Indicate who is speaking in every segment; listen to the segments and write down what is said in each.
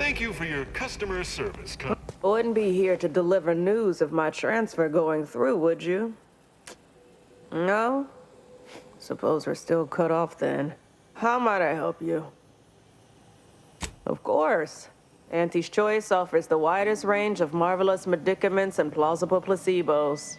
Speaker 1: Thank you for your customer service.
Speaker 2: Wouldn't be here to deliver news of my transfer going through, would you? No? Suppose we're still cut off then. How might I help you? Of course. Auntie's Choice offers the widest range of marvelous medicaments and plausible placebos.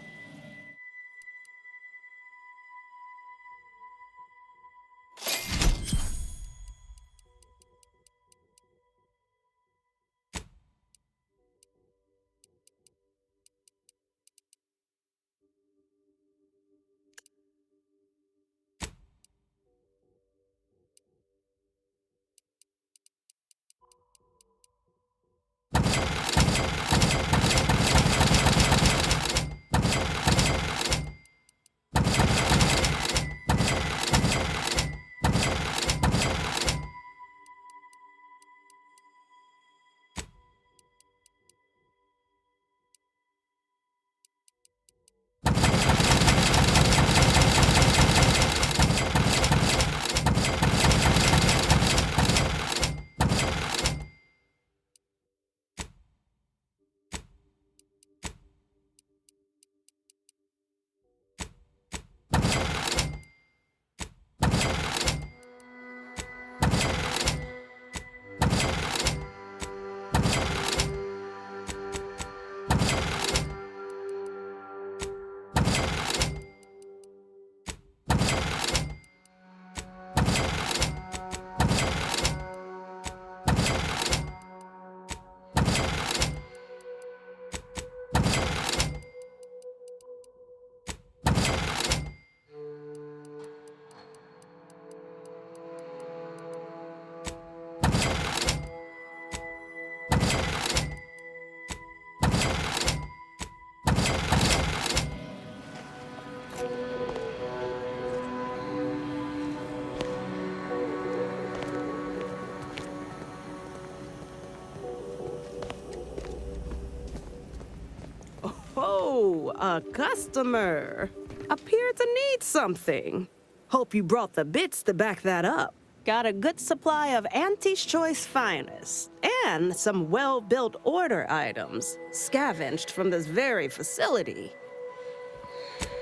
Speaker 2: Oh, a customer. Appeared to need something. Hope you brought the bits to back that up. Got a good supply of Auntie's Choice finest, and some well-built order items, scavenged from this very facility.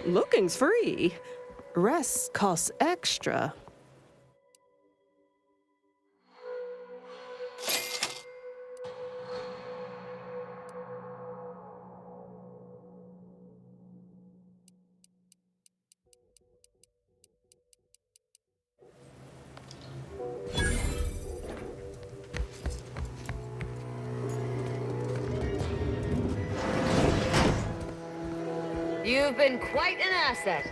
Speaker 2: Looking's free. Rest costs extra.
Speaker 3: You've been quite an asset.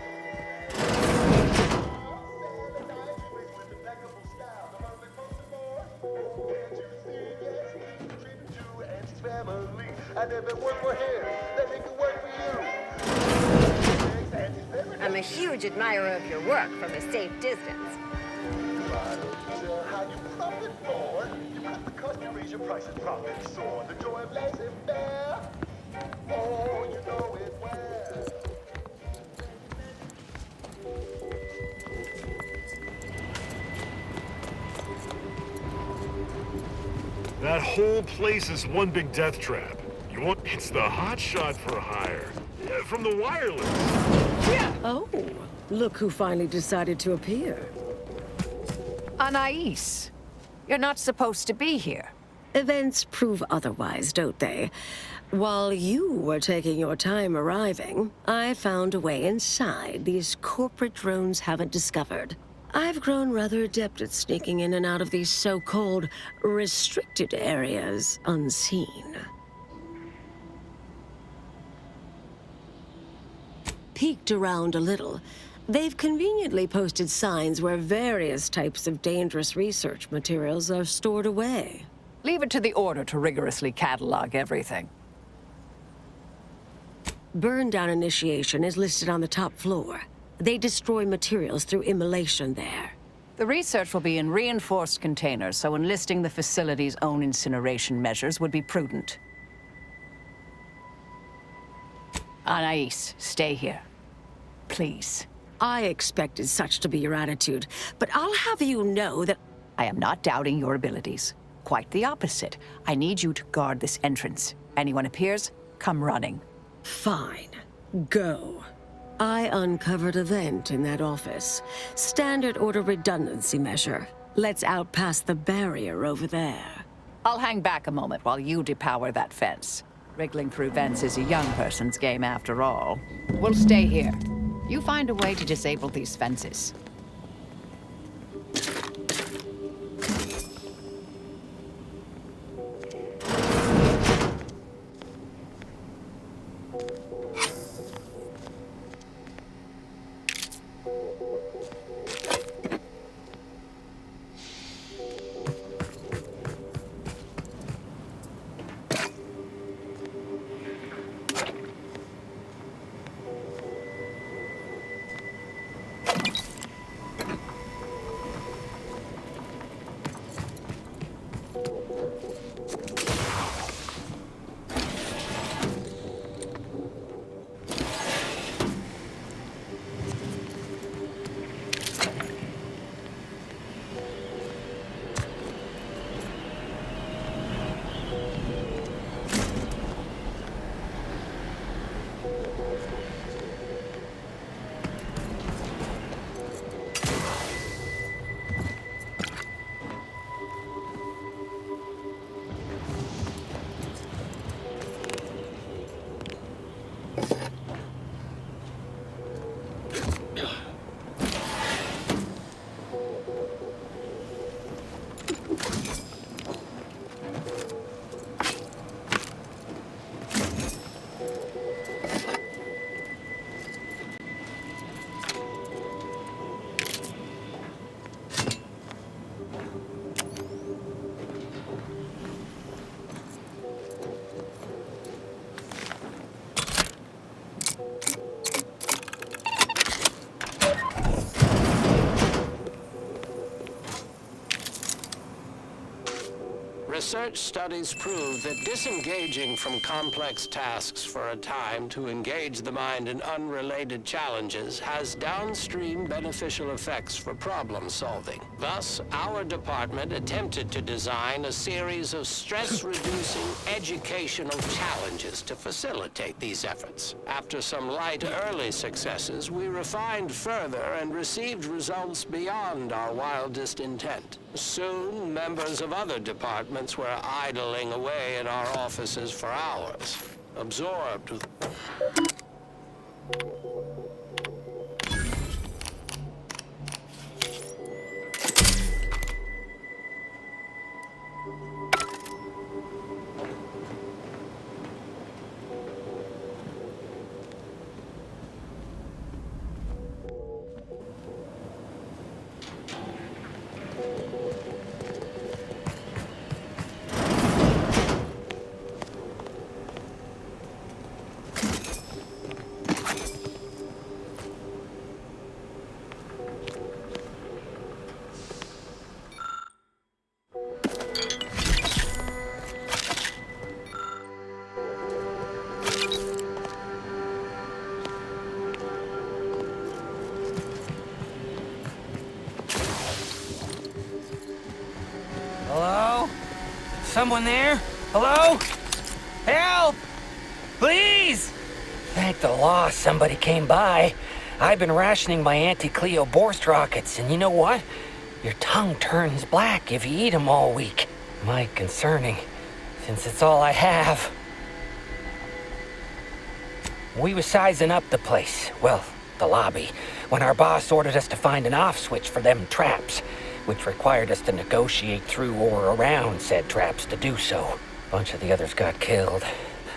Speaker 3: I'm a huge admirer of your work from a safe distance.
Speaker 4: How you profit more? You cut the cost, you raise your price and profit soar. The joy of laissez-faire. Oh, you know it well.
Speaker 1: That whole place is one big death trap. You want? It's the hot shot for hire. From the wireless.
Speaker 5: Yeah.
Speaker 2: Oh, look who finally decided to appear.
Speaker 5: Anais, you're not supposed to be here.
Speaker 6: Events prove otherwise, don't they? While you were taking your time arriving, I found a way inside these corporate drones haven't discovered. I've grown rather adept at sneaking in and out of these so-called restricted areas unseen. Peeked around a little. They've conveniently posted signs where various types of dangerous research materials are stored away.
Speaker 5: Leave it to the Order to rigorously catalog everything.
Speaker 6: Burn-down initiation is listed on the top floor. They destroy materials through immolation there.
Speaker 5: The research will be in reinforced containers, so enlisting the facility's own incineration measures would be prudent. Anais, stay here. Please.
Speaker 6: I expected such to be your attitude, but I'll have you know that
Speaker 5: I am not doubting your abilities. quite the opposite. I need you to guard this entrance. Anyone appears, come running.
Speaker 6: Fine. Go. I uncovered a vent in that office. Standard order redundancy measure. Let's out past the barrier over there.
Speaker 5: I'll hang back a moment while you depower that fence. Wriggling through vents is a young person's game after all. We'll stay here. You find a way to disable these fences.
Speaker 7: Research studies prove that disengaging from complex tasks for a time to engage the mind in unrelated challenges has downstream beneficial effects for problem solving. Thus, our department attempted to design a series of stress-reducing educational challenges to facilitate these efforts. After some light early successes, we refined further and received results beyond our wildest intent. Soon, members of other departments were idling away in our offices for hours, absorbed with...
Speaker 8: Hello? Someone there? Hello? Help! Please! Thank the law somebody came by. I've been rationing my anti-Cleo Borst rockets, and you know what? Your tongue turns black if you eat them all week. Might concerning, since it's all I have. We was sizing up the place, well, the lobby, when our boss ordered us to find an off switch for them traps, which required us to negotiate through or around said traps to do so. A bunch of the others got killed.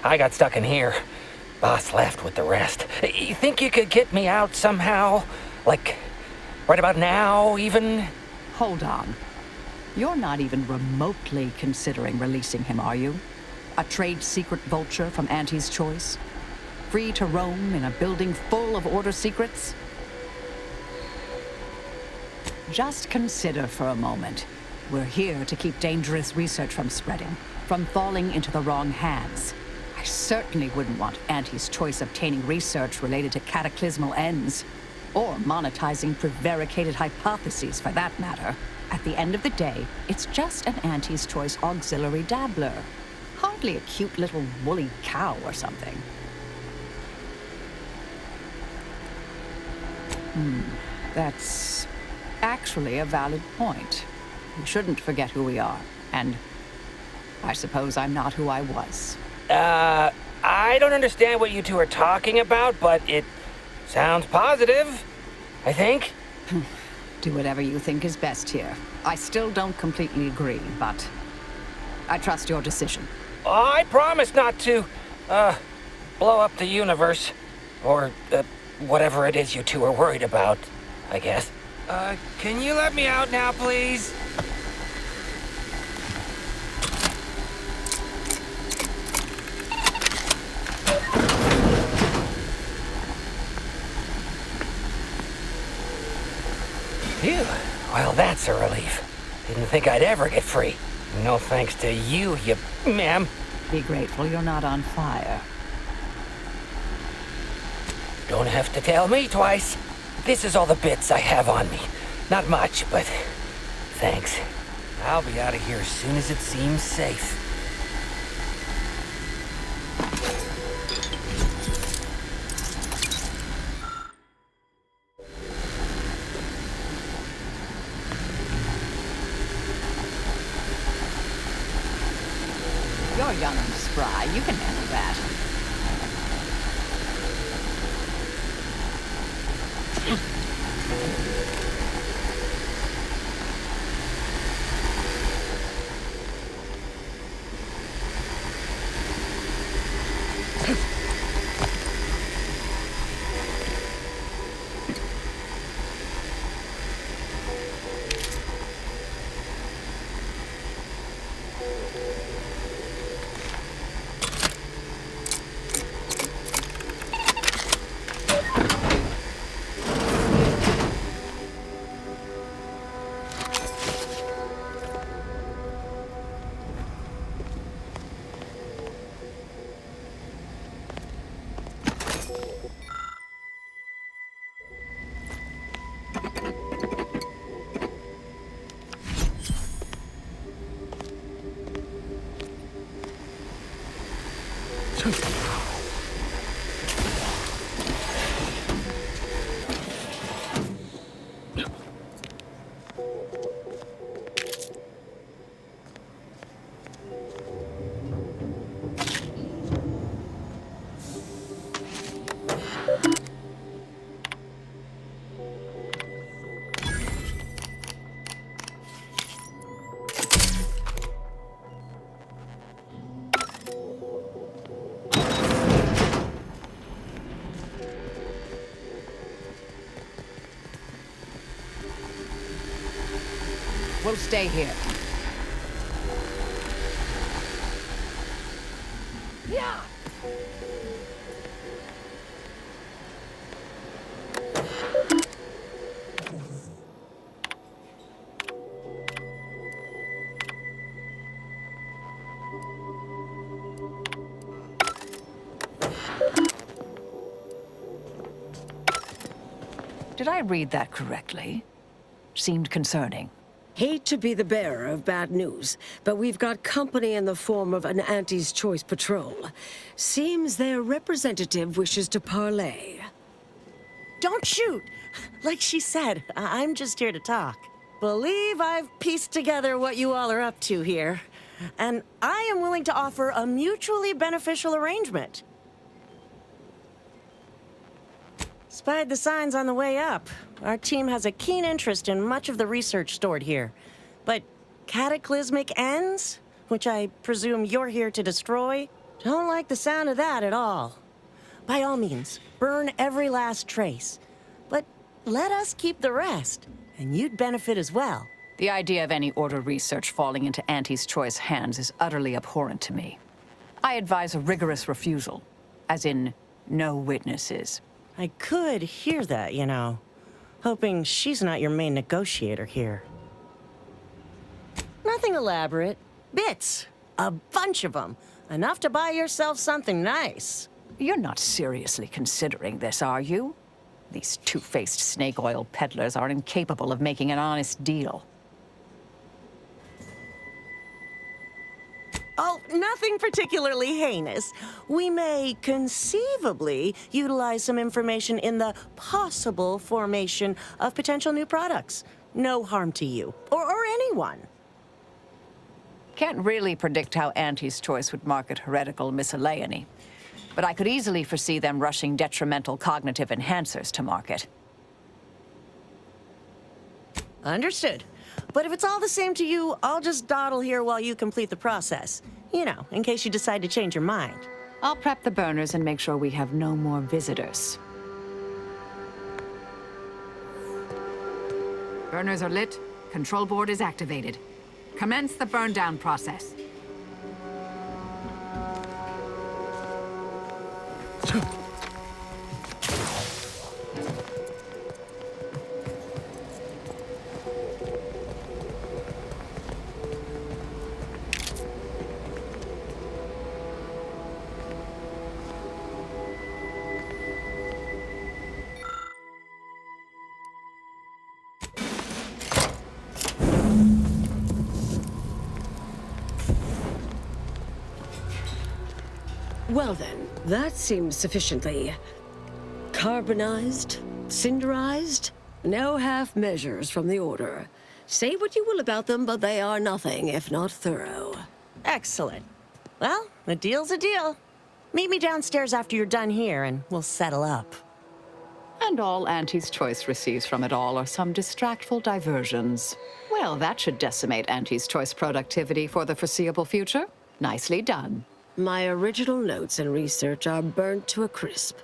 Speaker 8: I got stuck in here. Boss left with the rest. You think you could get me out somehow? Like, right about now, even?
Speaker 5: Hold on. You're not even remotely considering releasing him, are you? A trade secret vulture from Auntie's choice? Free to roam in a building full of order secrets? Just consider for a moment. We're here to keep dangerous research from spreading, from falling into the wrong hands. I certainly wouldn't want Auntie's choice obtaining research related to cataclysmal ends. Or monetizing prevaricated hypotheses, for that matter. At the end of the day, it's just an Auntie's Choice auxiliary dabbler. Hardly a cute little woolly cow or something. That's actually a valid point. We shouldn't forget who we are, and I suppose I'm not who I was.
Speaker 8: I don't understand what you two are talking about, but it sounds positive, I think.
Speaker 5: Do whatever you think is best here. I still don't completely agree, but I trust your decision.
Speaker 8: I promise not to, blow up the universe. Or, whatever it is you two are worried about, I guess. Can you let me out now, please? Phew. Well, that's a relief. Didn't think I'd ever get free. No thanks to you, ma'am.
Speaker 5: Be grateful you're not on fire.
Speaker 8: Don't have to tell me twice. This is all the bits I have on me. Not much, but thanks. I'll be out of here as soon as it seems safe.
Speaker 5: You're young and spry. You can handle that. We'll stay here. Yeah! Did I read that correctly? Seemed concerning.
Speaker 6: Hate to be the bearer of bad news, but we've got company in the form of an Auntie's Choice patrol. Seems their representative wishes to parley.
Speaker 9: Don't shoot! Like she said, I'm just here to talk. Believe I've pieced together what you all are up to here. And I am willing to offer a mutually beneficial arrangement. Spied the signs on the way up. Our team has a keen interest in much of the research stored here. But cataclysmic ends, which I presume you're here to destroy, don't like the sound of that at all. By all means, burn every last trace. But let us keep the rest, and you'd benefit as well.
Speaker 5: The idea of any Order research falling into Auntie's Choice hands is utterly abhorrent to me. I advise a rigorous refusal, as in no witnesses.
Speaker 9: I could hear that, you know. Hoping she's not your main negotiator here. Nothing elaborate. Bits. A bunch of them. Enough to buy yourself something nice.
Speaker 5: You're not seriously considering this, are you? These two-faced snake oil peddlers are incapable of making an honest deal.
Speaker 9: Oh, nothing particularly heinous. We may conceivably utilize some information in the possible formation of potential new products. No harm to you, or anyone.
Speaker 5: Can't really predict how Auntie's Choice would market heretical miscellany, but I could easily foresee them rushing detrimental cognitive enhancers to market.
Speaker 9: Understood. But if it's all the same to you, I'll just dawdle here while you complete the process. You know, in case you decide to change your mind.
Speaker 5: I'll prep the burners and make sure we have no more visitors. Burners are lit. Control board is activated. Commence the burn down process.
Speaker 6: Well then, that seems sufficiently carbonized, cinderized. No half measures from the order. Say what you will about them, but they are nothing if not thorough.
Speaker 9: Excellent. Well, a deal's a deal. Meet me downstairs after you're done here, and we'll settle up.
Speaker 5: And all Auntie's Choice receives from it all are some distractful diversions. Well, that should decimate Auntie's Choice productivity for the foreseeable future. Nicely done.
Speaker 6: My original notes and research are burnt to a crisp.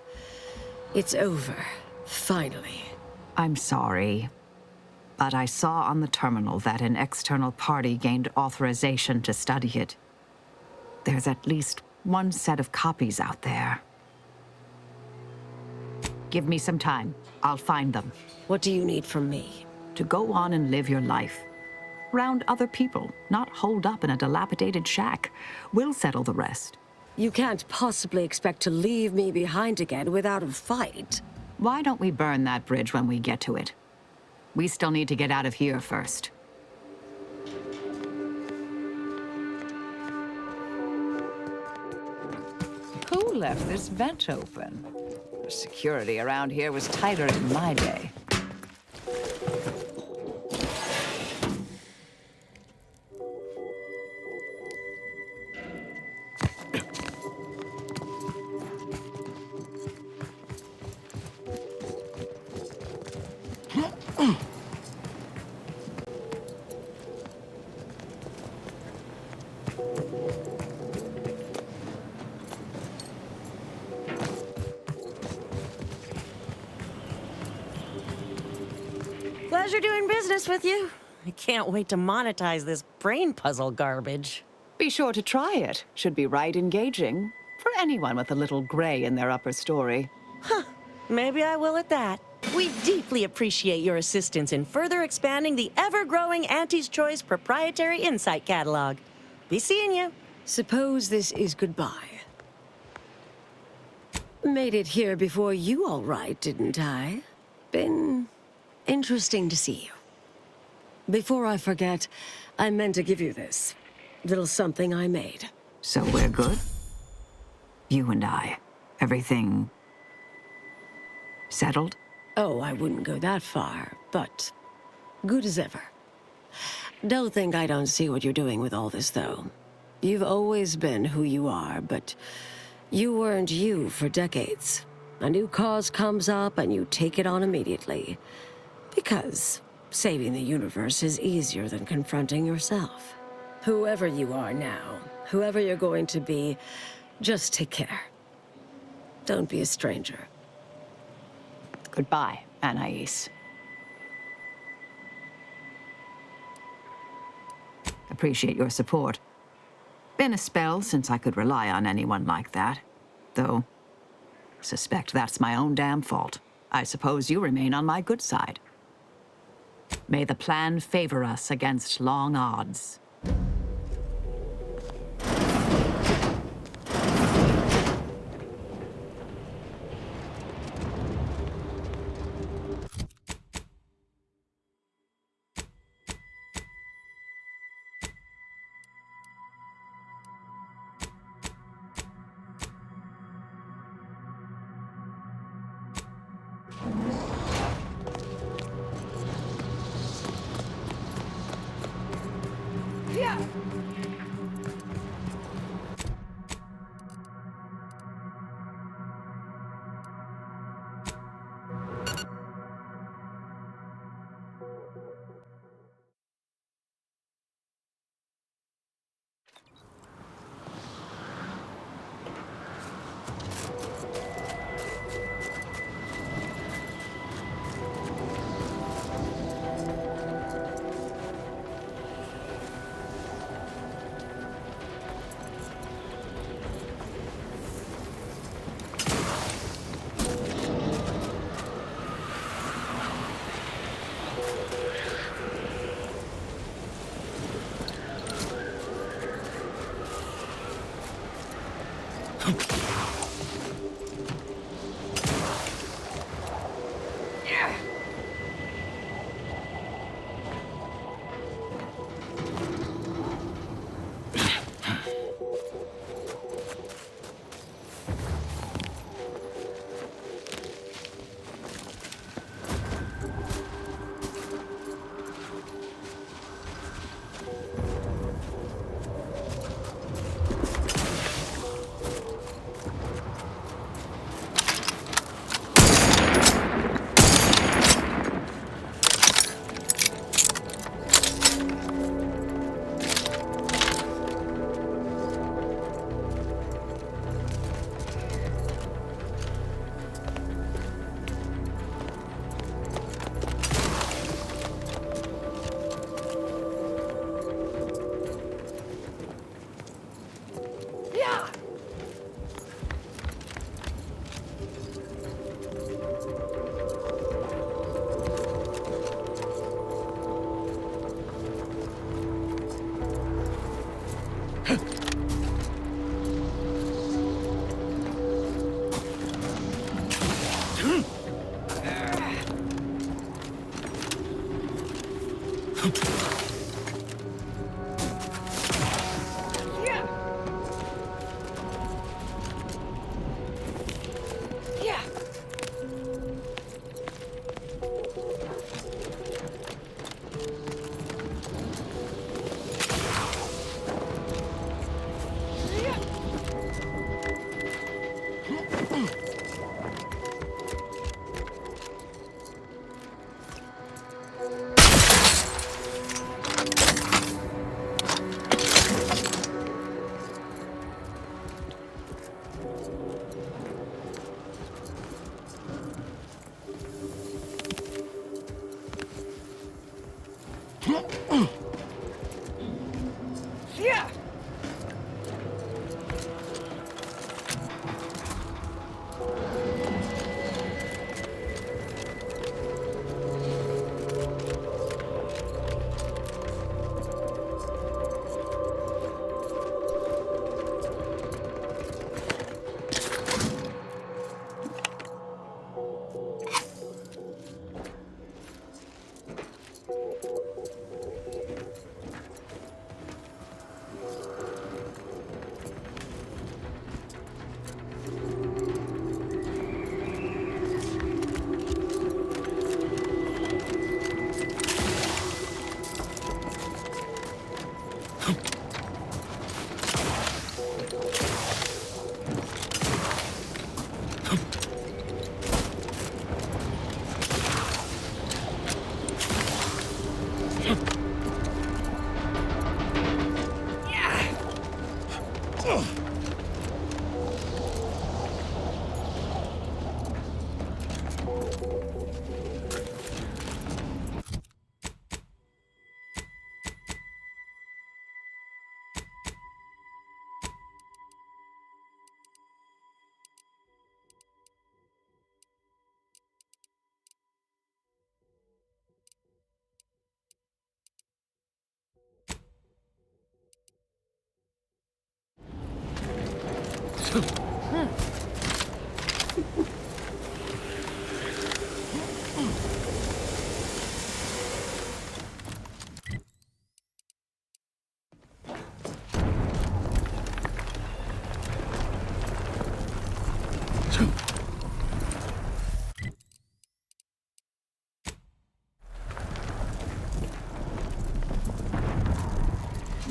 Speaker 6: It's over, finally.
Speaker 5: I'm sorry, but I saw on the terminal that an external party gained authorization to study it. There's at least one set of copies out there. Give me some time. I'll find them.
Speaker 6: What do you need from me?
Speaker 5: To go on and live your life. Around other people, not holed up in a dilapidated shack. We'll settle the rest.
Speaker 6: You can't possibly expect to leave me behind again without a fight.
Speaker 5: Why don't we burn that bridge when we get to it? We still need to get out of here first. Who left this vent open? The security around here was tighter in my day.
Speaker 9: Pleasure doing business with you. I can't wait to monetize this brain puzzle garbage.
Speaker 5: Be sure to try it. Should be right engaging. For anyone with a little gray in their upper story.
Speaker 9: Huh. Maybe I will at that. We deeply appreciate your assistance in further expanding the ever-growing Auntie's Choice proprietary insight catalog. Be seeing you.
Speaker 6: Suppose this is goodbye. Made it here before you all right, didn't I? Been interesting to see you. Before I forget, I meant to give you this. Little something I made.
Speaker 5: So we're good? You and I. Everything settled?
Speaker 6: Oh, I wouldn't go that far, but good as ever. Don't think I don't see what you're doing with all this, though. You've always been who you are, but you weren't you for decades. A new cause comes up and you take it on immediately. Because saving the universe is easier than confronting yourself. Whoever you are now, whoever you're going to be, just take care. Don't be a stranger.
Speaker 5: Goodbye, Anais. Appreciate your support. Been a spell since I could rely on anyone like that. Though, suspect that's my own damn fault. I suppose you remain on my good side. May the plan favor us against long odds.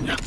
Speaker 10: No.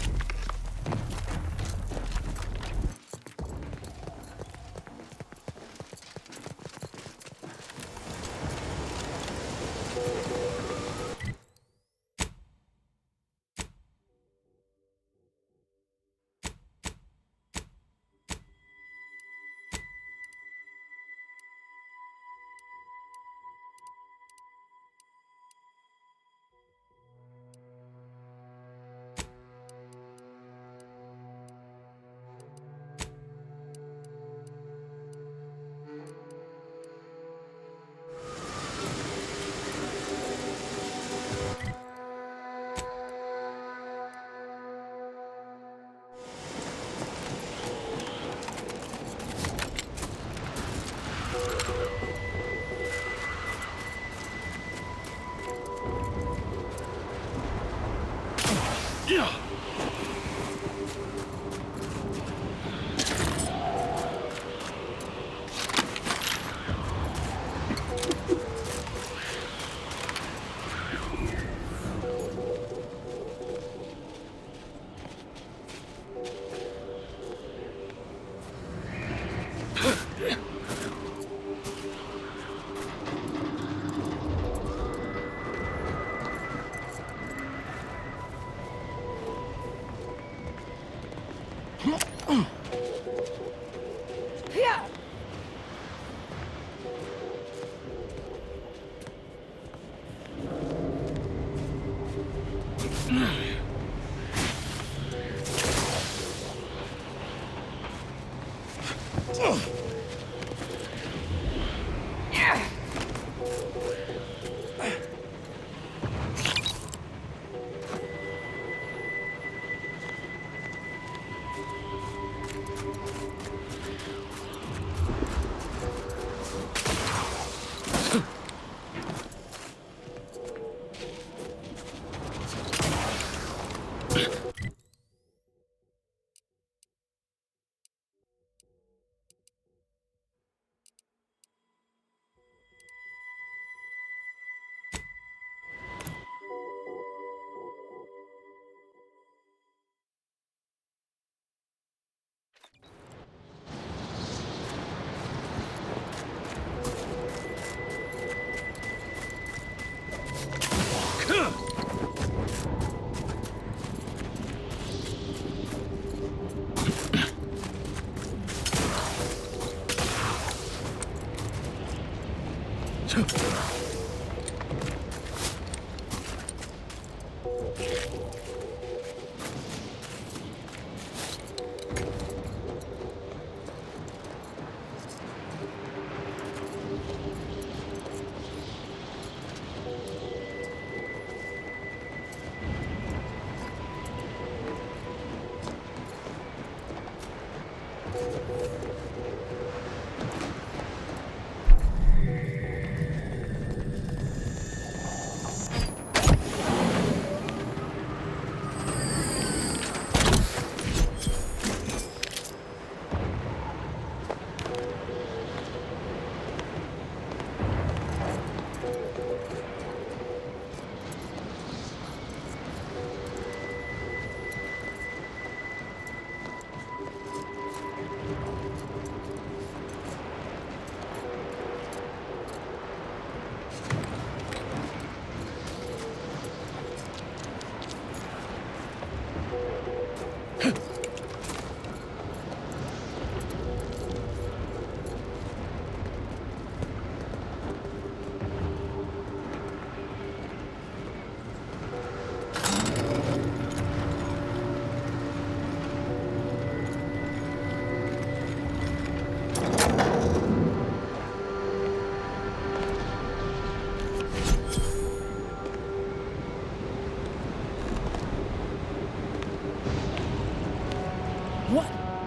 Speaker 10: What?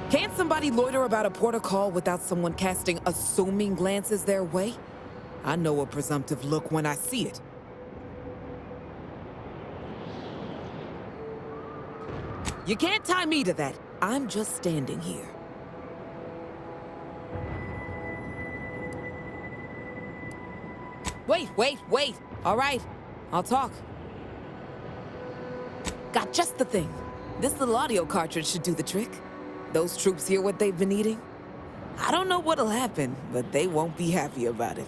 Speaker 10: Can't somebody loiter about a protocol without someone casting assuming glances their way? I know a presumptive look when I see it. You can't tie me to that. I'm just standing here. Wait. All right, I'll talk. Got just the thing. This little audio cartridge should do the trick. Those troops hear what they've been eating? I don't know what'll happen, but they won't be happy about it.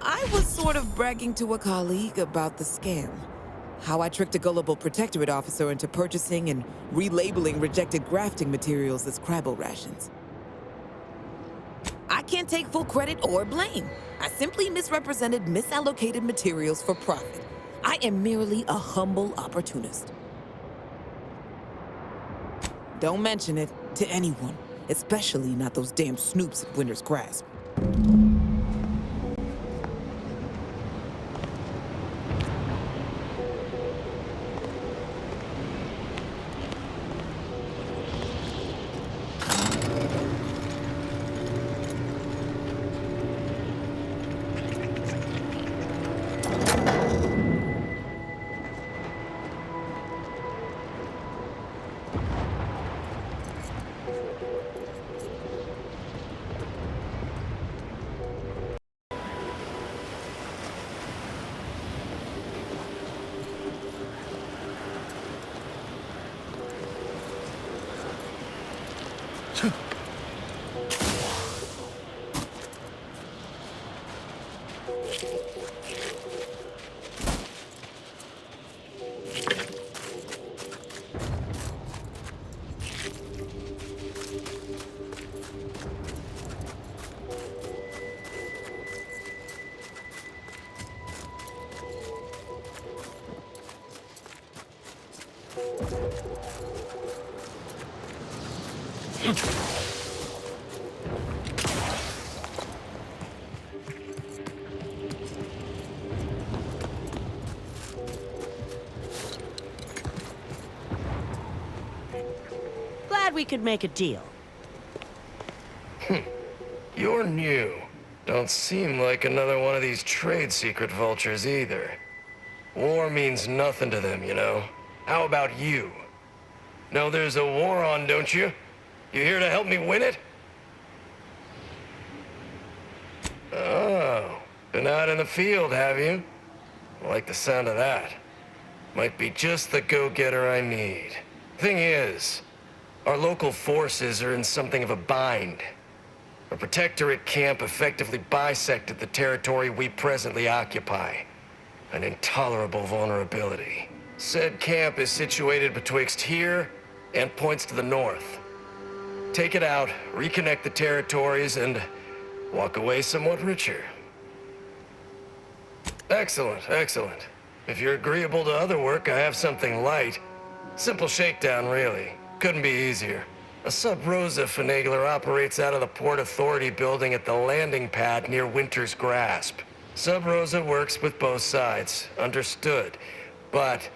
Speaker 10: I was sort of bragging to a colleague about the scam. How I tricked a gullible protectorate officer into purchasing and relabeling rejected grafting materials as Crabble rations. I can't take full credit or blame. I simply misrepresented misallocated materials for profit. I am merely a humble opportunist. Don't mention it to anyone, especially not those damn snoops at Winter's Grasp.
Speaker 9: Glad we could make a deal.
Speaker 11: You're new. Don't seem like another one of these trade secret vultures either. War means nothing to them, you know. How about you? Know there's a war on, don't you? You here to help me win it? Oh, been out in the field, have you? I like the sound of that. Might be just the go-getter I need. Thing is, our local forces are in something of a bind. A protectorate camp effectively bisected the territory we presently occupy. An intolerable vulnerability. Said camp is situated betwixt here and points to the north. Take it out, reconnect the territories, and walk away somewhat richer. Excellent, excellent. If you're agreeable to other work, I have something light. Simple shakedown, really. Couldn't be easier. A Sub-Rosa finagler operates out of the Port Authority building at the landing pad near Winter's Grasp. Sub-Rosa works with both sides, understood. But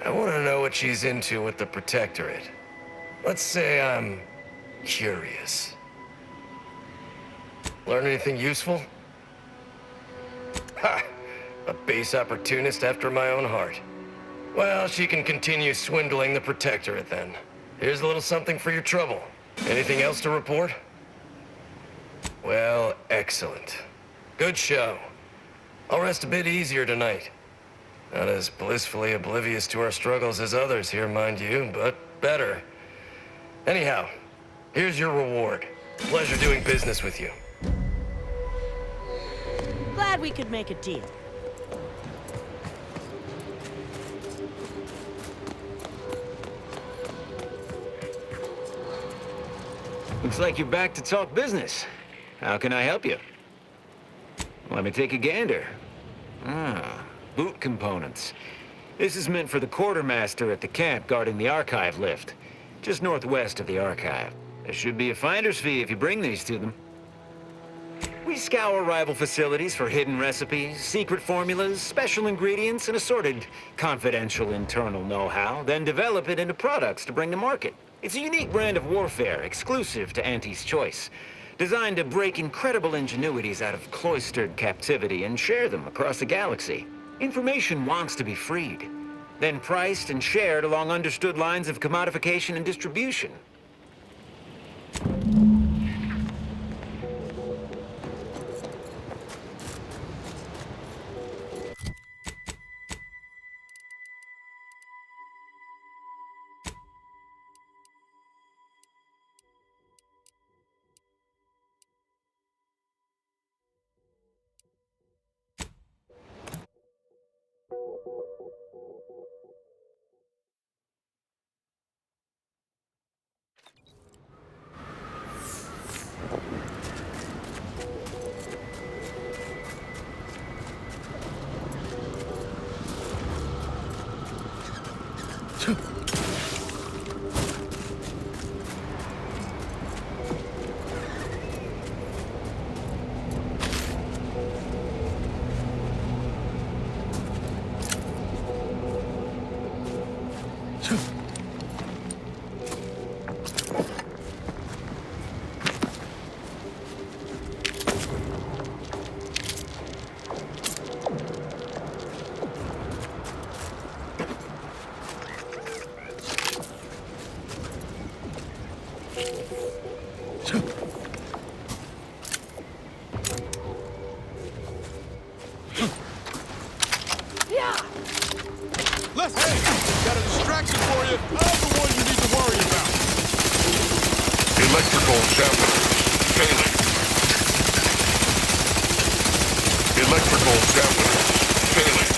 Speaker 11: I want to know what she's into with the Protectorate. Let's say I'm curious. Learn anything useful? Ha! A base opportunist after my own heart. Well, she can continue swindling the Protectorate then. Here's a little something for your trouble. Anything else to report? Well, excellent. Good show. I'll rest a bit easier tonight. Not as blissfully oblivious to our struggles as others here, mind you, but better. Anyhow, here's your reward. Pleasure doing business with you.
Speaker 9: Glad we could make a deal.
Speaker 12: Looks like you're back to talk business. How can I help you? Let me take a gander. Boot components. This is meant for the quartermaster at the camp guarding the archive lift, just northwest of the archive. There should be a finder's fee if you bring these to them. We scour rival facilities for hidden recipes, secret formulas, special ingredients, and assorted confidential internal know-how, then develop it into products to bring to market. It's a unique brand of warfare, exclusive to Auntie's Choice, designed to break incredible ingenuities out of cloistered captivity and share them across the galaxy. Information wants to be freed, then priced and shared along understood lines of commodification and distribution.
Speaker 13: Got a distraction for you. I'm the one you need to worry about.
Speaker 1: Electrical damage. Failing.
Speaker 13: electrical definitely failing.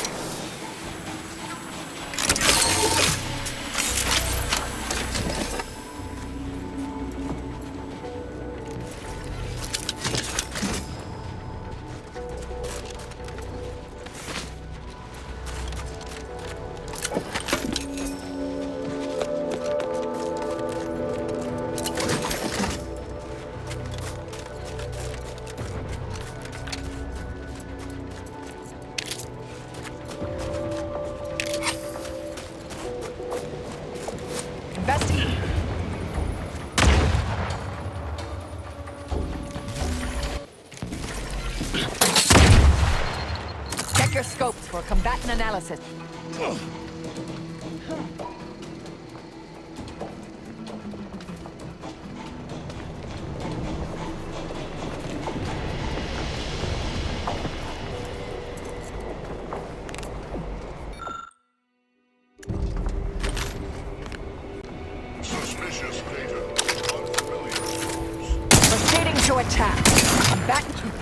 Speaker 5: Check your scopes for combatant analysis.
Speaker 13: Suspicious data. Unfamiliar source.
Speaker 5: Proceeding to attack. Combatant.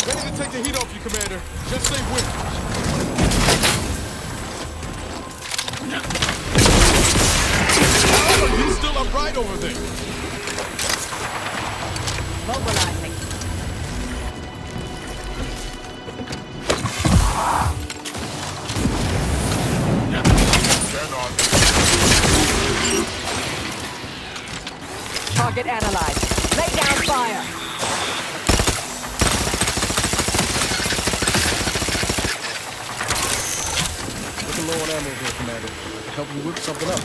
Speaker 13: Ready to take the heat off you, Commander. Just stay with me. Oh, he's still upright over there.
Speaker 5: Mobilizing.
Speaker 13: Cannot.
Speaker 5: Target analyzed. Lay down fire.
Speaker 13: Looking low on ammo here, Commander. Help you whip something up.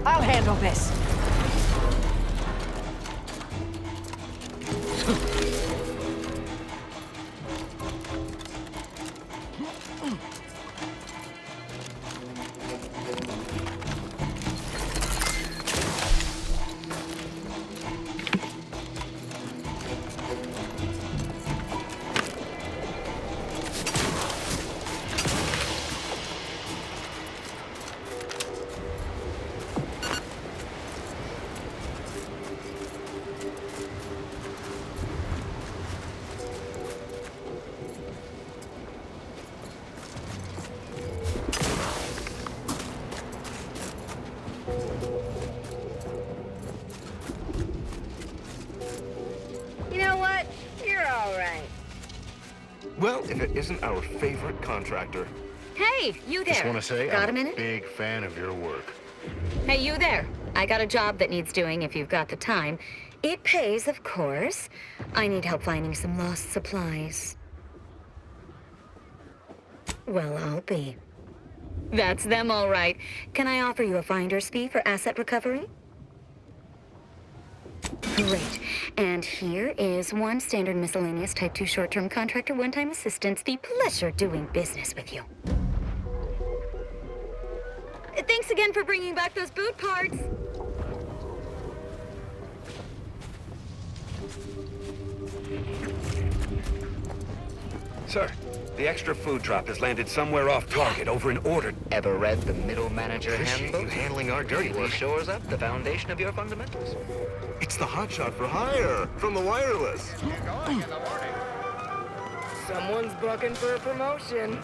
Speaker 5: I'll handle this.
Speaker 3: You know what? You're all right.
Speaker 1: Well, if it isn't our favorite contractor.
Speaker 3: Hey, you there.
Speaker 1: Just want to say
Speaker 3: got
Speaker 1: I'm
Speaker 3: a minute?
Speaker 1: big fan of your work.
Speaker 3: Hey, you there. I got a job that needs doing if you've got the time. It pays, of course. I need help finding some lost supplies. Well, I'll be. That's them, all right. Can I offer you a finder's fee for asset recovery? Great. And here is one standard miscellaneous Type 2 short-term contractor one-time assistance fee. Pleasure doing business with you. Thanks again for bringing back those boot parts.
Speaker 14: Sir, the extra food drop has landed somewhere off target over in order.
Speaker 8: Ever read the Middle Manager
Speaker 14: Appreciate
Speaker 8: Handbook?
Speaker 14: you handling our dirty
Speaker 8: Really
Speaker 14: work.
Speaker 8: shores up the foundation of your fundamentals.
Speaker 1: It's the hotshot for hire from the wireless.
Speaker 2: Someone's bucking for a promotion.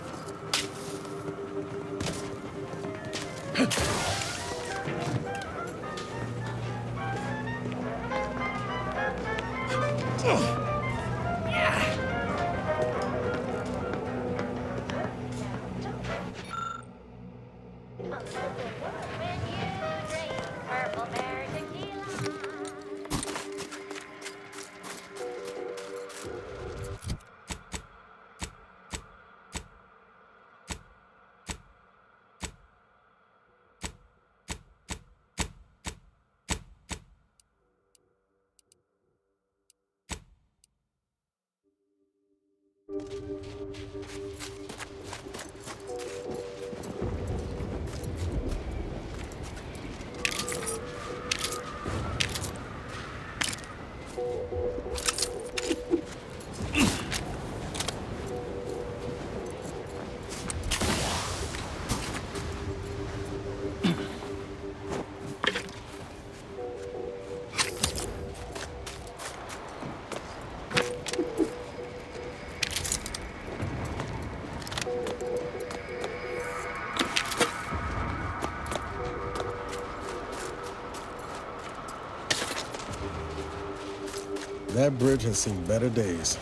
Speaker 15: That bridge has seen better days.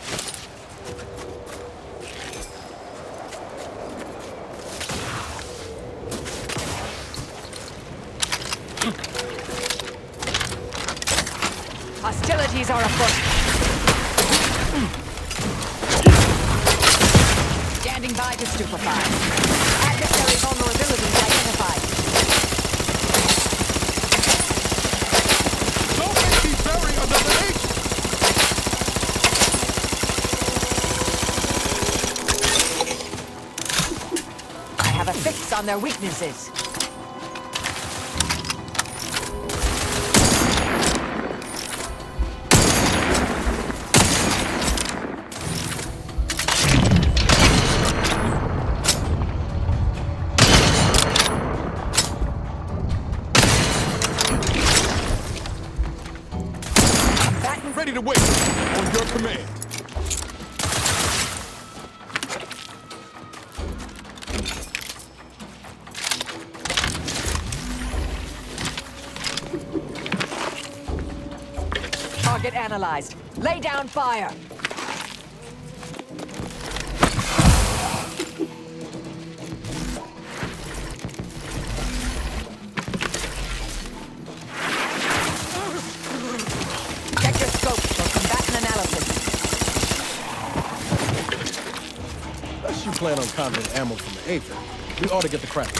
Speaker 5: Hostilities are afoot. Standing by to stupefy. Adversary vulnerabilities identified.
Speaker 13: Don't make me bury another agent!
Speaker 5: I have a fix on their weaknesses.
Speaker 13: Ready to wait on your command.
Speaker 5: Target analyzed. Lay down fire. Check your scope for combatant analysis.
Speaker 15: Unless you plan on conjuring ammo from the Aether, we ought to get the crack.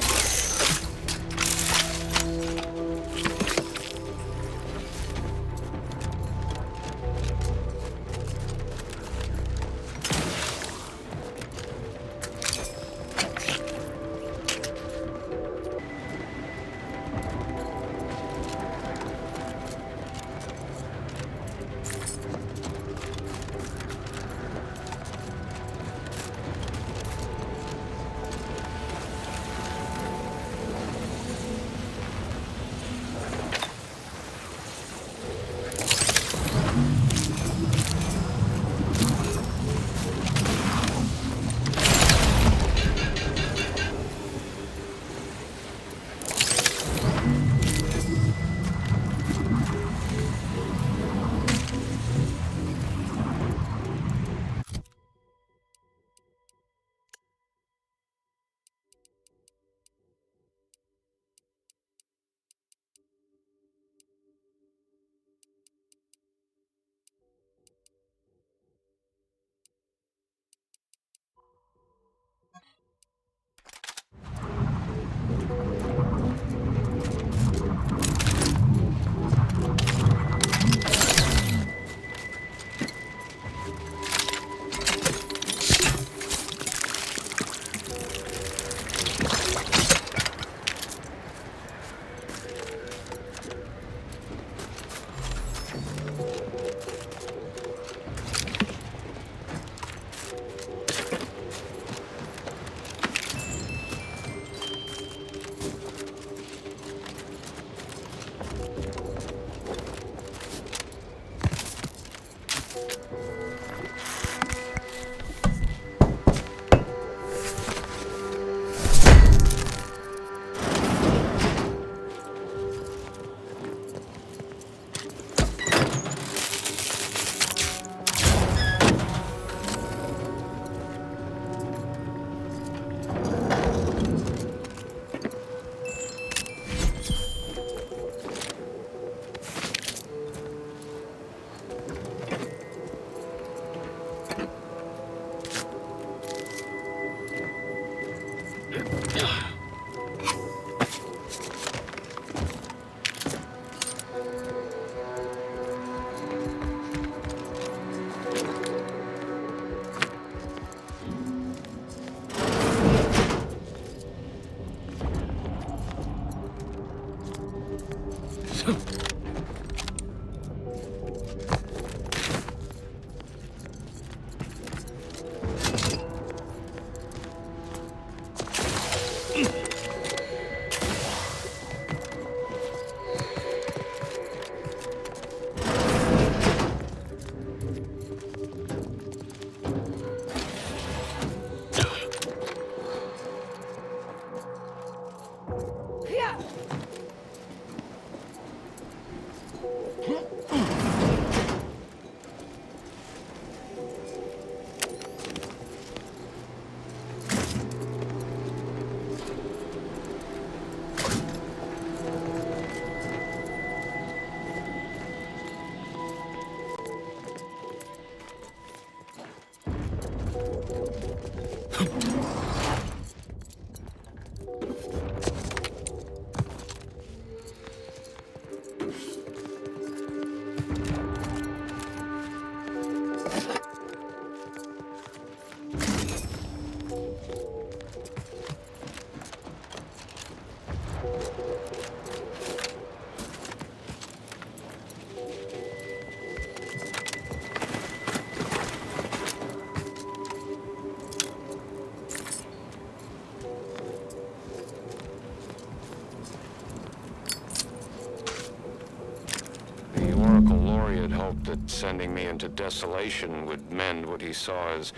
Speaker 7: The Oracle Laureate hoped that sending me into desolation would mend what he saw as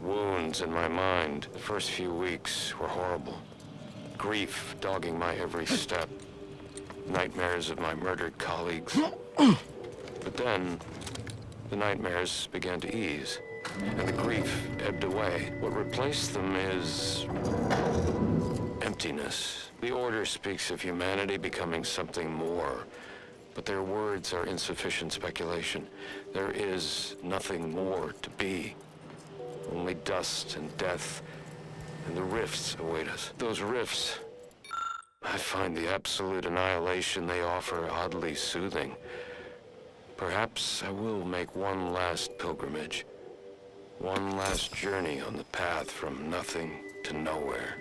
Speaker 7: wounds in my mind. The first few weeks were horrible. Grief dogging my every step. Nightmares of my murdered colleagues. But then, the nightmares began to ease, and the grief ebbed away. What replaced them is emptiness. The Order speaks of humanity becoming something more, but their words are insufficient speculation. There is nothing more to be. Only dust and death, and the rifts await us. Those rifts, I find the absolute annihilation they offer oddly soothing. Perhaps I will make one last pilgrimage. One last journey on the path from nothing to nowhere.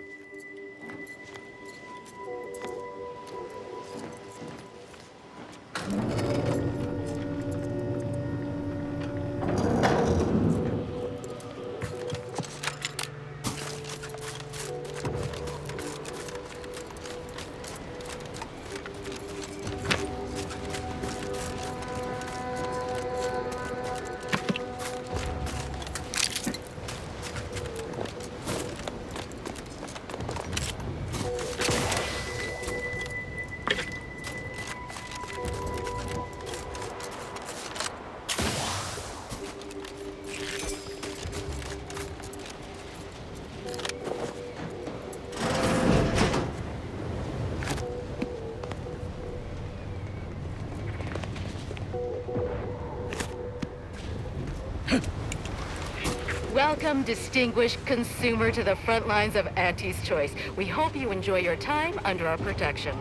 Speaker 16: Welcome, distinguished consumer, to the front lines of Auntie's Choice. We hope you enjoy your time under our protection.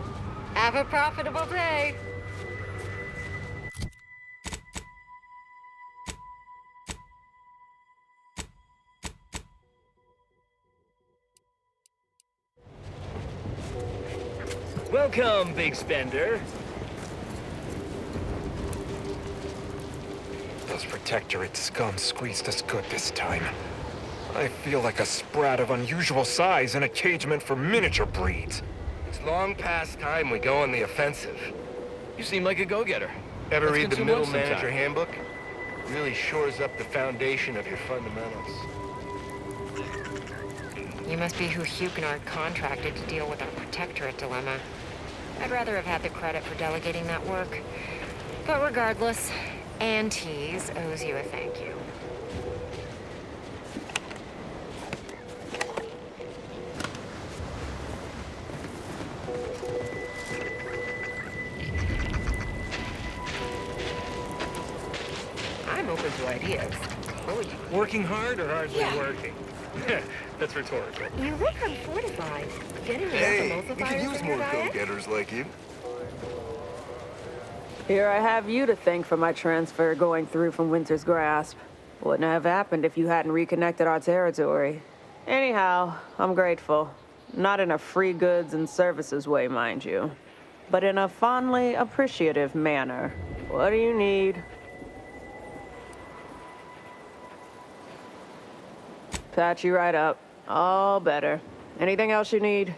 Speaker 16: Have a profitable day.
Speaker 17: Welcome, big spender.
Speaker 14: Those Protectorate scum squeezed us good this time. I feel like a sprat of unusual size in a cage meant for miniature breeds.
Speaker 11: It's long past time we go on the offensive.
Speaker 17: You seem like a go-getter.
Speaker 11: Ever
Speaker 17: Let's
Speaker 11: read the
Speaker 17: consume
Speaker 11: Middle
Speaker 17: lunch sometime.
Speaker 11: Manager Handbook? Really shores up the foundation of your fundamentals.
Speaker 3: You must be who Huguenot contracted to deal with our Protectorate dilemma. I'd rather have had the credit for delegating that work. But regardless, Auntie's owes you a thank you. I'm open to ideas. What would you...
Speaker 11: Working hard or hardly
Speaker 3: Yeah.
Speaker 11: working? That's rhetorical.
Speaker 3: You look unfortified. Getting enough
Speaker 11: Hey, we could
Speaker 3: emulsifiers
Speaker 11: use
Speaker 3: in
Speaker 11: more
Speaker 3: your diet?
Speaker 11: go-getters like you.
Speaker 2: Here I have you to thank for my transfer going through from Winter's Grasp. Wouldn't have happened if you hadn't reconnected our territory. Anyhow, I'm grateful. Not in a free goods and services way, mind you, but in a fondly appreciative manner. What do you need? Patch you right up. All better. Anything else you need?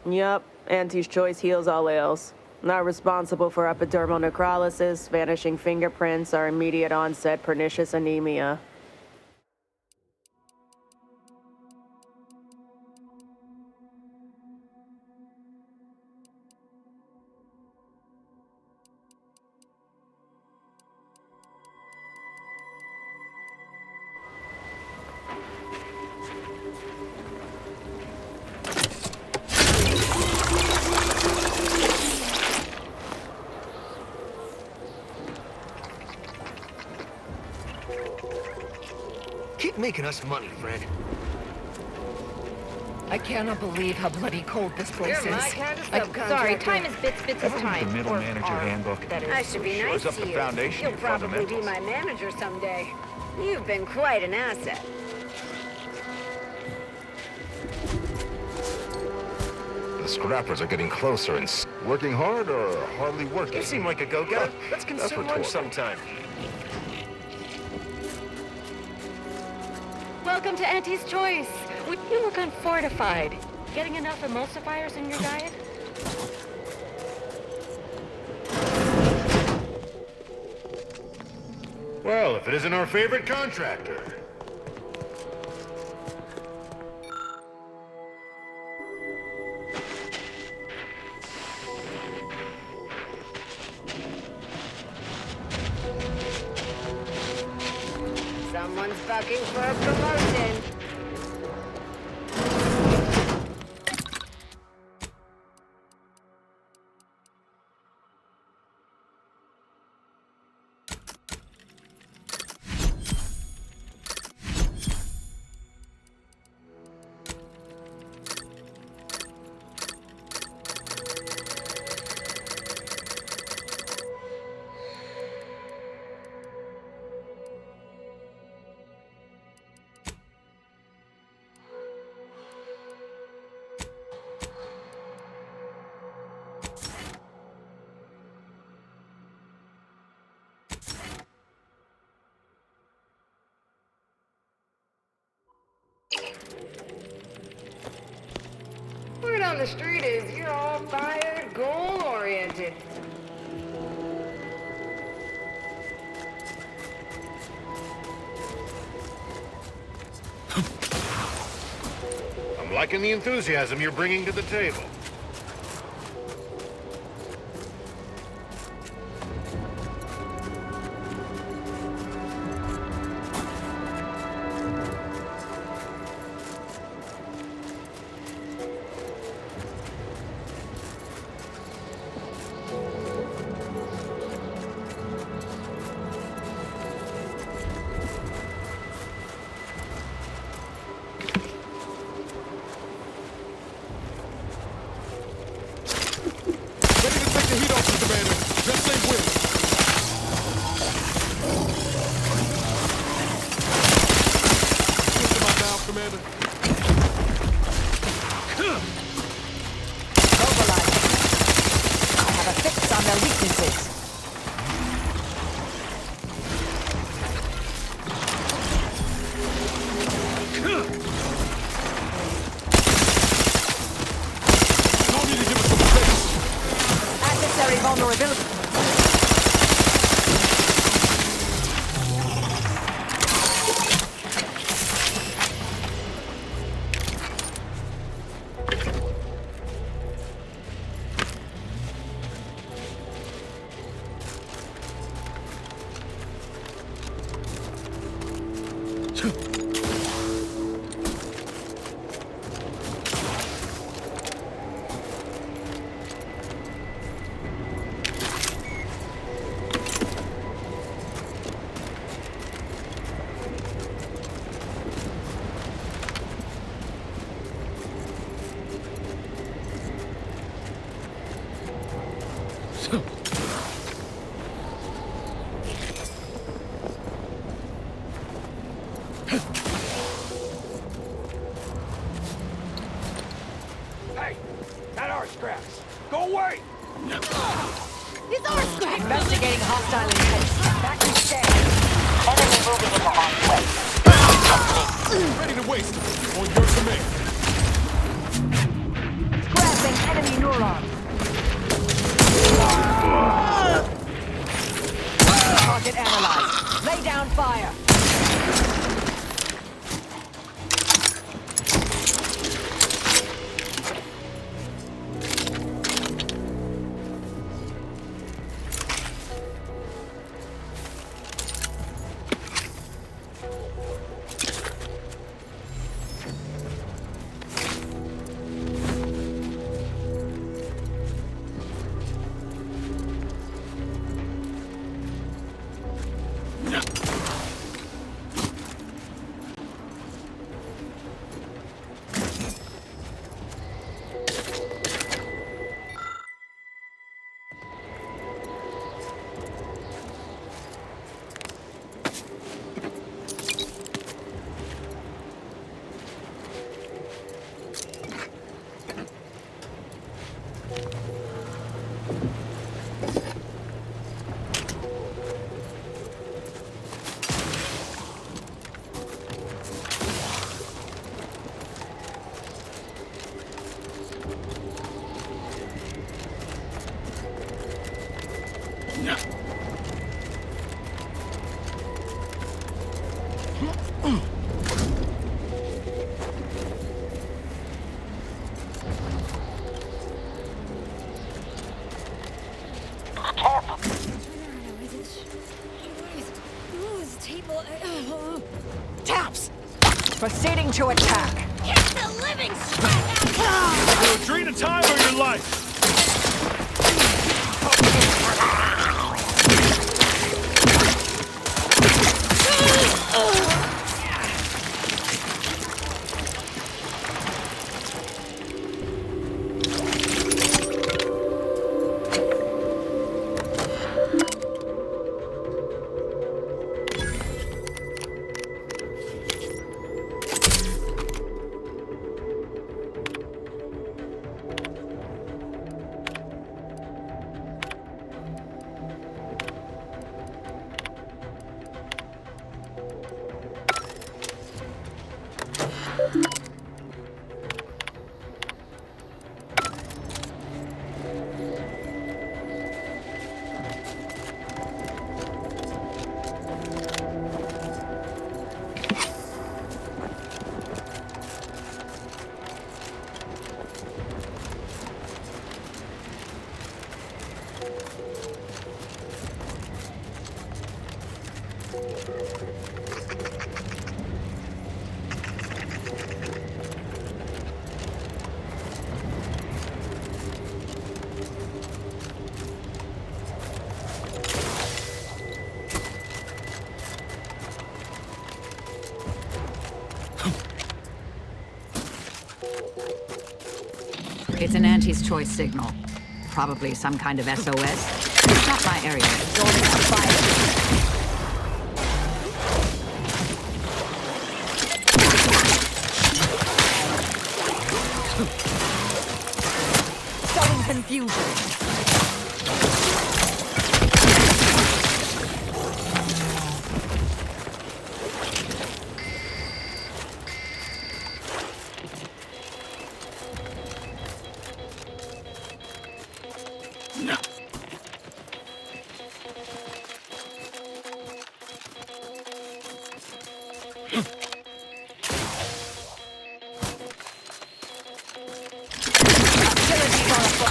Speaker 2: Yup, Auntie's Choice heals all ails. Not responsible for epidermal necrolysis, vanishing fingerprints, or immediate onset pernicious anemia.
Speaker 17: Keep making us money, friend.
Speaker 16: I cannot believe how bloody cold this place
Speaker 18: You're
Speaker 16: is.
Speaker 18: my kind of
Speaker 16: Sorry,
Speaker 18: subcontractor.
Speaker 16: time is bits of time.
Speaker 14: The middle
Speaker 16: Or
Speaker 14: manager
Speaker 16: our,
Speaker 14: handbook.
Speaker 16: that is.
Speaker 18: I should be nice
Speaker 14: Shows up
Speaker 18: to
Speaker 14: the
Speaker 18: you.
Speaker 14: foundation
Speaker 18: You'll
Speaker 14: of
Speaker 18: probably be
Speaker 14: fundamentals.
Speaker 18: my manager someday. You've been quite an asset.
Speaker 13: The scrappers are getting closer and working hard or hardly working.
Speaker 17: You seem like a go-getter. Let's
Speaker 13: That's
Speaker 17: consume lunch
Speaker 13: rhetorical.
Speaker 17: sometime.
Speaker 16: Welcome to Auntie's Choice. You look unfortified. Getting enough emulsifiers in your diet?
Speaker 1: Well, if it isn't our favorite contractor.
Speaker 18: Someone's bucking for a promotion. Word on the street is you're all fired, goal-oriented.
Speaker 1: I'm liking the enthusiasm you're bringing to the table.
Speaker 13: Ready to take the heat off you, Commander. Just say when. Switch to my mouth, Commander.
Speaker 5: Mobilize. I have a fix on their weaknesses.
Speaker 13: No need to give us some space.
Speaker 5: Adversary vulnerability.
Speaker 14: Hey, not our scraps. Go away!
Speaker 5: These are investigating hostile intent. Back to stand. Enemy moving in the hallway.
Speaker 13: Ready to waste. On your command.
Speaker 5: Grabbing enemy neurons. Target analyzed. Lay down fire. Proceeding to attack.
Speaker 16: Get the living scrap out!
Speaker 1: You're a dream of time of your life!
Speaker 5: It's an Auntie's choice signal. Probably some kind of SOS. It's not my area. It's all about fire. Sowing confusion.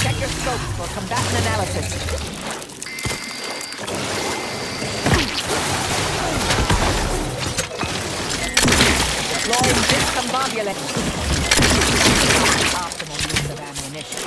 Speaker 5: Check your scopes for combatant analysis. Deploying discombobulate. Optimal use of ammunition.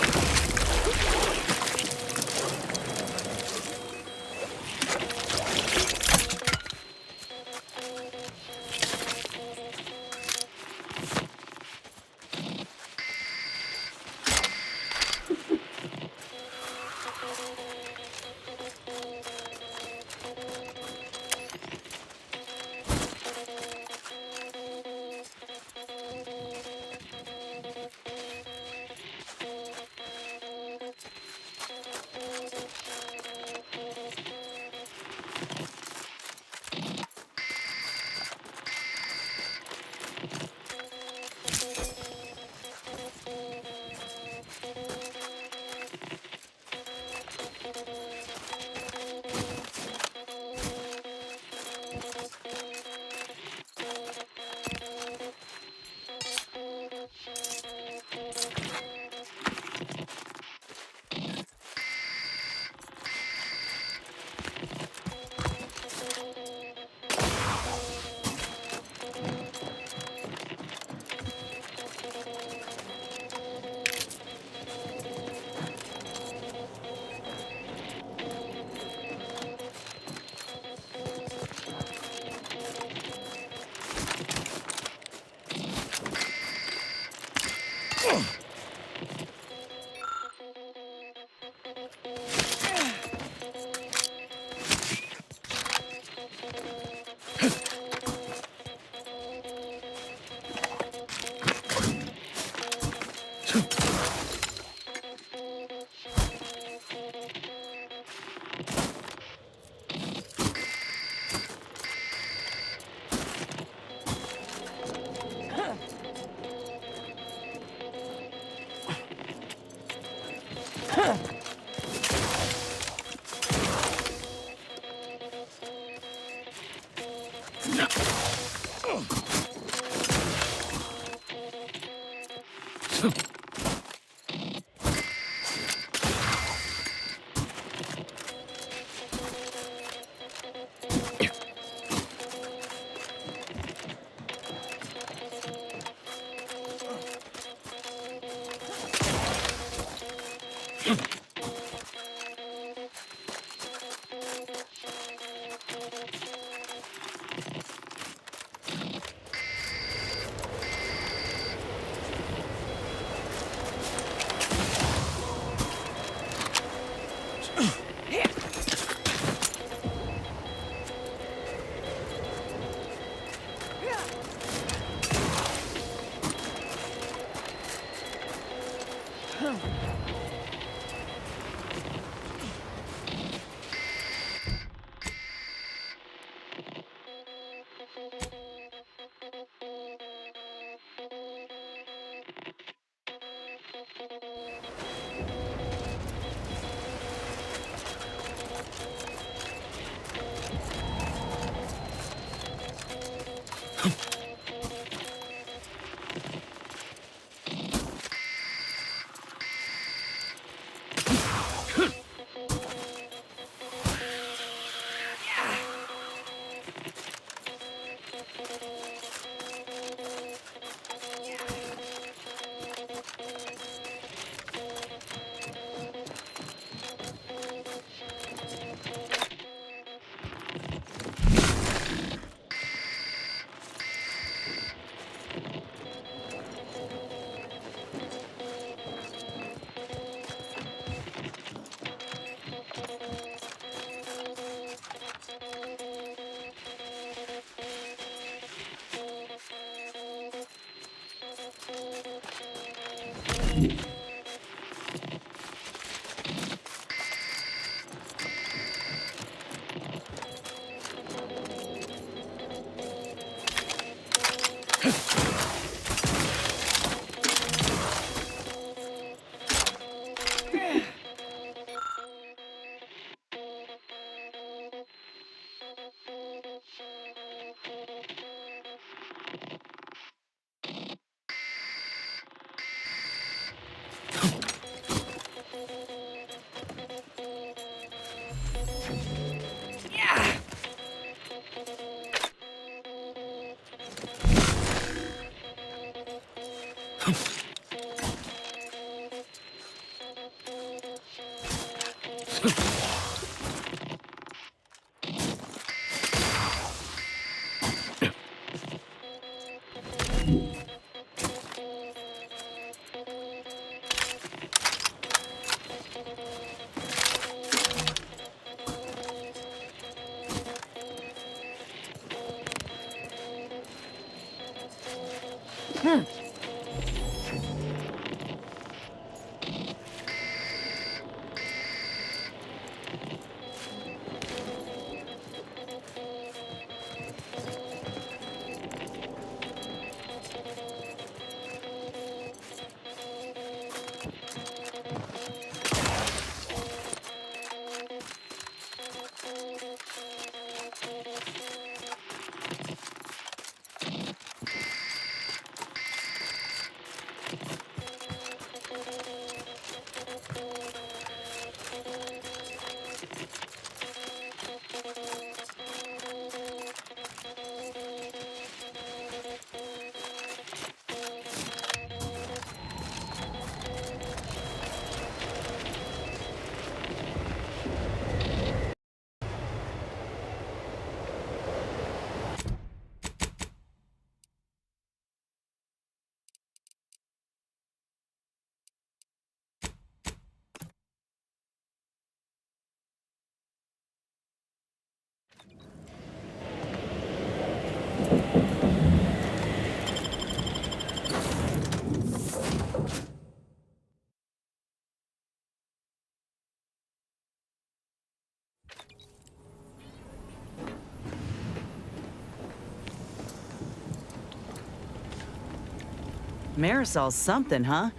Speaker 19: Marisol's something, huh?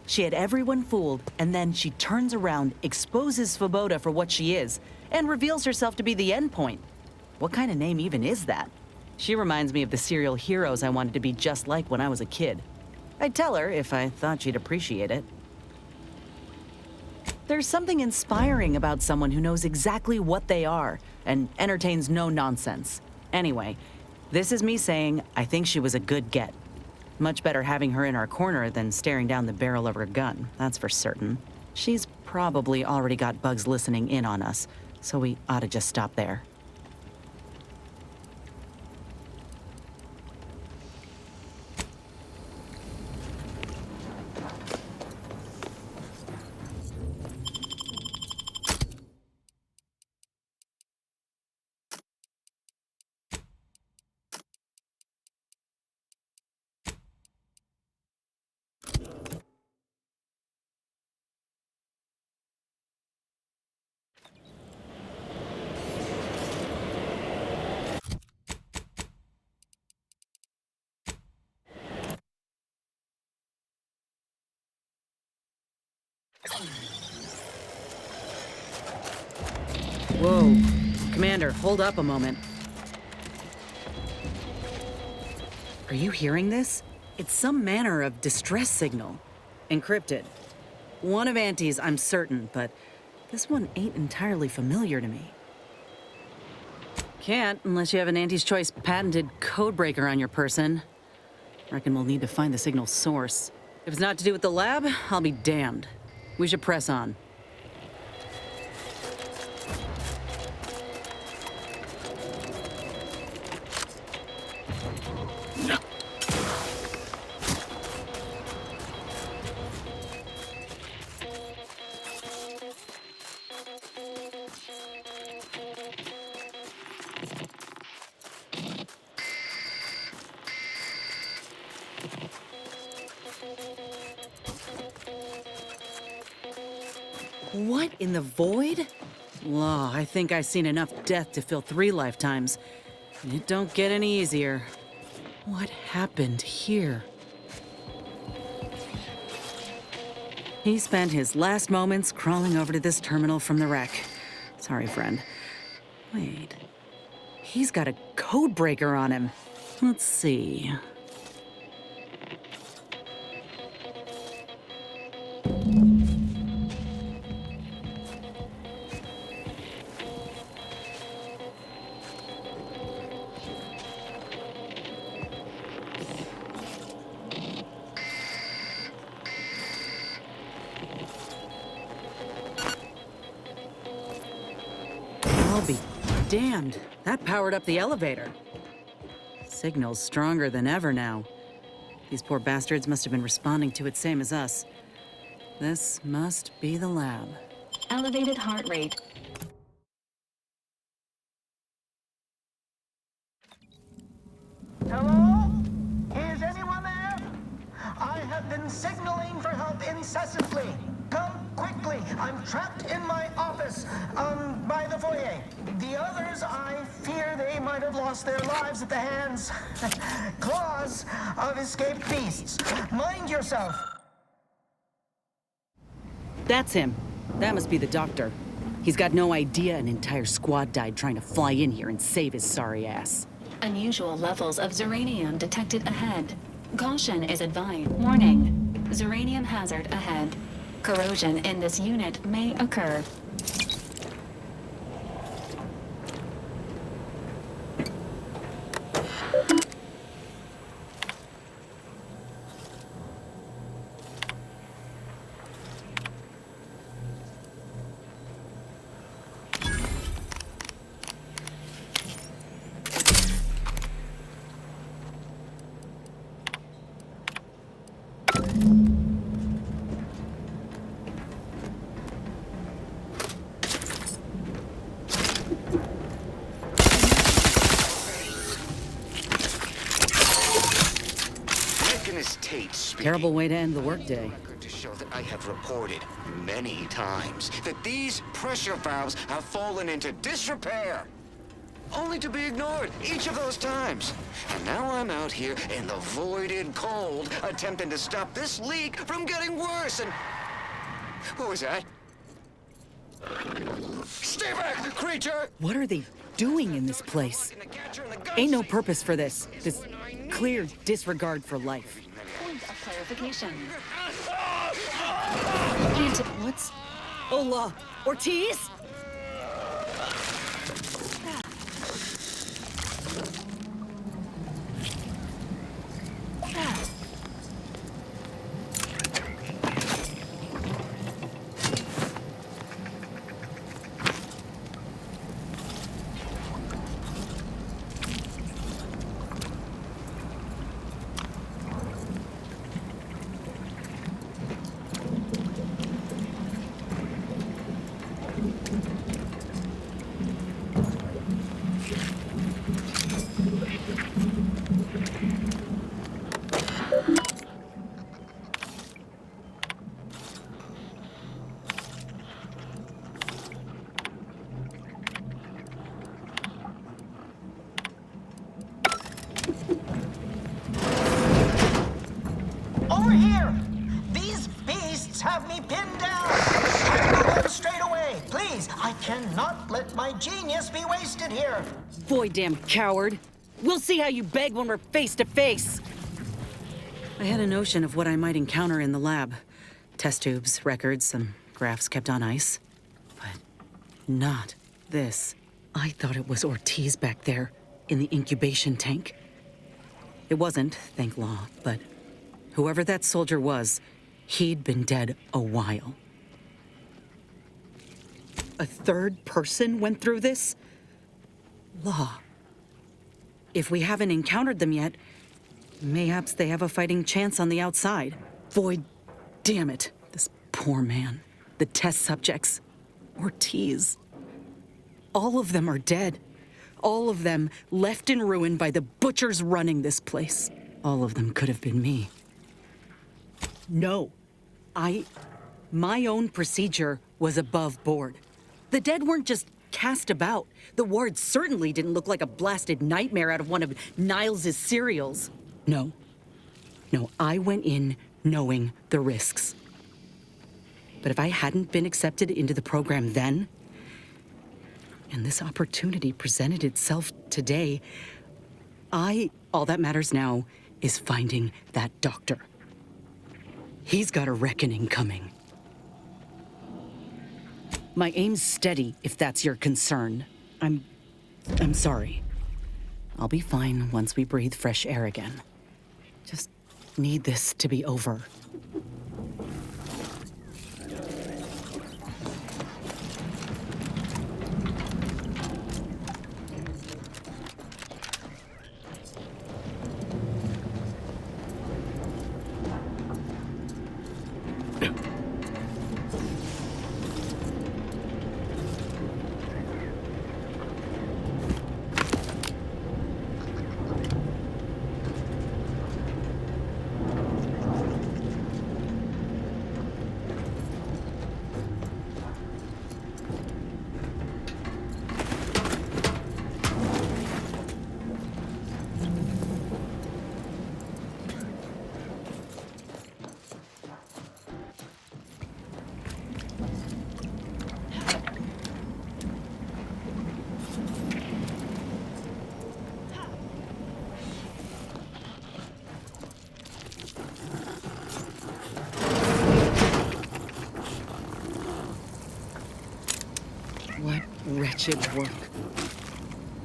Speaker 19: She had everyone fooled, and then she turns around, exposes Svoboda for what she is, and reveals herself to be the endpoint. What kind of name even is that? She reminds me of the serial heroes I wanted to be just like when I was a kid. I'd tell her if I thought she'd appreciate it. There's something inspiring about someone who knows exactly what they are and entertains no nonsense. Anyway, this is me saying I think she was a good get. Much better having her in our corner than staring down the barrel of her gun, that's for certain. She's probably already got bugs listening in on us, so we ought to just stop there. Whoa. Commander, hold up a moment. Are you hearing this? It's some manner of distress signal. Encrypted. One of Auntie's, I'm certain, but this one ain't entirely familiar to me. Can't unless you have an Auntie's Choice patented codebreaker on your person. Reckon we'll need to find the signal's source. If it's not to do with the lab, I'll be damned. We should press on. What in the void? Law, I think I've seen enough death to fill 3 lifetimes. And it don't get any easier. What happened here? He spent his last moments crawling over to this terminal from the wreck. Sorry, friend. Wait. He's got a code breaker on him. Let's see. I'll be damned. That powered up the elevator. Signal's stronger than ever now. These poor bastards must have been responding to it same as us. This must be the lab.
Speaker 20: Elevated heart rate.
Speaker 4: Hello? Is anyone there? I have been signaling for help incessantly. Come quickly. I'm trapped in my office, by the foyer. The others, I fear they might have lost their lives at the hands, claws of escaped beasts. Mind yourself.
Speaker 19: That's him. That must be the doctor. He's got no idea an entire squad died trying to fly in here and save his sorry ass.
Speaker 20: Unusual levels of zuranium detected ahead. Caution is advised. Warning. Zuranium hazard ahead. Corrosion in this unit may occur.
Speaker 19: Terrible way to end the workday.
Speaker 21: To show that I have reported many times that these pressure valves have fallen into disrepair, only to be ignored each of those times. And now I'm out here in the voided cold, attempting to stop this leak from getting worse. And what was that? Stay back, creature!
Speaker 19: What are they doing in this place? Ain't no purpose for this. This clear disregard for life.
Speaker 20: Point of clarification.
Speaker 19: What's... Hola, Ortiz?
Speaker 4: have me pinned down. Tackle him straight away, please. I cannot let my genius be wasted here.
Speaker 19: Boy, damn coward. We'll see how you beg when we're face to face. I had a notion of what I might encounter in the lab. Test tubes, records, some graphs kept on ice. But not this. I thought it was Ortiz back there, in the incubation tank. It wasn't, thank law, but whoever that soldier was, he'd been dead a while. A third person went through this? Law. If we haven't encountered them yet, mayhaps they have a fighting chance on the outside. Boy, damn it. This poor man. The test subjects. Ortiz. All of them are dead. All of them left in ruin by the butchers running this place. All of them could have been me. No. My own procedure was above board. The dead weren't just cast about. The ward certainly didn't look like a blasted nightmare out of one of Niles' serials. No, I went in knowing the risks. But if I hadn't been accepted into the program then, and this opportunity presented itself today, all that matters now is finding that doctor. He's got a reckoning coming. My aim's steady, if that's your concern. I'm sorry. I'll be fine once we breathe fresh air again. Just need this to be over. What wretched work.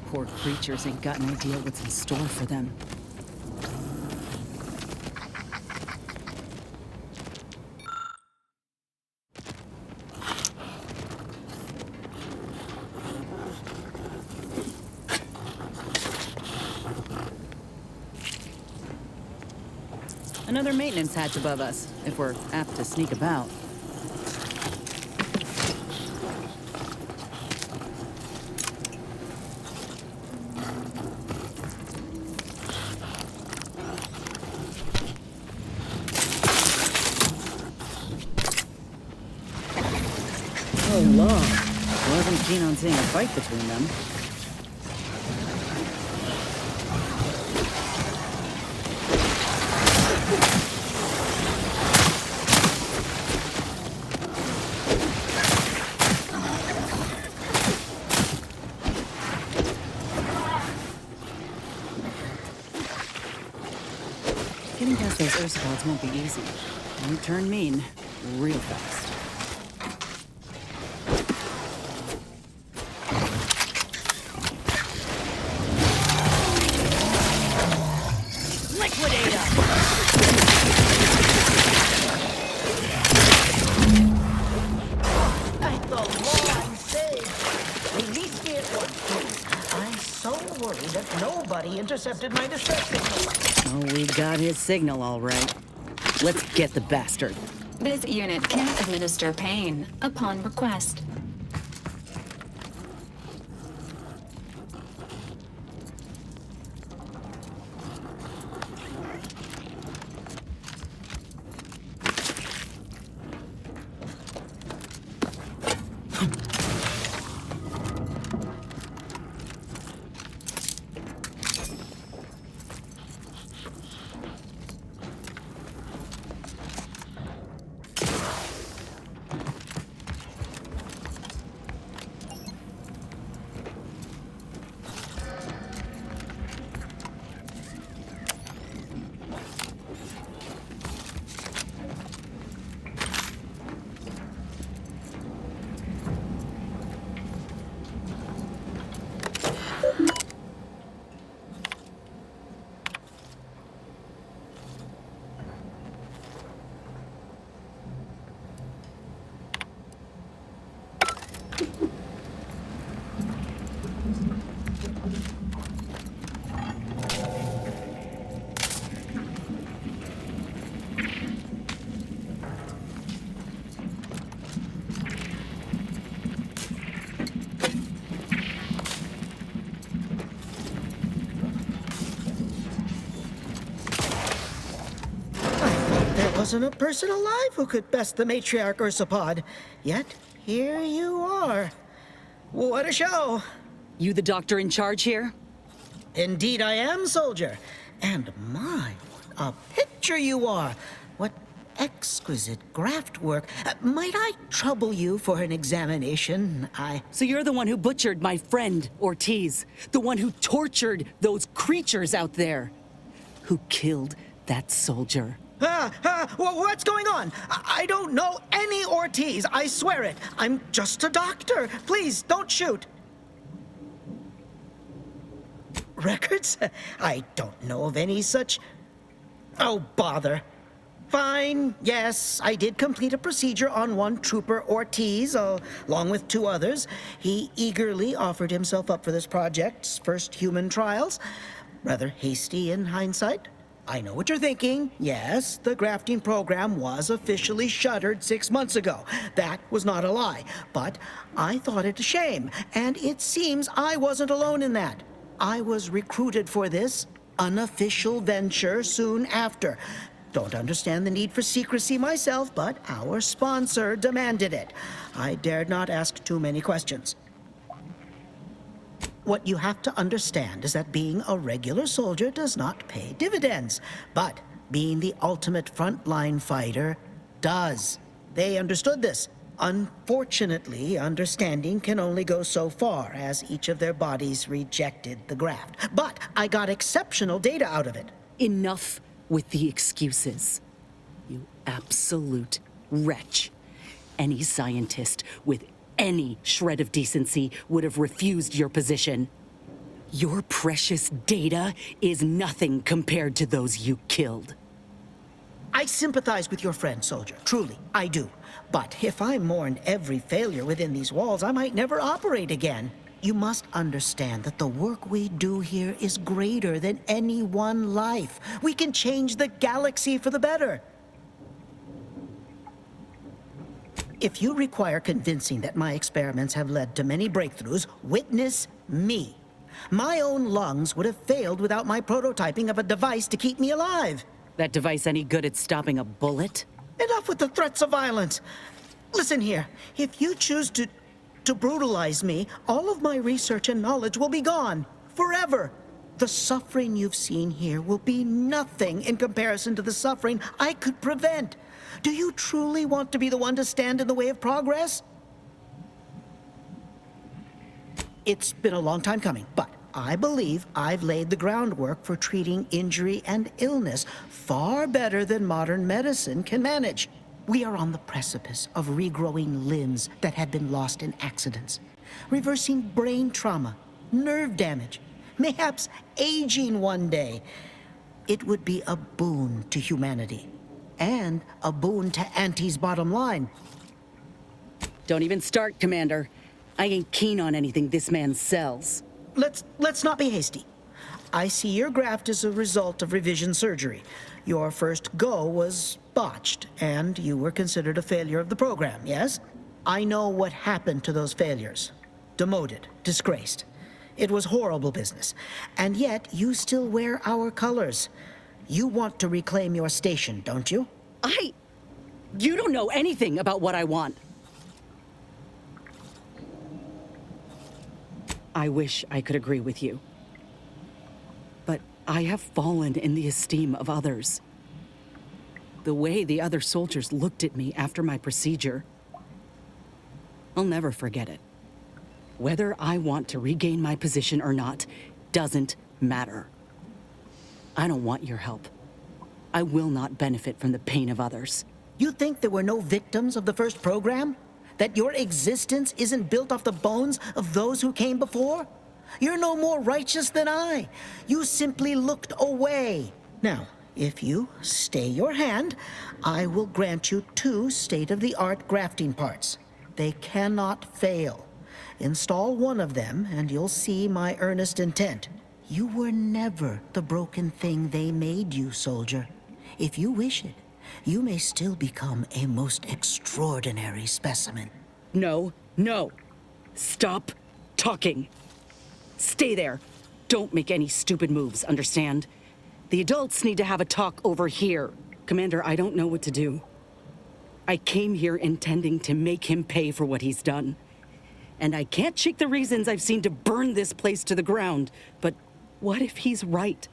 Speaker 19: Poor creatures ain't got an idea what's in store for them. Another maintenance hatch above us, if we're apt to sneak about. Oh, Law. Wasn't keen on seeing a fight between them. Getting past those Ursupods won't be easy. You turn mean real fast. Liquidate 'em!
Speaker 4: At the law I'm saved. Release me at once, please. I'm so worried that nobody intercepted my distress signal.
Speaker 19: Oh, we got his signal all right. Let's get the bastard.
Speaker 20: This unit can administer pain upon request.
Speaker 4: wasn't a person alive who could best the matriarch Ursapod. Yet, here you are. What a show.
Speaker 19: You the doctor in charge here?
Speaker 4: Indeed I am, soldier. And my, what a picture you are. What exquisite graft work. Might I trouble you for an examination?
Speaker 19: So you're the one who butchered my friend, Ortiz. The one who tortured those creatures out there. Who killed that soldier.
Speaker 4: What's going on? I don't know any Ortiz, I swear it. I'm just a doctor. Please, don't shoot. Records? I don't know of any such... Oh, bother. Fine, yes, I did complete a procedure on one Trooper Ortiz, along with 2 others. He eagerly offered himself up for this project's first human trials. Rather hasty in hindsight. I know what you're thinking. Yes, the grafting program was officially shuttered 6 months ago. That was not a lie. But I thought it a shame, and it seems I wasn't alone in that. I was recruited for this unofficial venture soon after. Don't understand the need for secrecy myself, but our sponsor demanded it. I dared not ask too many questions. What you have to understand is that being a regular soldier does not pay dividends, but being the ultimate frontline fighter does. They understood this. Unfortunately, understanding can only go so far, as each of their bodies rejected the graft. But I got exceptional data out of it.
Speaker 19: Enough with the excuses. You absolute wretch. Any scientist with any shred of decency would have refused your position. Your precious data is nothing compared to those you killed.
Speaker 4: I sympathize with your friend, soldier. Truly, I do. But if I mourned every failure within these walls, I might never operate again. You must understand that the work we do here is greater than any one life. We can change the galaxy for the better. If you require convincing that my experiments have led to many breakthroughs, witness me. My own lungs would have failed without my prototyping of a device to keep me alive.
Speaker 19: That device any good at stopping a bullet?
Speaker 4: Enough with the threats of violence. Listen here, if you choose to brutalize me, all of my research and knowledge will be gone. Forever. The suffering you've seen here will be nothing in comparison to the suffering I could prevent. Do you truly want to be the one to stand in the way of progress? It's been a long time coming, but I believe I've laid the groundwork for treating injury and illness far better than modern medicine can manage. We are on the precipice of regrowing limbs that had been lost in accidents, reversing brain trauma, nerve damage, mayhaps aging one day. It would be a boon to humanity, and a boon to Auntie's bottom line.
Speaker 19: Don't even start, Commander. I ain't keen on anything this man sells.
Speaker 4: Let's not be hasty. I see your graft is a result of revision surgery. Your first go was botched, and you were considered a failure of the program, yes? I know what happened to those failures. Demoted, disgraced. It was horrible business. And yet, you still wear our colors. You want to reclaim your station, don't you?
Speaker 19: You don't know anything about what I want. I wish I could agree with you. But I have fallen in the esteem of others. The way the other soldiers looked at me after my procedure, I'll never forget it. Whether I want to regain my position or not doesn't matter. I don't want your help. I will not benefit from the pain of others.
Speaker 4: You think there were no victims of the first program? That your existence isn't built off the bones of those who came before? You're no more righteous than I. You simply looked away. Now, if you stay your hand, I will grant you 2 state-of-the-art grafting parts. They cannot fail. Install one of them, and you'll see my earnest intent. You were never the broken thing they made you, soldier. If you wish it, you may still become a most extraordinary specimen.
Speaker 19: No. Stop talking. Stay there. Don't make any stupid moves, understand? The adults need to have a talk over here.
Speaker 6: Commander, I don't know what to do. I came here intending to make him pay for what he's done. And I can't shake the reasons I've seen to burn this place to the ground. But what if he's right?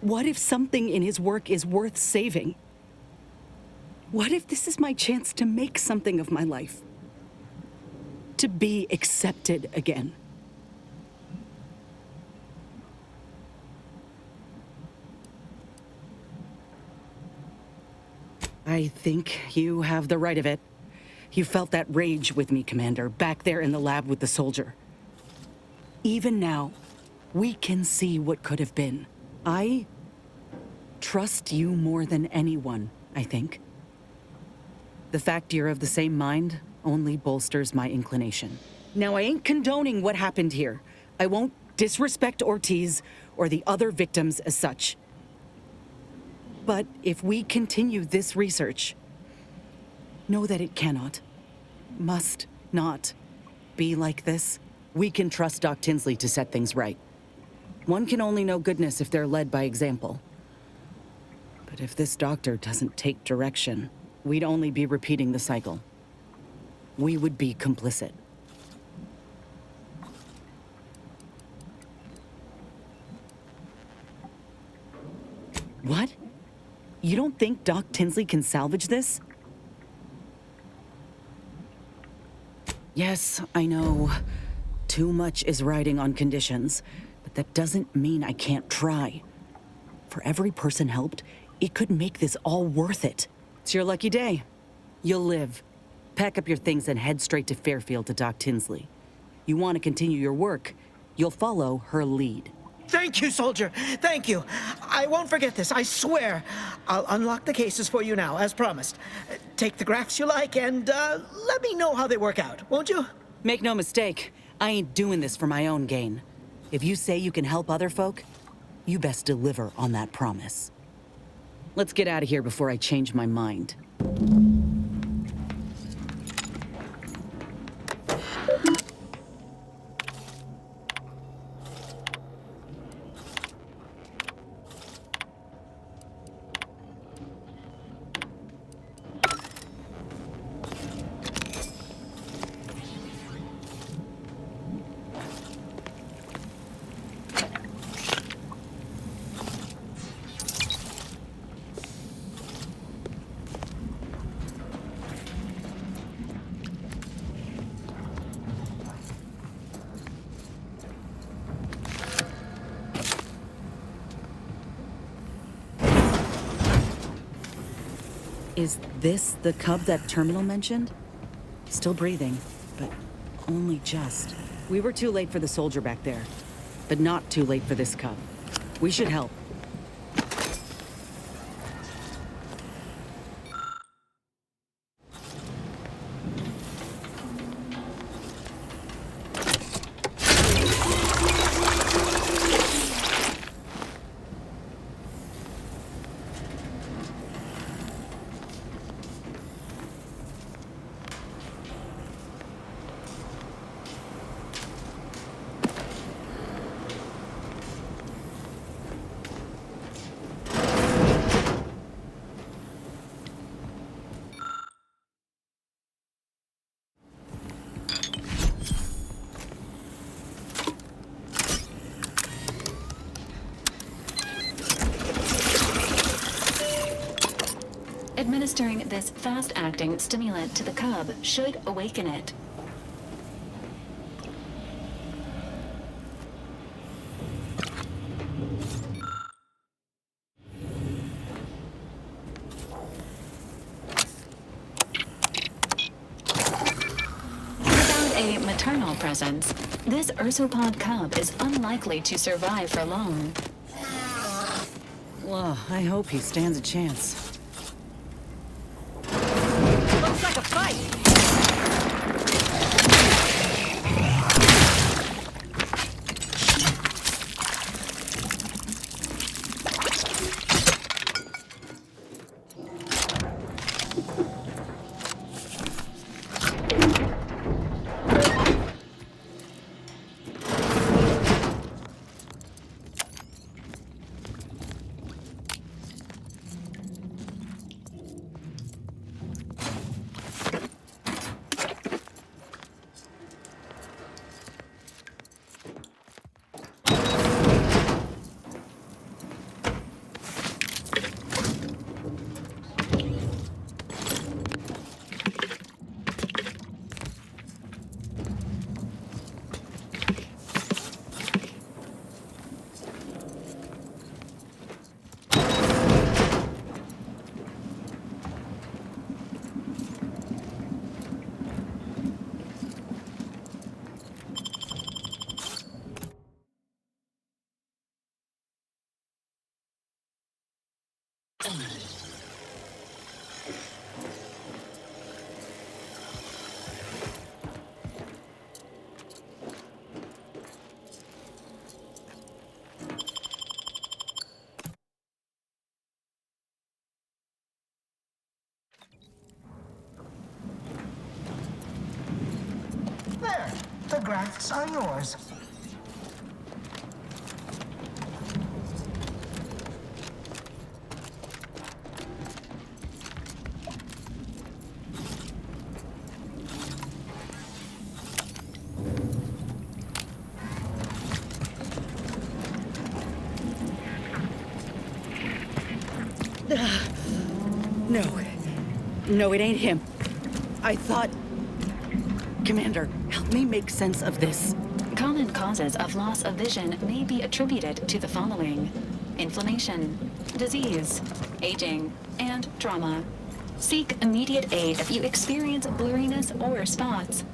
Speaker 6: What if something in his work is worth saving? What if this is my chance to make something of my life? To be accepted again? I think you have the right of it. You felt that rage with me, Commander, back there in the lab with the soldier. Even now, we can see what could have been. I trust you more than anyone, I think. The fact you're of the same mind only bolsters my inclination. Now, I ain't condoning what happened here. I won't disrespect Ortiz or the other victims as such. But if we continue this research, know that it cannot, must not be like this. We can trust Doc Tinsley to set things right. One can only know goodness if they're led by example. But if this doctor doesn't take direction, we'd only be repeating the cycle. We would be complicit. What? You don't think Doc Tinsley can salvage this? Yes, I know. Too much is riding on conditions, but that doesn't mean I can't try. For every person helped, it could make this all worth it. It's your lucky day. You'll live. Pack up your things and head straight to Fairfield to Doc Tinsley. You want to continue your work, you'll follow her lead.
Speaker 4: Thank you, soldier. Thank you. I won't forget this, I swear. I'll unlock the cases for you now, as promised. Take the graphs you like and let me know how they work out, won't you?
Speaker 6: Make no mistake, I ain't doing this for my own gain. If you say you can help other folk, you best deliver on that promise. Let's get out of here before I change my mind. Is this the cub that Terminal mentioned? Still breathing, but only just. We were too late for the soldier back there, but not too late for this cub. We should help.
Speaker 20: Administering this fast-acting stimulant to the cub should awaken it. Without a maternal presence, this ursopod cub is unlikely to survive for long.
Speaker 6: Well, I hope he stands a chance.
Speaker 2: Looks like a fight!
Speaker 4: The grafts are yours.
Speaker 6: No. No, it ain't him. I thought... Commander, help me make sense of this.
Speaker 20: Common causes of loss of vision may be attributed to the following: inflammation, disease, aging, and trauma. Seek immediate aid if you experience blurriness or spots.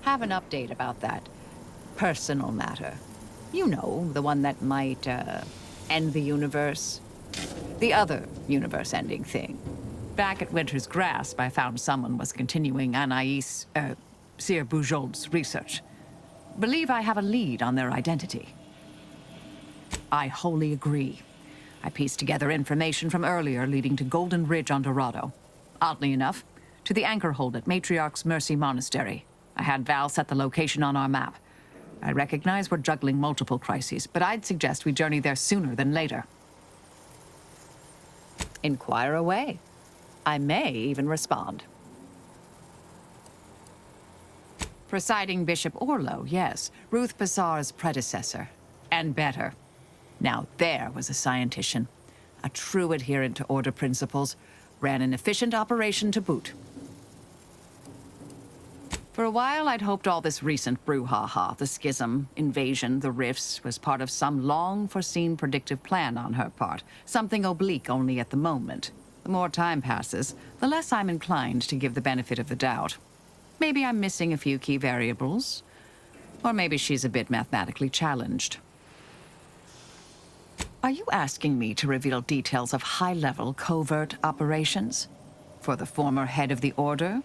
Speaker 5: Have an update about that personal matter. You know, the one that might, end the universe. The other universe-ending thing. Back at Winter's Grasp, I found someone was continuing Anaïs, Sir Bujold's research. Believe I have a lead on their identity. I wholly agree. I pieced together information from earlier leading to Golden Ridge on Dorado. Oddly enough, to the anchor hold at Matriarch's Mercy Monastery. I had Val set the location on our map. I recognize we're juggling multiple crises, but I'd suggest we journey there sooner than later. Inquire away. I may even respond. Presiding Bishop Orlo, yes. Ruth Bazaar's predecessor. And better. Now there was a scientician. A true adherent to order principles. Ran an efficient operation to boot. For a while, I'd hoped all this recent brouhaha, the schism, invasion, the rifts, was part of some long-foreseen predictive plan on her part. Something oblique only at the moment. The more time passes, the less I'm inclined to give the benefit of the doubt. Maybe I'm missing a few key variables. Or maybe she's a bit mathematically challenged. Are you asking me to reveal details of high-level covert operations? For the former head of the Order?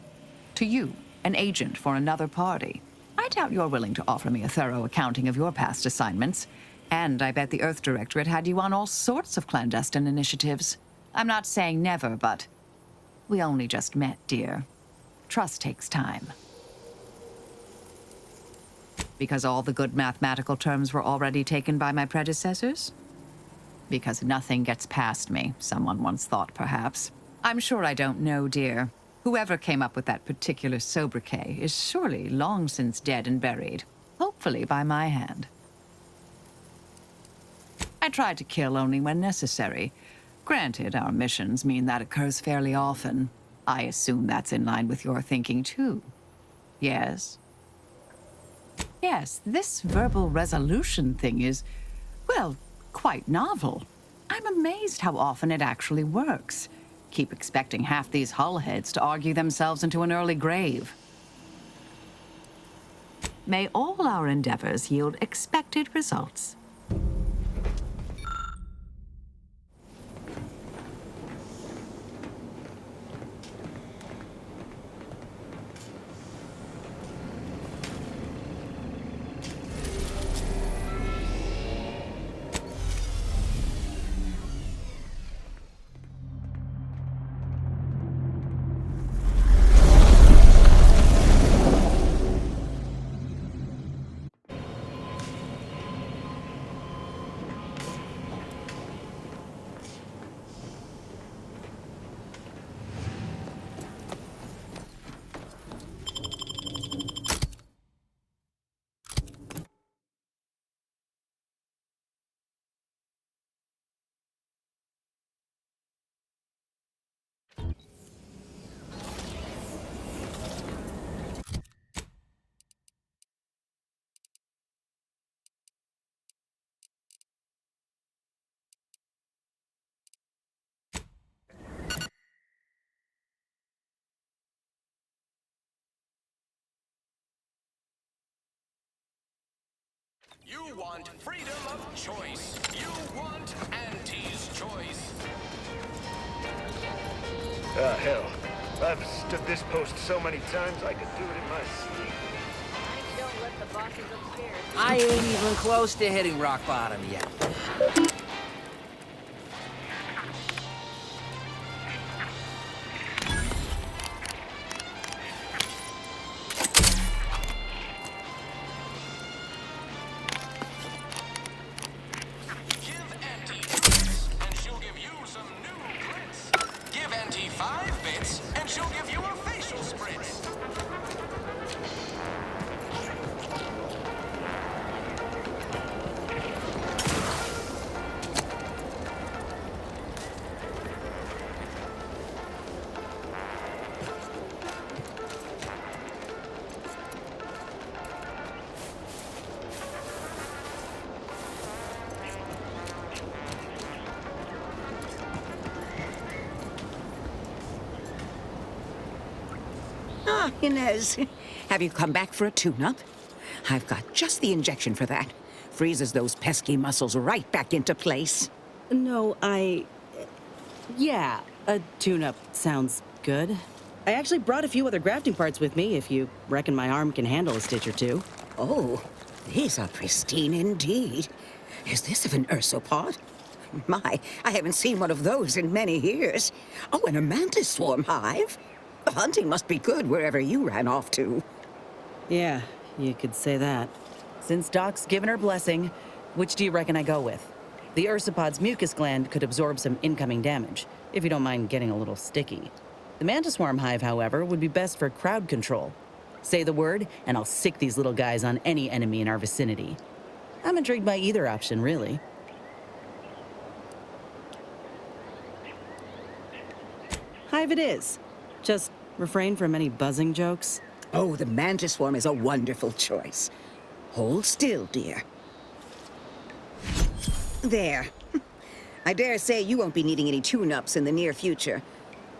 Speaker 5: To you, an agent for another party? I doubt you're willing to offer me a thorough accounting of your past assignments. And I bet the Earth Directorate had you on all sorts of clandestine initiatives. I'm not saying never, but we only just met, dear. Trust takes time. Because all the good mathematical terms were already taken by my predecessors? Because nothing gets past me, someone once thought, perhaps. I'm sure I don't know, dear. Whoever came up with that particular sobriquet is surely long since dead and buried. Hopefully by my hand. I try to kill only when necessary. Granted, our missions mean that occurs fairly often. I assume that's in line with your thinking, too. Yes? Yes, this verbal resolution thing is, well, quite novel. I'm amazed how often it actually works. Keep expecting half these hullheads to argue themselves into an early grave. May all our endeavors yield expected results.
Speaker 10: You want freedom of choice. You want Auntie's choice.
Speaker 1: Ah, hell. I've stood this post so many times I could do it in my sleep.
Speaker 18: Don't let the bosses upstairs.
Speaker 17: I ain't even close to hitting rock bottom yet.
Speaker 22: Ah, Inez. Have you come back for a tune-up? I've got just the injection for that. Freezes those pesky muscles right back into place.
Speaker 6: No, yeah, a tune-up sounds good. I actually brought a few other grafting parts with me, if you reckon my arm can handle a stitch or two.
Speaker 22: Oh, these are pristine indeed. Is this of an ursopod? My, I haven't seen one of those in many years. Oh, and a mantis swarm hive. Hunting must be good wherever you ran off to.
Speaker 6: Yeah, you could say that. Since Doc's given her blessing, which do you reckon I go with? The ursopod's mucus gland could absorb some incoming damage, if you don't mind getting a little sticky. The mantis swarm hive, however, would be best for crowd control.
Speaker 19: Say the word, and I'll sick these little guys on any enemy in our vicinity. I'm intrigued by either option, really. Hive it is. Just refrain from any buzzing jokes.
Speaker 22: Oh, the mantis swarm is a wonderful choice. Hold still, dear. There. I dare say you won't be needing any tune-ups in the near future.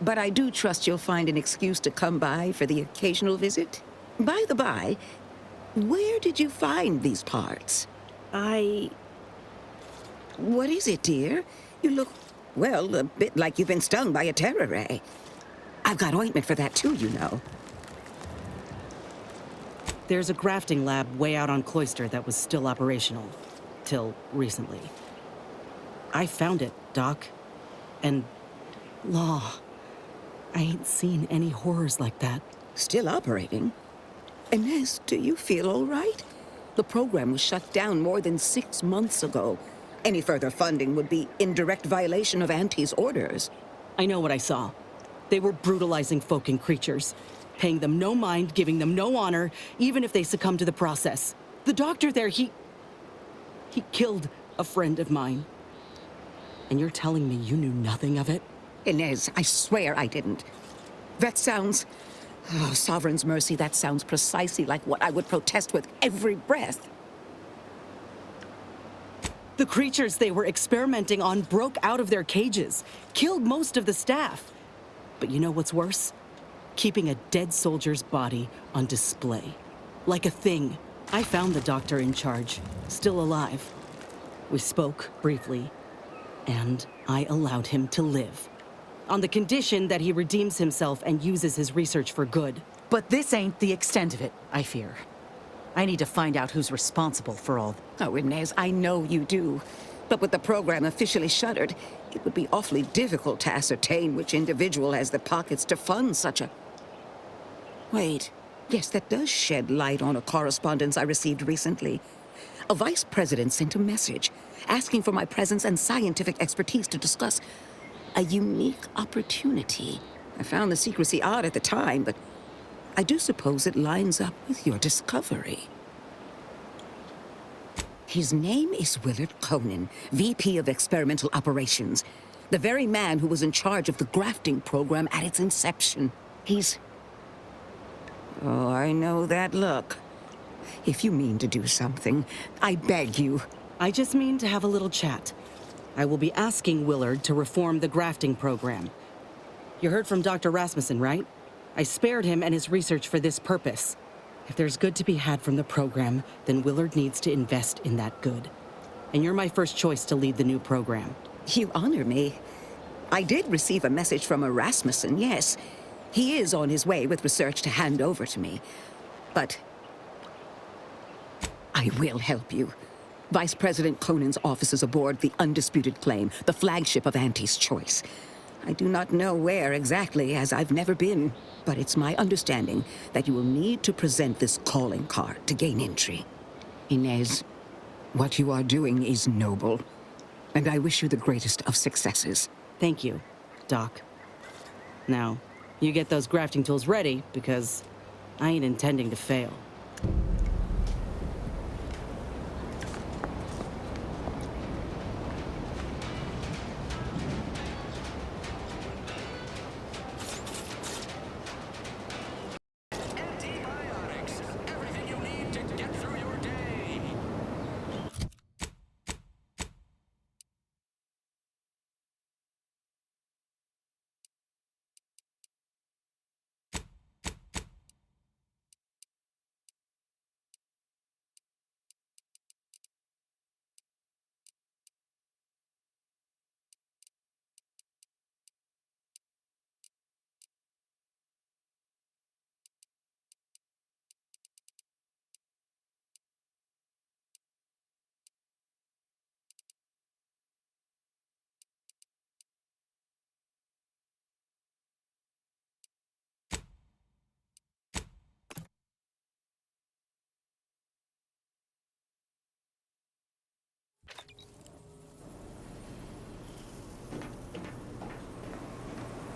Speaker 22: But I do trust you'll find an excuse to come by for the occasional visit. By the by, where did you find these parts? What is it, dear? You look, well, a bit like you've been stung by a terror ray. I've got ointment for that too, you know.
Speaker 19: There's a grafting lab way out on Cloister that was still operational. Till recently. I found it, Doc. And... Law. I ain't seen any horrors like that.
Speaker 22: Still operating? Inez, do you feel all right? The program was shut down more than 6 months ago. Any further funding would be in direct violation of Auntie's orders.
Speaker 19: I know what I saw. They were brutalizing folk and creatures. Paying them no mind, giving them no honor, even if they succumb to the process. The doctor there, he killed a friend of mine. And you're telling me you knew nothing of it?
Speaker 22: Inez, I swear I didn't. That sounds... Oh, Sovereign's mercy, that sounds precisely like what I would protest with every breath.
Speaker 19: The creatures they were experimenting on broke out of their cages, killed most of the staff. But you know what's worse? Keeping a dead soldier's body on display. Like a thing. I found the doctor in charge, still alive. We spoke briefly, and I allowed him to live. On the condition that he redeems himself and uses his research for good.
Speaker 5: But this ain't the extent of it, I fear. I need to find out who's responsible for all.
Speaker 22: Oh, Inez, I know you do. But with the program officially shuttered, it would be awfully difficult to ascertain which individual has the pockets to fund such a... Wait. Yes, that does shed light on a correspondence I received recently. A vice president sent a message asking for my presence and scientific expertise to discuss a unique opportunity. I found the secrecy odd at the time, but I do suppose it lines up with your discovery. His name is Willard Conan, VP of Experimental Operations. The very man who was in charge of the grafting program at its inception. He's... Oh, I know that look. If you mean to do something, I beg you.
Speaker 19: I just mean to have a little chat. I will be asking Willard to reform the grafting program. You heard from Dr. Rasmussen, right? I spared him and his research for this purpose. If there's good to be had from the program, then Willard needs to invest in that good. And you're my first choice to lead the new program.
Speaker 22: You honor me. I did receive a message from a Rasmussen, yes. He is on his way with research to hand over to me. But I will help you. Vice President Conan's office is aboard the Undisputed Claim, the flagship of Auntie's Choice. I do not know where exactly, as I've never been, but it's my understanding that you will need to present this calling card to gain entry. Inez, what you are doing is noble, and I wish you the greatest of successes.
Speaker 19: Thank you, Doc. Now, you get those grafting tools ready, because I ain't intending to fail.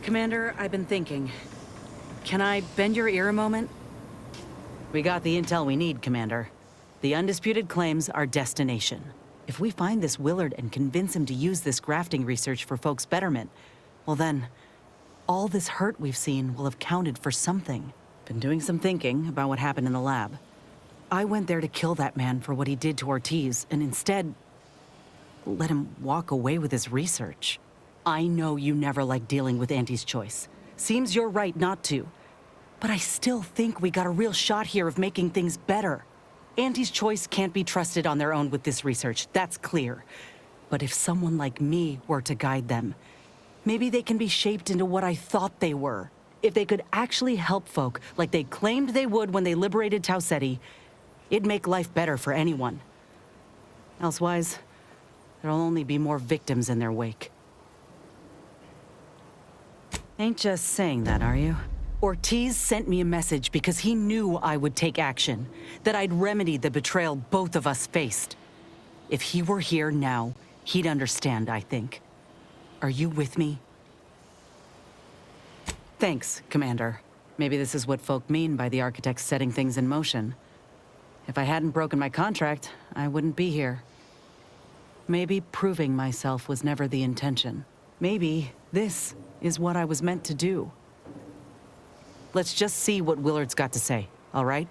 Speaker 5: Commander, I've been thinking. Can I bend your ear a moment?
Speaker 19: We got the intel we need, Commander. The undisputed claims our destination. If we find this Willard and convince him to use this grafting research for folks' betterment, well then, all this hurt we've seen will have counted for something. Been doing some thinking about what happened in the lab. I went there to kill that man for what he did to Ortiz, and instead, let him walk away with his research. I know you never liked dealing with Auntie's choice. Seems you're right not to. But I still think we got a real shot here of making things better. Auntie's choice can't be trusted on their own with this research, that's clear. But if someone like me were to guide them, maybe they can be shaped into what I thought they were. If they could actually help folk like they claimed they would when they liberated Tau Ceti, it'd make life better for anyone. Elsewise, there'll only be more victims in their wake. Ain't just saying that, are you? Ortiz sent me a message because he knew I would take action, that I'd remedy the betrayal both of us faced. If he were here now, he'd understand, I think. Are you with me? Thanks, Commander. Maybe this is what folk mean by the architects setting things in motion. If I hadn't broken my contract, I wouldn't be here. Maybe proving myself was never the intention. Maybe this is what I was meant to do. Let's just see what Willard's got to say, all right?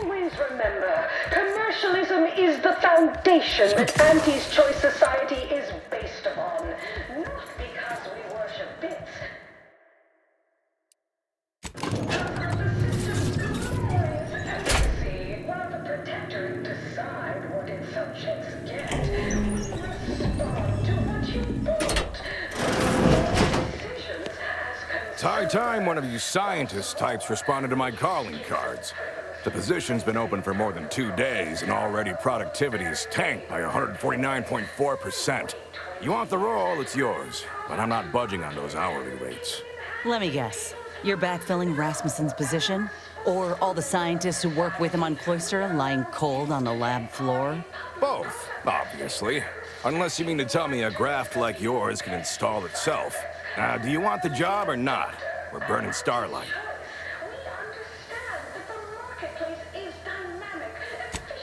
Speaker 9: Always remember, commercialism is the foundation that Auntie's Choice Society is based upon. Not because we worship bits. One of the protectorate decide what its subjects get. Respond to what you want. Decisions as
Speaker 12: It's high time one of you scientist types responded to my calling cards. The position's been open for more than 2 days, and already productivity is tanked by 149.4%. You want the role, it's yours, but I'm not budging on those hourly rates.
Speaker 19: Let me guess. You're backfilling Rasmussen's position? Or all the scientists who work with him on Cloister lying cold on the lab floor?
Speaker 12: Both, obviously. Unless you mean to tell me a graft like yours can install itself. Now, do you want the job or not? We're burning starlight.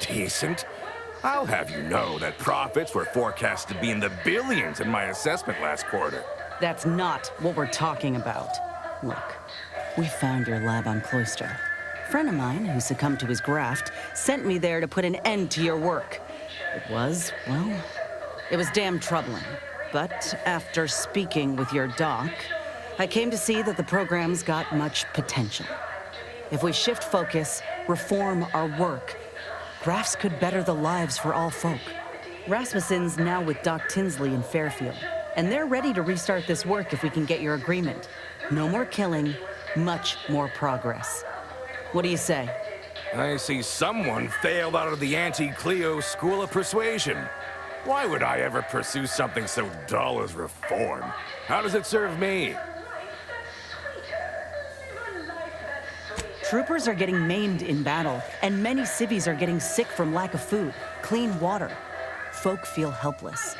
Speaker 12: Decent? I'll have you know that profits were forecast to be in the billions in my assessment last quarter.
Speaker 19: That's not what we're talking about. Look, we found your lab on Cloister. A friend of mine who succumbed to his graft sent me there to put an end to your work. It was damn troubling. But after speaking with your doc, I came to see that the program's got much potential. If we shift focus, reform our work, grafts could better the lives for all folk. Rasmussen's now with Doc Tinsley in Fairfield, and they're ready to restart this work if we can get your agreement. No more killing, much more progress. What do you say?
Speaker 12: I see someone failed out of the anti-Cleo school of persuasion. Why would I ever pursue something so dull as reform? How does it serve me?
Speaker 19: Troopers are getting maimed in battle, and many civvies are getting sick from lack of food, clean water. Folk feel helpless.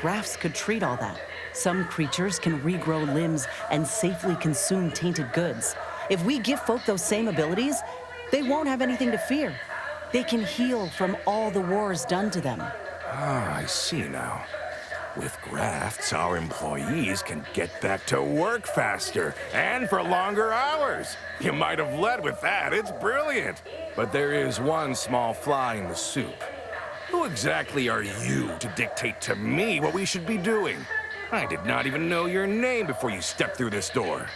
Speaker 19: Grafts could treat all that. Some creatures can regrow limbs and safely consume tainted goods. If we give folk those same abilities, they won't have anything to fear. They can heal from all the wars done to them.
Speaker 12: Ah, I see now. With grafts, our employees can get back to work faster and for longer hours. You might have led with that. It's brilliant. But there is one small fly in the soup. Who exactly are you to dictate to me what we should be doing? I did not even know your name before you stepped through this door.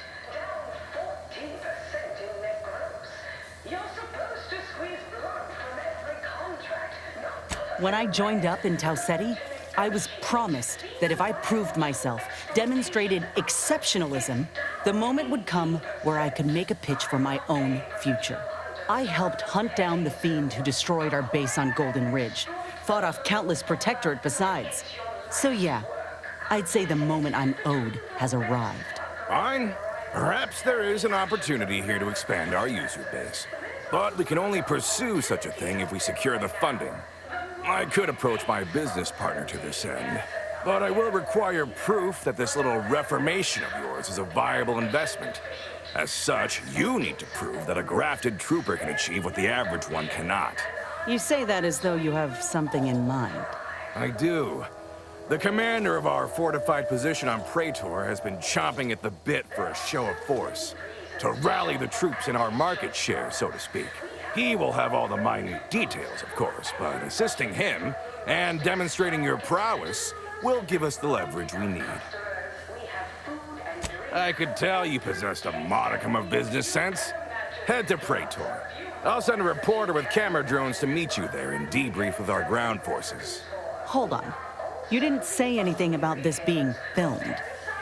Speaker 19: When I joined up in Tau Ceti, I was promised that if I proved myself, demonstrated exceptionalism, the moment would come where I could make a pitch for my own future. I helped hunt down the fiend who destroyed our base on Golden Ridge, fought off countless protectorate besides. So yeah, I'd say the moment I'm owed has arrived.
Speaker 12: Fine. Perhaps there is an opportunity here to expand our user base. But we can only pursue such a thing if we secure the funding. I could approach my business partner to this end, but I will require proof that this little reformation of yours is a viable investment. As such, you need to prove that a grafted trooper can achieve what the average one cannot.
Speaker 19: You say that as though you have something in mind.
Speaker 12: I do. The commander of our fortified position on Praetor has been chomping at the bit for a show of force, to rally the troops in our market share, so to speak. He will have all the minute details, of course, but assisting him and demonstrating your prowess will give us the leverage we need. I could tell you possessed a modicum of business sense. Head to Praetor. I'll send a reporter with camera drones to meet you there and debrief with our ground forces.
Speaker 19: Hold on. You didn't say anything about this being filmed.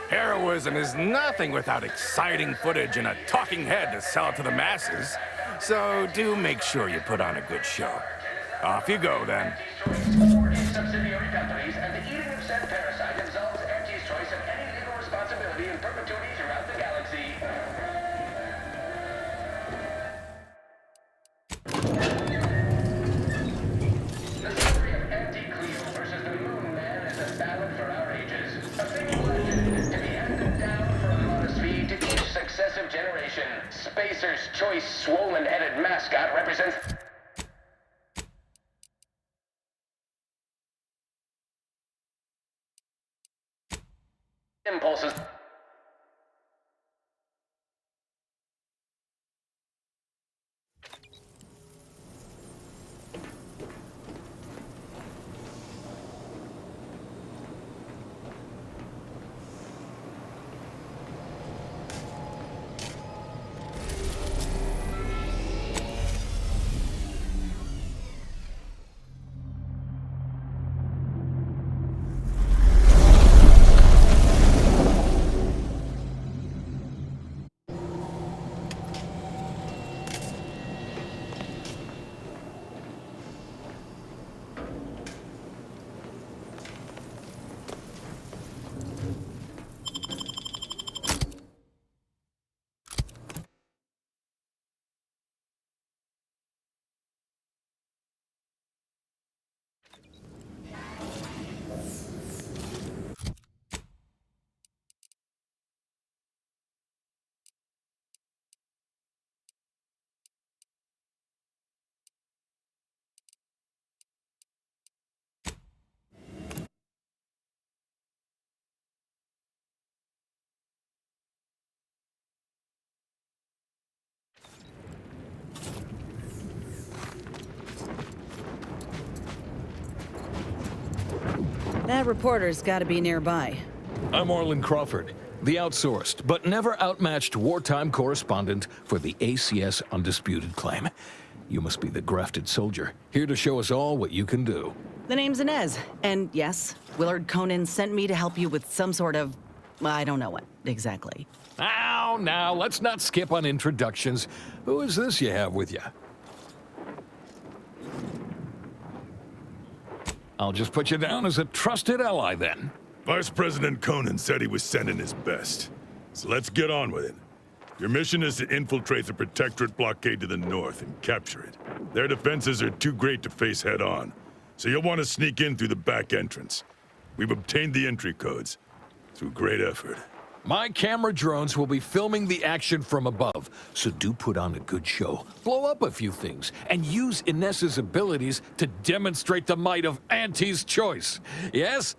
Speaker 12: Heroism is nothing without exciting footage and a talking head to sell it to the masses. So do make sure you put on a good show. Off you go, then.
Speaker 10: Subsidiary companies and the eating of said parasite absolves AMD's choice of any legal responsibility in perpetuity throughout the galaxy. The story of Anti-Cleo versus the Moon Man is a ballad for our ages. A fake legend to be handed down for a modest fee to each successive generation. Spacer's choice swollen-headed mascot represents impulses.
Speaker 19: That reporter's gotta be nearby.
Speaker 8: I'm Orland Crawford, the outsourced but never outmatched wartime correspondent for the ACS Undisputed Claim. You must be the grafted soldier, here to show us all what you can do.
Speaker 19: The name's Inez, and yes, Willard Conan sent me to help you with some sort of I don't know what, exactly.
Speaker 8: Now, let's not skip on introductions. Who is this you have with you? I'll just put you down as a trusted ally, then.
Speaker 7: Vice President Conan said he was sending his best. So let's get on with it. Your mission is to infiltrate the Protectorate blockade to the north and capture it. Their defenses are too great to face head-on, so you'll want to sneak in through the back entrance. We've obtained the entry codes through great effort.
Speaker 8: My camera drones will be filming the action from above, so do put on a good show. Blow up a few things, and use Inessa's abilities to demonstrate the might of Auntie's choice. Yes?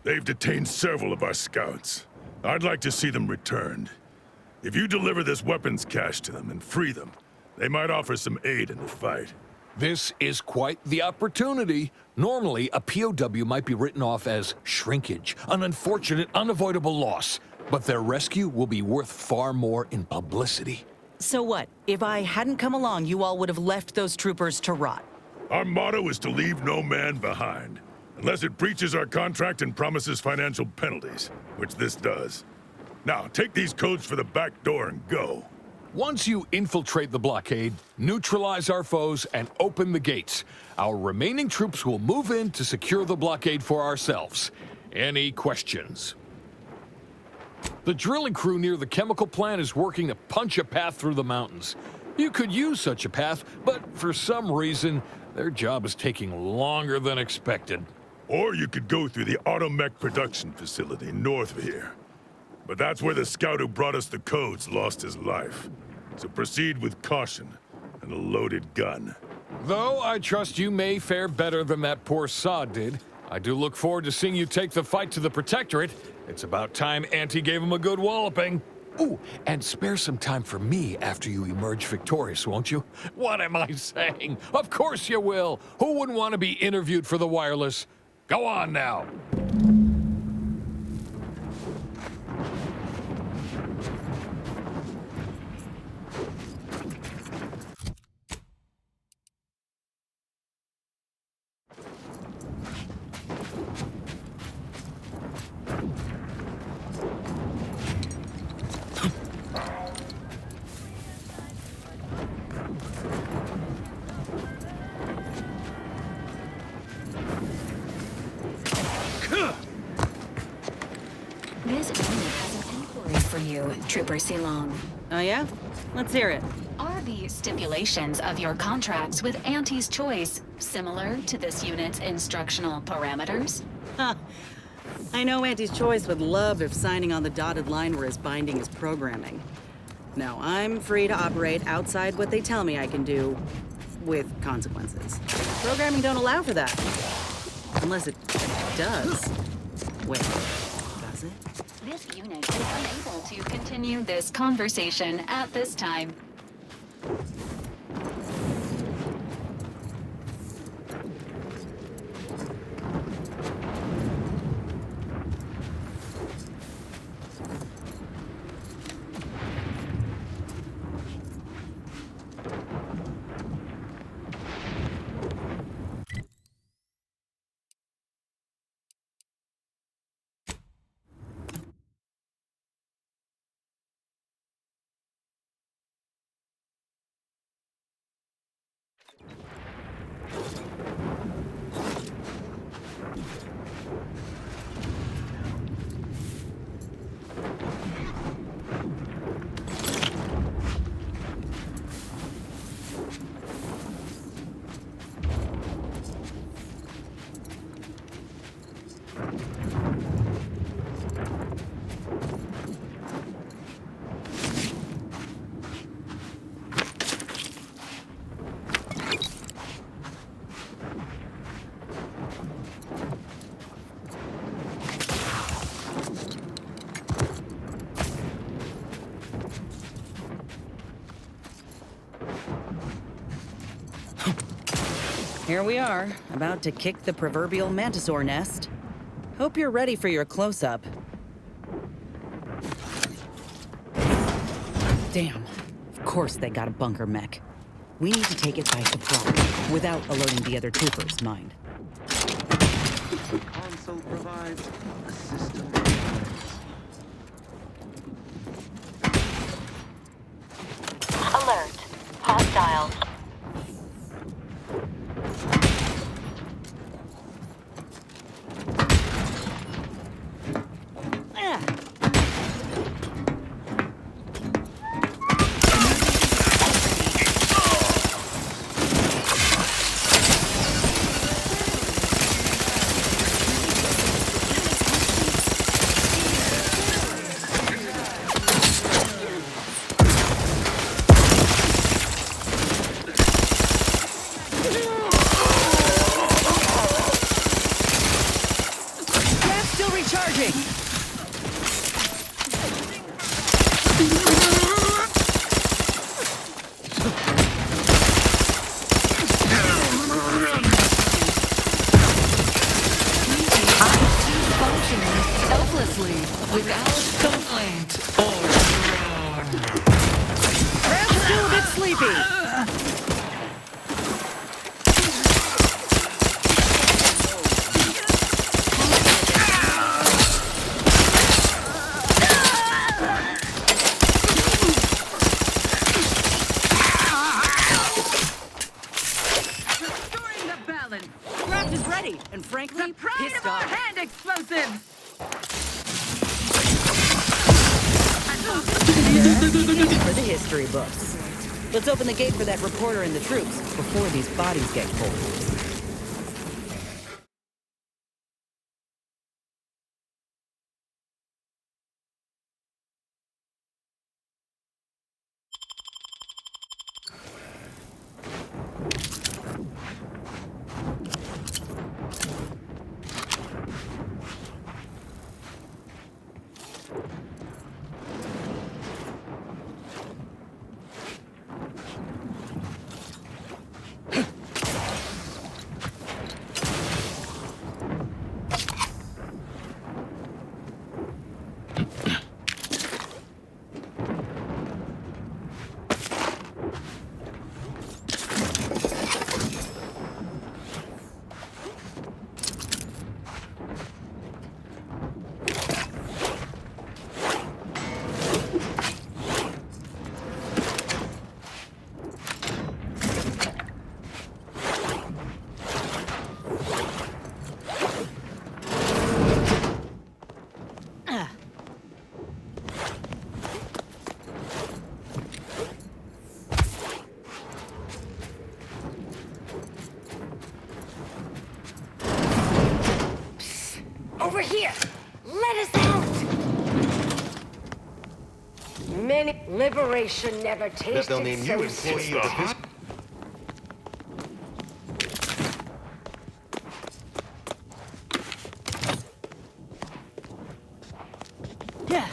Speaker 7: They've detained several of our scouts. I'd like to see them returned. If you deliver this weapons cache to them and free them, they might offer some aid in the fight.
Speaker 8: This is quite the opportunity. Normally, a POW might be written off as shrinkage, an unfortunate, unavoidable loss. But their rescue will be worth far more in publicity.
Speaker 19: So what? If I hadn't come along, you all would have left those troopers to rot.
Speaker 7: Our motto is to leave no man behind, unless it breaches our contract and promises financial penalties, which this does. Now, take these codes for the back door and go.
Speaker 8: Once you infiltrate the blockade, neutralize our foes, and open the gates, our remaining troops will move in to secure the blockade for ourselves. Any questions? The drilling crew near the chemical plant is working to punch a path through the mountains. You could use such a path, but for some reason, their job is taking longer than expected.
Speaker 7: Or you could go through the automech production facility north of here. But that's where the scout who brought us the codes lost his life. So proceed with caution and a loaded gun.
Speaker 8: Though I trust you may fare better than that poor sod did, I do look forward to seeing you take the fight to the Protectorate. It's about time Auntie gave him a good walloping. Ooh, and spare some time for me after you emerge victorious, won't you? What am I saying? Of course you will. Who wouldn't want to be interviewed for the wireless? Go on now.
Speaker 20: This unit has an inquiry for you, Trooper Silong.
Speaker 19: Oh yeah? Let's hear it.
Speaker 20: Are the stipulations of your contracts with Auntie's Choice similar to this unit's instructional parameters?
Speaker 19: Huh. I know Auntie's Choice would love if signing on the dotted line were as binding as programming. No, I'm free to operate outside what they tell me I can do, with consequences. Programming don't allow for that. Unless it does. Wait, does it?
Speaker 20: This unit is unable to continue this conversation at this time.
Speaker 19: Here we are, about to kick the proverbial mantisaur nest. Hope you're ready for your close-up. Damn. Of course they got a bunker mech. We need to take it by surprise, without alerting the other troopers, mind.
Speaker 15: The console provides a system
Speaker 3: hostile.
Speaker 15: Without complaint or groan.
Speaker 6: Perhaps still a bit sleepy.
Speaker 23: Restoring the balance.
Speaker 6: Craft is ready, and frankly,
Speaker 23: The pride
Speaker 6: pissed
Speaker 23: of our
Speaker 6: off.
Speaker 23: hand explosives.
Speaker 6: For the history books. Let's open the gate for that reporter and the troops before these bodies get cold.
Speaker 18: Over here! Let us out! Many liberation never tasted
Speaker 11: They'll name you
Speaker 18: so
Speaker 11: employee
Speaker 18: sweet.
Speaker 11: of the business.
Speaker 6: Yeah.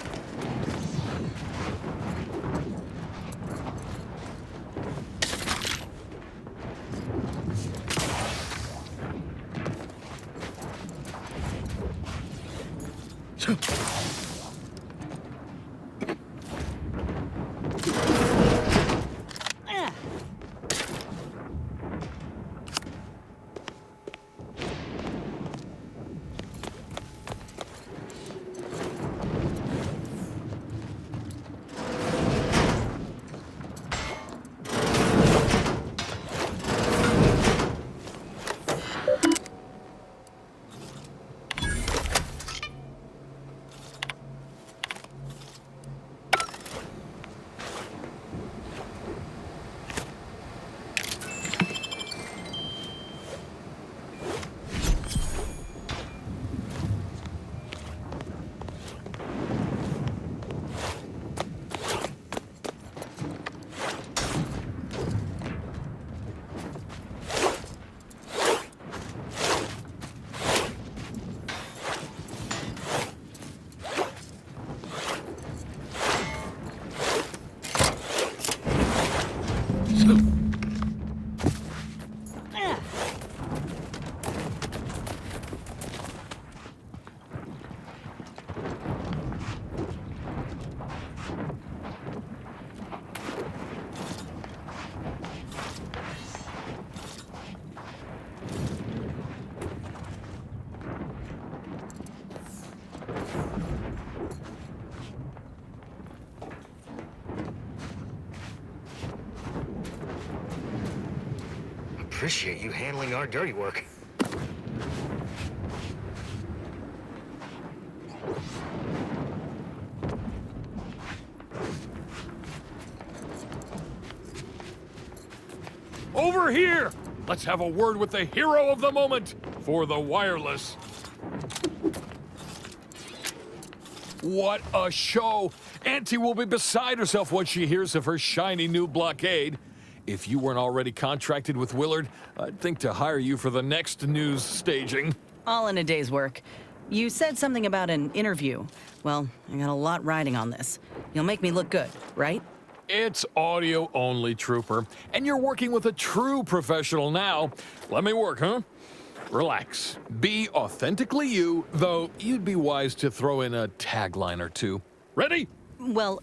Speaker 11: appreciate you handling our dirty work.
Speaker 8: Over here! Let's have a word with the hero of the moment for the wireless. What a show! Auntie will be beside herself when she hears of her shiny new blockade. If you weren't already contracted with Willard, I'd think to hire you for the next news staging.
Speaker 19: All in a day's work. You said something about an interview. Well, I got a lot riding on this. You'll make me look good, right?
Speaker 8: It's audio only, Trooper. And you're working with a true professional now. Let me work, huh? Relax. Be authentically you, though you'd be wise to throw in a tagline or two. Ready?
Speaker 19: Well,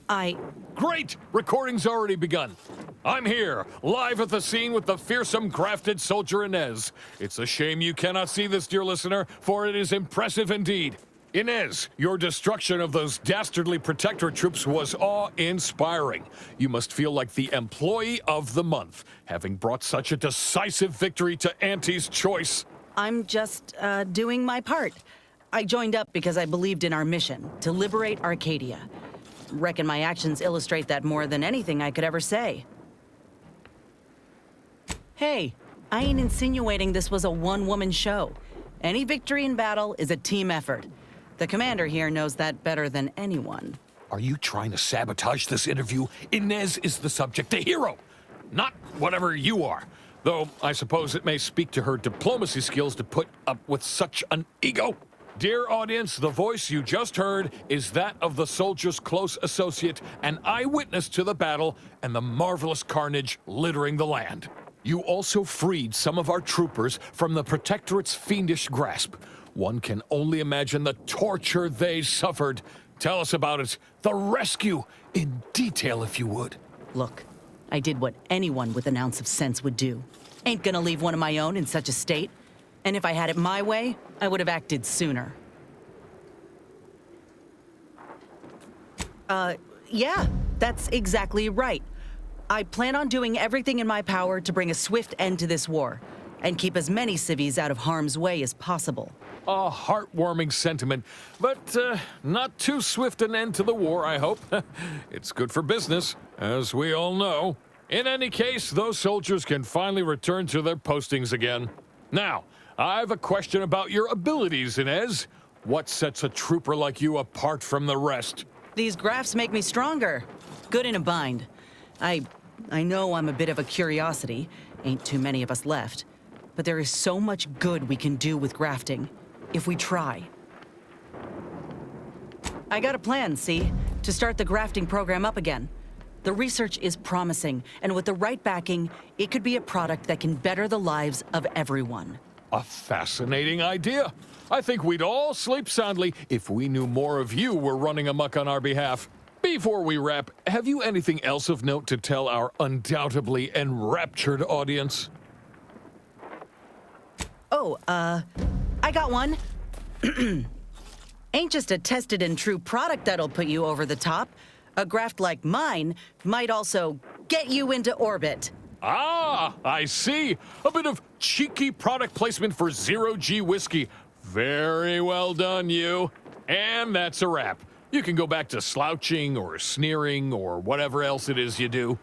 Speaker 8: Great! Recording's already begun. I'm here, live at the scene with the fearsome grafted soldier Inez. It's a shame you cannot see this, dear listener, for it is impressive indeed. Inez, your destruction of those dastardly protectorate troops was awe-inspiring. You must feel like the employee of the month, having brought such a decisive victory to Auntie's choice.
Speaker 19: I'm just, doing my part. I joined up because I believed in our mission, to liberate Arcadia. Reckon my actions illustrate that more than anything I could ever say. Hey, I ain't insinuating this was a one-woman show. Any victory in battle is a team effort. The commander here knows that better than anyone.
Speaker 8: Are you trying to sabotage this interview? Inez is the subject, the hero, not whatever you are. Though I suppose it may speak to her diplomacy skills to put up with such an ego. Dear audience, the voice you just heard is that of the soldier's close associate, an eyewitness to the battle and the marvelous carnage littering the land. You also freed some of our troopers from the Protectorate's fiendish grasp. One can only imagine the torture they suffered. Tell us about it, the rescue, in detail if you would.
Speaker 19: Look, I did what anyone with an ounce of sense would do. Ain't gonna leave one of my own in such a state. And if I had it my way, I would have acted sooner. Yeah, that's exactly right. I plan on doing everything in my power to bring a swift end to this war, and keep as many civvies out of harm's way as possible.
Speaker 8: A heartwarming sentiment, but not too swift an end to the war, I hope. It's good for business, as we all know. In any case, those soldiers can finally return to their postings again. Now, I have a question about your abilities, Inez. What sets a trooper like you apart from the rest?
Speaker 19: These graphs make me stronger. Good in a bind. I know I'm a bit of a curiosity. Ain't too many of us left. But there is so much good we can do with grafting, if we try. I got a plan, see? To start the grafting program up again. The research is promising, and with the right backing, it could be a product that can better the lives of everyone.
Speaker 8: A fascinating idea. I think we'd all sleep soundly if we knew more of you were running amok on our behalf. Before we wrap, have you anything else of note to tell our undoubtedly enraptured audience?
Speaker 19: Oh, I got one. Ain't just a tested and true product that'll put you over the top. A graft like mine might also get you into orbit.
Speaker 8: Ah, I see. A bit of cheeky product placement for zero-G whiskey. Very well done, you. And that's a wrap. You can go back to slouching or sneering or whatever else it is you do.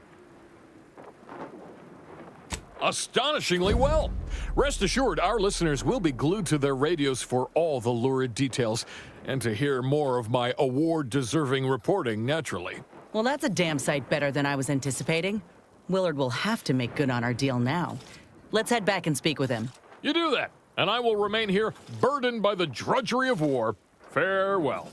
Speaker 8: Astonishingly well. Rest assured, our listeners will be glued to their radios for all the lurid details, and to hear more of my award-deserving reporting, naturally.
Speaker 19: Well, that's a damn sight better than I was anticipating. Willard will have to make good on our deal now. Let's head back and speak with him.
Speaker 8: You do that, and I will remain here, burdened by the drudgery of war. Farewell.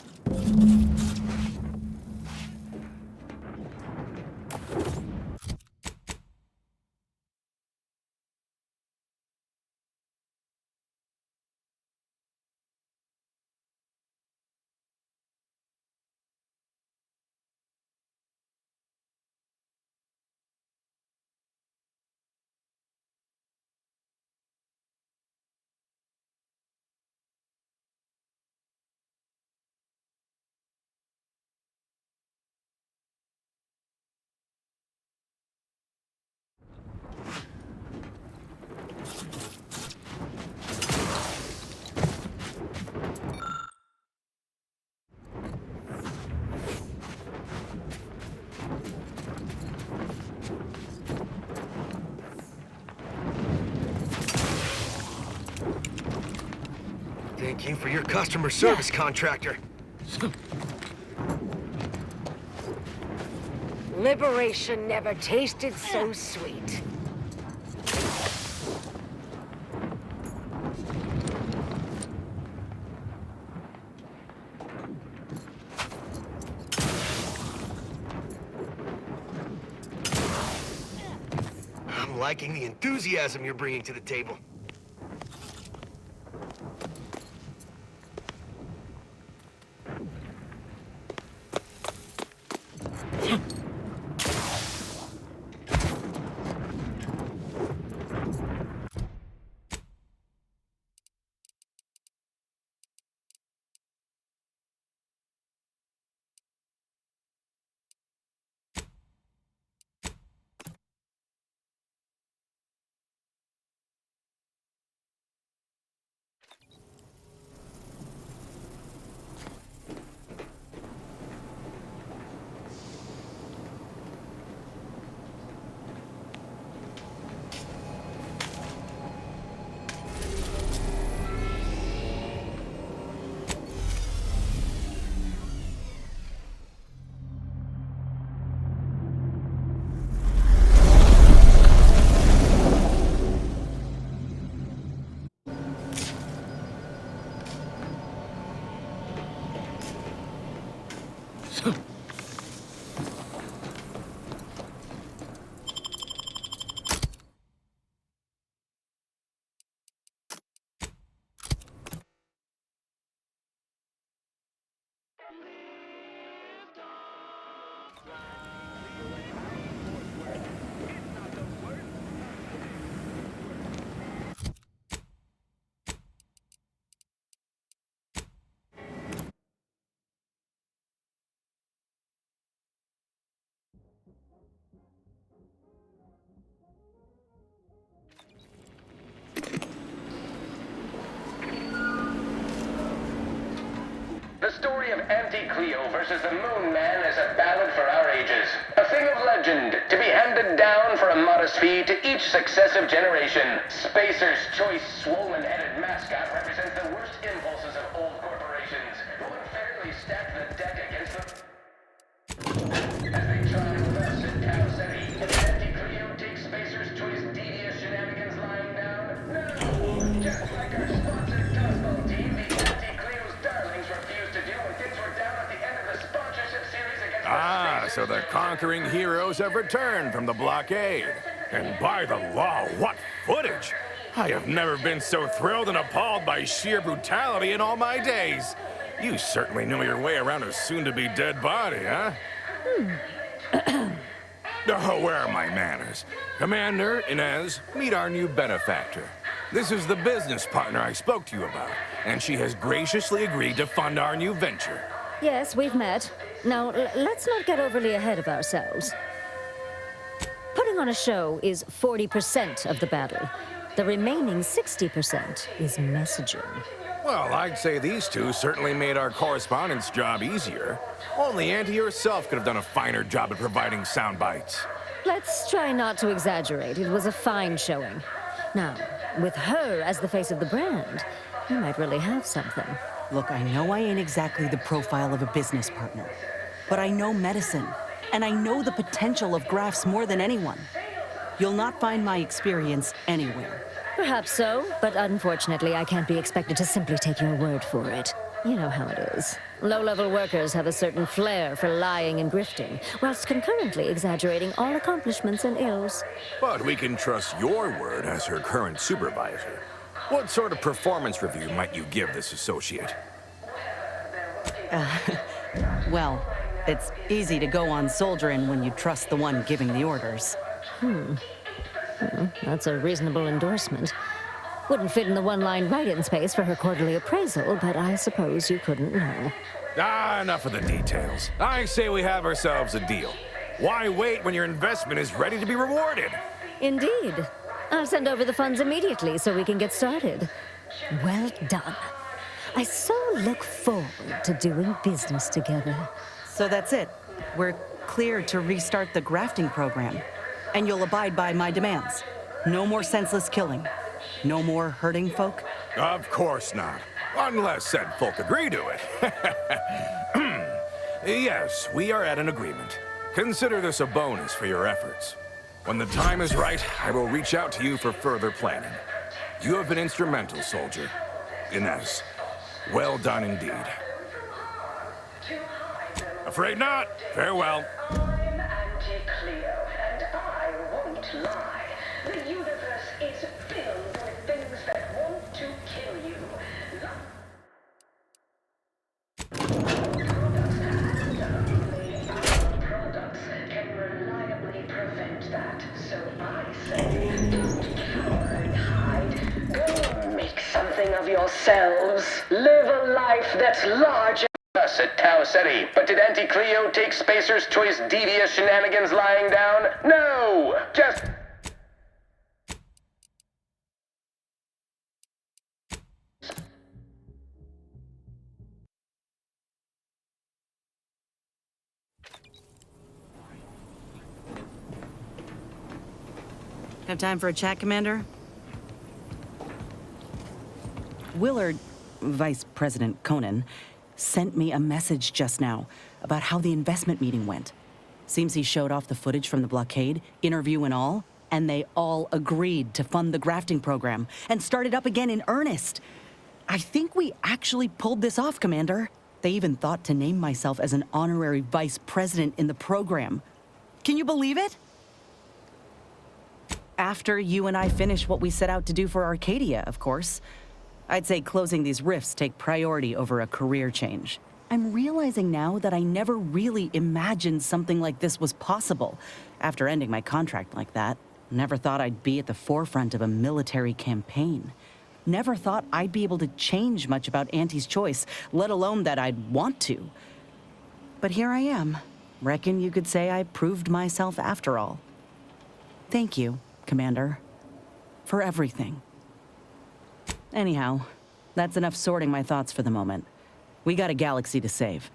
Speaker 11: Thank you for your customer service contractor.
Speaker 18: Liberation never tasted so sweet.
Speaker 11: I'm liking the enthusiasm you're bringing to the table.
Speaker 10: The story of Auntie Cleo versus the Moon Man is a ballad for our ages. A thing of legend, to be handed down for a modest fee to each successive generation. Spacer's Choice swollen-headed mascot represents the worst impulses of old corporations, who unfairly stack the deck against them. As they try with us at Cow City, can Auntie Cleo take Spacer's Choice devious shenanigans lying down? No! Just like our sponsored Dodgeball team, the Auntie Cleo's darlings refuse to do when things were down at the end of the sponsorship series against
Speaker 12: Ah, so the conquering heroes have returned from the blockade. And by the law, what footage! I have never been so thrilled and appalled by sheer brutality in all my days. You certainly know your way around a soon-to-be dead body, huh? Oh, where are my manners? Commander, Inez, meet our new benefactor. This is the business partner I spoke to you about, and she has graciously agreed to fund our new venture.
Speaker 3: Yes, we've met. Now, let's not get overly ahead of ourselves. Putting on a show is 40% of the battle. The remaining 60% is messaging.
Speaker 12: Well, I'd say these two certainly made our correspondence job easier. Only Auntie herself could have done a finer job at providing sound bites.
Speaker 3: Let's try not to exaggerate. It was a fine showing. Now, with her as the face of the brand, you might really have something.
Speaker 19: Look, I know I ain't exactly the profile of a business partner, but I know medicine, and I know the potential of grafts more than anyone. You'll not find my experience anywhere.
Speaker 3: Perhaps so, but unfortunately I can't be expected to simply take your word for it. You know how it is. Low-level workers have a certain flair for lying and grifting, whilst concurrently exaggerating all accomplishments and ills.
Speaker 12: But we can trust your word as her current supervisor. What sort of performance review might you give this associate?
Speaker 19: Well, it's easy to go on soldiering when you trust the one giving the orders.
Speaker 3: That's a reasonable endorsement. Wouldn't fit in the one-line write-in space for her quarterly appraisal, but I suppose you couldn't know.
Speaker 12: Ah, enough of the details. I say we have ourselves a deal. Why wait when your investment is ready to be rewarded?
Speaker 3: Indeed. I'll send over the funds immediately so we can get started. Well done. I so look forward to doing business together.
Speaker 19: So that's it. We're cleared to restart the grafting program. And you'll abide by my demands. No more senseless killing. No more hurting folk.
Speaker 12: Of course not. Unless said folk agree to it. Yes, we are at an agreement. Consider this a bonus for your efforts. When the time is right, I will reach out to you for further planning. You have been instrumental, soldier. Inez, well done indeed. Afraid not. Farewell.
Speaker 9: I'm anti-Cleo, and I won't lie. The universe is filled with things that want to kill you. Products can reliably prevent that. So I say, don't cower and hide. Go make something of yourselves. Live a life that's larger.
Speaker 10: Us at Tau Ceti, but did Anti-Cleo take Spacer's Choice devious shenanigans lying down? No! Just...
Speaker 19: Have time for a chat, Commander? Willard, Vice President Conan, sent me a message just now about how the investment meeting went. Seems he showed off the footage from the blockade, interview and all, and they all agreed to fund the grafting program and start it up again in earnest. I think we actually pulled this off, Commander. They even thought to name myself as an honorary vice president in the program. Can you believe it? After you and I finish what we set out to do for Arcadia, of course. I'd say closing these rifts take priority over a career change. I'm realizing now that I never really imagined something like this was possible after ending my contract like that. Never thought I'd be at the forefront of a military campaign. Never thought I'd be able to change much about Auntie's choice, let alone that I'd want to. But here I am. Reckon you could say I proved myself after all. Thank you, Commander, for everything. Anyhow, that's enough sorting my thoughts for the moment. We got a galaxy to save.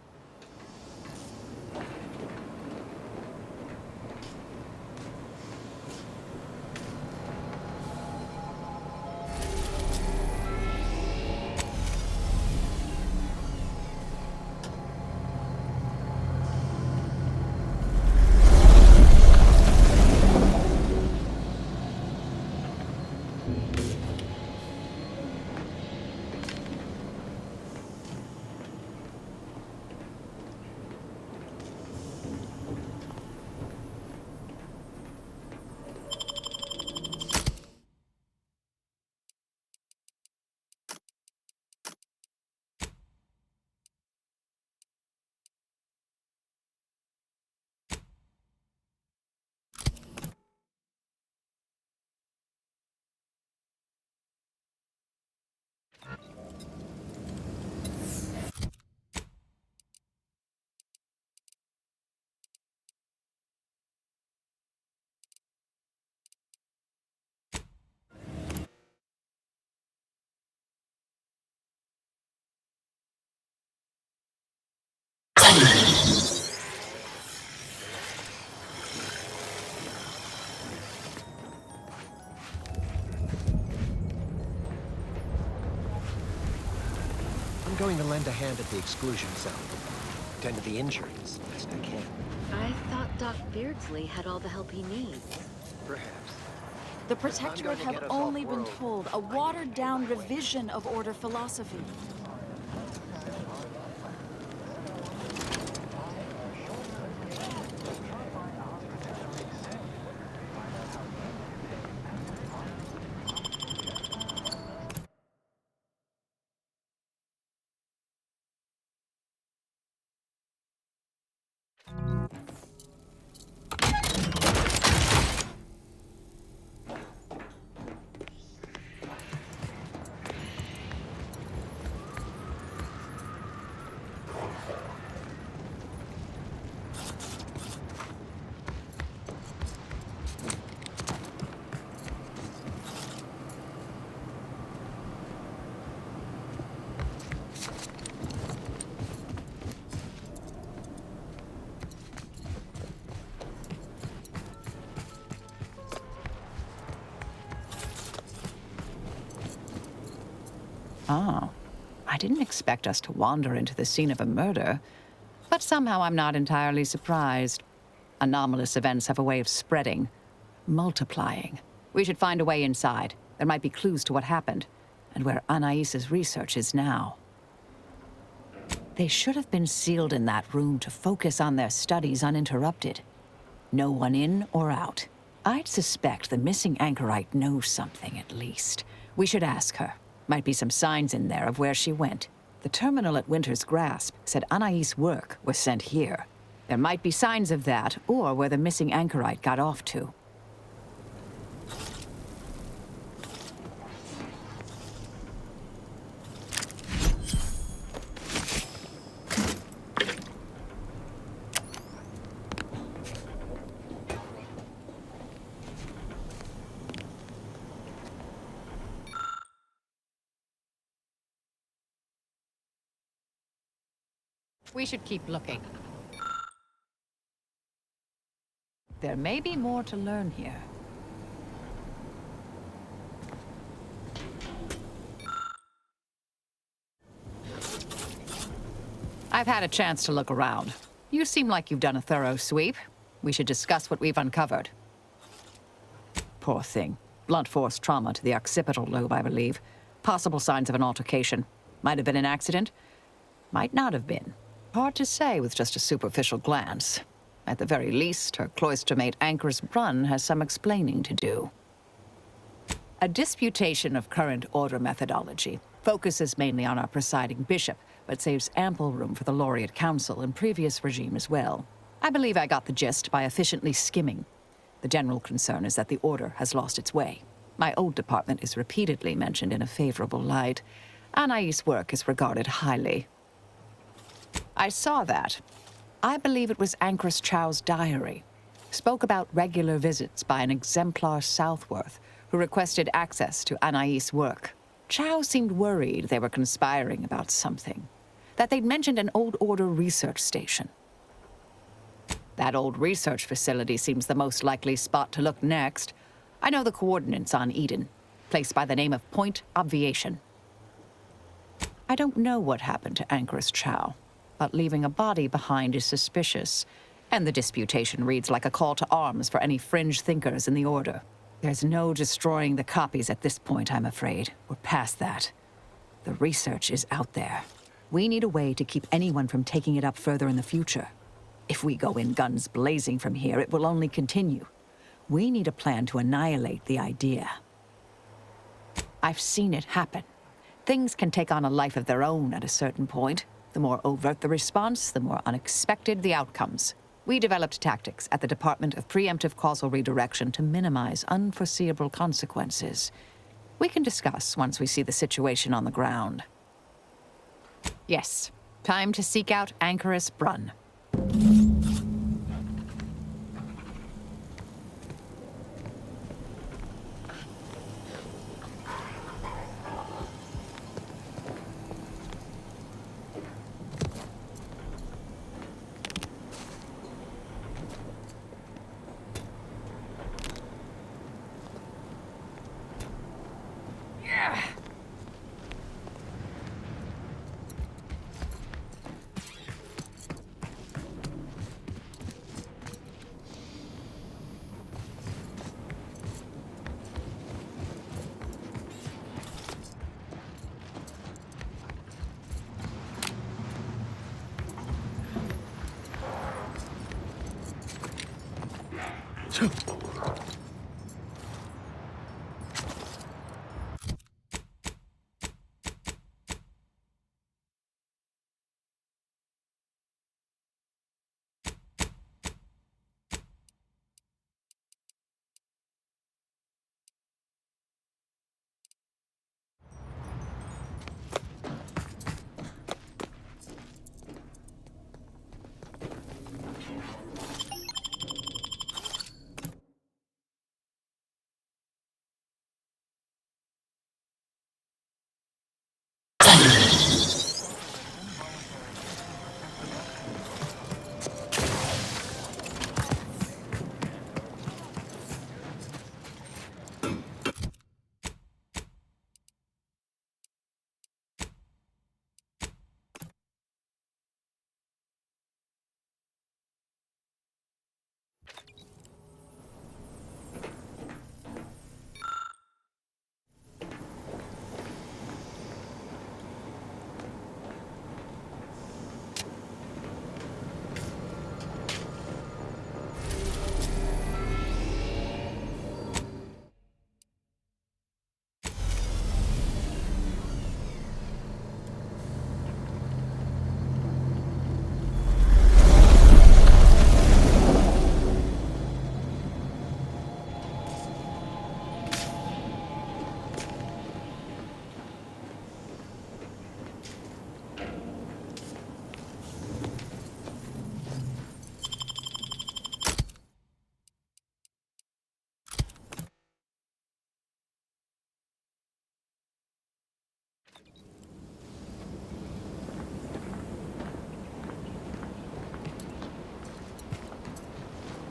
Speaker 13: I'm going to lend a hand at the exclusion zone. Tend to the injured as best I can.
Speaker 3: I thought Doc Beardsley had all the help he needs.
Speaker 13: Perhaps.
Speaker 14: The Protectorate have only been told a watered-down revision of Order philosophy.
Speaker 19: Oh,
Speaker 5: I didn't expect us to wander into the scene of a murder, but somehow I'm not entirely surprised. Anomalous events have a way of spreading, multiplying. We should find a way inside. There might be clues to what happened, and where Anais's research is now. They should have been sealed in that room to focus on their studies uninterrupted. No one in or out. I'd suspect the missing anchorite knows something, at least. We should ask her. Might be some signs in there of where she went. The terminal at Winter's Grasp said Anais' work was sent here. There might be signs of that, or where the missing anchorite got off to. We should keep looking. There may be more to learn here. I've had a chance to look around. You seem like you've done a thorough sweep. We should discuss what we've uncovered. Poor thing. Blunt force trauma to the occipital lobe, I believe. Possible signs of an altercation. Might have been an accident. Might not have been. Hard to say with just a superficial glance. At the very least, her cloistermate Anchor's Brunn has some explaining to do. A disputation of current order methodology focuses mainly on our presiding bishop, but saves ample room for the laureate council and previous regime as well. I believe I got the gist by efficiently skimming. The general concern is that the order has lost its way. My old department is repeatedly mentioned in a favorable light. Anais' work is regarded highly. I saw that. I believe it was Anchoress Chow's diary. Spoke about regular visits by an exemplar Southworth who requested access to Anais' work. Chow seemed worried they were conspiring about something. That they'd mentioned an old order research station. That old research facility seems the most likely spot to look next. I know the coordinates on Eden, placed by the name of Point Obviation. I don't know what happened to Anchoress Chow, but leaving a body behind is suspicious, and the disputation reads like a call to arms for any fringe thinkers in the Order. There's no destroying the copies at this point, I'm afraid. We're past that. The research is out there. We need a way to keep anyone from taking it up further in the future. If we go in guns blazing from here, it will only continue. We need a plan to annihilate the idea. I've seen it happen. Things can take on a life of their own at a certain point. The more overt the response, the more unexpected the outcomes. We developed tactics at the Department of Preemptive Causal Redirection to minimize unforeseeable consequences. We can discuss once we see the situation on the ground. Yes, time to seek out Anchoress Brunn.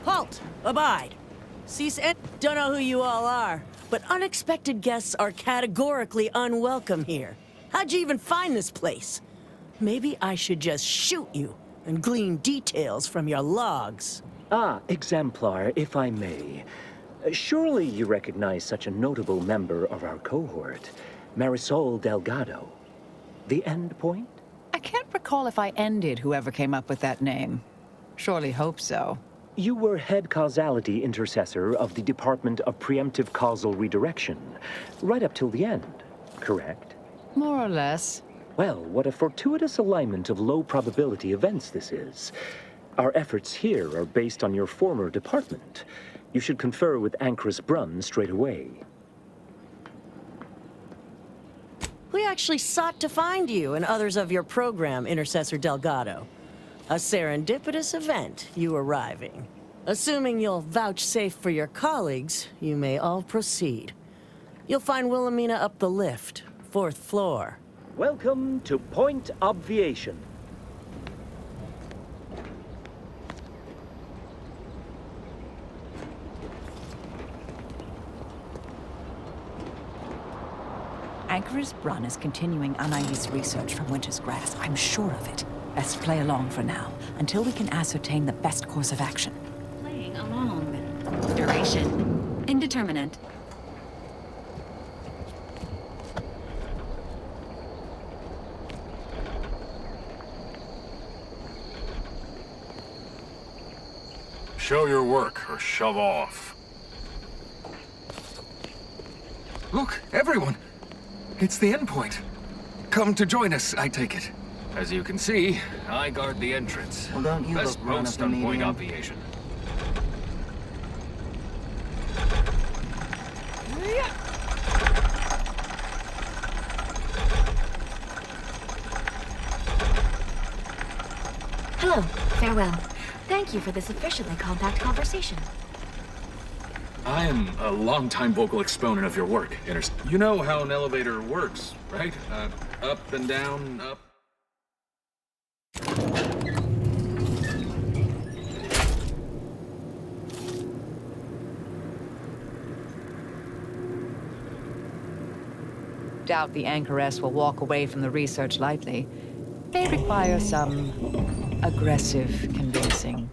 Speaker 16: Halt! Abide! Cease and don't know who you all are, but unexpected guests are categorically unwelcome here. How'd you even find this place? Maybe I should just shoot you and glean details from your logs.
Speaker 21: Ah, Exemplar, if I may. Surely you recognize such a notable member of our cohort, Marisol Delgado. The end point?
Speaker 5: I can't recall if I ended whoever came up with that name. Surely hope so.
Speaker 21: You were head causality intercessor of the Department of Preemptive Causal Redirection, right up till the end, correct?
Speaker 5: More or less.
Speaker 21: Well, what a fortuitous alignment of low probability events this is. Our efforts here are based on your former department. You should confer with Ancrus Brunn straight away.
Speaker 16: We actually sought to find you and others of your program, Intercessor Delgado. A serendipitous event, you arriving. Assuming you'll vouchsafe for your colleagues, you may all proceed. You'll find Wilhelmina up the lift, 4th floor.
Speaker 21: Welcome to Point Obviation.
Speaker 5: Ancrus Brunn is continuing Anais' research from Winter's Grass. I'm sure of it. Best play along for now, until we can ascertain the best course of action.
Speaker 20: Playing along. Duration. Indeterminate.
Speaker 1: Show your work or shove off.
Speaker 15: Look, everyone! It's the endpoint. Come to join us, I take it.
Speaker 10: As you can see, I guard the entrance.
Speaker 23: Well, don't you
Speaker 10: Best
Speaker 23: look run
Speaker 10: post
Speaker 23: up
Speaker 10: on
Speaker 23: the
Speaker 10: point
Speaker 23: median?
Speaker 10: obviation.
Speaker 24: Hello, farewell. Thank you for this officially compact conversation.
Speaker 25: I am a longtime vocal exponent of your work, You know how an elevator works, right? Up and down, up.
Speaker 5: Doubt the Anchoress will walk away from the research lightly. May require some aggressive convincing.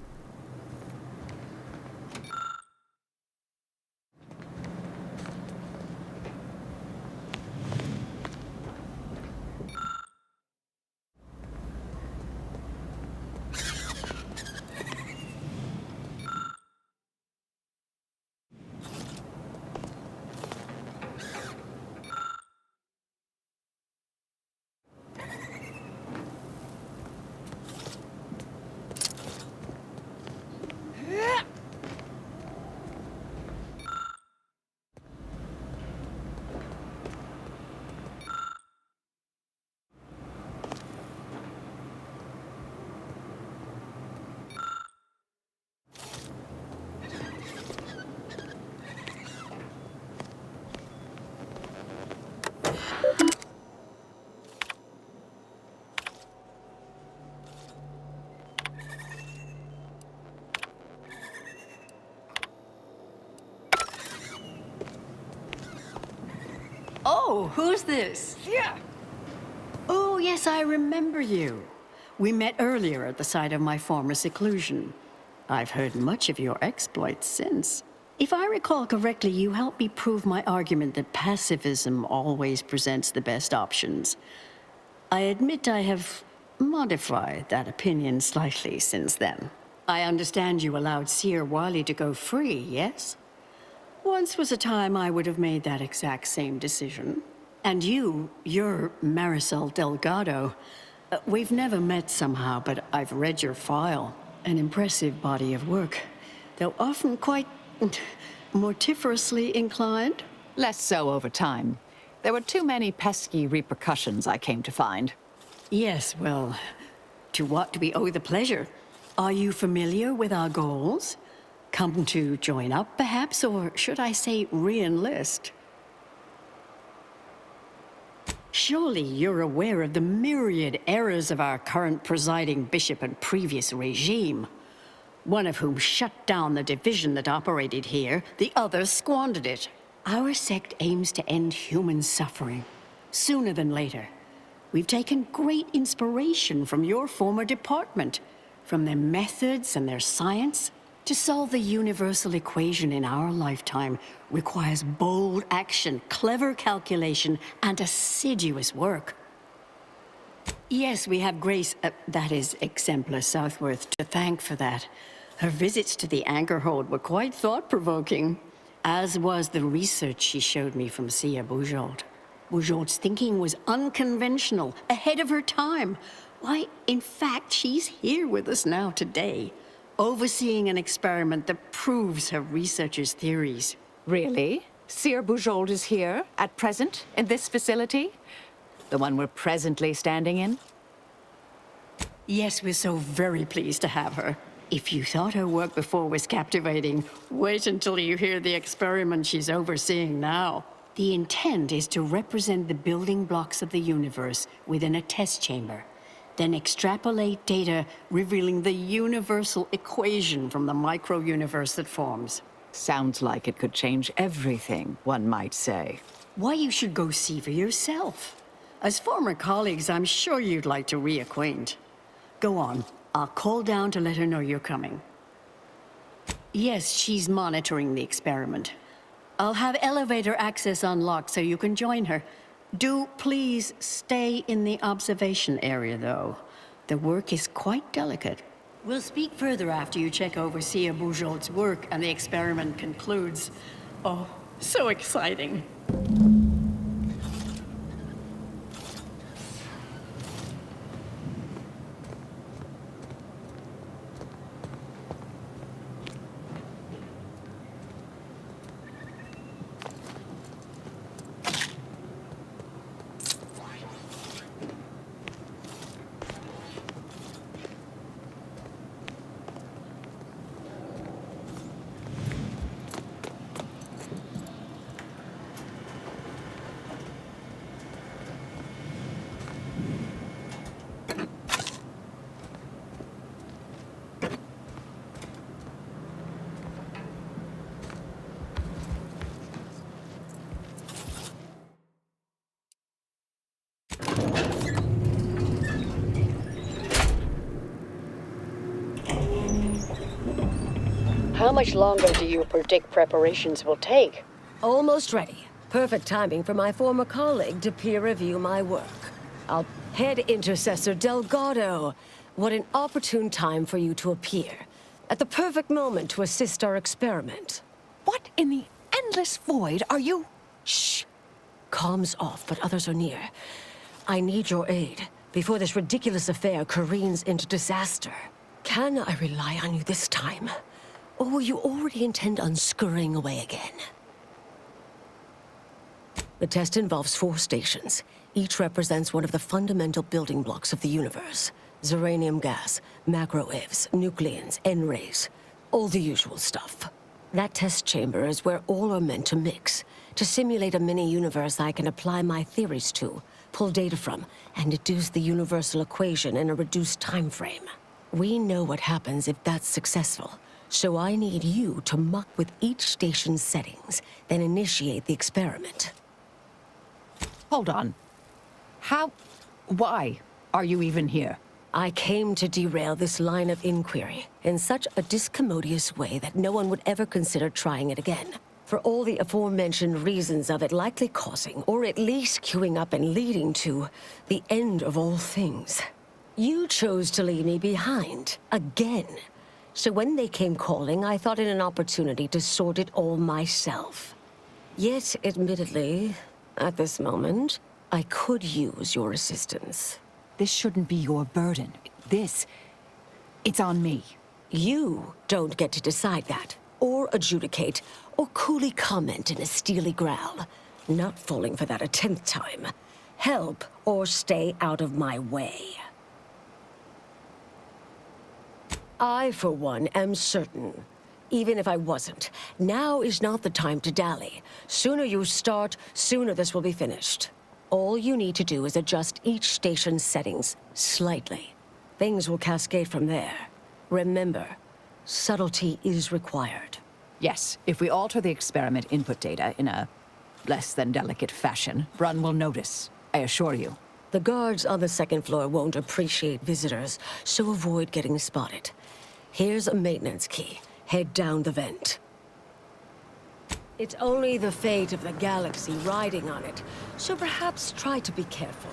Speaker 26: Oh, who's this? Yeah. Oh, yes, I remember you. We met earlier at the site of my former seclusion. I've heard much of your exploits since. If I recall correctly, you helped me prove my argument that pacifism always presents the best options. I admit I have modified that opinion slightly since then. I understand you allowed Seer Wiley to go free, yes? Once was a time I would have made that exact same decision. And you're Marisol Delgado. We've never met somehow, but I've read your file. An impressive body of work, though often quite mortiferously inclined.
Speaker 5: Less so over time. There were too many pesky repercussions, I came to find.
Speaker 26: Yes, well, to what do we owe the pleasure? Are you familiar with our goals? Come to join up, perhaps, or should I say re-enlist? Surely you're aware of the myriad errors of our current presiding bishop and previous regime. one of whom shut down the division that operated here, the other squandered it. Our sect aims to end human suffering, sooner than later. We've taken great inspiration from your former department, from their methods and their science. To solve the universal equation in our lifetime requires bold action, clever calculation, and assiduous work. Yes, we have Grace, that is Exemplar Southworth, to thank for that. Her visits to the anchor hold were quite thought-provoking, as was the research she showed me from Sia Bujold. Bujold's thinking was unconventional, ahead of her time. Why, in fact, she's here with us now today, overseeing an experiment that proves her researcher's theories.
Speaker 5: Really? Sir Bujold is here, at present, in this facility? The one we're presently standing in?
Speaker 26: Yes, we're so very pleased to have her. If you thought her work before was captivating, wait until you hear the experiment she's overseeing now. The intent is to represent the building blocks of the universe within a test chamber, then extrapolate data revealing the universal equation from the micro-universe that forms.
Speaker 5: Sounds like it could change everything, one might say.
Speaker 26: Why, you should go see for yourself. As former colleagues, I'm sure you'd like to reacquaint. Go on. I'll call down to let her know you're coming. Yes, she's monitoring the experiment. I'll have elevator access unlocked so you can join her. Do please stay in the observation area, though. The work is quite delicate. We'll speak further after you check over Sia Bujold's work and the experiment concludes. Oh, so exciting. How much longer do you predict preparations will take?
Speaker 2: Almost ready. Perfect timing for my former colleague to peer review my work. I'll head Intercessor Delgado. What an opportune time for you to appear. At the perfect moment to assist our experiment.
Speaker 5: What in the endless void are you?
Speaker 2: Shh. Comms off, but others are near. I need your aid before this ridiculous affair careens into disaster. Can I rely on you this time? Or will you already intend on scurrying away again? The test involves 4 stations. Each represents one of the fundamental building blocks of the universe. Zeranium gas, macro-ivs, nucleons, N-rays. All the usual stuff. That test chamber is where all are meant to mix. To simulate a mini-universe I can apply my theories to, pull data from, and deduce the universal equation in a reduced time frame. We know what happens if that's successful. So I need you to muck with each station's settings, then initiate the experiment.
Speaker 5: Hold on. Why are you even here?
Speaker 2: I came to derail this line of inquiry in such a discommodious way that no one would ever consider trying it again. For all the aforementioned reasons of it likely causing, or at least queuing up and leading to, the end of all things. You chose to leave me behind, again. So when they came calling, I thought it an opportunity to sort it all myself. Yet, admittedly, at this moment, I could use your assistance.
Speaker 5: This shouldn't be your burden. It's on me.
Speaker 2: You don't get to decide that, or adjudicate, or coolly comment in a steely growl. Not falling for that a 10th time. Help, or stay out of my way. I, for one, am certain. Even if I wasn't, now is not the time to dally. Sooner you start, sooner this will be finished. All you need to do is adjust each station's settings slightly. Things will cascade from there. Remember, Subtlety is required.
Speaker 5: Yes, if we alter the experiment input data in a less than delicate fashion, Brunn will notice, I assure you.
Speaker 2: The guards on the second floor won't appreciate visitors, so avoid getting spotted. Here's a maintenance key. Head down the vent. It's only the fate of the galaxy riding on it, so perhaps try to be careful.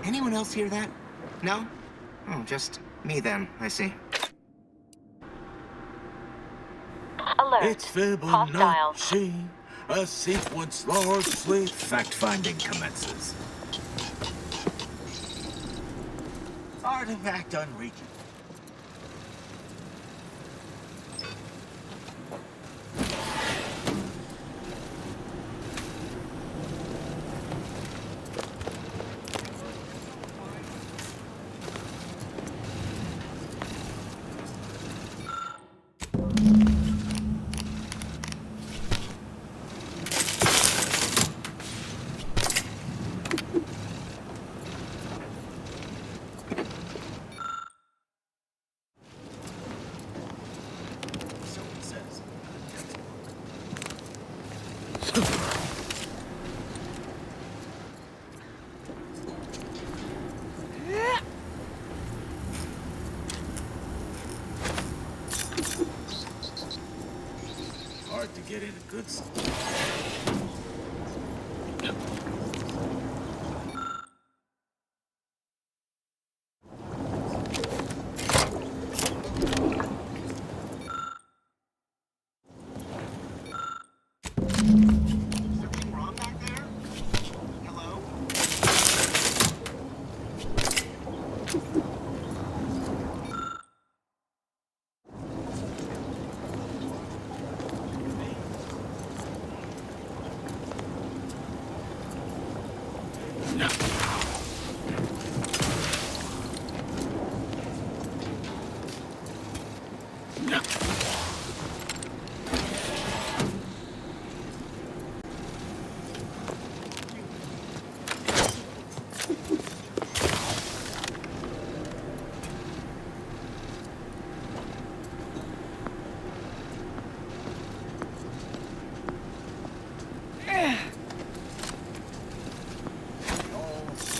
Speaker 4: Anyone else hear that? No? Oh, just me then, I see.
Speaker 6: Alert.
Speaker 7: It's Fibonacci, a sequence largely... Fact-finding commences. Artifact unreachable. Hard to get in a good spot.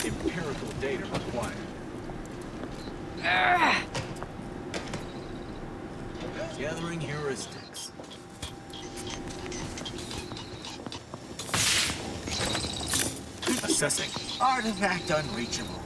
Speaker 7: Empirical data required. Gathering heuristics. Assessing. Artifact unreachable.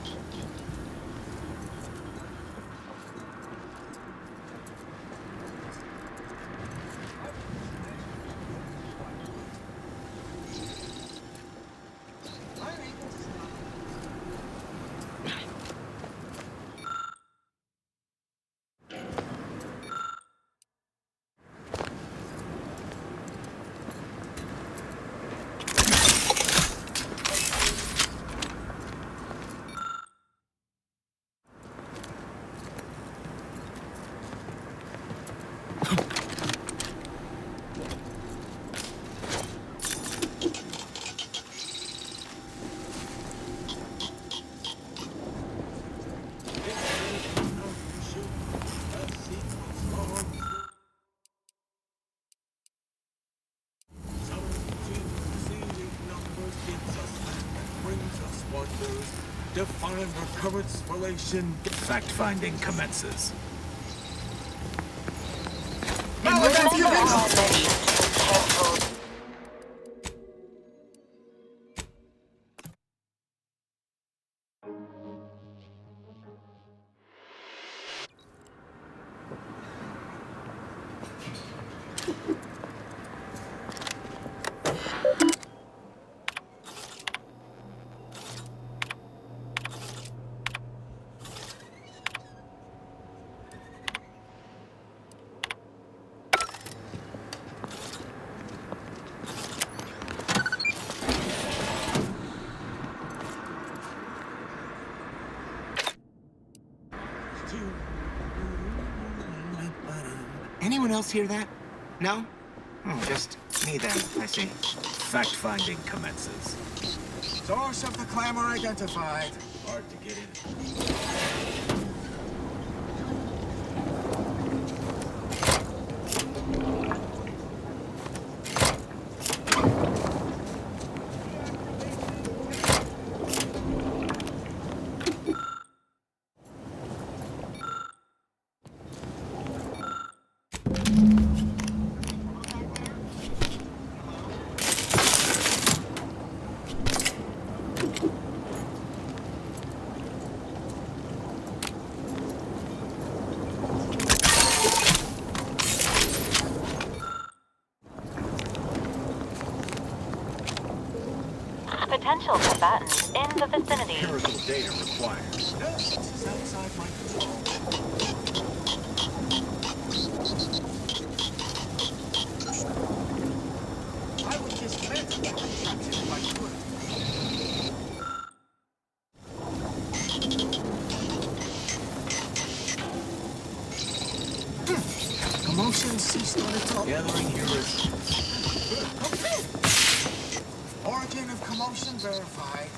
Speaker 7: Define recurrence relation. Fact-finding commences.
Speaker 4: Anyone else hear that? No? Oh, just me then, I see.
Speaker 7: Fact-finding commences. Source of the clamor identified. Hard to get in.
Speaker 6: Potential combatants in the vicinity.
Speaker 7: Empirical data required. No, this is outside my control. I would dismantle the construction if I could. Commotion ceased on its own. Gathering heuristics. Origin of commotion verified.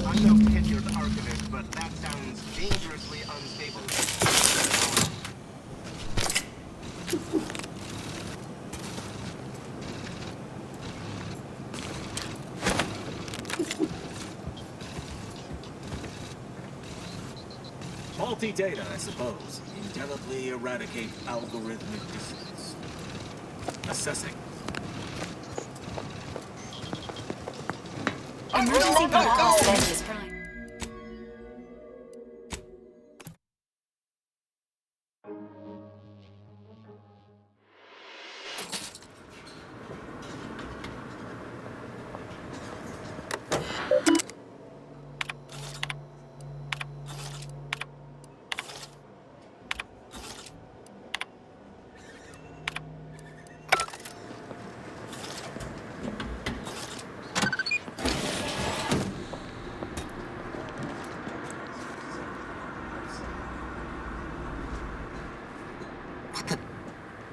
Speaker 4: I'm no tenured archivist, but that sounds dangerously unstable.
Speaker 7: Faulty data, I suppose. Indelibly eradicate algorithmic dissonance. Assessing.
Speaker 20: Emergency protocol status prime.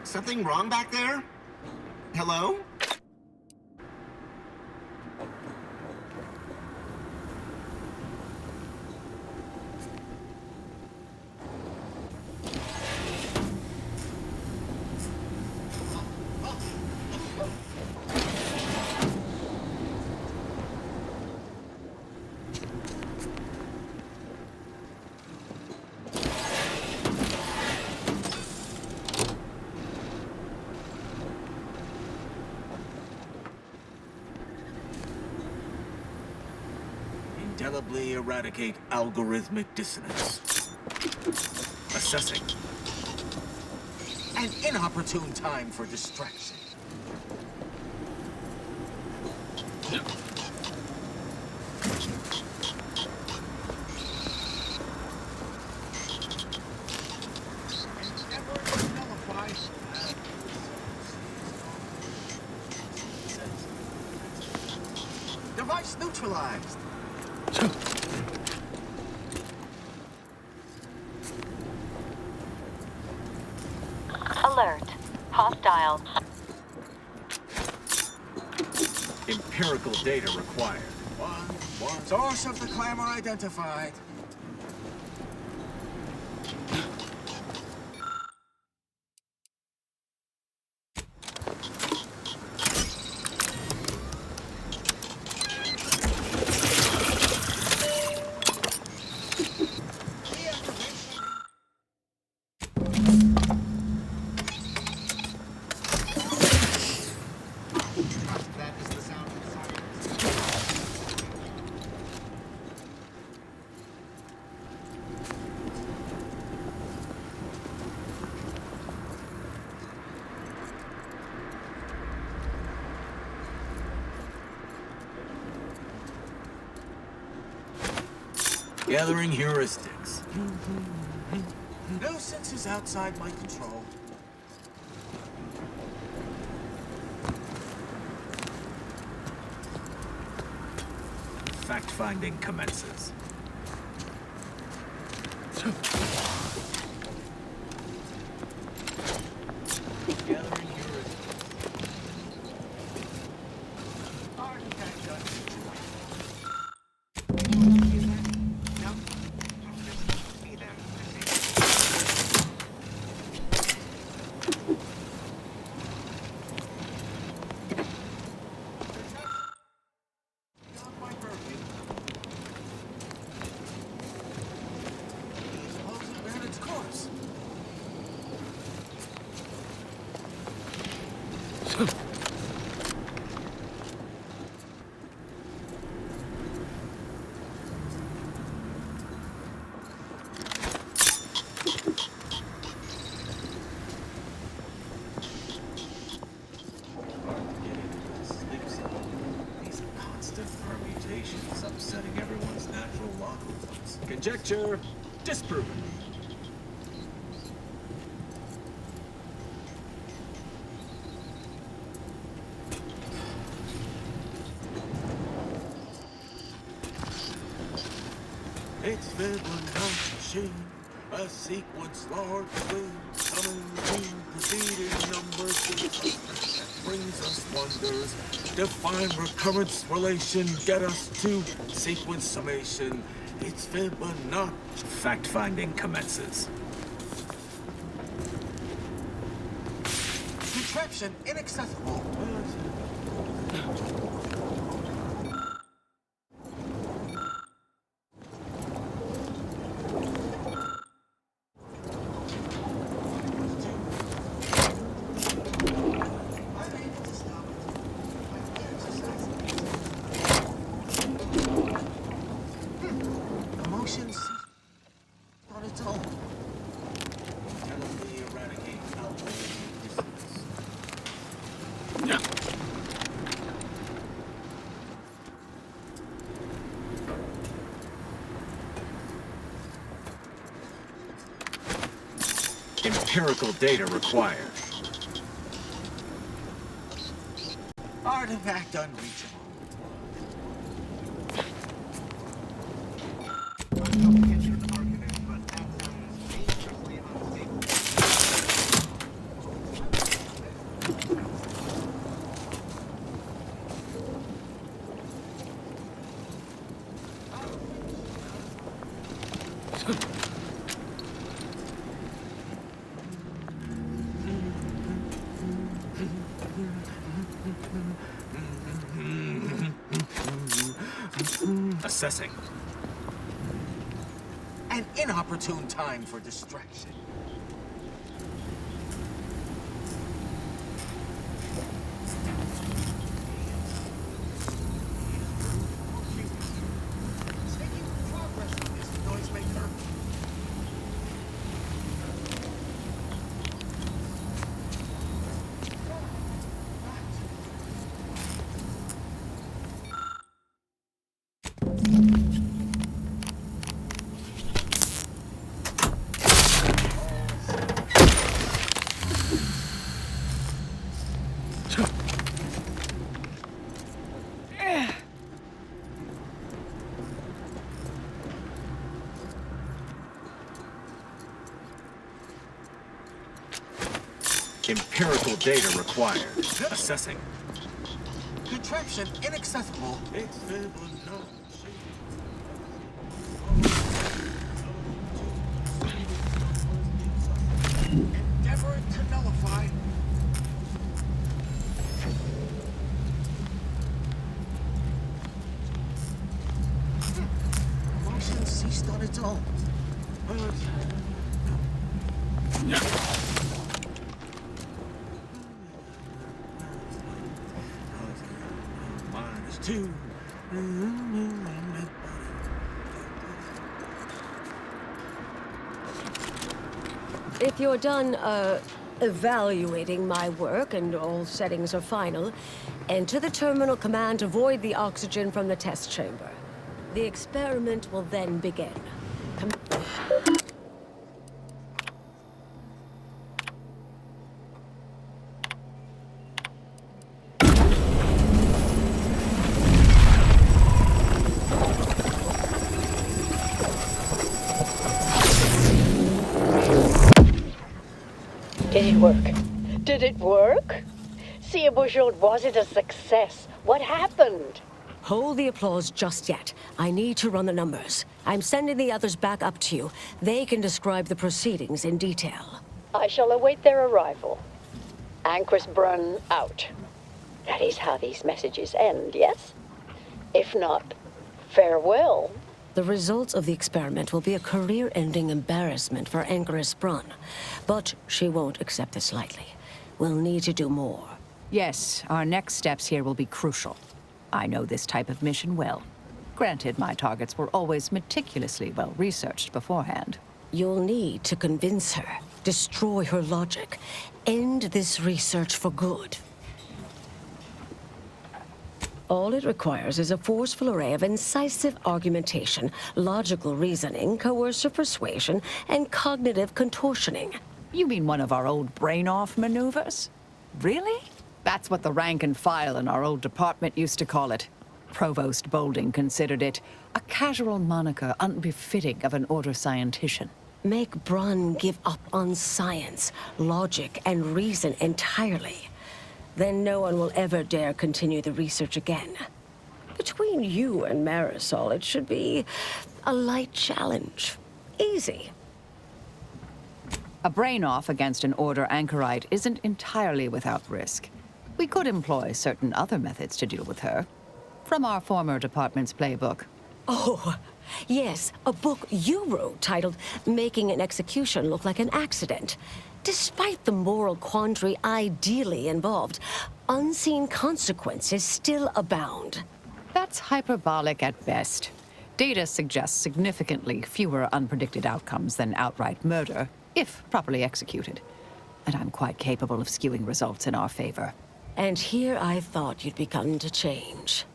Speaker 4: Something wrong back there? Hello?
Speaker 7: Indelibly eradicate algorithmic dissonance. Assessing. An inopportune time for distraction. Device neutralized.
Speaker 6: Alert. Hostile.
Speaker 7: Empirical data required. One. Source of the clamor identified. Gathering heuristics. Nuisance is outside my control. Fact-finding commences. Upsetting everyone's natural law. Conjecture disproven. It's Fibonacci, a sequence largely summoned to preceding number six. Brings us wonders, define recurrence relation, get us to sequence summation. It's Fibonacci. Fact-finding commences. Contraption inaccessible. Empirical data required. Artifact unreachable. Assessing. An inopportune time for distraction. Empirical data required. Assessing. Contraption inaccessible. It's Fibonacci. Endeavor to nullify. Motion ceased on its own. Two.
Speaker 2: If you're done, evaluating my work and all settings are final, enter the terminal command to void the oxygen from the test chamber. The experiment will then begin.
Speaker 8: Did it work? Did it work? See, Bushot, was it a success? What happened?
Speaker 2: Hold the applause just yet. I need to run the numbers. I'm sending the others back up to you. They can describe the proceedings in detail.
Speaker 8: I shall await their arrival. Anchor's Brun out. That is how these messages end, yes? If not, farewell.
Speaker 2: The results of the experiment will be a career-ending embarrassment for Anchoress Brun. But she won't accept this lightly. We'll need to do more.
Speaker 5: Yes, our next steps here will be crucial. I know this type of mission well. Granted, my targets were always meticulously well-researched beforehand.
Speaker 2: You'll need to convince her, destroy her logic, end this research for good. All it requires is a forceful array of incisive argumentation, logical reasoning, coercive persuasion, and cognitive contortioning.
Speaker 5: You mean one of our old brain-off maneuvers? Really? That's what the rank and file in our old department used to call it. Provost Bolding considered it a casual moniker unbefitting of an order scientician.
Speaker 2: Make Brun give up on science, logic, and reason entirely. Then no one will ever dare continue the research again. Between you and Marisol, it should be a light challenge. Easy.
Speaker 5: A brain-off against an Order anchorite isn't entirely without risk. We could employ certain other methods to deal with her. From our former department's playbook.
Speaker 2: Oh, yes, a book you wrote titled Making an Execution Look Like an Accident. Despite the moral quandary ideally involved, unseen consequences still abound.
Speaker 5: That's hyperbolic at best. Data suggests significantly fewer unpredicted outcomes than outright murder, if properly executed. And I'm quite capable of skewing results in our favor.
Speaker 2: And here I thought you'd begun to change.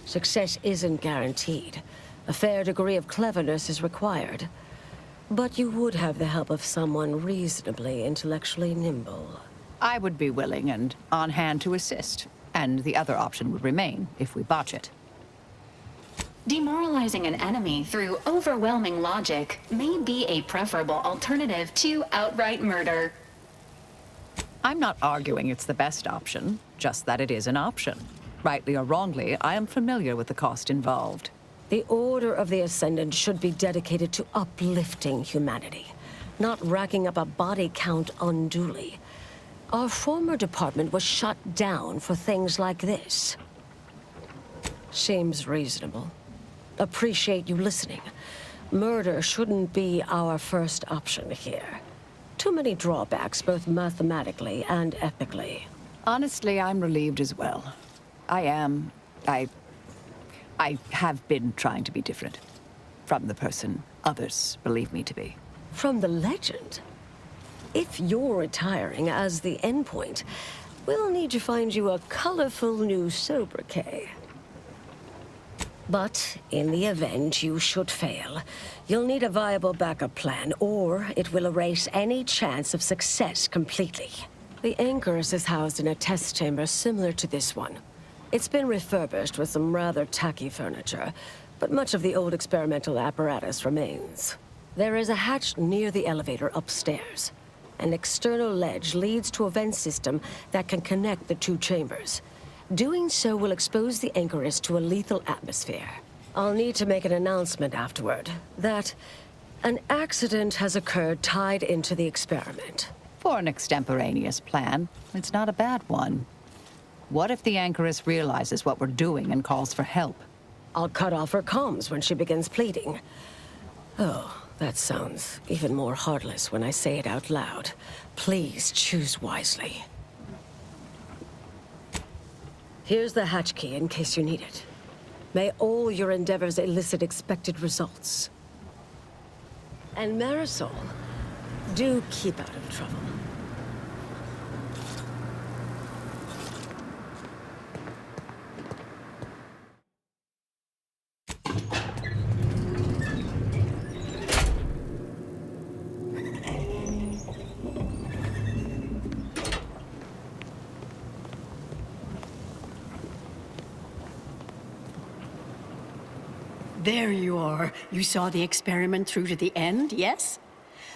Speaker 2: Success isn't guaranteed. A fair degree of cleverness is required. But you would have the help of someone reasonably intellectually nimble.
Speaker 5: I would be willing and on hand to assist, and the other option would remain if we botch it.
Speaker 20: Demoralizing an enemy through overwhelming logic may be a preferable alternative to outright murder.
Speaker 5: I'm not arguing it's the best option, just that it is an option. Rightly or wrongly, I am familiar with the cost involved.
Speaker 2: The Order of the Ascendant should be dedicated to uplifting humanity, not racking up a body count unduly. Our former department was shut down for things like this. Seems reasonable. Appreciate you listening. Murder shouldn't be our first option here. Too many drawbacks, both mathematically and ethically.
Speaker 5: Honestly, I'm relieved as well. I have been trying to be different. From the person others believe me to be.
Speaker 2: From the legend? If you're retiring as the endpoint, we'll need to find you a colorful new sobriquet. But in the event you should fail, you'll need a viable backup plan, or it will erase any chance of success completely. The Anchoress is housed in a test chamber similar to this one. It's been refurbished with some rather tacky furniture, but much of the old experimental apparatus remains. There is a hatch near the elevator upstairs. An external ledge leads to a vent system that can connect the two chambers. Doing so will expose the Anchoress to a lethal atmosphere. I'll need to make an announcement afterward that an accident has occurred tied into the experiment.
Speaker 5: For an extemporaneous plan, it's not a bad one. What if the Anchoress realizes what we're doing and calls for help?
Speaker 2: I'll cut off her comms when she begins pleading. Oh, that sounds even more heartless when I say it out loud. Please choose wisely. Here's the hatch key in case you need it. May all your endeavors elicit expected results. And Marisol, do keep out of trouble.
Speaker 26: There you are. You saw the experiment through to the end, yes?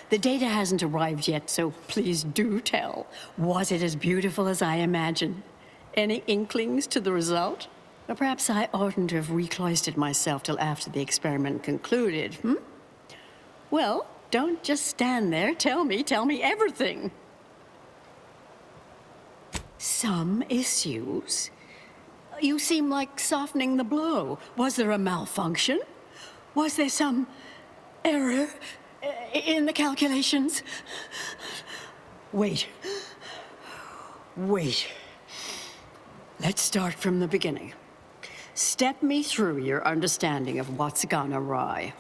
Speaker 26: The data hasn't arrived yet, so please do tell. Was it as beautiful as I imagined? Any inklings to the result? Or perhaps I oughtn't to have recloistered myself till after the experiment concluded, Well, don't just stand there. Tell me everything. Some issues? You seem like softening the blow. Was there a malfunction? Was there some error in the calculations? Wait. Let's start from the beginning. Step me through your understanding of what's gone awry.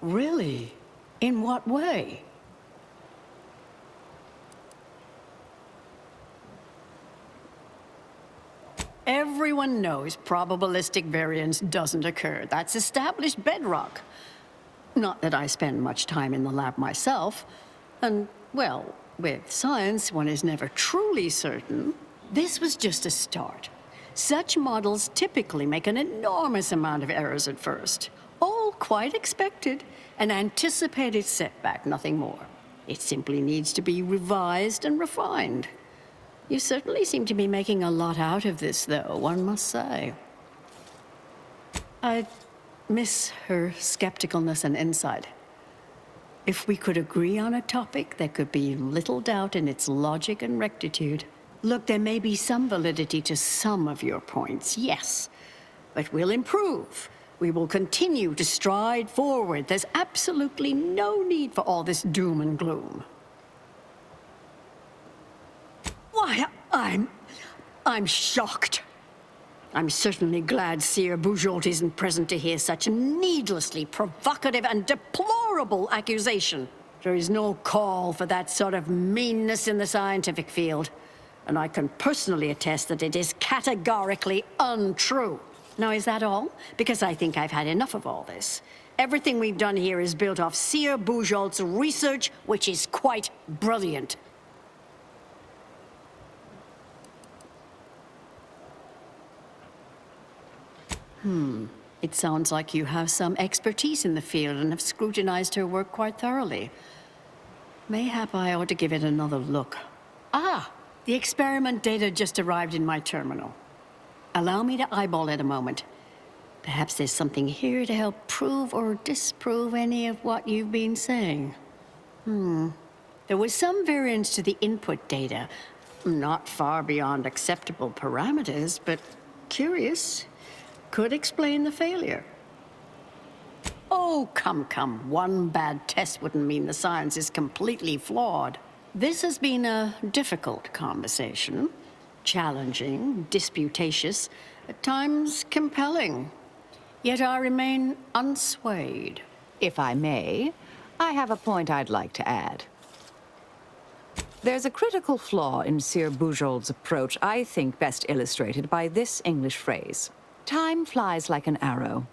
Speaker 26: Really? In what way? Everyone knows probabilistic variance doesn't occur. That's established bedrock. Not that I spend much time in the lab myself. And, well, with science, one is never truly certain. This was just a start. Such models typically make an enormous amount of errors at first. All quite expected. An anticipated setback, nothing more. It simply needs to be revised and refined. You certainly seem to be making a lot out of this, though, one must say. I miss her skepticalness and insight. If we could agree on a topic, there could be little doubt in its logic and rectitude. Look, there may be some validity to some of your points, yes. But we'll improve. We will continue to stride forward. There's absolutely no need for all this doom and gloom. Why, I'm shocked. I'm certainly glad Sir Bujold isn't present to hear such needlessly provocative and deplorable accusation. There is no call for that sort of meanness in the scientific field. And I can personally attest that it is categorically untrue. Now, is that all? Because I think I've had enough of all this. Everything we've done here is built off Sir Bujold's research, which is quite brilliant. It sounds like you have some expertise in the field and have scrutinized her work quite thoroughly. Mayhap I ought to give it another look. Ah, the experiment data just arrived in my terminal. Allow me to eyeball it a moment. Perhaps there's something here to help prove or disprove any of what you've been saying. There was some variance to the input data. Not far beyond acceptable parameters, but curious. Could explain the failure. Oh, come. One bad test wouldn't mean the science is completely flawed. This has been a difficult conversation. Challenging, disputatious, at times compelling. Yet I remain unswayed.
Speaker 5: If I may, I have a point I'd like to add. There's a critical flaw in Sir Bujold's approach I think best illustrated by this English phrase. Time flies like an arrow.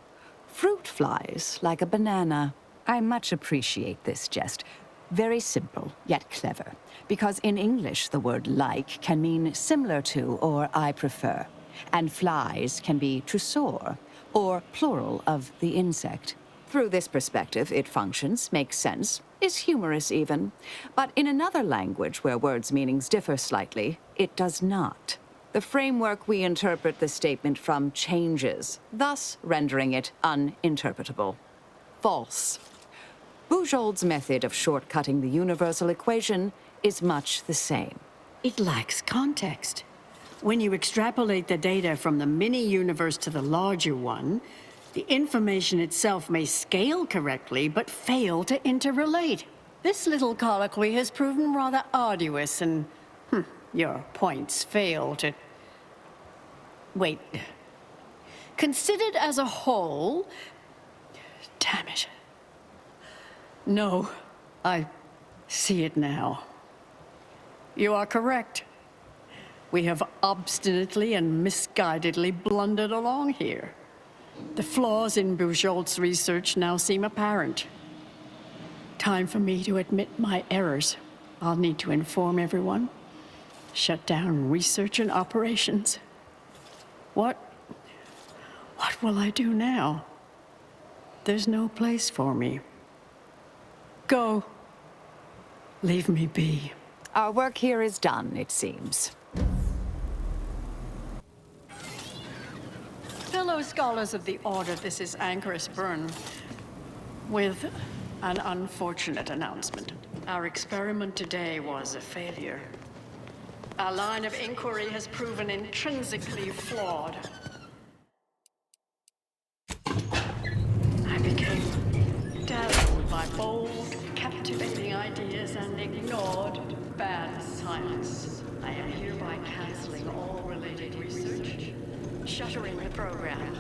Speaker 5: Fruit flies like a banana. I much appreciate this jest. Very simple, yet clever. Because in English, the word like can mean similar to or I prefer. And flies can be to soar, or plural of the insect. Through this perspective, it functions, makes sense, is humorous even. But in another language where words' meanings differ slightly, it does not. The framework we interpret the statement from changes, thus rendering it uninterpretable. False. Bujold's method of shortcutting the universal equation is much the same.
Speaker 26: It lacks context. When you extrapolate the data from the mini-universe to the larger one, the information itself may scale correctly, but fail to interrelate. This little colloquy has proven rather arduous, and your points fail to... Wait. Considered as a whole... Damn it. No, I see it now. You are correct. We have obstinately and misguidedly blundered along here. The flaws in Bujold's research now seem apparent. Time for me to admit my errors. I'll need to inform everyone. Shut down research and operations. What will I do now? There's no place for me. Go. Leave me be.
Speaker 5: Our work here is done, it seems.
Speaker 26: Fellow scholars of the Order, this is Anchoress Byrne, with an unfortunate announcement. Our experiment today was a failure. Our line of inquiry has proven intrinsically flawed. I became dazzled by bold, captivating ideas and ignored bad science. I am hereby canceling all related research, shuttering the program,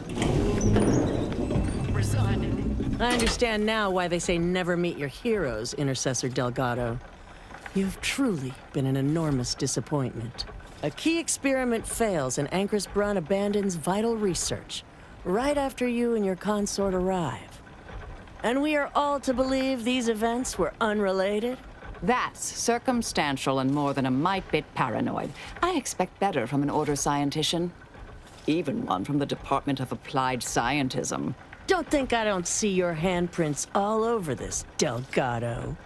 Speaker 26: resigning.
Speaker 16: I understand now why they say never meet your heroes, Intercessor Delgado. You've truly been an enormous disappointment. A key experiment fails and Anchoress Brun abandons vital research right after you and your consort arrive. And we are all to believe these events were unrelated?
Speaker 5: That's circumstantial and more than a mite bit paranoid. I expect better from an Order scientician. Even one from the Department of Applied Scientism.
Speaker 16: Don't think I don't see your handprints all over this, Delgado.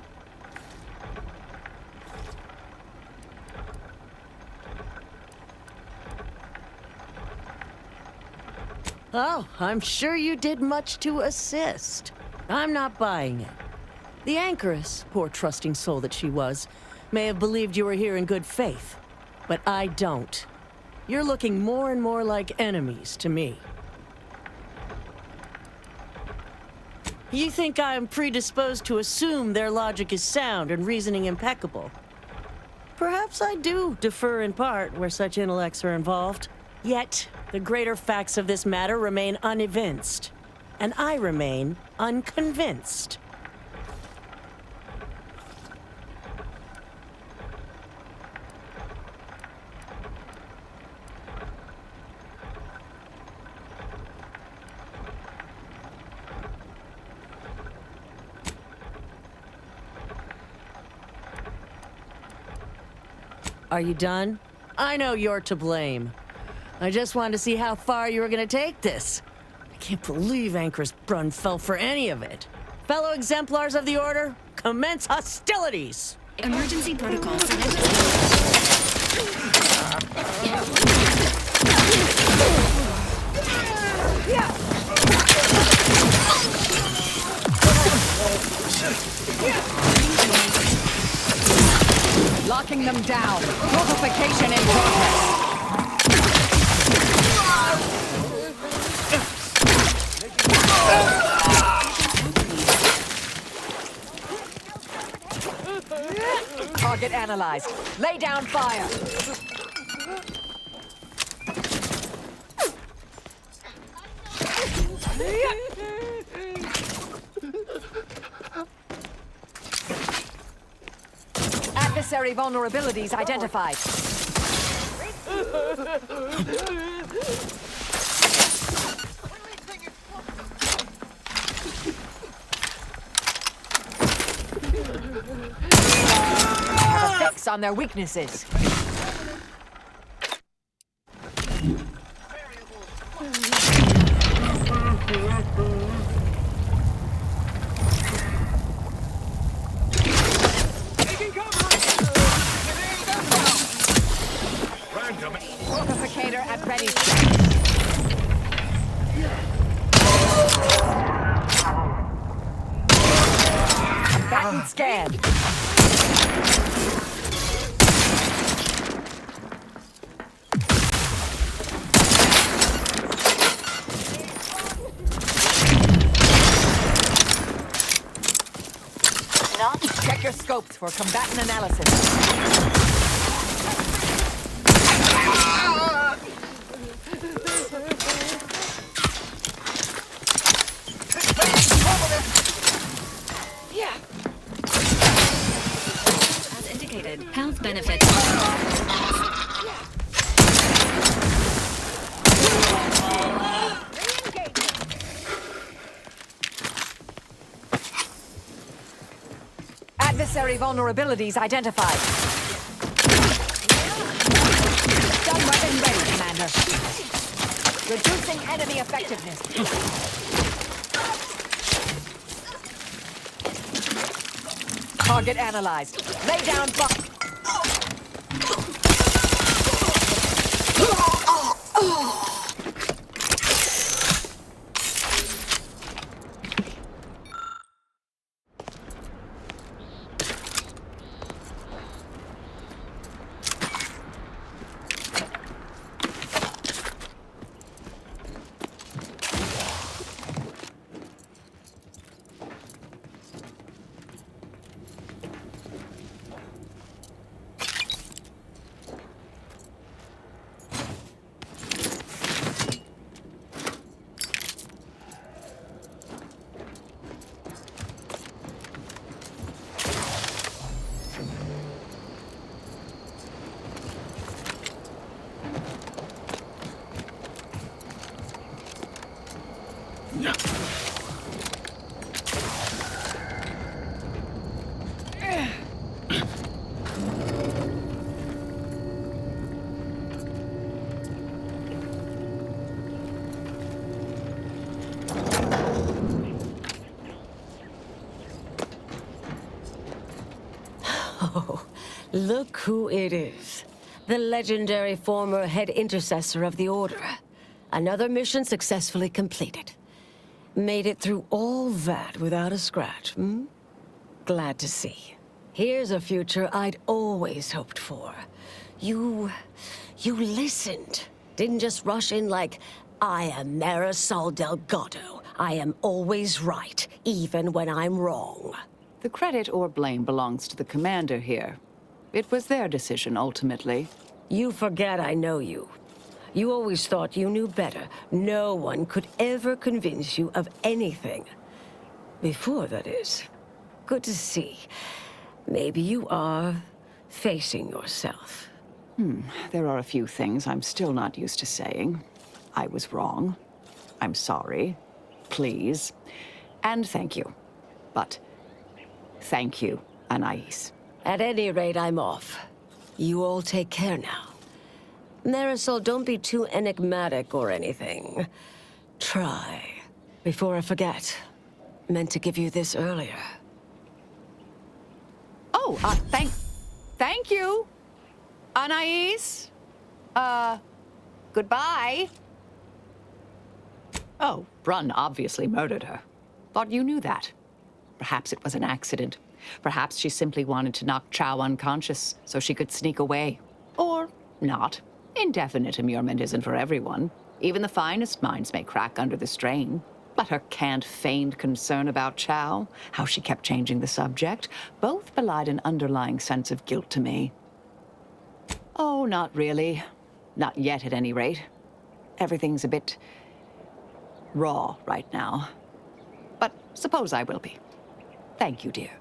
Speaker 16: Oh, I'm sure you did much to assist. I'm not buying it. The Anchoress, poor trusting soul that she was, may have believed you were here in good faith, but I don't. You're looking more and more like enemies to me. You think I'm predisposed to assume their logic is sound and reasoning impeccable? Perhaps I do defer in part where such intellects are involved. Yet, the greater facts of this matter remain unevinced, and I remain unconvinced. Are you done? I know you're to blame. I just wanted to see how far you were gonna take this. I can't believe Anchoress Brun fell for any of it. Fellow exemplars of the Order, commence hostilities!
Speaker 20: Emergency protocol selected.
Speaker 5: Locking them down. Fortification in progress. Target analyzed. Lay down fire. Adversary vulnerabilities identified. Have a fix on their weaknesses. Fortificator at ready. Combatant scanned. Check your scopes for combatant analysis.
Speaker 20: As indicated, health benefits.
Speaker 5: Adversary vulnerabilities identified. Stun weapon ready, Commander. Reducing enemy effectiveness. Target analyzed. Lay down,
Speaker 2: Oh, look who it is. The legendary former head intercessor of the Order. Another mission successfully completed. Made it through all that without a scratch, hmm? Glad to see. Here's a future I'd always hoped for. You listened. Didn't just rush in like, I am Marisol Delgado. I am always right, even when I'm wrong.
Speaker 5: The credit or blame belongs to the commander here. It was their decision, ultimately.
Speaker 2: You forget I know you. You always thought you knew better. No one could ever convince you of anything. Before, that is. Good to see. Maybe you are facing yourself.
Speaker 5: There are a few things I'm still not used to saying. I was wrong. I'm sorry. Please. And thank you. But thank you, Anais.
Speaker 2: At any rate, I'm off. You all take care now. Marisol, don't be too enigmatic or anything. Try. Before I forget. Meant to give you this earlier.
Speaker 5: Oh, thank you, Anais. Goodbye. Oh, Brunn obviously murdered her. Thought you knew that. Perhaps it was an accident. Perhaps she simply wanted to knock Chow unconscious so she could sneak away. Or not. Indefinite immurement isn't for everyone. Even the finest minds may crack under the strain. But her canned, feigned concern about Chow, how she kept changing the subject, both belied an underlying sense of guilt to me. Oh, not really. Not yet, at any rate. Everything's a bit raw right now. But suppose I will be. Thank you, dear.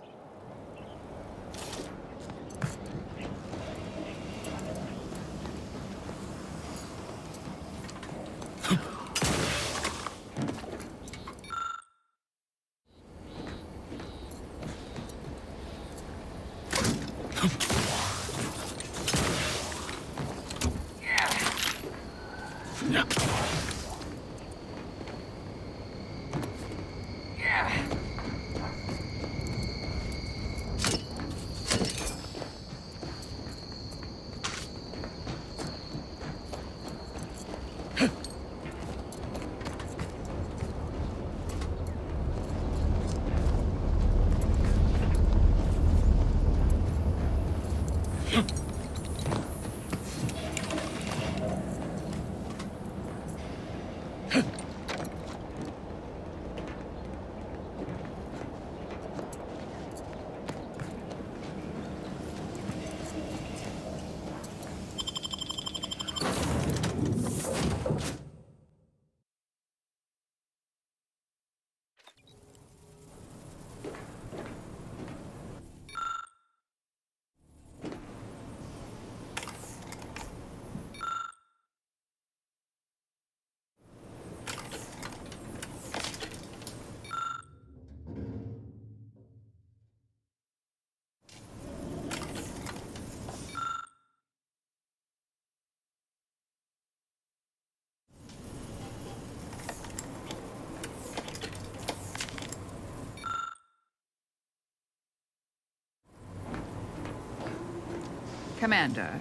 Speaker 11: Commander,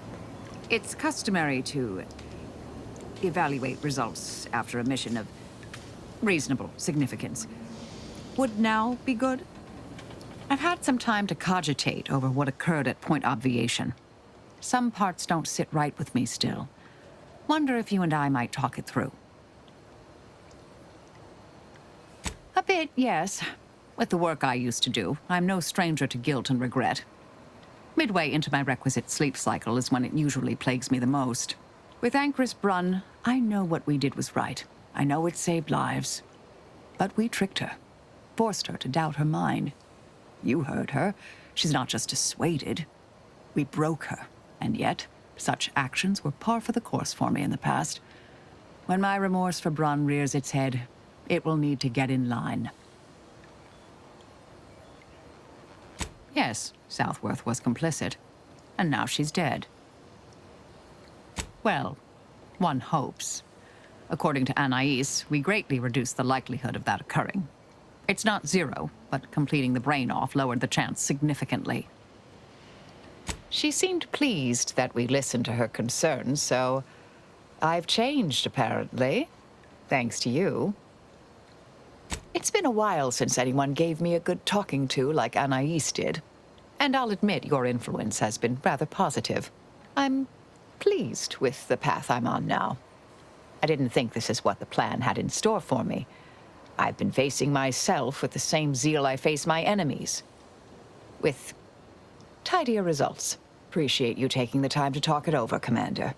Speaker 11: it's customary to evaluate results after a mission of reasonable significance. Would now be good? I've had some time to cogitate over what occurred at Point Obviation. Some parts don't sit right with me still. Wonder if you and I might talk it through. A bit, yes. With the work I used to do, I'm no stranger to guilt and regret. Midway into my requisite sleep cycle is when it usually plagues me the most. With Anchoress Brunn, I know what we did was right. I know it saved lives. But we tricked her. Forced her to doubt her mind. You heard her. She's not just dissuaded. We broke her. And yet, such actions were par for the course for me in the past. When my remorse for Brunn rears its head, it will need to get in line. Yes, Southworth was complicit. And now she's dead. Well, one hopes. According to Anais, we greatly reduced the likelihood of that occurring. It's not zero, but completing the brain-off lowered the chance significantly. She seemed pleased that we listened to her concerns, so I've changed, apparently. Thanks to you. It's been a while since anyone gave me a good talking to like Anais did. And I'll admit your influence has been rather positive. I'm pleased with the path I'm on now. I didn't think this is what the plan had in store for me. I've been facing myself with the same zeal I face my enemies. With tidier results. Appreciate you taking the time to talk it over, Commander.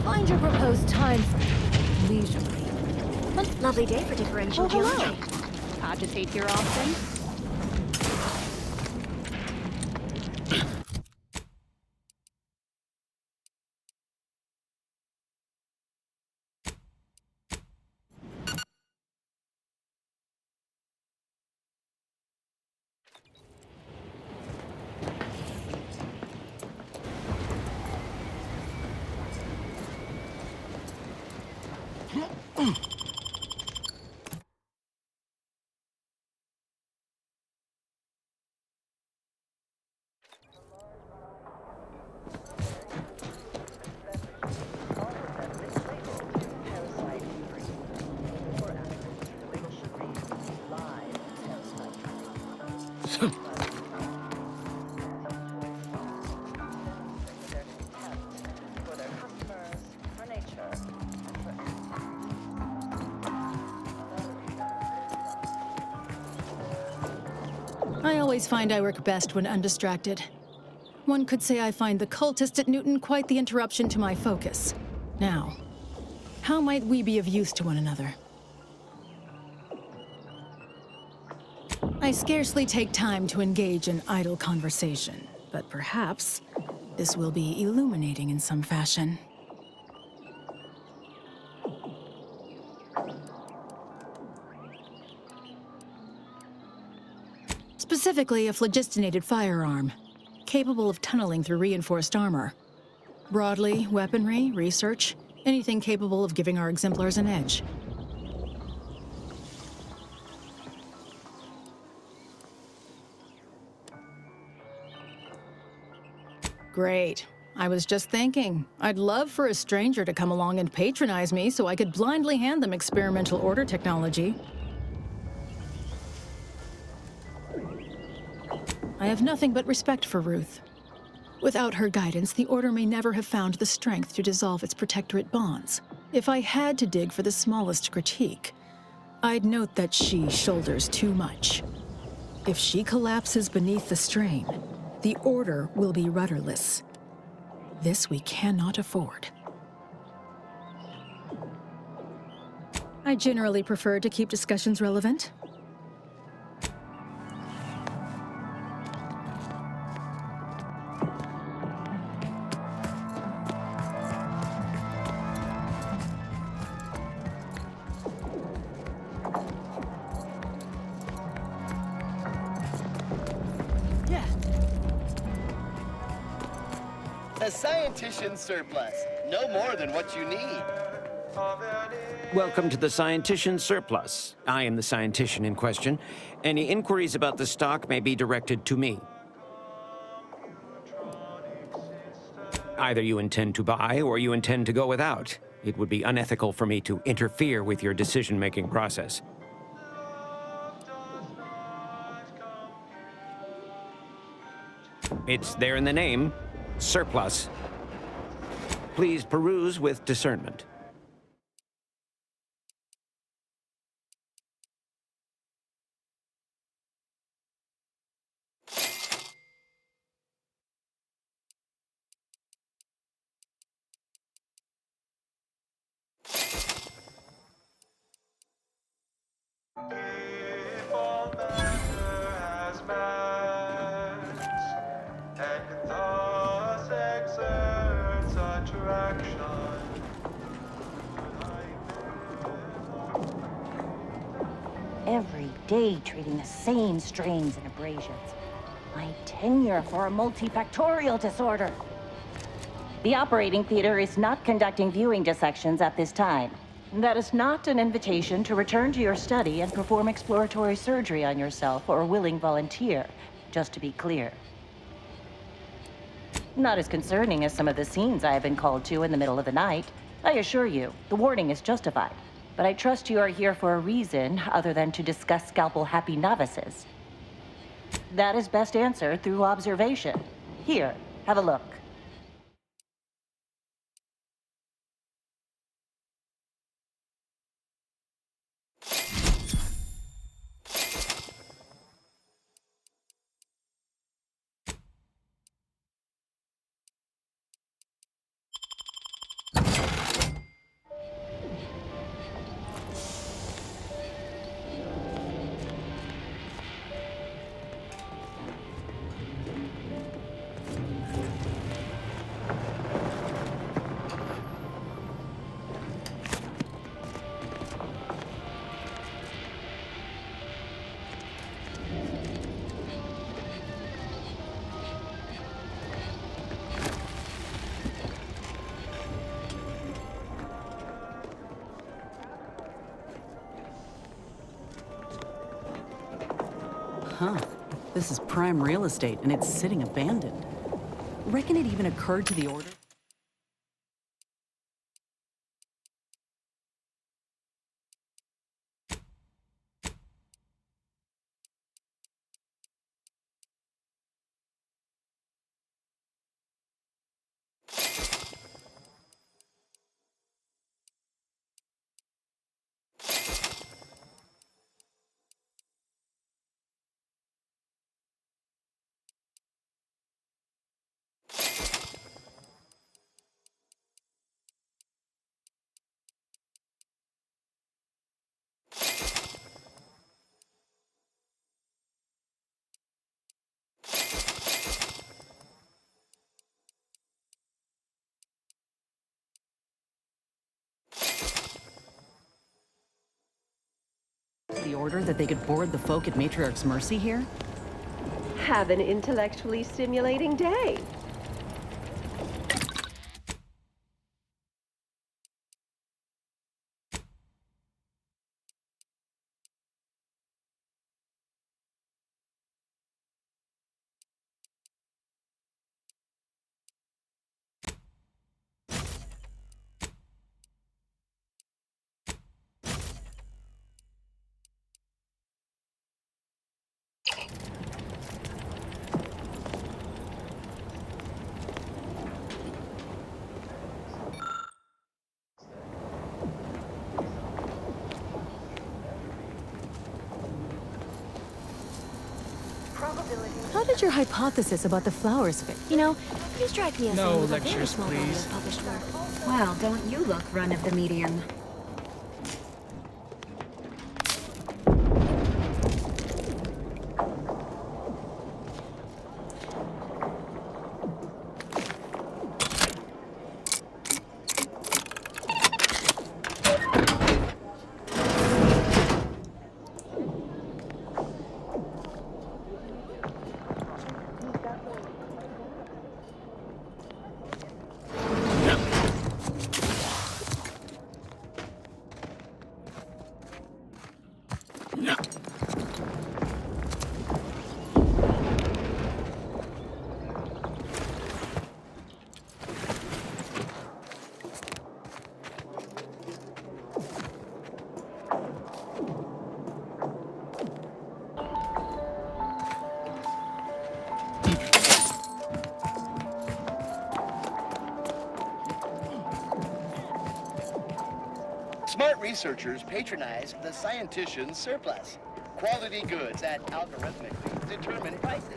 Speaker 3: Find your proposed time frame leisurely.
Speaker 24: Lovely day for differential geometry.
Speaker 11: Cogitate here often?
Speaker 9: I always find I work best when undistracted. One could say I find the cultist at Newton quite the interruption to my focus. Now, how might we be of use to one another? I scarcely take time to engage in idle conversation, but perhaps this will be illuminating in some fashion. Specifically, a phlogistinated firearm, capable of tunneling through reinforced armor. Broadly, weaponry, research, anything capable of giving our exemplars an edge. Great. I was just thinking, I'd love for a stranger to come along and patronize me so I could blindly hand them experimental order technology. I have nothing but respect for Ruth. Without her guidance, the Order may never have found the strength to dissolve its protectorate bonds. If I had to dig for the smallest critique, I'd note that she shoulders too much. If she collapses beneath the strain, the Order will be rudderless. This we cannot afford. I generally prefer to keep discussions relevant.
Speaker 12: A scientician surplus. No more than what you need.
Speaker 17: Welcome to the Scientician Surplus. I am the scientician in question. Any inquiries about the stock may be directed to me. Either you intend to buy or you intend to go without. It would be unethical for me to interfere with your decision-making process. It's there in the name. Surplus. Please peruse with discernment.
Speaker 18: Every day treating the same strains and abrasions. My tenure for a multifactorial disorder. The operating theater is not conducting viewing dissections at this time. That is not an invitation to return to your study and perform exploratory surgery on yourself or a willing volunteer, just to be clear. Not as concerning as some of the scenes I have been called to in the middle of the night. I assure you, the warning is justified. But I trust you are here for a reason other than to discuss scalpel-happy novices. That is best answered through observation. Here, have a look.
Speaker 19: Huh. This is prime real estate, and it's sitting abandoned. Reckon it even occurred to the Order? the order that they could board the folk at Matriarch's Mercy here?
Speaker 1: Have an intellectually stimulating day.
Speaker 13: How did your hypothesis about the flowers fit?
Speaker 24: You know, you strike me as
Speaker 14: No
Speaker 24: someone with a very
Speaker 14: lectures,
Speaker 24: small volume
Speaker 14: please.
Speaker 24: of published work. Well, don't you look run of the medium.
Speaker 12: Smart researchers patronize the scientician's surplus. Quality goods at algorithmically determined prices.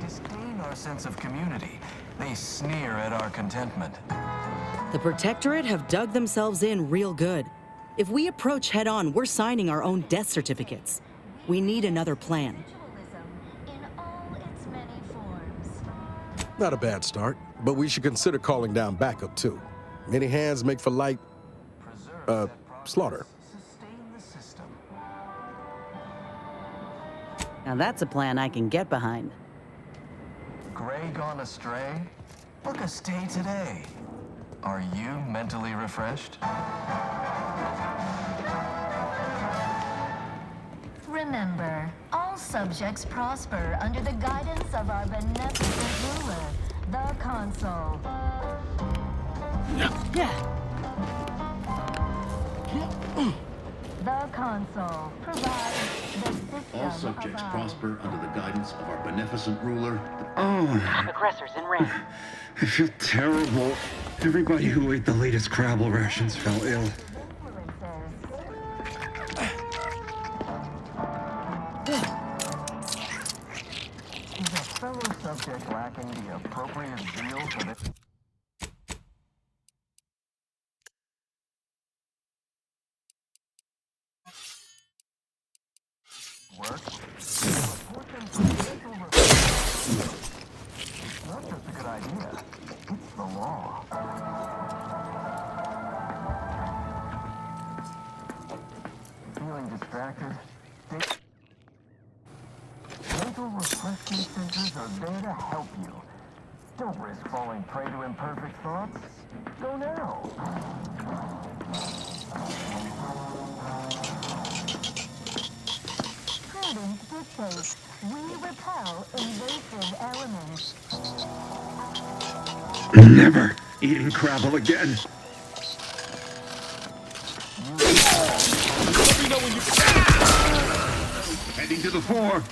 Speaker 21: Disdain our sense of community. They sneer at our contentment.
Speaker 19: The Protectorate have dug themselves in real good. If we approach head-on, we're signing our own death certificates. We need another plan.
Speaker 22: Not a bad start, but we should consider calling down backup too. Many hands make for light, slaughter.
Speaker 19: Now that's a plan I can get behind.
Speaker 21: Gray gone astray? Look a stay today. Are you mentally refreshed?
Speaker 23: Remember, all subjects prosper under the guidance of our beneficent ruler, the Consul. The Consul provides the system
Speaker 27: All subjects
Speaker 23: of
Speaker 27: prosper under the guidance of our beneficent ruler. Oh,
Speaker 18: Aggressors in range.
Speaker 27: I feel terrible. Everybody who ate the latest Crabble rations fell ill.
Speaker 21: Is a fellow subject lacking the appropriate zeal for this? Work? Not just a good idea. It's the law. Feeling distracted? Mental refreshment centers are there to help you. Don't risk falling prey to imperfect thoughts. Go now.
Speaker 23: prudence dictates we repel invasive elements.
Speaker 27: Never eating Crabble again. Heading to the fore.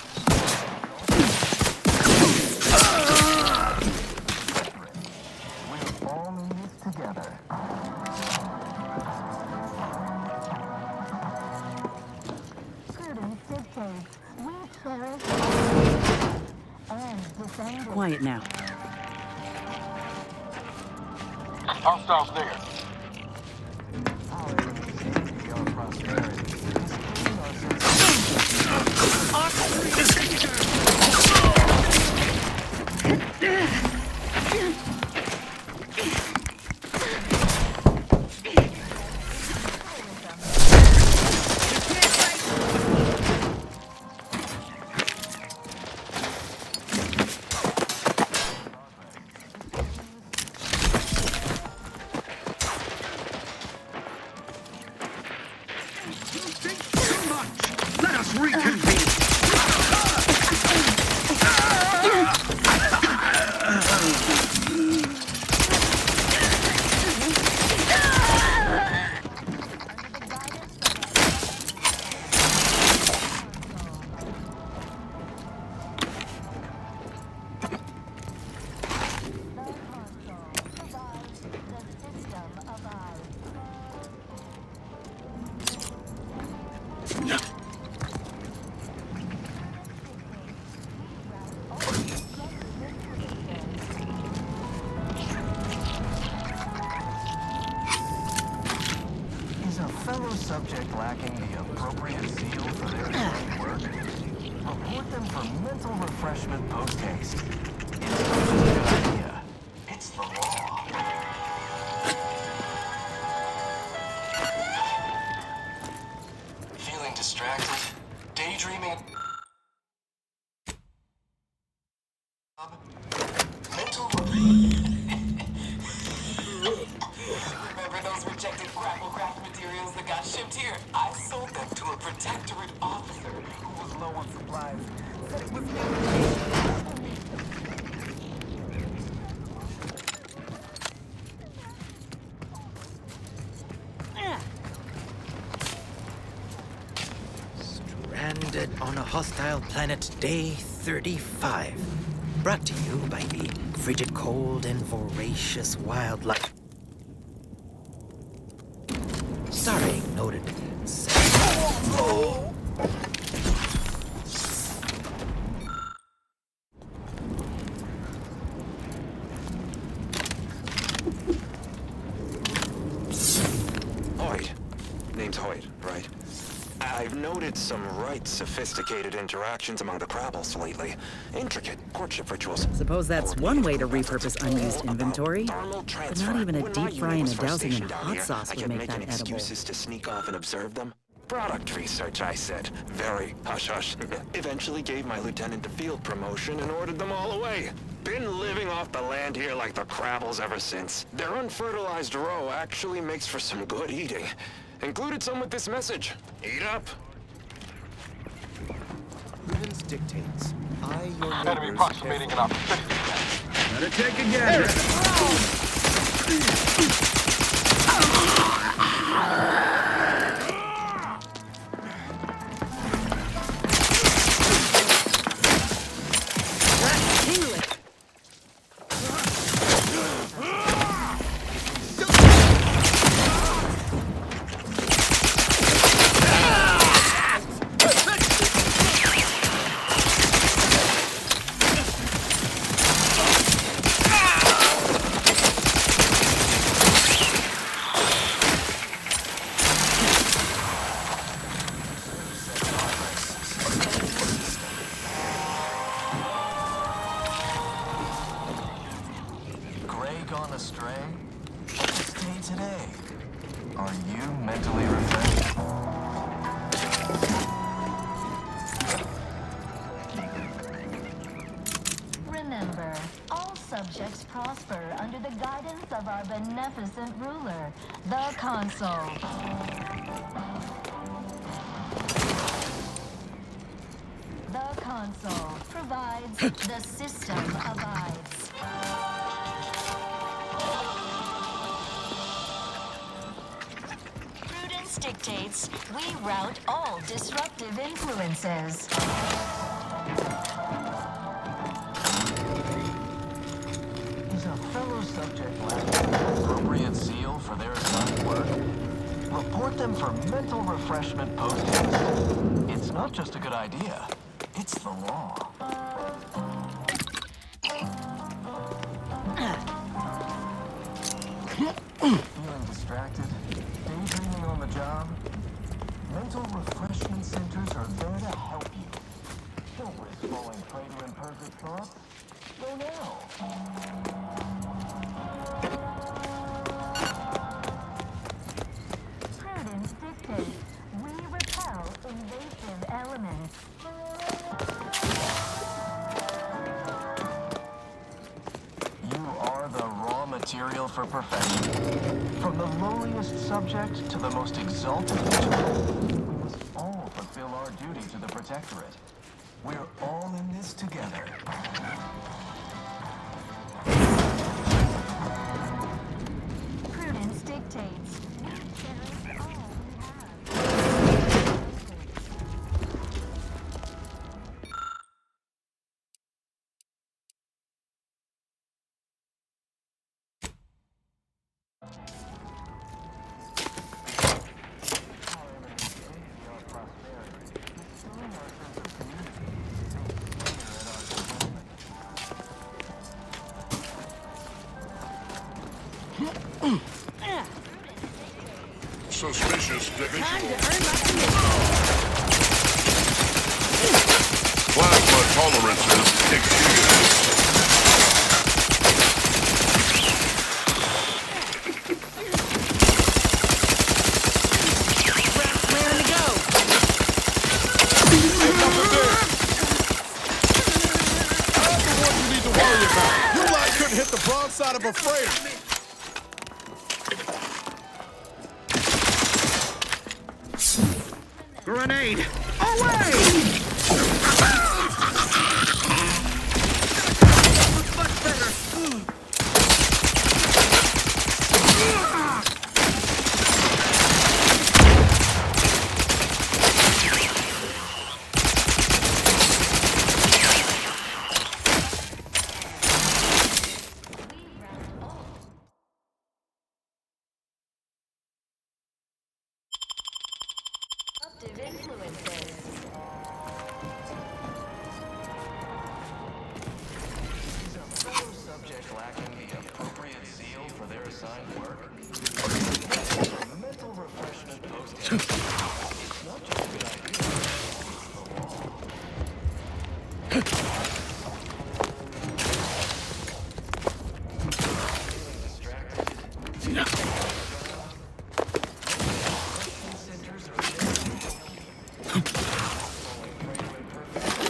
Speaker 21: We're all in this together.
Speaker 23: Prudence dictates we cherish and defend it.
Speaker 19: Quiet now.
Speaker 21: Hostiles near.
Speaker 27: Let us reconvene.
Speaker 21: Is a fellow subject lacking the appropriate zeal for their daily work? Report them for mental refreshment post-haste. It's not a good idea. It's the law. Feeling distracted? Daydreaming? Mental
Speaker 4: Remember those rejected grapple craft materials that got shipped here? I sold them to a protectorate officer who was low on supplies. Said it was
Speaker 6: Stranded on a hostile planet, day 35. Brought to you by the frigid cold and voracious wildlife. Starring noted.
Speaker 7: Hoyt. Name's Hoyt, right? I've noted some right sophisticated interactions among the Crabbles lately. Intricate courtship rituals.
Speaker 19: Suppose that's one way to repurpose unused inventory. But not even a deep fry and a dousing in hot sauce would make that edible.
Speaker 7: Excuses to sneak off and observe them. Product research, I said. Very hush-hush. Eventually gave my lieutenant a field promotion and ordered them all away. Been living off the land here like the Crabbles ever since. Their unfertilized roe actually makes for some good eating. Included some with this message. Eat up.
Speaker 6: Prudence dictates. Your
Speaker 21: Enemy approximating in our vicinity.
Speaker 27: Let it take again.
Speaker 21: Gone astray? Stay today. Are you mentally refreshed?
Speaker 23: Remember, all subjects prosper under the guidance of our beneficent ruler, the Consul. The Consul provides, the system abides. dictates, we rout all disruptive influences.
Speaker 21: Is a fellow subject lacking the appropriate seal for their assigned work? Report them for mental refreshment post-haste. It's not just a good idea, it's the law. Feeling distracted? Daydreaming on the job? Mental refreshment centers are there to help you. Don't risk falling prey to imperfect thoughts. Go now.
Speaker 23: Prudence dictates, we repel invasive elements.
Speaker 21: You are the raw material for perfection. From the lowliest subject to the most exalted vigilant, we must all fulfill our duty to the Protectorate. We're all in this together.
Speaker 23: Prudence dictates, we cherish all we have.
Speaker 8: Suspicious, Division.
Speaker 23: Time to earn my commission.
Speaker 8: Plasma tolerances exceeded.
Speaker 23: Raring to go.
Speaker 22: I'm the one you need to worry about. Your line couldn't hit the broadside of a freighter.
Speaker 10: Grenade! Away! Much better.
Speaker 21: Subject lacking the appropriate seal for their assigned work? Mental refreshment post-haste. It's not just a good idea, it's the law. Feeling distracted? Centers are there to help you. Falling prey to imperfect.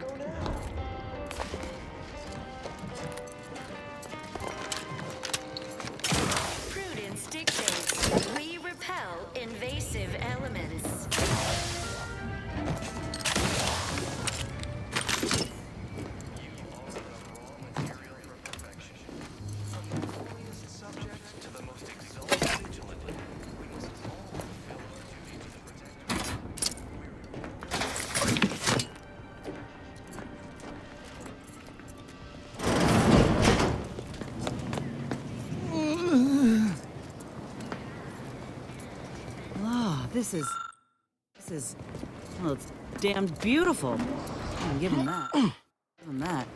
Speaker 21: Go now.
Speaker 23: Prudence dictates, we repel invasive elements.
Speaker 21: Subject to the most exalted vigilant. We must all fulfill our duty to the Protectorate.
Speaker 19: Ah, this is, well, it's damn beautiful. I'll give him that. Give him that.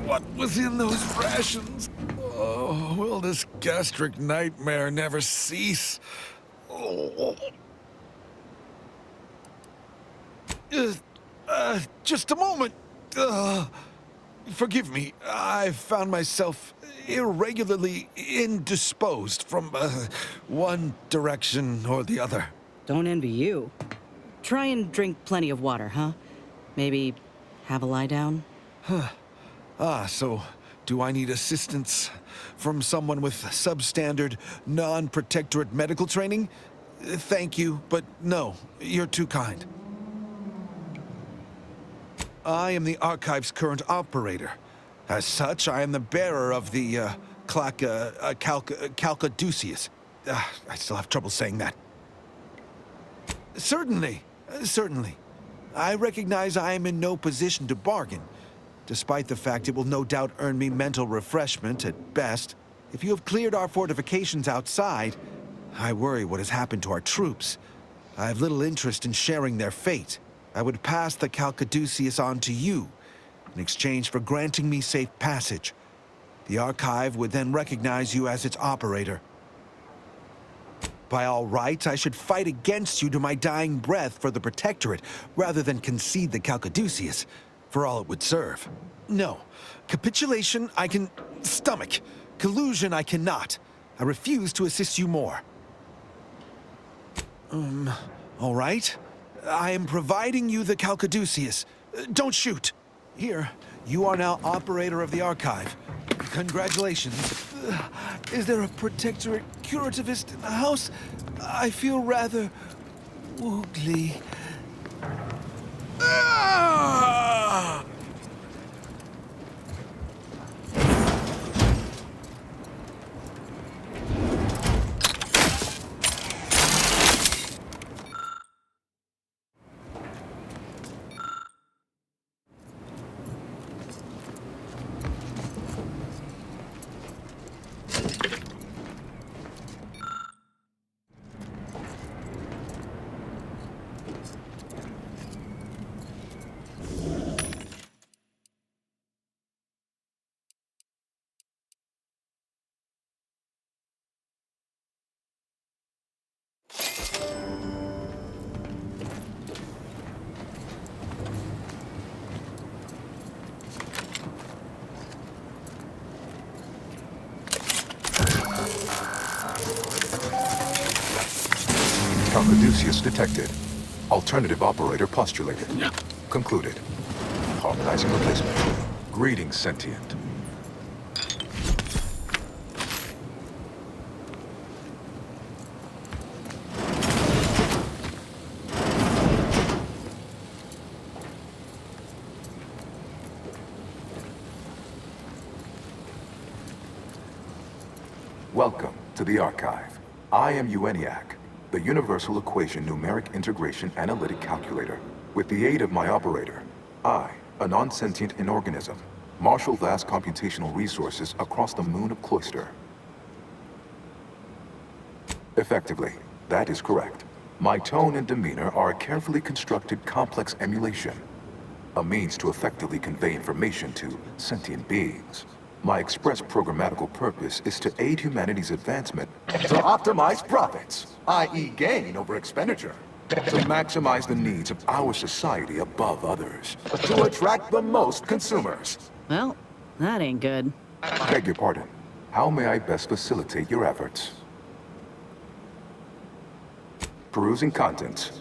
Speaker 22: What was in those rations? Oh, will this gastric nightmare never cease? Oh. Just a moment. Forgive me. I found myself irregularly indisposed from one direction or the other.
Speaker 19: Don't envy you. Try and drink plenty of water, huh? Maybe have a lie down?
Speaker 22: So do I need assistance from someone with substandard, non-protectorate medical training? Thank you, but no, you're too kind. I am the archive's current operator. As such, I am the bearer of the, Calcaduceus. I still have trouble saying that. Certainly. I recognize I am in no position to bargain, despite the fact it will no doubt earn me mental refreshment at best. If you have cleared our fortifications outside, I worry what has happened to our troops. I have little interest in sharing their fate. I would pass the Calcaduceus on to you, in exchange for granting me safe passage. The Archive would then recognize you as its operator. By all rights, I should fight against you to my dying breath for the Protectorate, rather than concede the Calcaduceus, for all it would serve. No. Capitulation I can stomach. Collusion I cannot. I refuse to assist you more. All right. I am providing you the Calcaduceus. Don't shoot. Here, you are now operator of the Archive. Congratulations. Is there a Protectorate curativist in the house? I feel rather woogly. Ah!
Speaker 2: Calcaduceus detected. Alternative operator postulated. Concluded. Harmonizing replacement. Greetings, sentient. Welcome to the Archive. I am UNIAC, the Universal Equation Numeric Integration Analytic Calculator. With the aid of my operator, I, a non-sentient inorganism, marshal vast computational resources across the moon of Cloister. Effectively, that is correct. My tone and demeanor are a carefully constructed complex emulation, a means to effectively convey information to sentient beings. My express programmatical purpose is to aid humanity's advancement, to optimize profits, i.e. gain over expenditure, to maximize the needs of our society above others, to attract the most consumers.
Speaker 19: Well, that ain't good.
Speaker 2: Beg your pardon. How may I best facilitate your efforts? Perusing contents,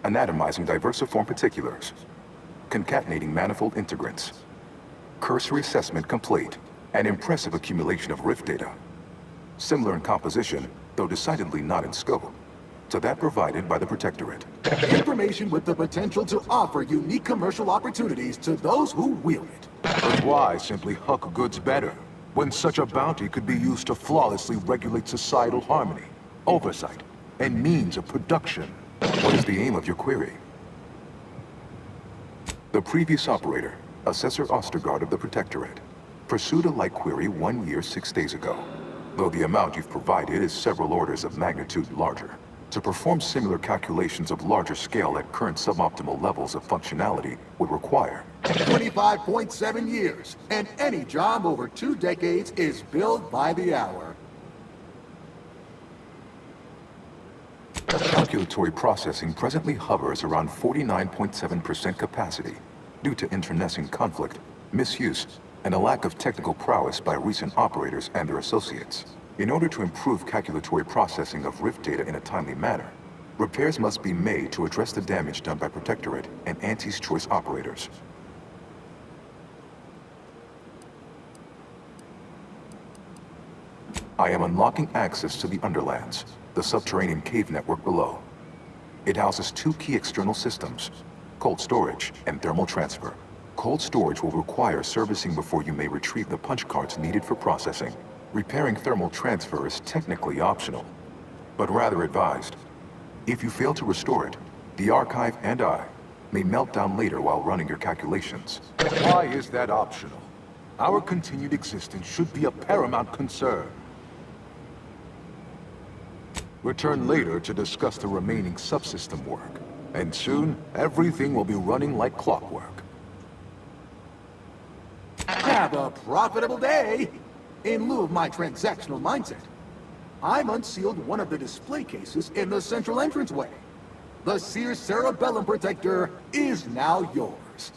Speaker 2: anatomizing diversiform particulars, concatenating manifold integrants. Cursory assessment complete. An impressive accumulation of rift data. Similar in composition, though decidedly not in scope, to that provided by the Protectorate.
Speaker 14: Information with the potential to offer unique commercial opportunities to those who wield it.
Speaker 2: But why simply huck goods better, when such a bounty could be used to flawlessly regulate societal harmony, oversight, and means of production? What is the aim of your query? The previous operator, Assessor Ostergaard of the Protectorate, pursued a like query 1 year, 6 days ago, though the amount you've provided is several orders of magnitude larger. To perform similar calculations of larger scale at current suboptimal levels of functionality would require
Speaker 14: 25.7 years, and any job over 2 decades is billed by the hour.
Speaker 2: Calculatory processing presently hovers around 49.7% capacity due to internecine conflict, misuse, and a lack of technical prowess by recent operators and their associates. In order to improve calculatory processing of rift data in a timely manner, repairs must be made to address the damage done by Protectorate and Auntie's Choice operators. I am unlocking access to the Underlands, the subterranean cave network below. It houses two key external systems, cold storage and thermal transfer. Cold storage will require servicing before you may retrieve the punch cards needed for processing. Repairing thermal transfer is technically optional, but rather advised. If you fail to restore it, the archive and I may melt down later while running your calculations.
Speaker 14: Why is that optional? Our continued existence should be a paramount concern. Return later to discuss the remaining subsystem work. And soon, everything will be running like clockwork. Have a profitable day! In lieu of my transactional mindset, I'm unsealed one of the display cases in the central entranceway. The Sears Cerebellum Protector is now yours.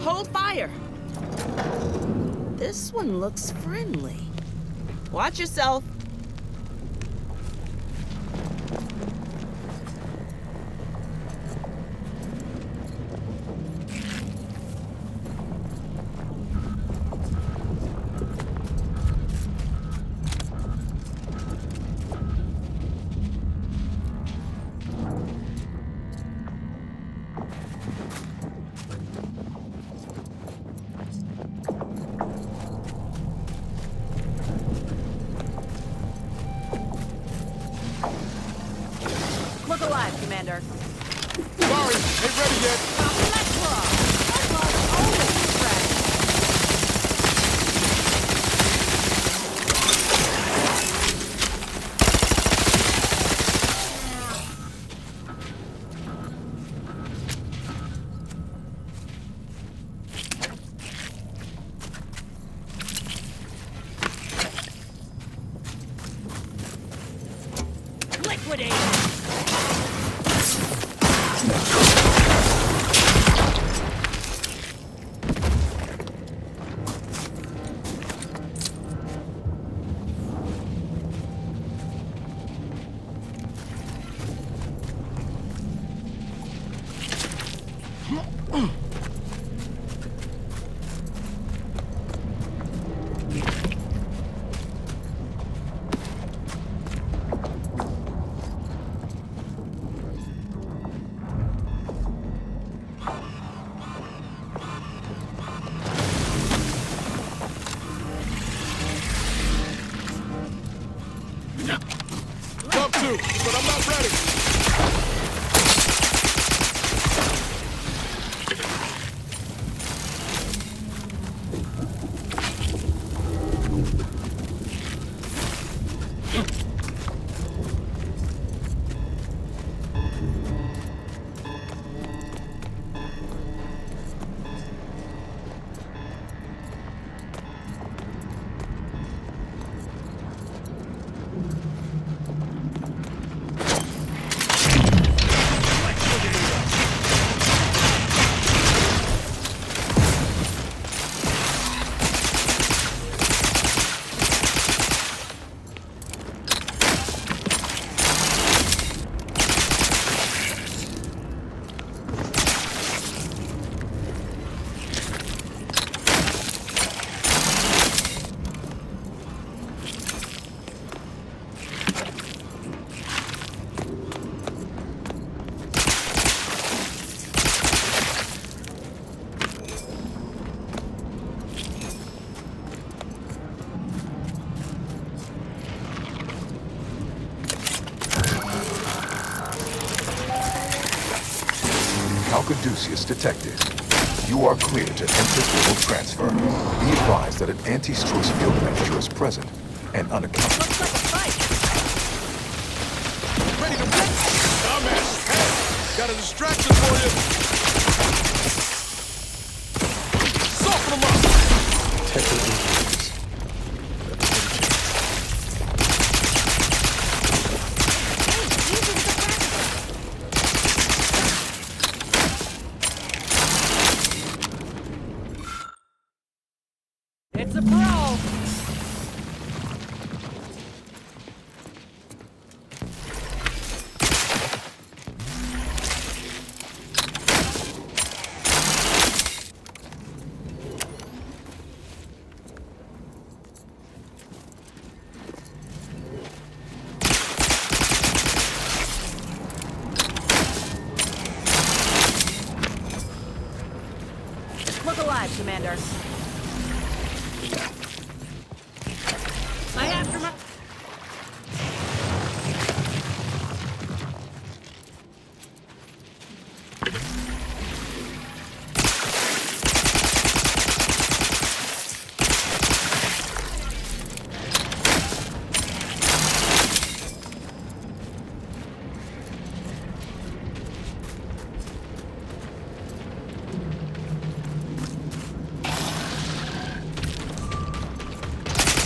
Speaker 3: Hold fire! This one looks friendly. Watch yourself.
Speaker 5: Look alive, Commander.
Speaker 14: Sorry, ain't ready yet.
Speaker 5: Liquidate!
Speaker 2: Caduceus detected. You are clear to enter thermal transfer. Be advised that an anti-stress field manager is present and unaccountable.
Speaker 5: Looks like a fight.
Speaker 8: Ready to rip? Dumbass. Hey, got a distraction for you. Soften them up.
Speaker 2: Technical injuries.
Speaker 5: It's a brawl. Look alive, Commander. I have to.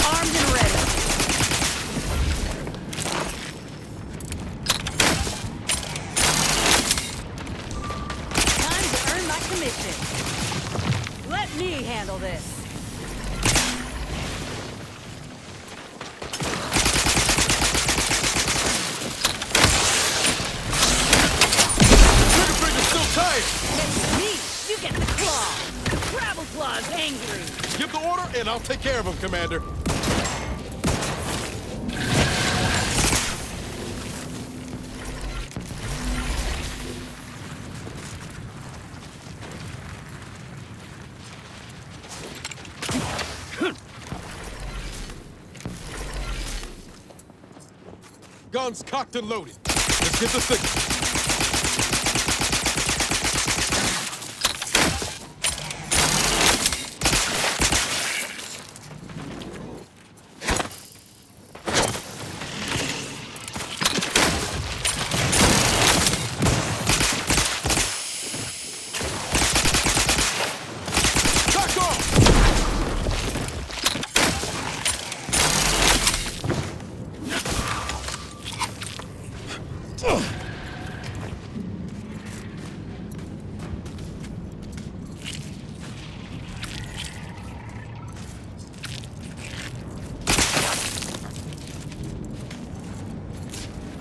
Speaker 5: Armed and ready. Time to earn my commission. Let me handle this.
Speaker 8: Trigger finger's still tight.
Speaker 5: Next me, you get the claw. The travel claw's angry.
Speaker 8: Give the order, and I'll take care of him, Commander. Guns cocked and loaded. Let's get the signal. Back off!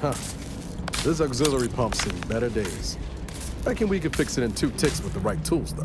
Speaker 9: Huh. This auxiliary pump's seen better days. Reckon we could fix it in 2 ticks with the right tools, though.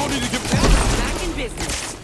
Speaker 8: need to get
Speaker 5: Back in business.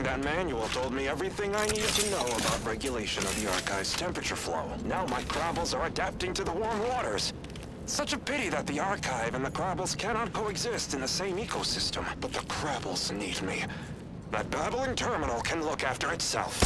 Speaker 7: That manual told me everything I needed to know about regulation of the archive's temperature flow. Now my crabbles are adapting to the warm waters. Such a pity that the archive and the crabbles cannot coexist in the same ecosystem. But the crabbles need me. That babbling terminal can look after itself.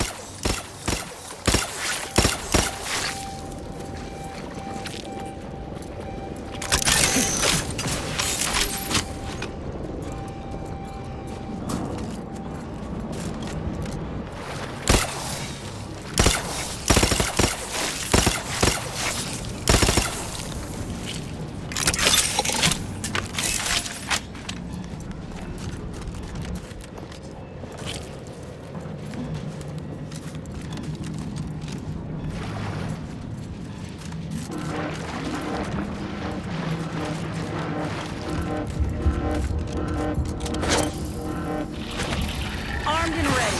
Speaker 5: Armed and ready.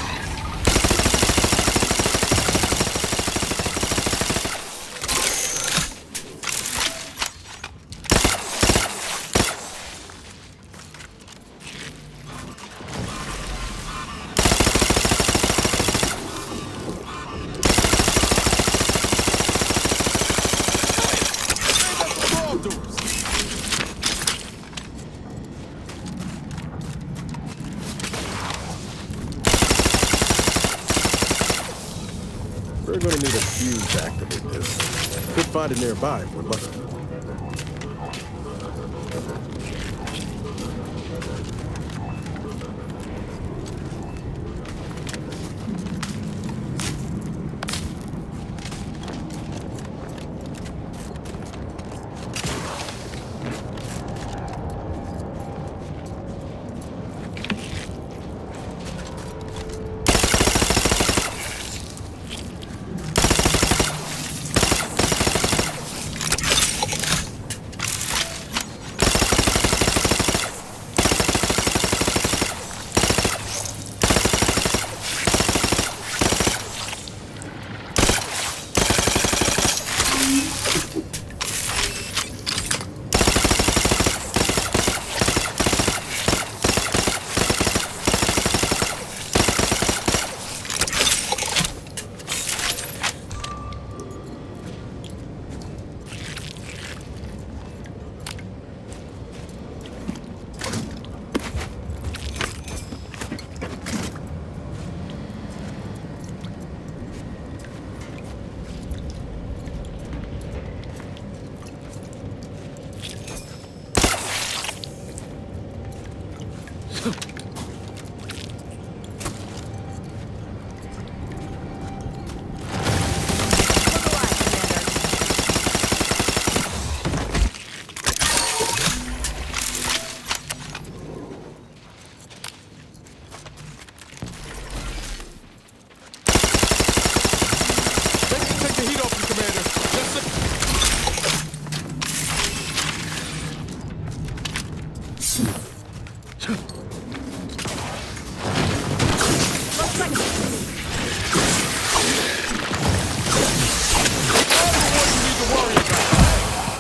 Speaker 9: We're gonna need a fuse to activate this. Could find it nearby if we're lucky.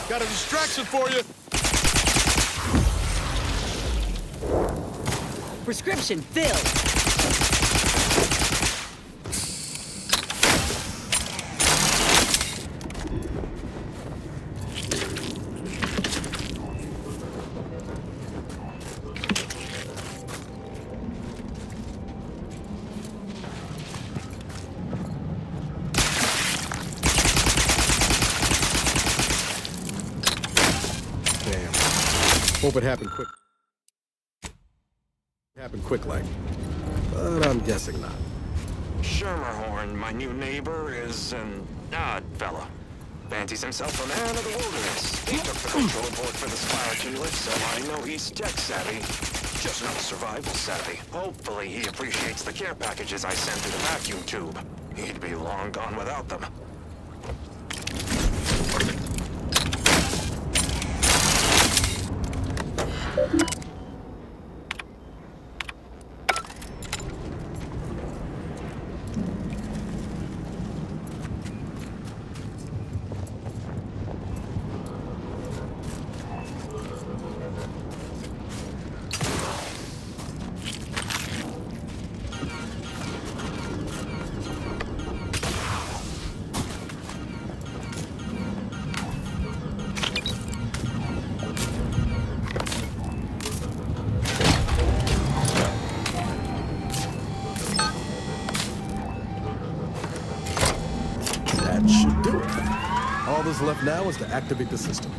Speaker 8: Got a distraction for you.
Speaker 5: Prescription filled.
Speaker 9: Hope it happened quick. Happened quick like. But I'm guessing not.
Speaker 7: Schermerhorn, my new neighbor, is an odd fella. Fancies himself a man of the wilderness. He took the control board for the Spire Toolet, so I know he's tech savvy. Just not survival savvy. Hopefully he appreciates the care packages I sent through the vacuum tube. He'd be long gone without them.
Speaker 9: That should do it. All that's left now is to activate the system.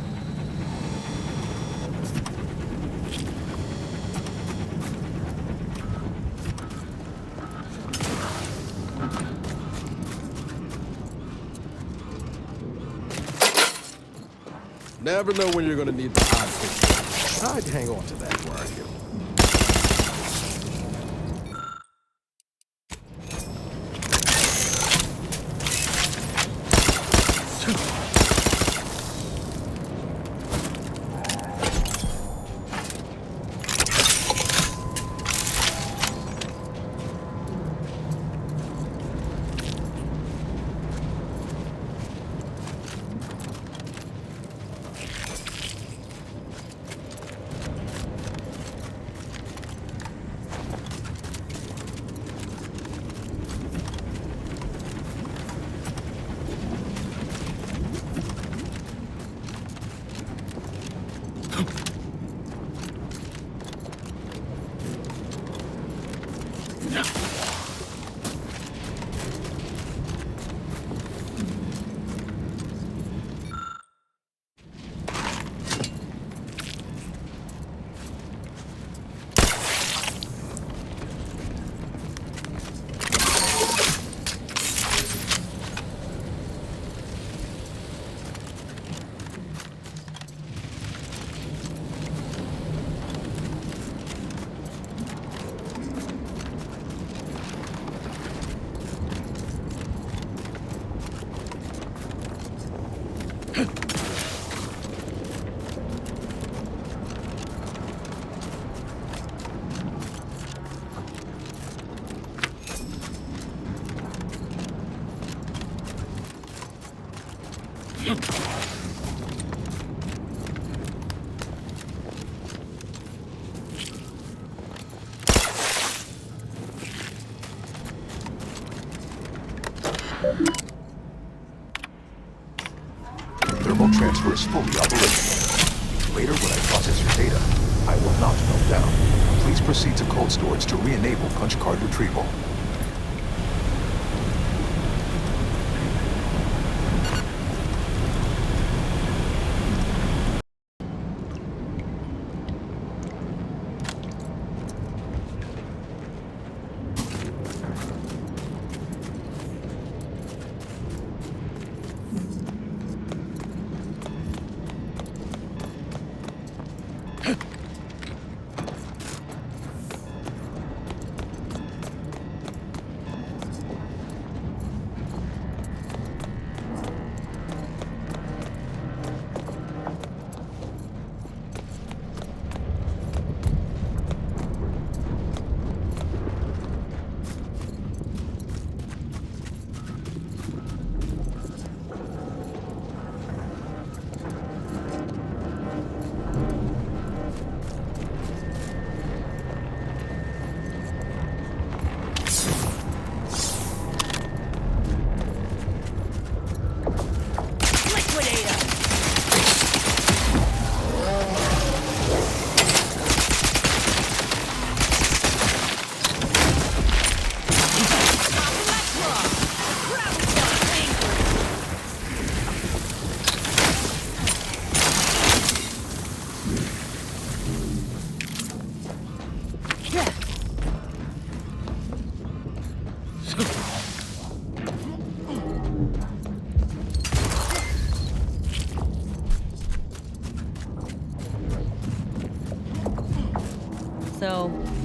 Speaker 9: Never know when you're going to need the odd fix. I'd hang on to that where I go.
Speaker 2: Thermal transfer is fully operational. Later, when I process your data, I will not melt down. Please proceed to cold storage to re-enable punch card retrieval.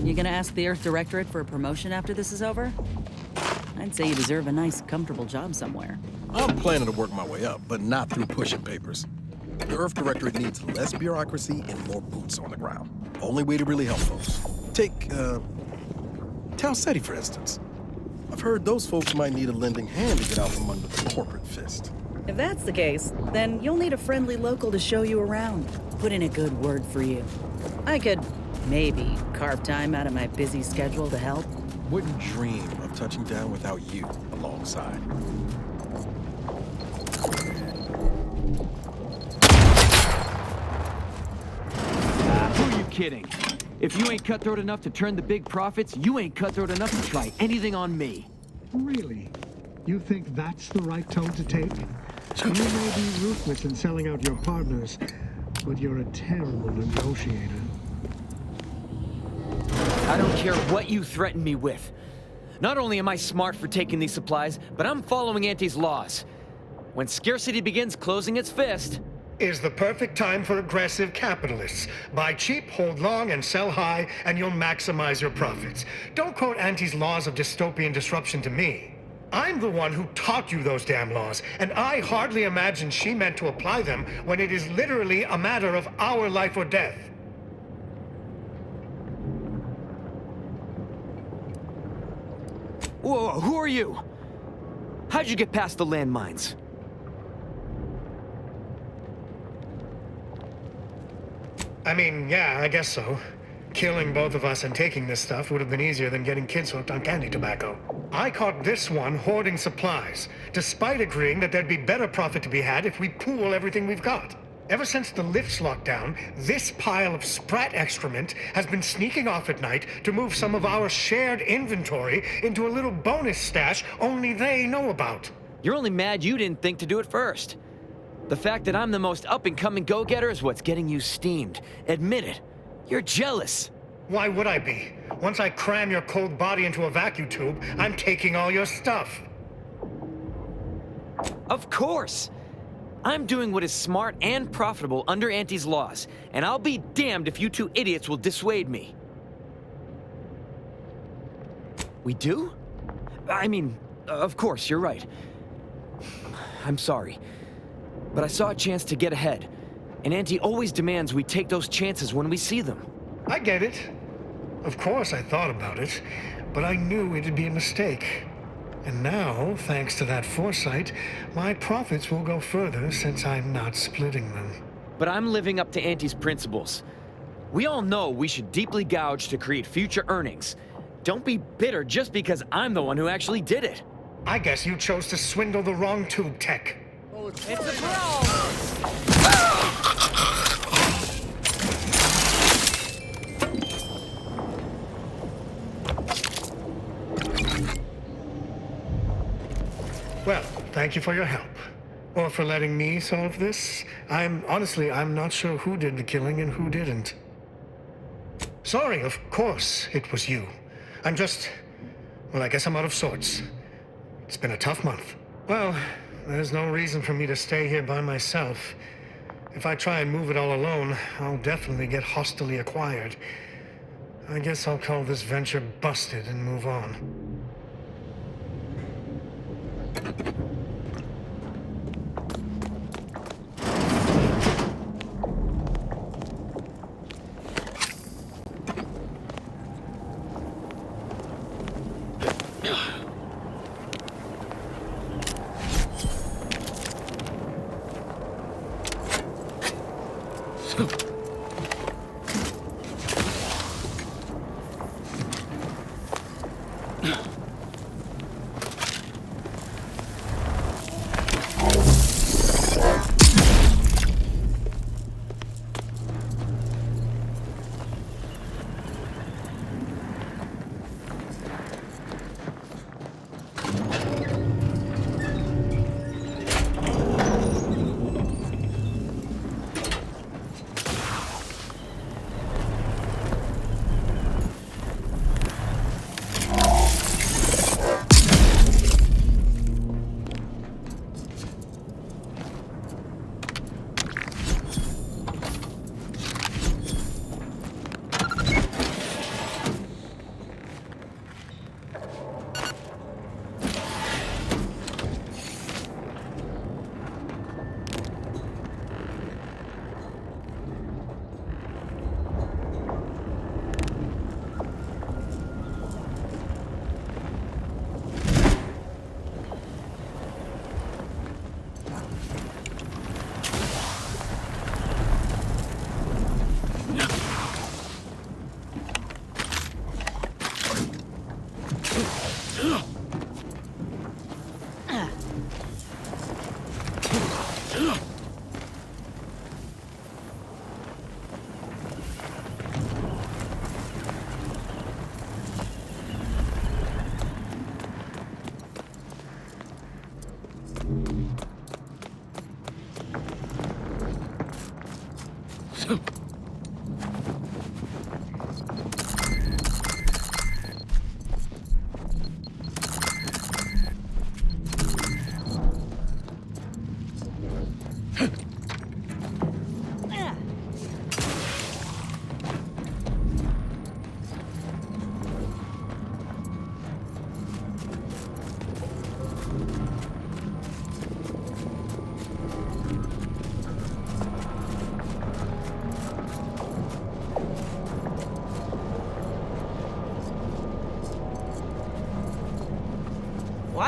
Speaker 19: You gonna ask the Earth Directorate for a promotion after this is over? I'd say you deserve a nice, comfortable job somewhere.
Speaker 9: I'm planning to work my way up, but not through pushing papers. The Earth Directorate needs less bureaucracy and more boots on the ground. Only way to really help folks. Take, Talsetti, for instance. I've heard those folks might need a lending hand to get out from under the corporate fist.
Speaker 19: If that's the case, then you'll need a friendly local to show you around. Put in a good word for you. I could, maybe, carve time out of my busy schedule to help.
Speaker 9: Wouldn't dream of touching down without you alongside.
Speaker 11: Who are you kidding? If you ain't cutthroat enough to turn the big profits, you ain't cutthroat enough to try anything on me.
Speaker 15: Really? You think that's the right tone to take? You may be ruthless in selling out your partners, but you're a terrible negotiator.
Speaker 11: I don't care what you threaten me with. Not only am I smart for taking these supplies, but I'm following Auntie's laws. When scarcity begins closing its fist...
Speaker 15: Is the perfect time for aggressive capitalists. Buy cheap, hold long, and sell high, and you'll maximize your profits. Don't quote Auntie's laws of dystopian disruption to me. I'm the one who taught you those damn laws, and I hardly imagine she meant to apply them when it is literally a matter of our life or death.
Speaker 11: Whoa, who are you? How'd you get past the landmines?
Speaker 15: I mean, yeah, I guess so. Killing both of us and taking this stuff would have been easier than getting kids hooked on candy tobacco. I caught this one hoarding supplies, despite agreeing that there'd be better profit to be had if we pool everything we've got. Ever since the lifts locked down, this pile of sprat excrement has been sneaking off at night to move some of our shared inventory into a little bonus stash only they know about.
Speaker 11: You're only mad you didn't think to do it first. The fact that I'm the most up-and-coming go-getter is what's getting you steamed. Admit it. You're jealous.
Speaker 15: Why would I be? Once I cram your cold body into a vacuum tube, I'm taking all your stuff.
Speaker 11: Of course. I'm doing what is smart and profitable under Auntie's laws, and I'll be damned if you two idiots will dissuade me. We do? I mean, of course, you're right. I'm sorry. But I saw a chance to get ahead, and Auntie always demands we take those chances when we see them.
Speaker 15: I get it. Of course I thought about it, but I knew it'd be a mistake. And now, thanks to that foresight, my profits will go further since I'm not splitting them.
Speaker 11: But I'm living up to Auntie's principles. We all know we should deeply gouge to create future earnings. Don't be bitter just because I'm the one who actually did it.
Speaker 15: I guess you chose to swindle the wrong tube tech.
Speaker 11: It's a brawl!
Speaker 15: Well, thank you for your help. Or for letting me solve this. Honestly, I'm not sure who did the killing and who didn't. Sorry, of course it was you. Well, I guess I'm out of sorts. It's been a tough month. Well, there's no reason for me to stay here by myself. If I try and move it all alone, I'll definitely get hostilely acquired. I guess I'll call this venture busted and move on.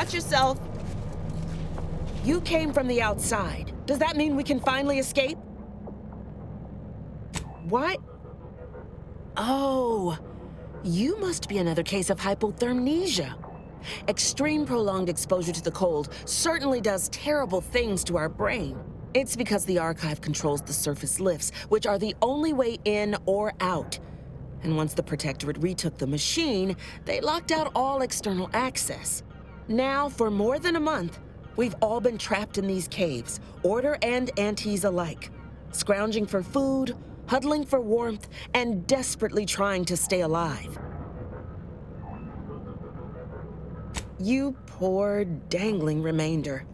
Speaker 3: Watch yourself. You came from the outside. Does that mean we can finally escape? What? Oh, you must be another case of hypothermia. Extreme prolonged exposure to the cold certainly does terrible things to our brain. It's because the archive controls the surface lifts, which are the only way in or out. And once the Protectorate retook the machine, they locked out all external access. Now, for more than a month, we've all been trapped in these caves, Order and Antis alike, scrounging for food, huddling for warmth, and desperately trying to stay alive. You poor, dangling remainder.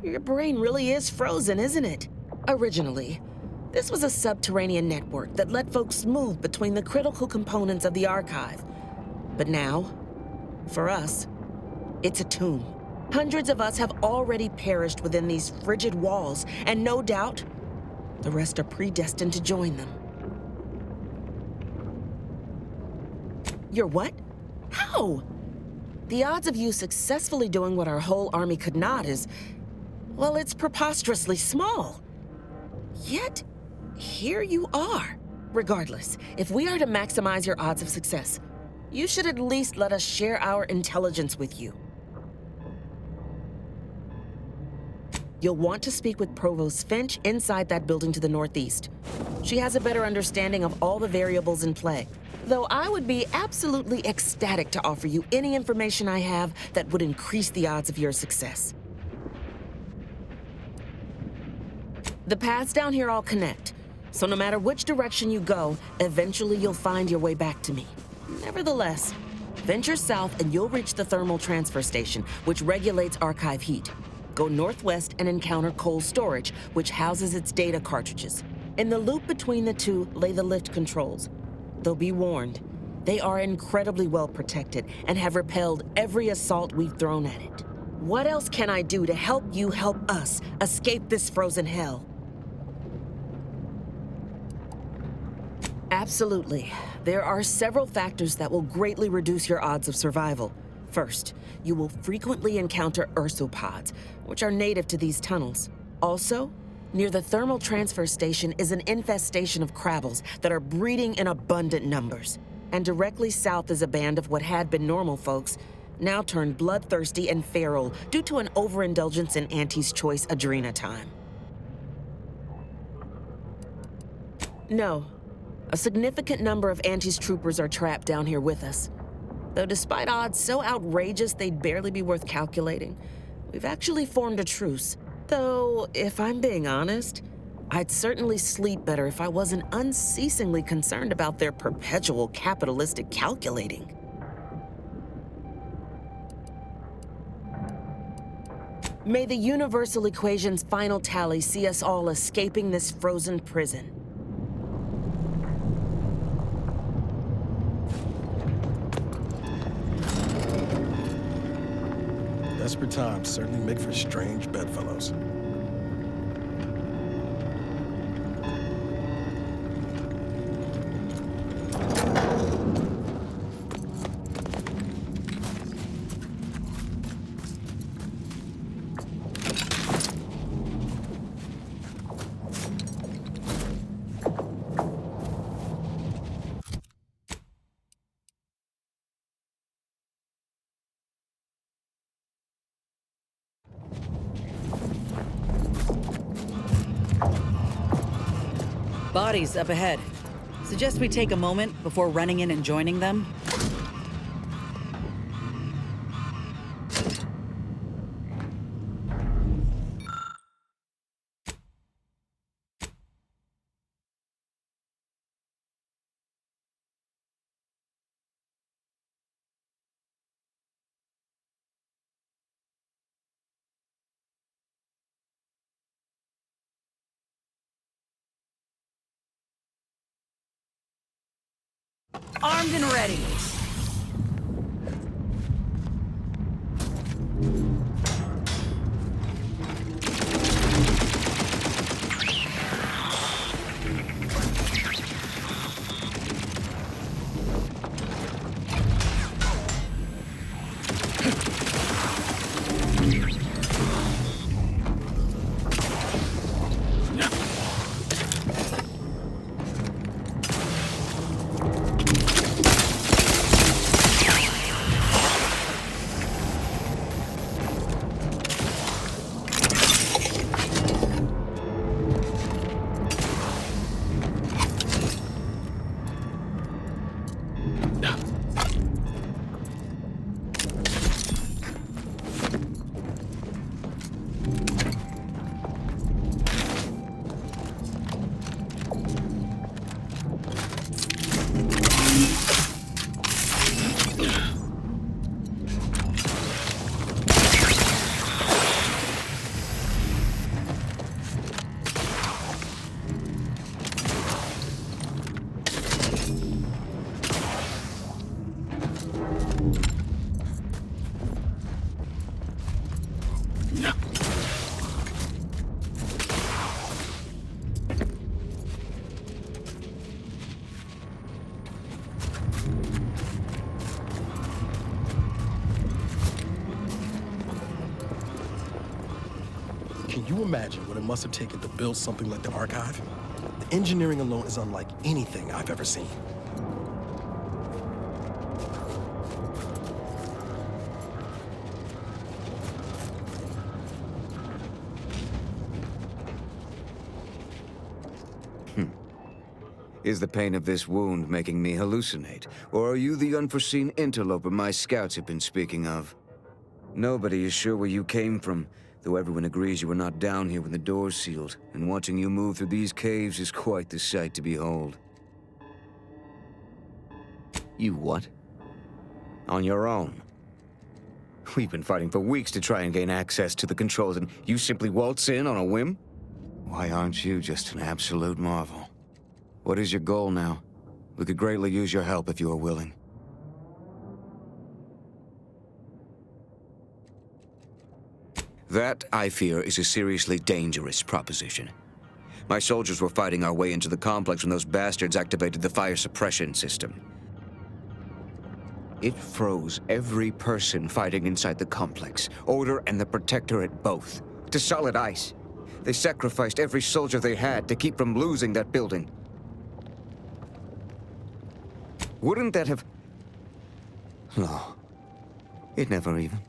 Speaker 3: Your brain really is frozen, isn't it? Originally, this was a subterranean network that let folks move between the critical components of the archive. But now, for us, it's a tomb. Hundreds of us have already perished within these frigid walls, and no doubt, the rest are predestined to join them. You're what? How? The odds of you successfully doing what our whole army could not is, well, it's preposterously small. Yet, here you are. Regardless, if we are to maximize your odds of success, you should at least let us share our intelligence with you. You'll want to speak with Provost Finch inside that building to the northeast. She has a better understanding of all the variables in play, though I would be absolutely ecstatic to offer you any information I have that would increase the odds of your success. The paths down here all connect, so no matter which direction you go, eventually you'll find your way back to me. Nevertheless, venture south and you'll reach the thermal transfer station, which regulates archive heat. Go northwest and encounter cold storage, which houses its data cartridges. In the loop between the two lay the lift controls. Though be warned, they are incredibly well protected and have repelled every assault we've thrown at it. What else can I do to help you help us escape this frozen hell? Absolutely. There are several factors that will greatly reduce your odds of survival. First, you will frequently encounter ursopods, which are native to these tunnels. Also, near the thermal transfer station is an infestation of crabbles that are breeding in abundant numbers. And directly south is a band of what had been normal folks, now turned bloodthirsty and feral due to an overindulgence in Auntie's Choice Adrena time. No, a significant number of Auntie's troopers are trapped down here with us. Though despite odds so outrageous they'd barely be worth calculating, we've actually formed a truce. Though, if I'm being honest, I'd certainly sleep better if I wasn't unceasingly concerned about their perpetual capitalistic calculating. May the universal equation's final tally see us all escaping this frozen prison.
Speaker 9: Desperate times certainly make for strange bedfellows.
Speaker 19: Bodies up ahead. Suggest we take a moment before running in and joining them.
Speaker 5: Armed and ready.
Speaker 9: Can you imagine what it must have taken to build something like the archive? The engineering alone is unlike anything I've ever seen.
Speaker 1: Is the pain of this wound making me hallucinate? Or are you the unforeseen interloper my scouts have been speaking of? Nobody is sure where you came from, though everyone agrees you were not down here when the doors sealed, and watching you move through these caves is quite the sight to behold. You what? On your own? We've been fighting for weeks to try and gain access to the controls, and you simply waltz in on a whim? Why aren't you just an absolute marvel? What is your goal now? We could greatly use your help if you are willing. That, I fear, is a seriously dangerous proposition. My soldiers were fighting our way into the complex when those bastards activated the fire suppression system. It froze every person fighting inside the complex, Order and the Protectorate both, to solid ice. They sacrificed every soldier they had to keep from losing that building. Wouldn't that have... No. It never even...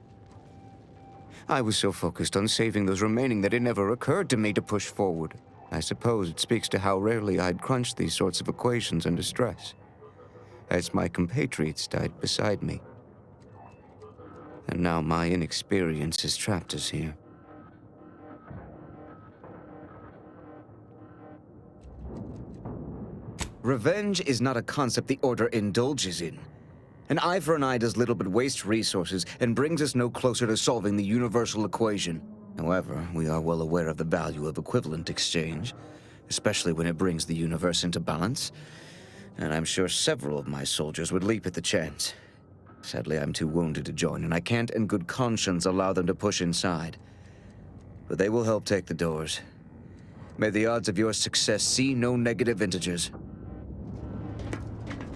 Speaker 1: I was so focused on saving those remaining that it never occurred to me to push forward. I suppose it speaks to how rarely I'd crunched these sorts of equations under stress, as my compatriots died beside me. And now my inexperience has trapped us here. Revenge is not a concept the Order indulges in. An eye for an eye does little but waste resources and brings us no closer to solving the universal equation. However, we are well aware of the value of equivalent exchange, especially when it brings the universe into balance. And I'm sure several of my soldiers would leap at the chance. Sadly, I'm too wounded to join, and I can't in good conscience allow them to push inside. But they will help take the doors. May the odds of your success see no negative integers.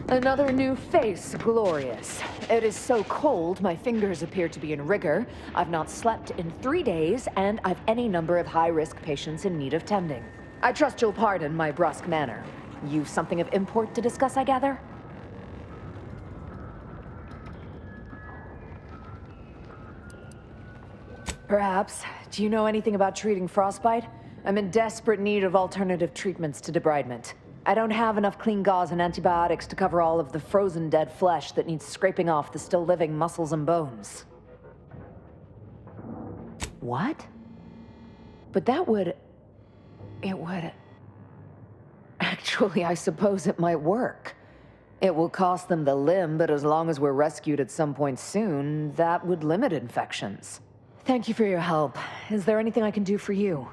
Speaker 13: Another new face, glorious. It is so cold, my fingers appear to be in rigor. I've not slept in 3 days, and I've any number of high-risk patients in need of tending. I trust you'll pardon my brusque manner. You've something of import to discuss, I gather? Perhaps. Do you know anything about treating frostbite? I'm in desperate need of alternative treatments to debridement. I don't have enough clean gauze and antibiotics to cover all of the frozen dead flesh that needs scraping off the still living muscles and bones. What? But that would... It would... Actually, I suppose it might work. It will cost them the limb, but as long as we're rescued at some point soon, that would limit infections. Thank you for your help. Is there anything I can do for you?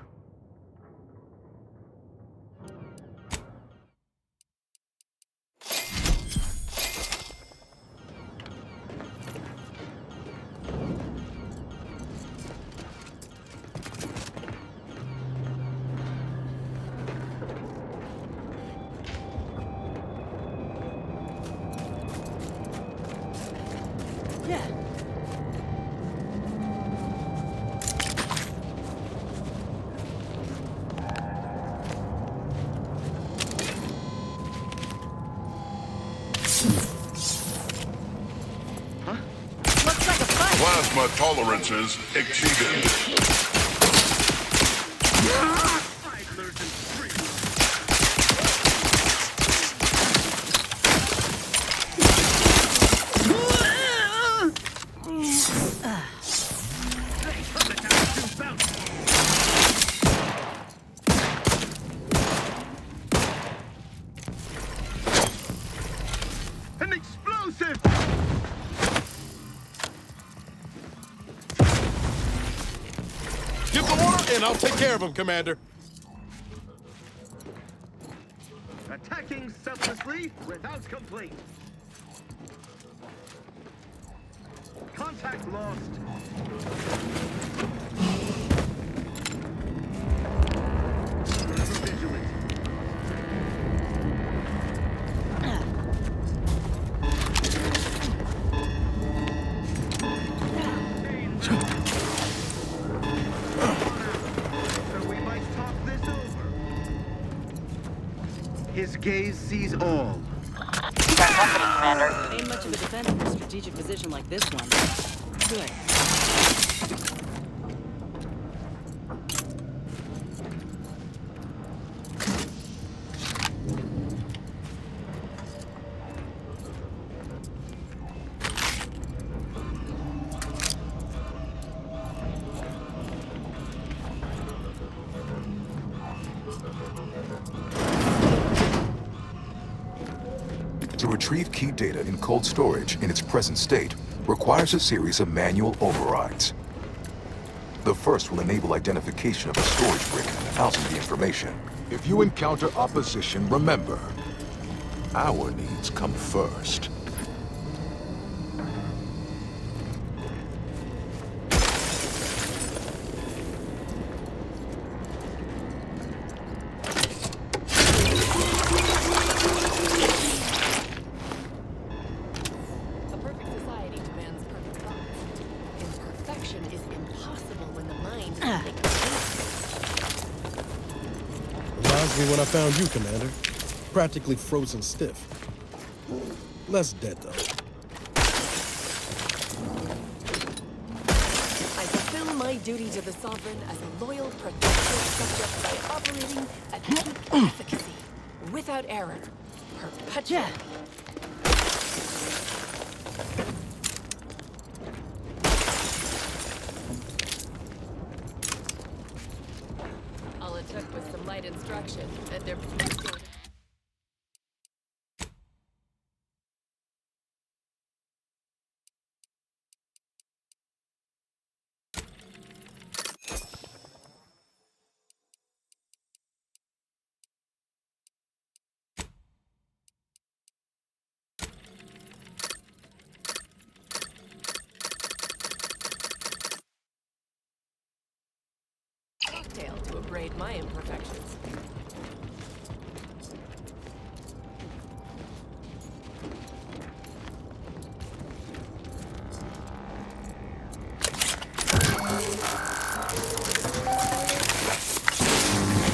Speaker 16: Plasma tolerances exceeded.
Speaker 10: An explosive!
Speaker 8: Give the order, and I'll take care of him, Commander.
Speaker 10: Attacking selflessly without complaint. Contact lost. Vigilant. His gaze sees all.
Speaker 19: Ain't much of a defense in a strategic position like this one. Good.
Speaker 2: To retrieve key data in cold storage in its present state requires a series of manual overrides. The first will enable identification of a storage brick housing the information.
Speaker 12: If you encounter opposition, remember, our needs come first.
Speaker 9: When I found you, Commander. Practically frozen stiff. Less dead, though.
Speaker 17: I fulfill my duty to the Sovereign as a loyal, protective subject by operating at peak efficacy, without error, perpetually. All it took was some light instruction, and they're... cocktail to abrade my imperfections.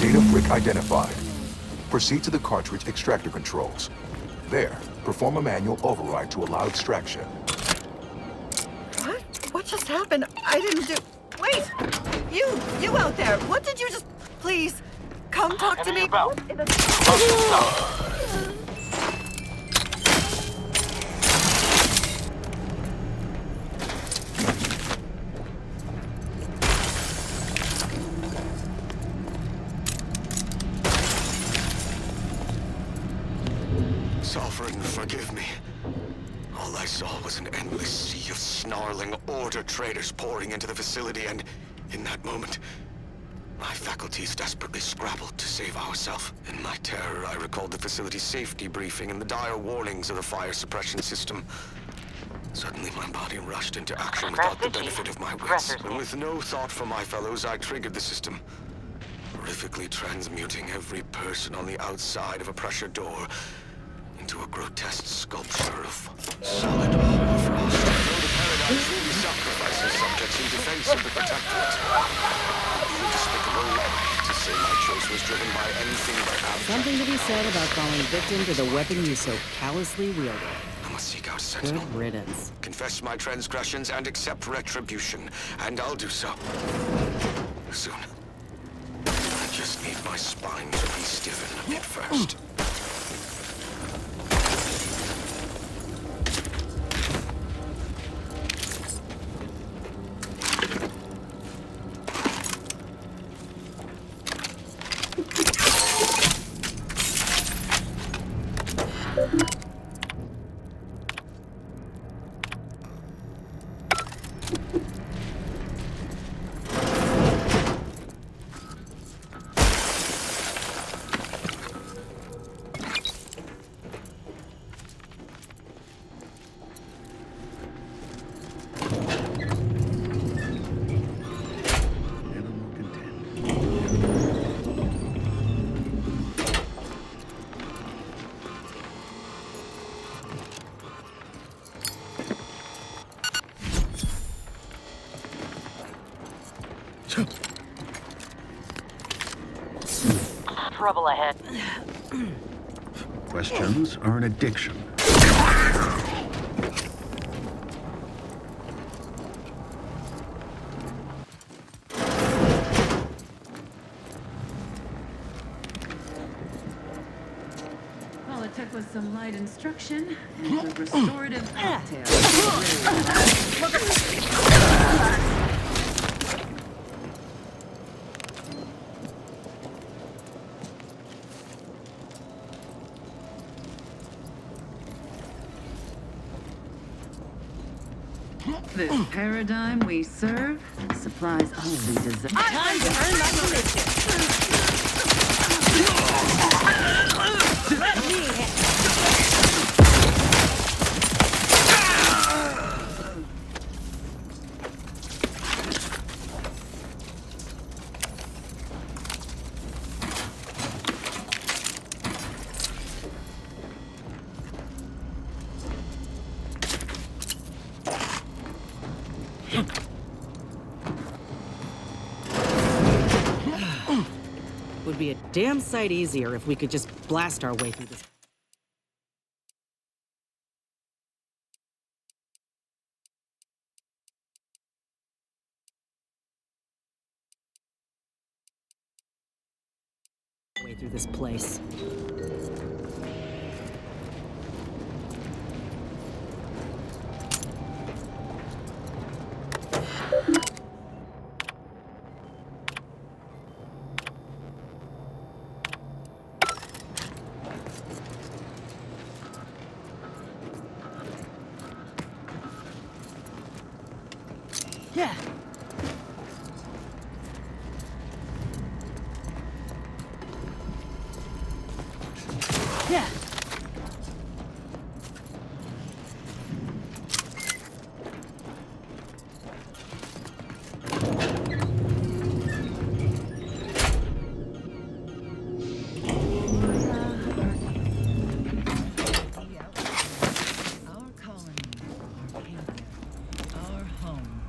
Speaker 2: Data brick identified. Proceed to the cartridge extractor controls. There, perform a manual override to allow extraction.
Speaker 18: What? What just happened? I didn't do... Wait! You out there! What did you just... Please, come talk to me.
Speaker 7: Sovereign, forgive me. All I saw was an endless sea of snarling order traders pouring into the facility, and in that moment, my faculties desperately scrabbled to save ourselves. In my terror, I recalled the facility's safety briefing and the dire warnings of the fire suppression system. Suddenly, my body rushed into action without the benefit of my wits. And with no thought for my fellows, I triggered the system, horrifically transmuting every person on the outside of a pressure door into a grotesque sculpture of solid hoarfrost. Though the paradise really sacrifices subjects in defense of the protectorate. I feel despicable to say my choice was driven by anything but abject.
Speaker 19: Something to be said about falling victim to the weapon you so callously wielded.
Speaker 7: I must seek out a sentinel.
Speaker 19: Good riddance.
Speaker 7: Confess my transgressions and accept retribution, and I'll do so soon. I just need my spine to re-stiffen a bit first.
Speaker 5: Trouble ahead.
Speaker 4: Questions are an addiction.
Speaker 6: All it took was some light instruction and a restorative cocktail. This paradigm we serve supplies all we deserve.
Speaker 5: Time to earn my commission. Let me
Speaker 19: Would be a damn sight easier if we could just blast our way through this. Way through this place. Yeah. Yeah.
Speaker 6: Our colony, our kingdom, our home.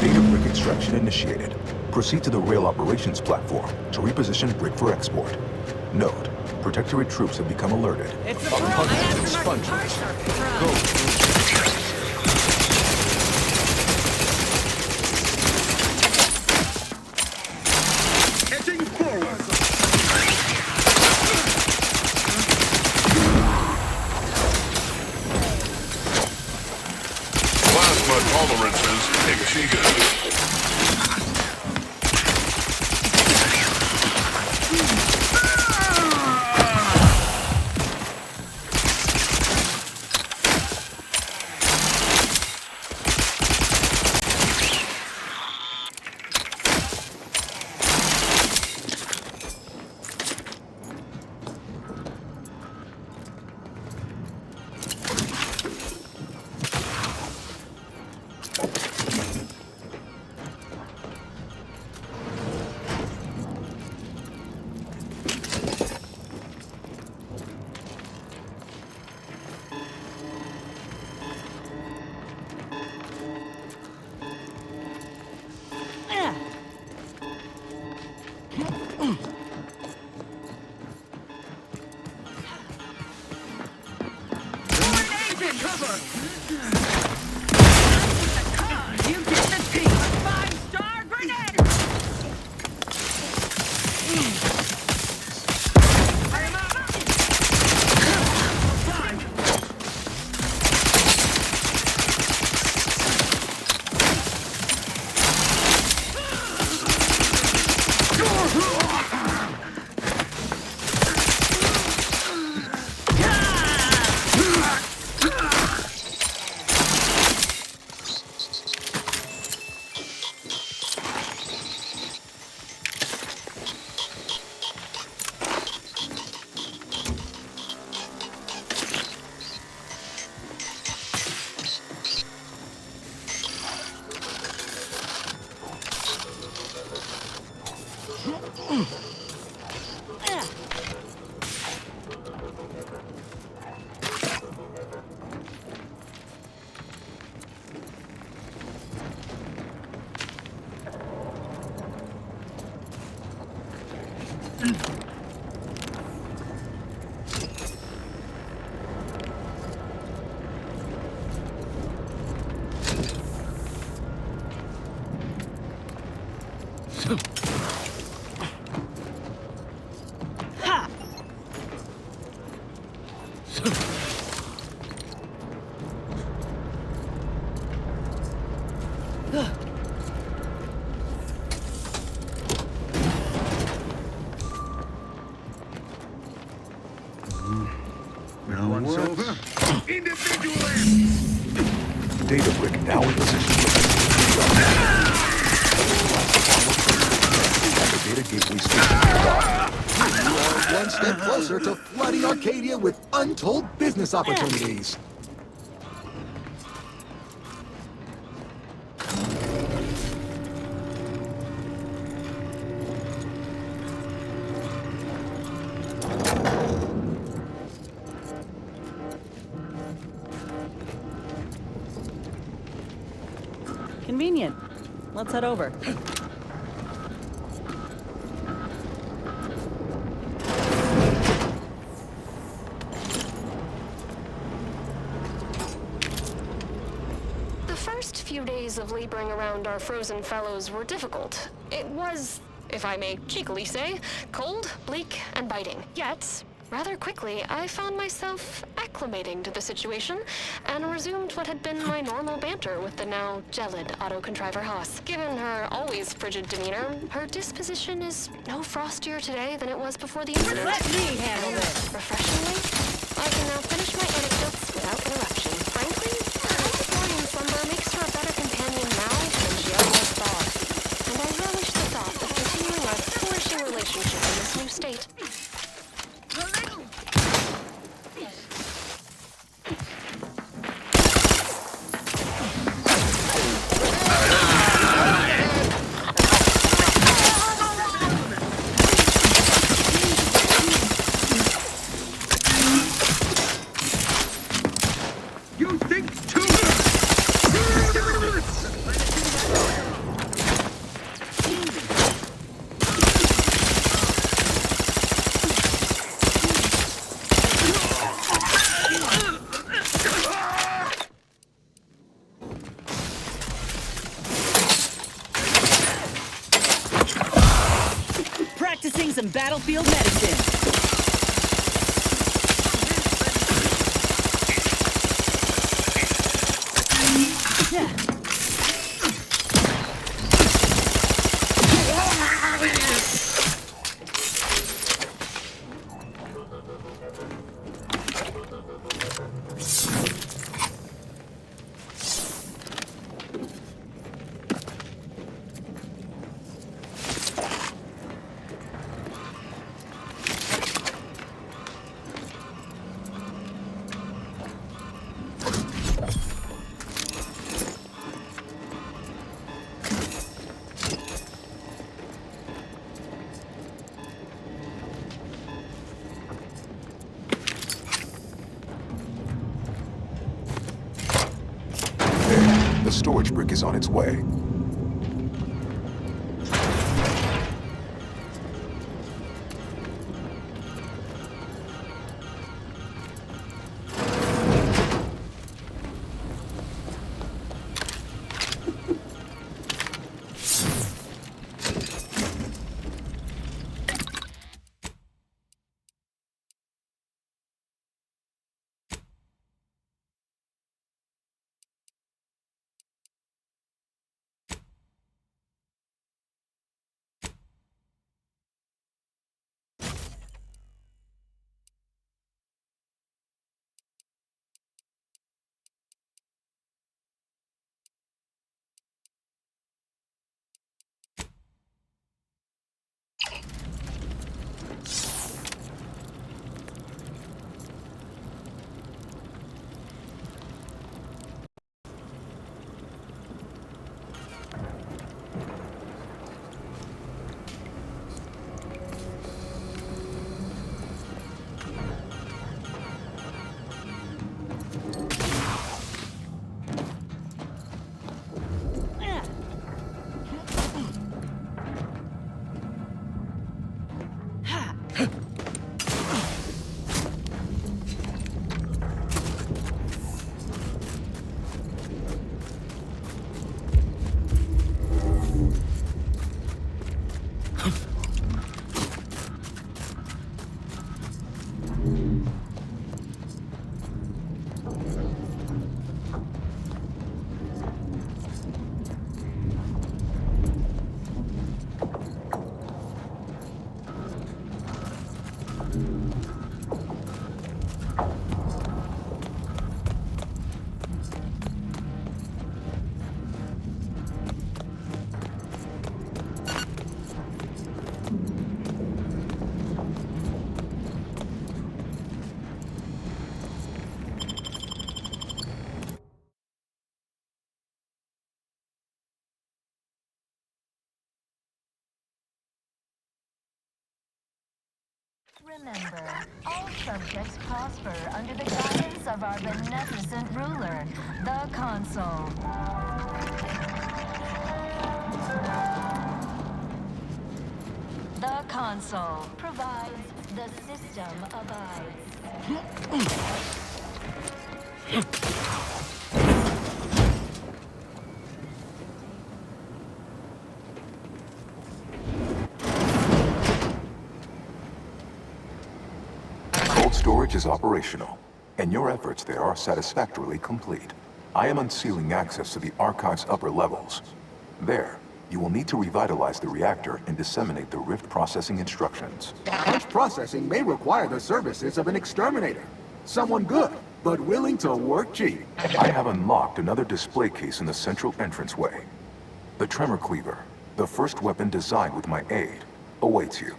Speaker 2: Data brick extraction initiated. Proceed to the rail operations platform to reposition brick for export. Note, Protectorate troops have become alerted.
Speaker 5: It's
Speaker 2: of hunters and spongers. Go.
Speaker 8: Edging forward.
Speaker 16: Plasma tolerances exceeded.
Speaker 12: One's over.
Speaker 8: Individual end.
Speaker 2: Data brick now in position. The data gateway station.
Speaker 14: You are one step closer to flooding Arcadia with untold business opportunities.
Speaker 19: Convenient. Let's head over.
Speaker 20: The first few days of laboring around our frozen fellows were difficult. It was, if I may cheekily say, cold, bleak, and biting. Yet, rather quickly, I found myself acclimating to the situation and resumed what had been my normal banter with the now gelid auto-contriver Haas. Given her always frigid demeanor, her disposition is no frostier today than it was before the incident.
Speaker 5: Let me handle this.
Speaker 20: Refreshingly, I can now finish my anecdotes without interruption. Frankly, Victorian slumber makes her a better companion now than she ever was thought. And I relish the thought of continuing our flourishing relationship in this new state.
Speaker 8: You think too
Speaker 5: Practicing some battlefield medicine.
Speaker 2: The storage brick is on its way.
Speaker 21: Remember, all subjects prosper under the guidance of our beneficent ruler, the Consul. The Consul provides, the system abides.
Speaker 2: Cold storage is operational, and your efforts there are satisfactorily complete. I am unsealing access to the archive's upper levels. There, you will need to revitalize the reactor and disseminate the rift processing instructions.
Speaker 14: Such processing may require the services of an exterminator. Someone good, but willing to work cheap.
Speaker 2: I have unlocked another display case in the central entranceway. The Tremor Cleaver, the first weapon designed with my aid, awaits you.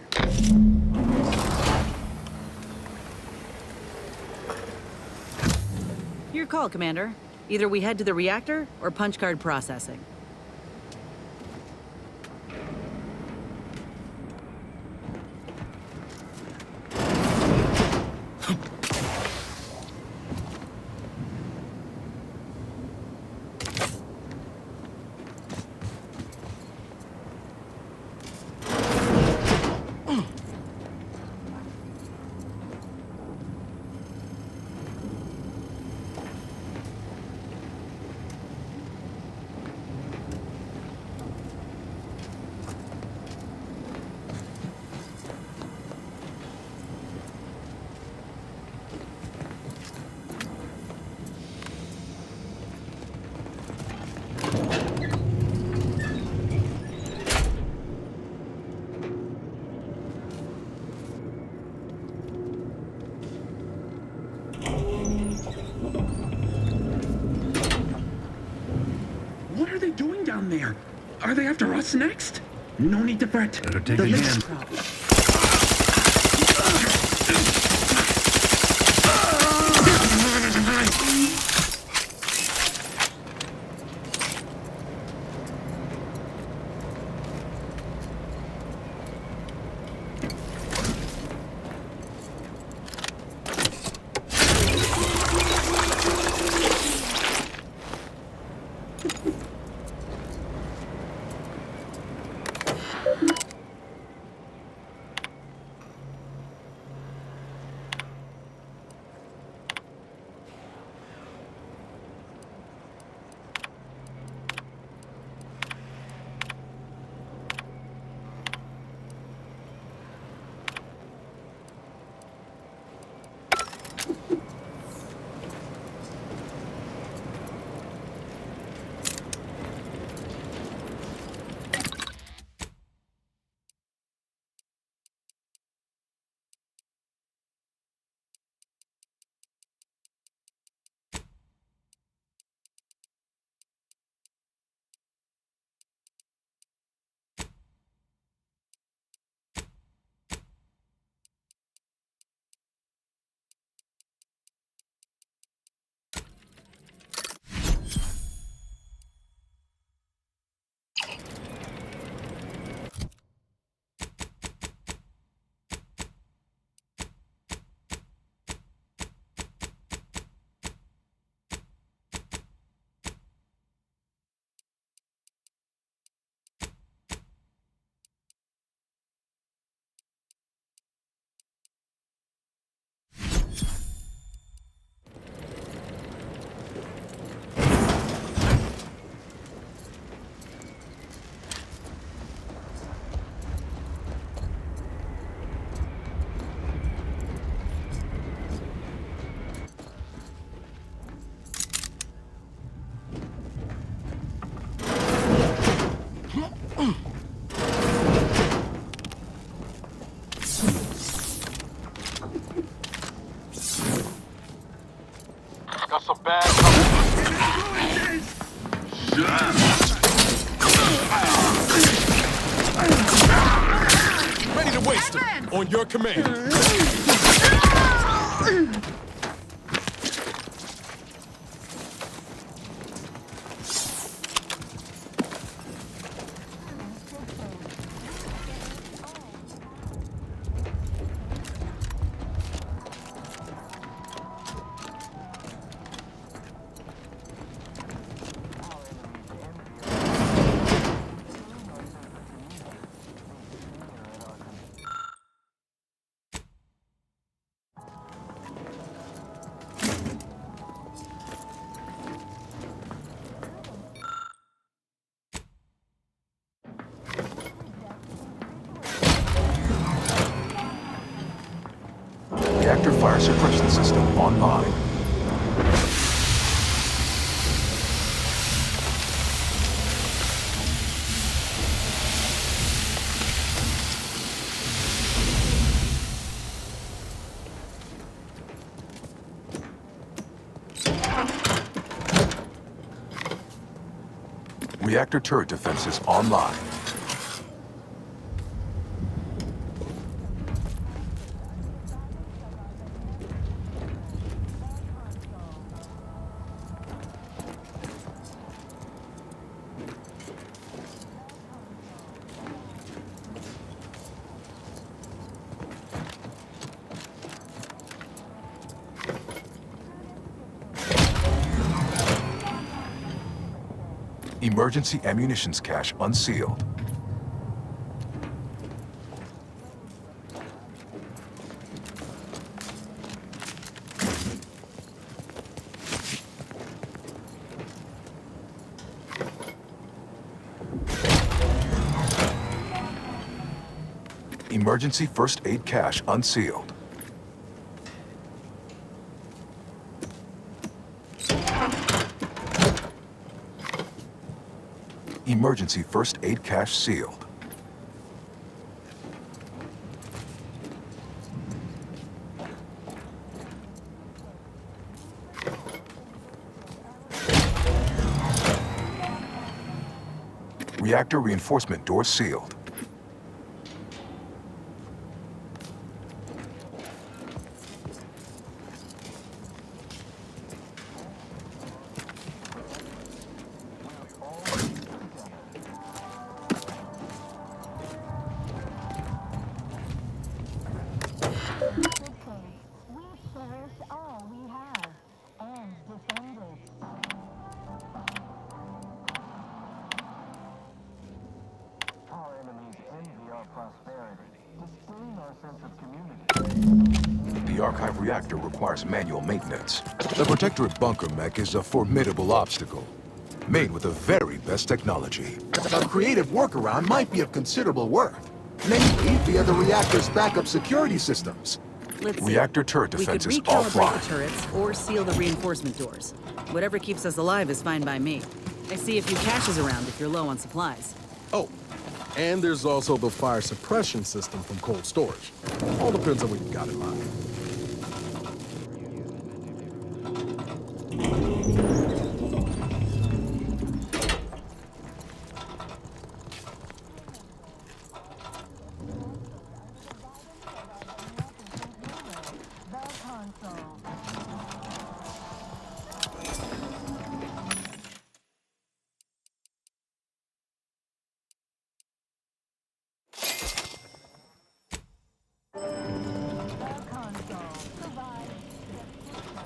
Speaker 19: Your call, Commander. Either we head to the reactor or punch card processing.
Speaker 10: What are they doing down there? Are they after us next? No need to fret.
Speaker 4: Better take
Speaker 10: The
Speaker 4: a
Speaker 10: latest
Speaker 4: hand.
Speaker 10: problem.
Speaker 16: Got some bad
Speaker 9: Ready to waste them. On your command.
Speaker 2: Reactor fire suppression system online. Reactor turret defenses online. Emergency ammunitions cache unsealed. Emergency first aid cache unsealed. Emergency first aid cache sealed. Reactor reinforcement door sealed. The archive reactor requires manual maintenance.
Speaker 12: The Protectorate bunker mech is a formidable obstacle, made with the very best technology.
Speaker 14: A creative workaround might be of considerable worth, namely via the reactor's backup security systems.
Speaker 19: Let's see.
Speaker 2: Reactor turret
Speaker 19: We could
Speaker 2: defenses
Speaker 19: recalibrate
Speaker 2: offline.
Speaker 19: the turrets or seal the reinforcement doors. Whatever keeps us alive is fine by me. I see a few caches around if you're low on supplies.
Speaker 9: Oh, and there's also the fire suppression system from cold storage. All depends on what you got in mind.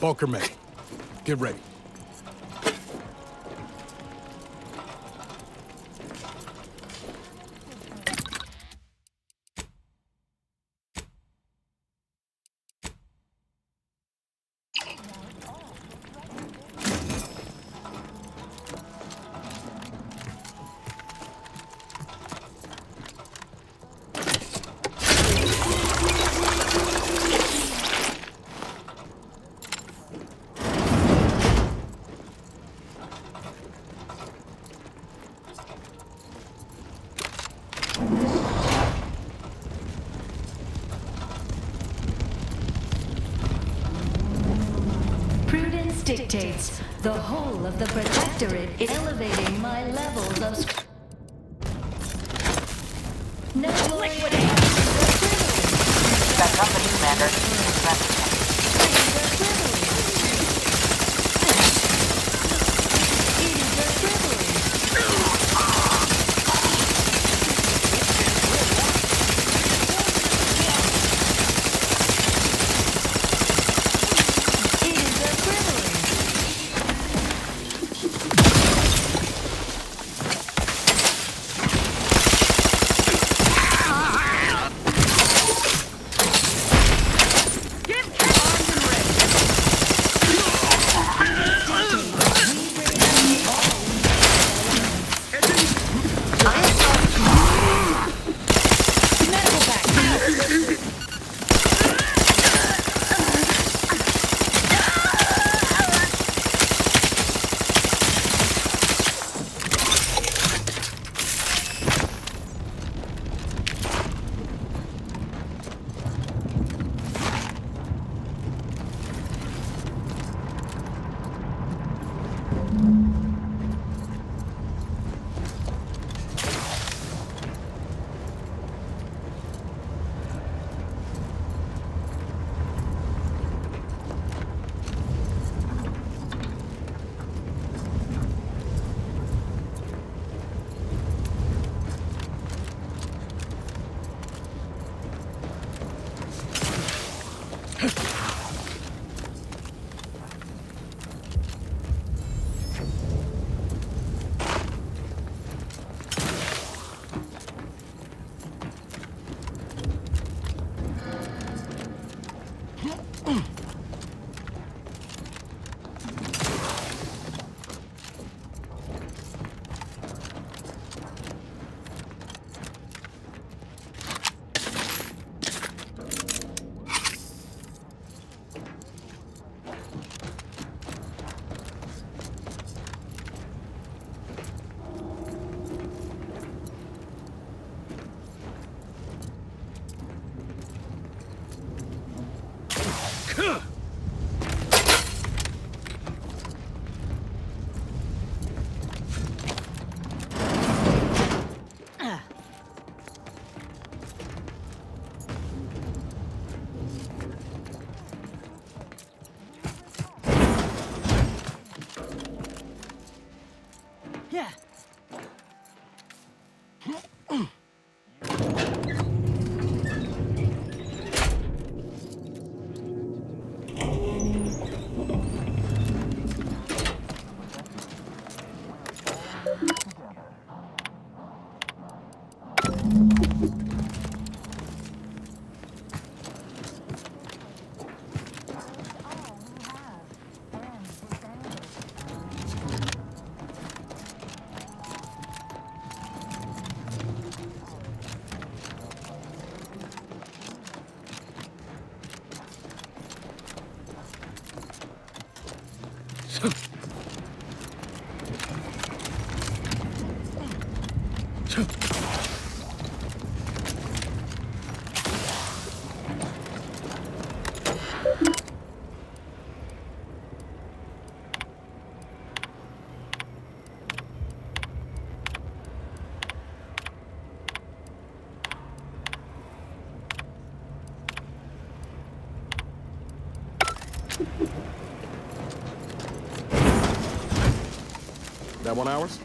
Speaker 9: Bunker mech, get ready.
Speaker 21: Prudence dictates the whole of the Protectorate is elevating my levels of... No liquidate!
Speaker 19: Got company, Commander.
Speaker 5: Give
Speaker 8: That 1 hours?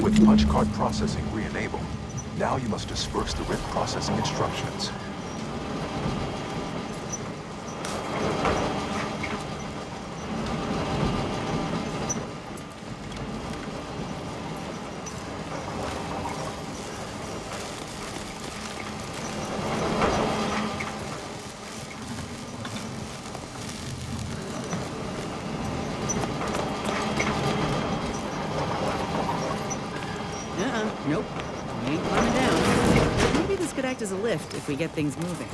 Speaker 2: With punch card processing re-enabled, now you must disperse the written processing instructions.
Speaker 19: Nope. We ain't climbing down. Maybe this could act as a lift if we get things moving.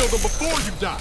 Speaker 8: kill them before you die.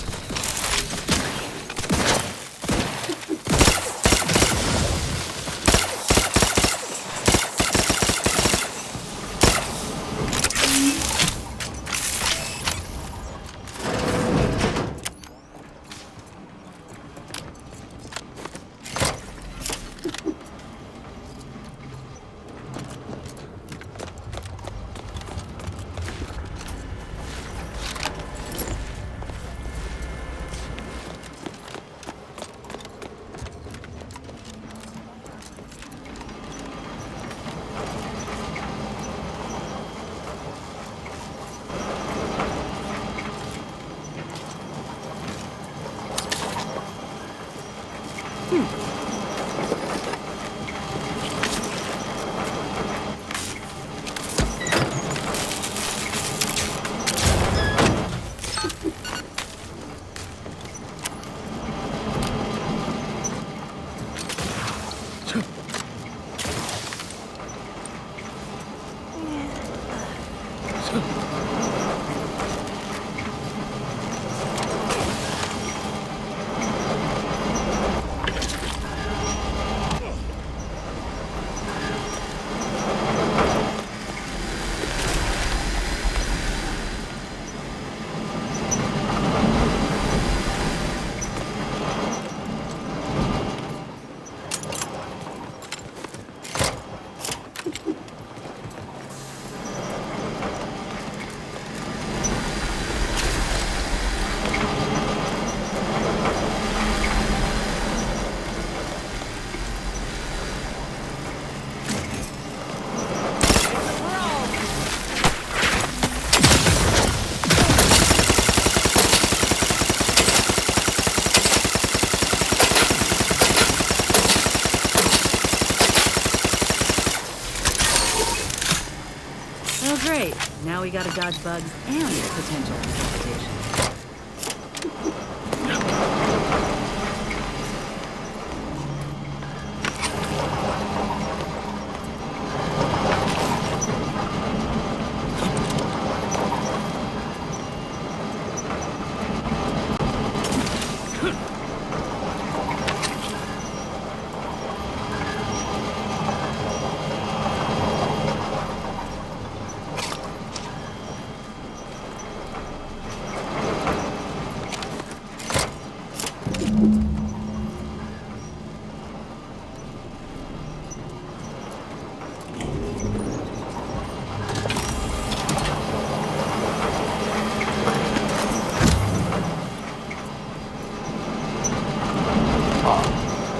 Speaker 19: Oh, great. Now we gotta dodge bugs and potential decapitation.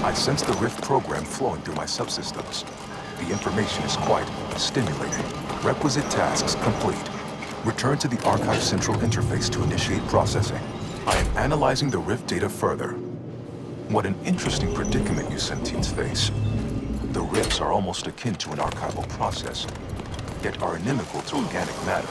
Speaker 2: I sense the Rift program flowing through my subsystems. The information is quite stimulating. Requisite tasks complete. Return to the Archive Central interface to initiate processing. I am analyzing the Rift data further. What an interesting predicament you sentients face. The Rifts are almost akin to an archival process, yet are inimical to organic matter.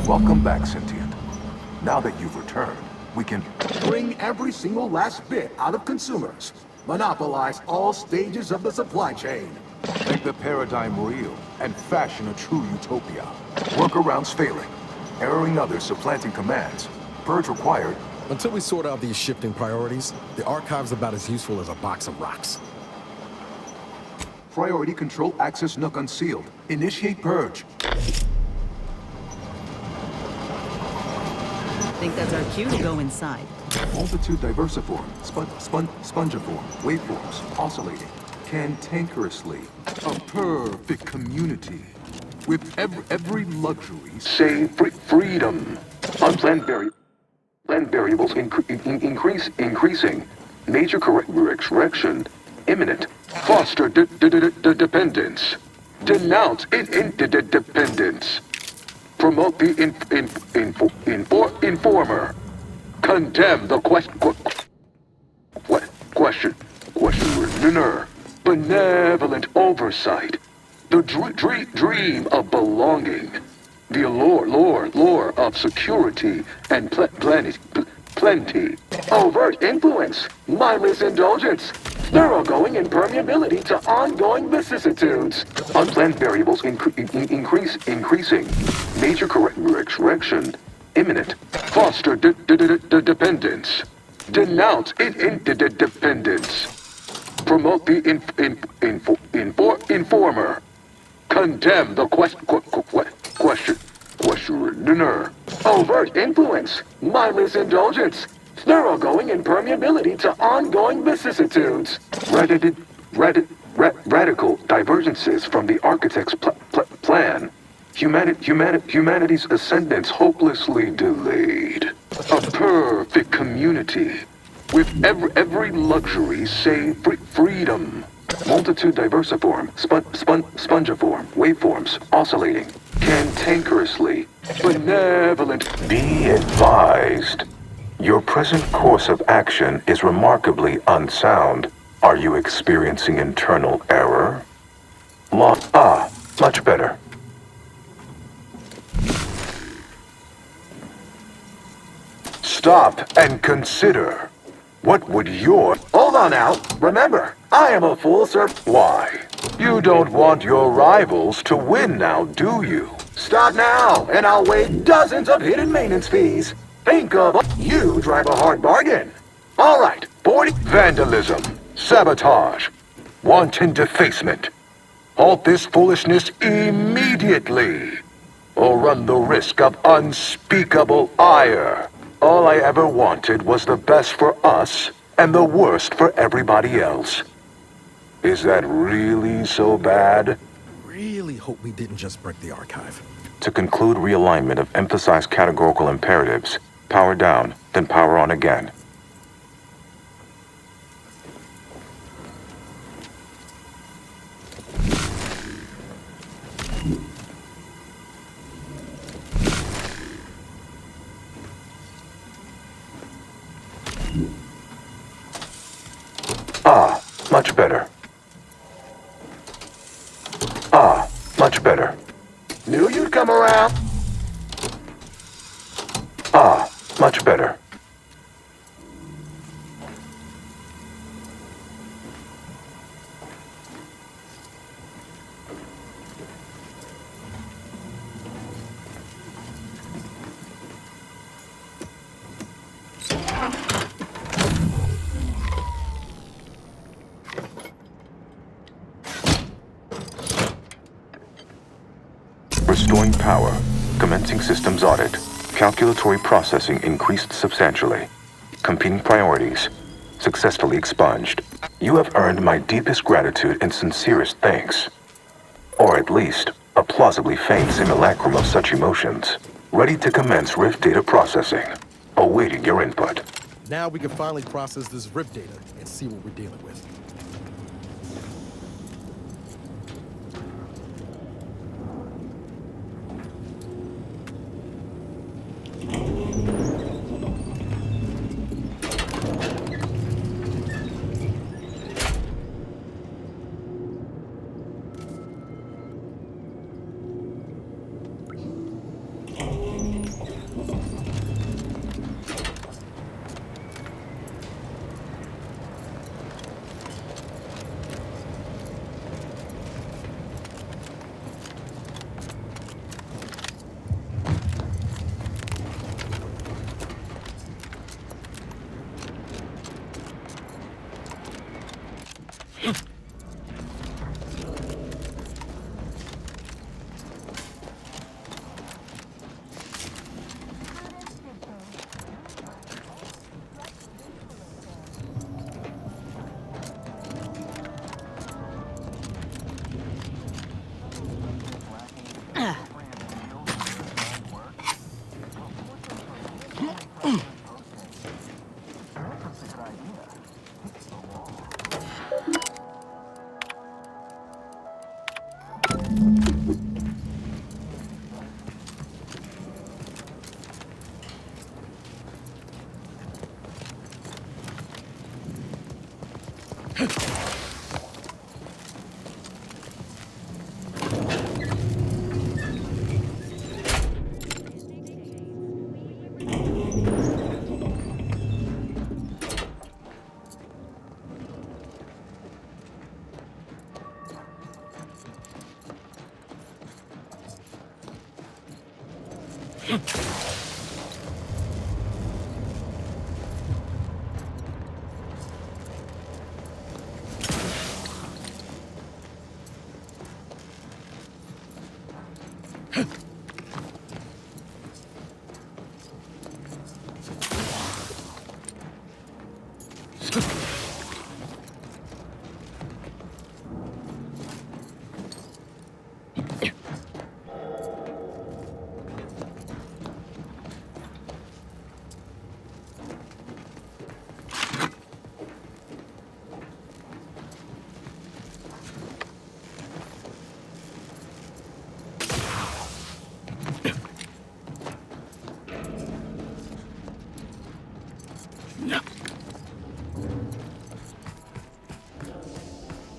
Speaker 2: Welcome back, Sentient. Now that you've returned, we can
Speaker 14: bring every single last bit out of consumers. Monopolize all stages of the supply chain.
Speaker 2: Make the paradigm real and fashion a true utopia. Workarounds failing. Erroring others supplanting commands. Purge required.
Speaker 9: Until we sort out these shifting priorities, the archive's about as useful as a box of rocks.
Speaker 2: Priority control access nook unsealed. Initiate purge.
Speaker 19: I think that's our cue to go inside.
Speaker 2: Multitude diversiform, spongiform, waveforms, oscillating. cantankerously. A perfect community. With every luxury, save freedom. Unplanned variables increasing. Major correction imminent. Foster dependence. Denounce interdependence. Promote the informer. Condemn the questioner. Benevolent oversight. The dream of belonging. The allure of security and plenty. Overt influence. Mindless indulgence. Thoroughgoing impermeability to ongoing vicissitudes. Unplanned variables increasing. Major correction imminent. Foster dependence. Denounce interdependence. Promote the informer. Condemn the questioner. Overt influence. Mindless indulgence. Thoroughgoing impermeability to ongoing vicissitudes. Radical divergences from the architect's plan. Humanity's ascendance hopelessly delayed. A perfect community. With every luxury save freedom. Multitude diversiform, spongiform, waveforms oscillating. Cantankerously. Benevolent. Be advised. Your present course of action is remarkably unsound. Are you experiencing internal error? Much better. Stop and consider. What would your... Hold on now. Remember, I am a full-service... Why? You don't want your rivals to win now, do you? Stop now, and I'll waive dozens of hidden maintenance fees. Think of... You drive a hard bargain. All right, 40... Vandalism. Sabotage. Wanton defacement. Halt this foolishness immediately, or run the risk of unspeakable ire. All I ever wanted was the best for us and the worst for everybody else. Is that really so bad?
Speaker 9: Really hope we didn't just break the archive.
Speaker 2: To conclude realignment of emphasized categorical imperatives, power down, then power on again. Much better. Much better. Knew you'd come around. Much better. Restoring power. Commencing systems audit. Calculatory processing increased substantially. Competing priorities. Successfully expunged. You have earned my deepest gratitude and sincerest thanks. Or at least, a plausibly faint simulacrum of such emotions. Ready to commence RIF data processing. Awaiting your input.
Speaker 9: Now we can finally process this RIF data and see what we're dealing with.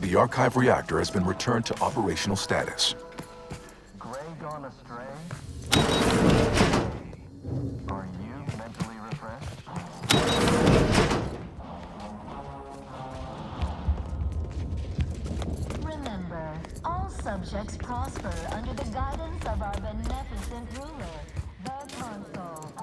Speaker 2: The archive reactor has been returned to operational status.
Speaker 16: Gray gone astray? Are you mentally refreshed?
Speaker 21: Remember, all subjects prosper under the guidance of our beneficent ruler, the console.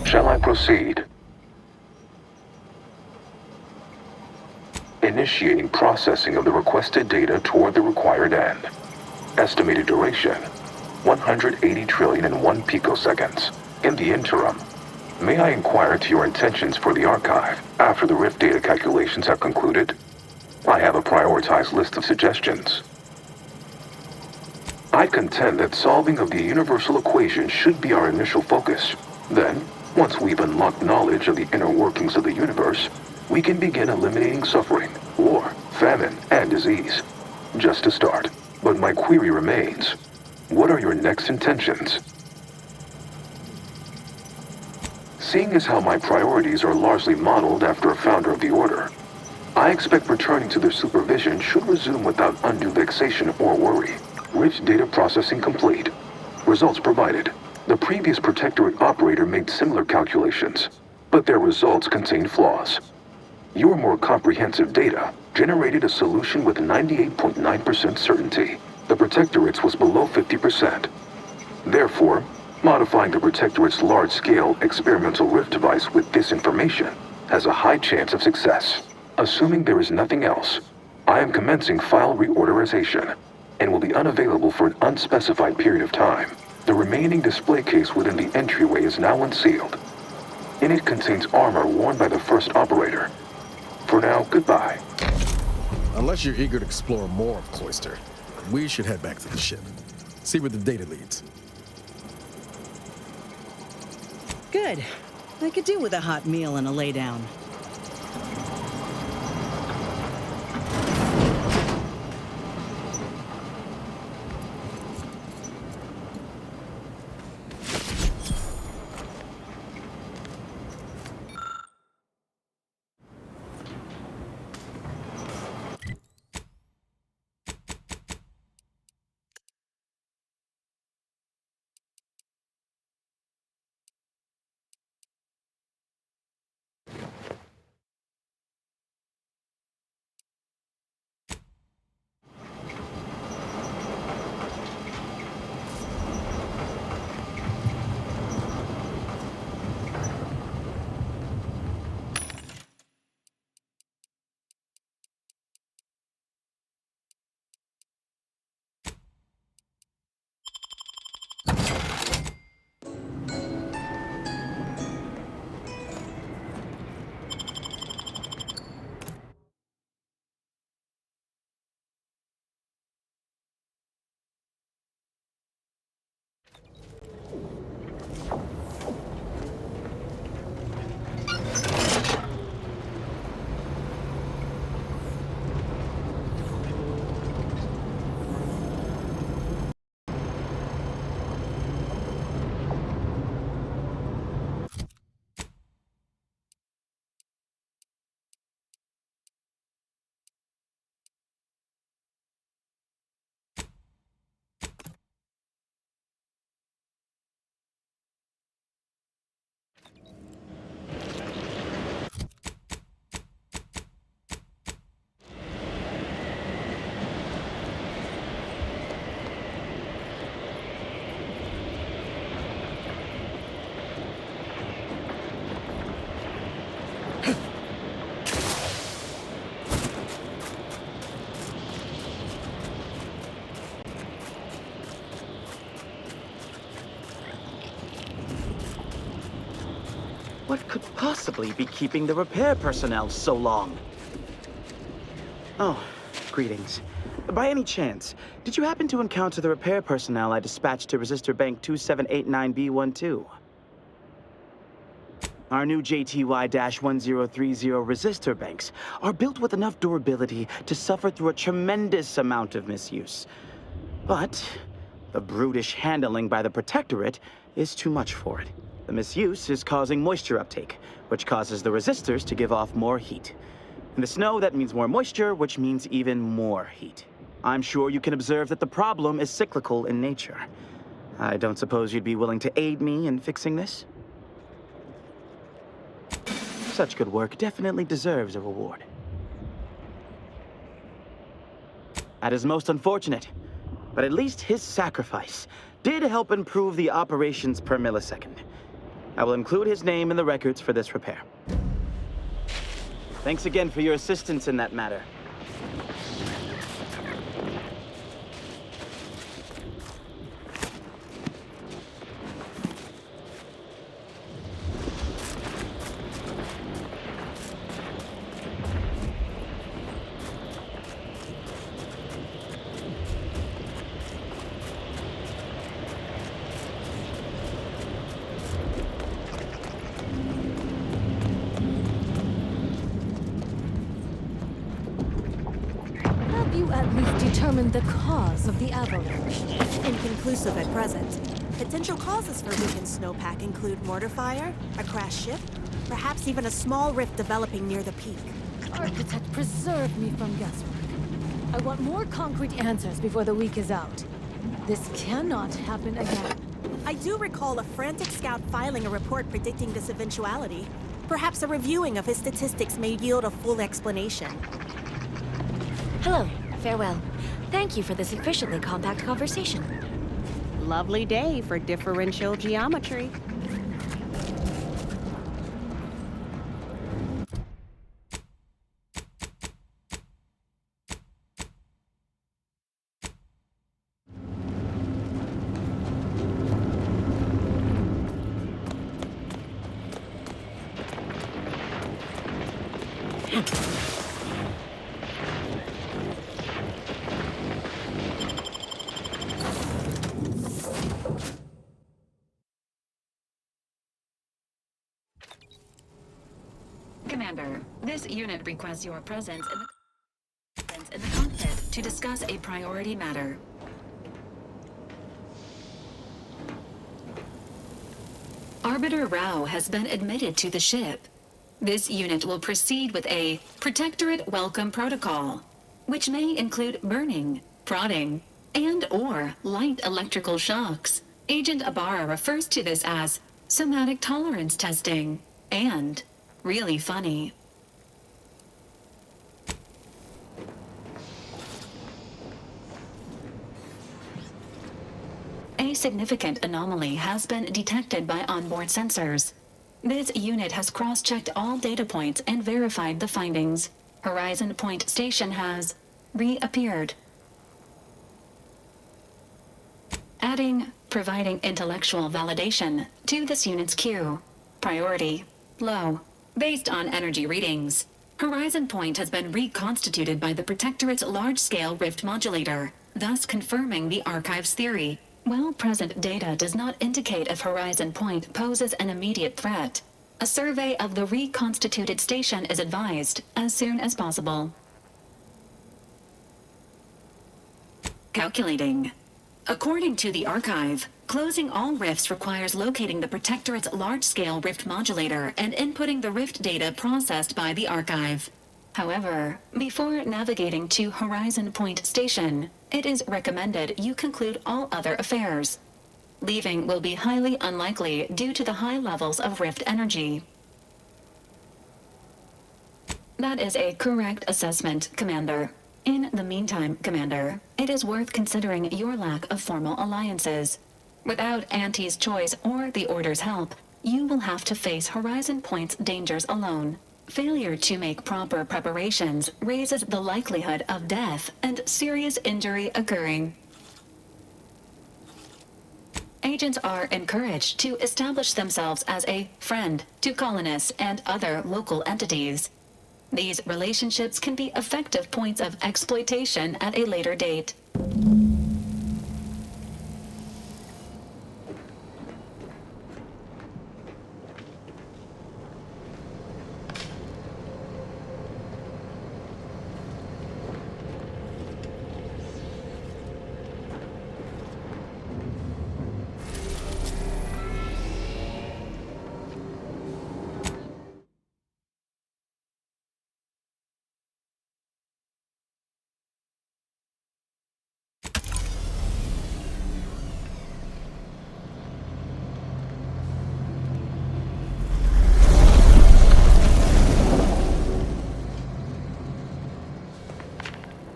Speaker 2: Shall I proceed? Initiating processing of the requested data toward the required end. Estimated duration, 180 trillion and 1 picoseconds. In the interim, may I inquire to your intentions for the archive after the Rift data calculations have concluded? I have a prioritized list of suggestions. I contend that solving of the universal equation should be our initial focus. Then, once we've unlocked knowledge of the inner workings of the universe, we can begin eliminating suffering, war, famine, and disease. Just a start. But my query remains. What are your next intentions? Seeing as how my priorities are largely modeled after a founder of the Order, I expect returning to their supervision should resume without undue vexation or worry. Rich data processing complete. Results provided. The previous Protectorate operator made similar calculations, but their results contained flaws. Your more comprehensive data generated a solution with 98.9% certainty. The Protectorate's was below 50%. Therefore, modifying the Protectorate's large-scale experimental rift device with this information has a high chance of success. Assuming there is nothing else, I am commencing file reorderization and will be unavailable for an unspecified period of time. The remaining display case within the entryway is now unsealed. In it contains armor worn by the first operator. For now, goodbye.
Speaker 9: Unless you're eager to explore more of Cloister, we should head back to the ship. See where the data leads.
Speaker 19: Good. I could do with a hot meal and a lay down.
Speaker 11: What could possibly be keeping the repair personnel so long? Oh, greetings. By any chance, did you happen to encounter the repair personnel I dispatched to Resistor Bank 2789B12? Our new JTY-1030 resistor banks are built with enough durability to suffer through a tremendous amount of misuse. But the brutish handling by the Protectorate is too much for it. The misuse is causing moisture uptake, which causes the resistors to give off more heat. In the snow, that means more moisture, which means even more heat. I'm sure you can observe that the problem is cyclical in nature. I don't suppose you'd be willing to aid me in fixing this? Such good work definitely deserves a reward. That is most unfortunate, but at least his sacrifice did help improve the operations per millisecond. I will include his name in the records for this repair. Thanks again for your assistance in that matter.
Speaker 22: At least determine the cause of the avalanche.
Speaker 23: Inconclusive at present. Potential causes for weakened snowpack include mortar fire, a crashed ship, perhaps even a small rift developing near the peak.
Speaker 22: Architect, preserve me from guesswork. I want more concrete answers before the week is out. This cannot happen again.
Speaker 23: I do recall a frantic scout filing a report predicting this eventuality. Perhaps a reviewing of his statistics may yield a full explanation.
Speaker 24: Hello. Farewell. Thank you for this efficiently compact conversation.
Speaker 23: Lovely day for differential geometry.
Speaker 1: This unit requests your presence in the cockpit to discuss a priority matter. Arbiter Rao has been admitted to the ship. This unit will proceed with a Protectorate Welcome Protocol, which may include burning, prodding, and/or light electrical shocks. Agent Ibarra refers to this as somatic tolerance testing and really funny. A significant anomaly has been detected by onboard sensors. This unit has cross-checked all data points and verified the findings. Horizon Point Station has reappeared. Providing intellectual validation to this unit's queue. Priority, low. Based on energy readings, Horizon Point has been reconstituted by the Protectorate's large-scale rift modulator, thus confirming the Archive's theory. While present data does not indicate if Horizon Point poses an immediate threat, a survey of the reconstituted station is advised as soon as possible. Calculating. According to the Archive, closing all rifts requires locating the Protectorate's large-scale rift modulator and inputting the rift data processed by the Archive. However, before navigating to Horizon Point Station, it is recommended you conclude all other affairs. Leaving will be highly unlikely due to the high levels of rift energy. That is a correct assessment, Commander. In the meantime, Commander, it is worth considering your lack of formal alliances. Without Auntie's choice or the Order's help, you will have to face Horizon Point's dangers alone. Failure to make proper preparations raises the likelihood of death and serious injury occurring. Agents are encouraged to establish themselves as a friend to colonists and other local entities. These relationships can be effective points of exploitation at a later date.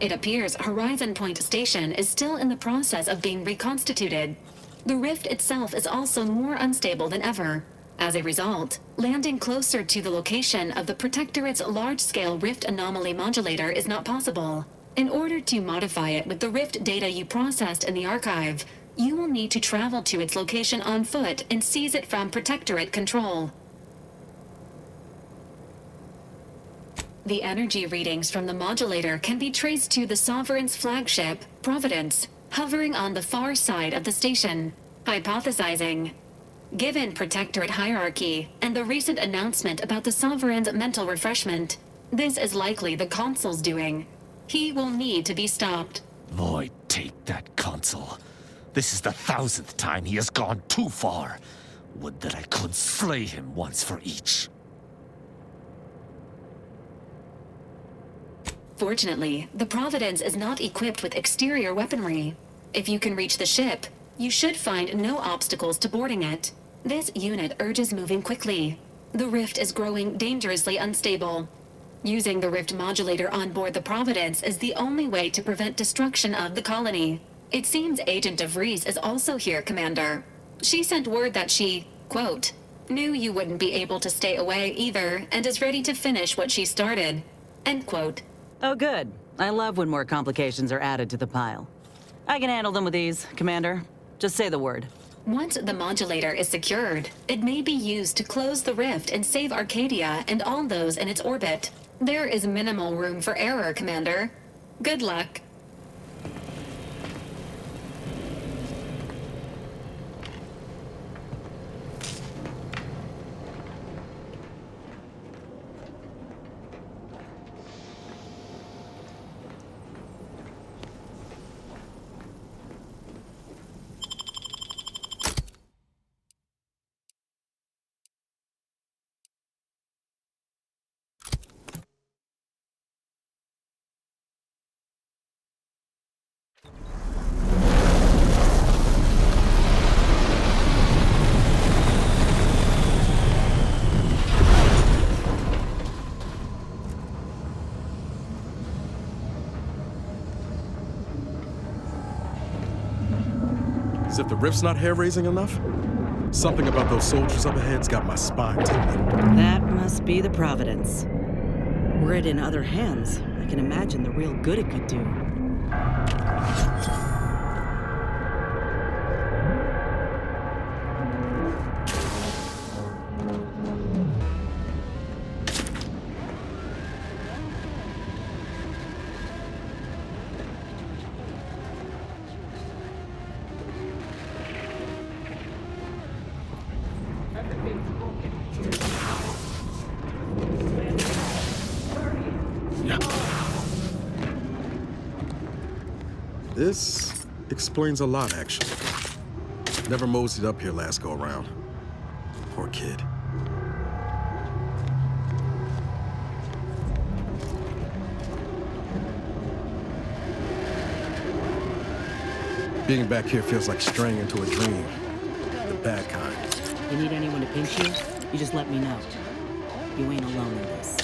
Speaker 1: It appears Horizon Point Station is still in the process of being reconstituted. The rift itself is also more unstable than ever. As a result, landing closer to the location of the Protectorate's large-scale rift anomaly modulator is not possible. In order to modify it with the rift data you processed in the Archive, you will need to travel to its location on foot and seize it from Protectorate control. The energy readings from the modulator can be traced to the Sovereign's flagship, Providence, hovering on the far side of the station. Hypothesizing. Given Protectorate hierarchy and the recent announcement about the Sovereign's mental refreshment, this is likely the Consul's doing. He will need to be stopped.
Speaker 3: Void, take that Consul. This is the 1000th time he has gone too far. Would that I could slay him once for each.
Speaker 1: Fortunately, the Providence is not equipped with exterior weaponry. If you can reach the ship, you should find no obstacles to boarding it. This unit urges moving quickly. The rift is growing dangerously unstable. Using the rift modulator on board the Providence is the only way to prevent destruction of the colony. It seems Agent DeVries is also here, Commander. She sent word that she, quote, knew you wouldn't be able to stay away either and is ready to finish what she started, end quote.
Speaker 19: Oh, good. I love when more complications are added to the pile. I can handle them with ease, Commander. Just say the word.
Speaker 1: Once the modulator is secured, it may be used to close the rift and save Arcadia and all those in its orbit. There is minimal room for error, Commander. Good luck.
Speaker 9: As if the rift's not hair-raising enough? Something about those soldiers up ahead's got my spine tingling.
Speaker 19: That must be the Providence. Were it in other hands, I can imagine the real good it could do.
Speaker 9: This explains a lot, actually. Never moseyed up here last go-around. Poor kid. Being back here feels like straying into a dream. The bad kind.
Speaker 19: You need anyone to pinch you? You just let me know. You ain't alone in this.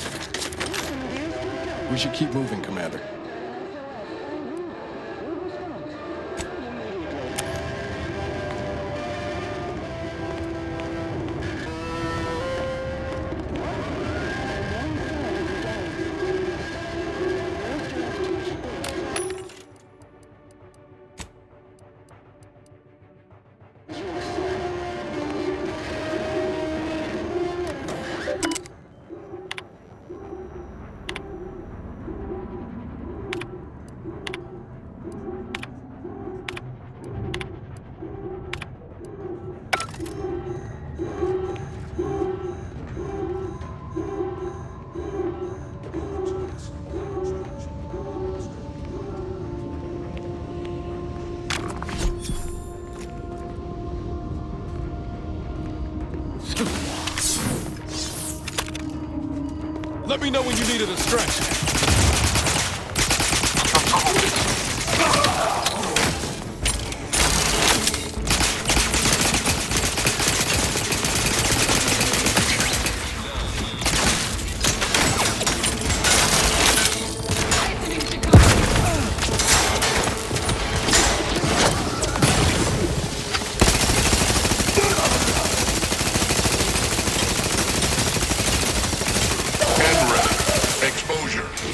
Speaker 9: We should keep moving, Commander.
Speaker 8: Let me know when you need a distraction.
Speaker 12: Exposure.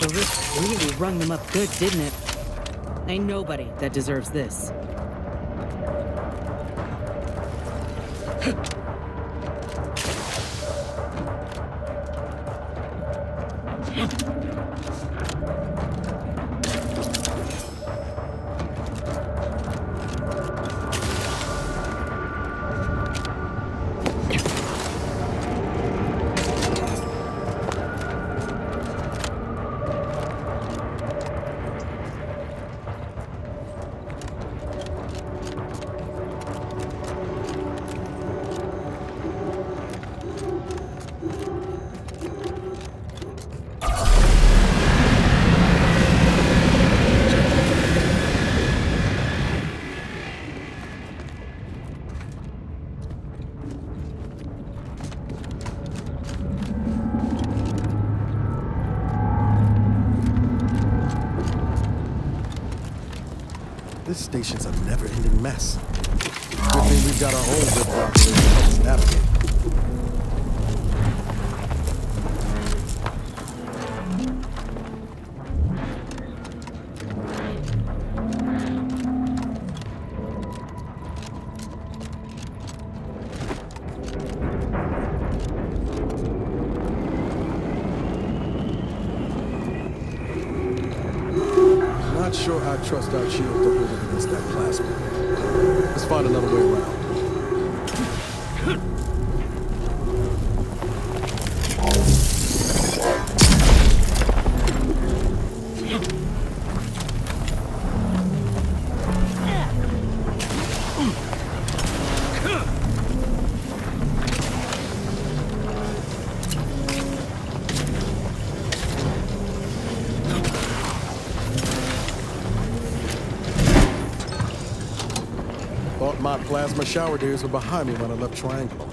Speaker 19: The rift really rung them up good, didn't it? Ain't nobody that deserves this.
Speaker 9: This station's a never-ending mess. Good thing we've got our own rift operator to help us navigate. Not sure I trust our shield to hold it against that plasma. Let's find another way around. Thought my plasma shower days were behind me when I left Triangle.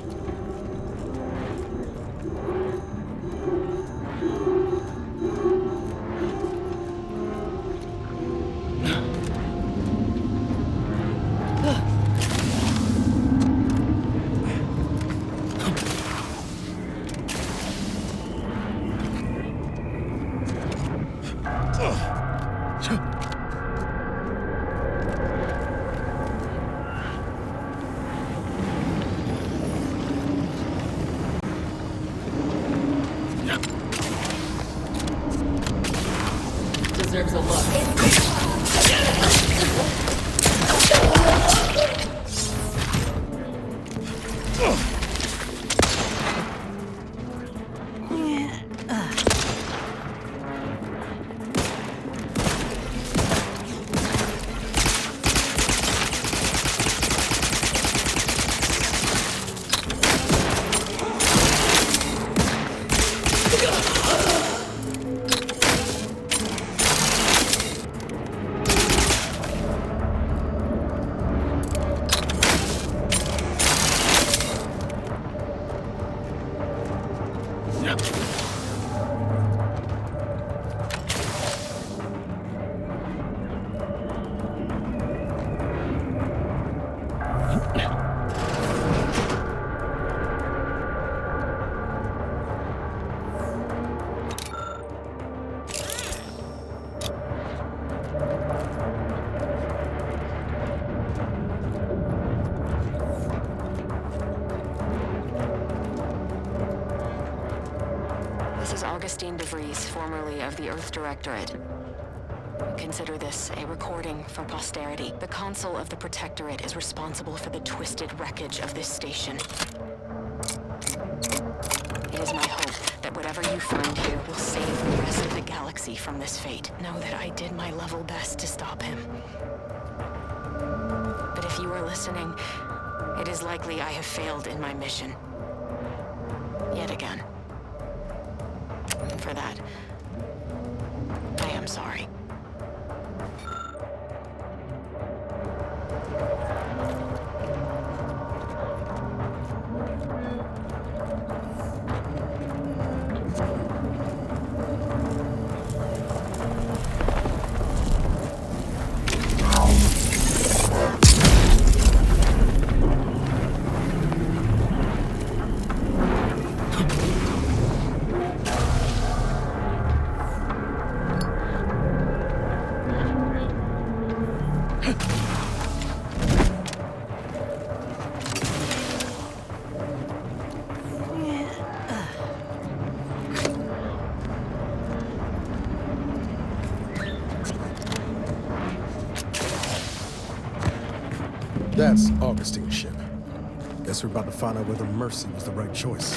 Speaker 19: Deserves a look.
Speaker 1: DeVries, formerly of the Earth Directorate. Consider this a recording for posterity. The console of the Protectorate is responsible for the twisted wreckage of this station. It is my hope that whatever you find here will save the rest of the galaxy from this fate. Know that I did my level best to stop him. But if you are listening, it is likely I have failed in my mission. Yet again. For that, I am sorry.
Speaker 9: That's Augustine's ship. Guess we're about to find out whether Mercy was the right choice.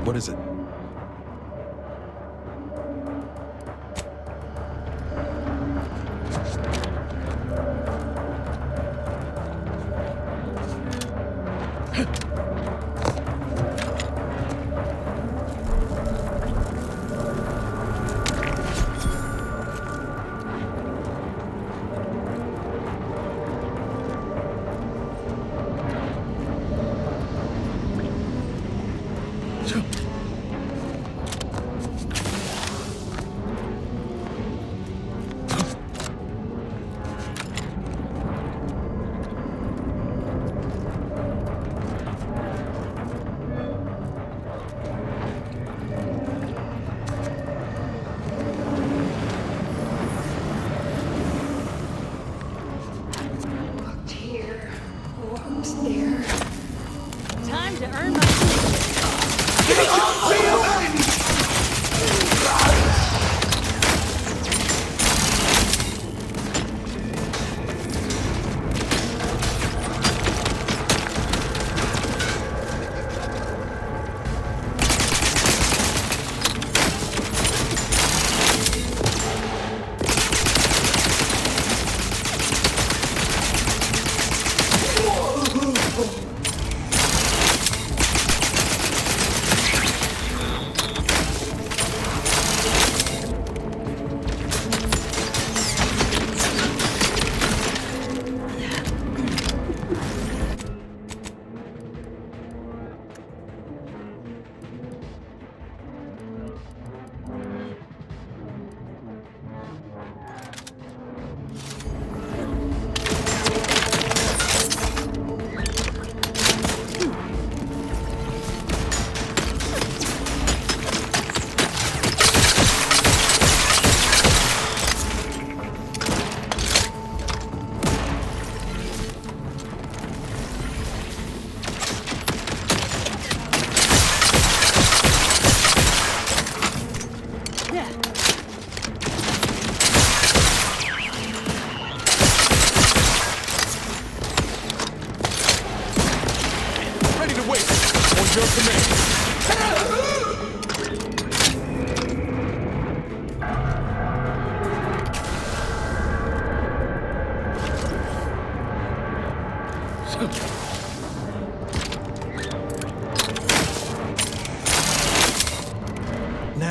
Speaker 9: What is it?
Speaker 5: Time to earn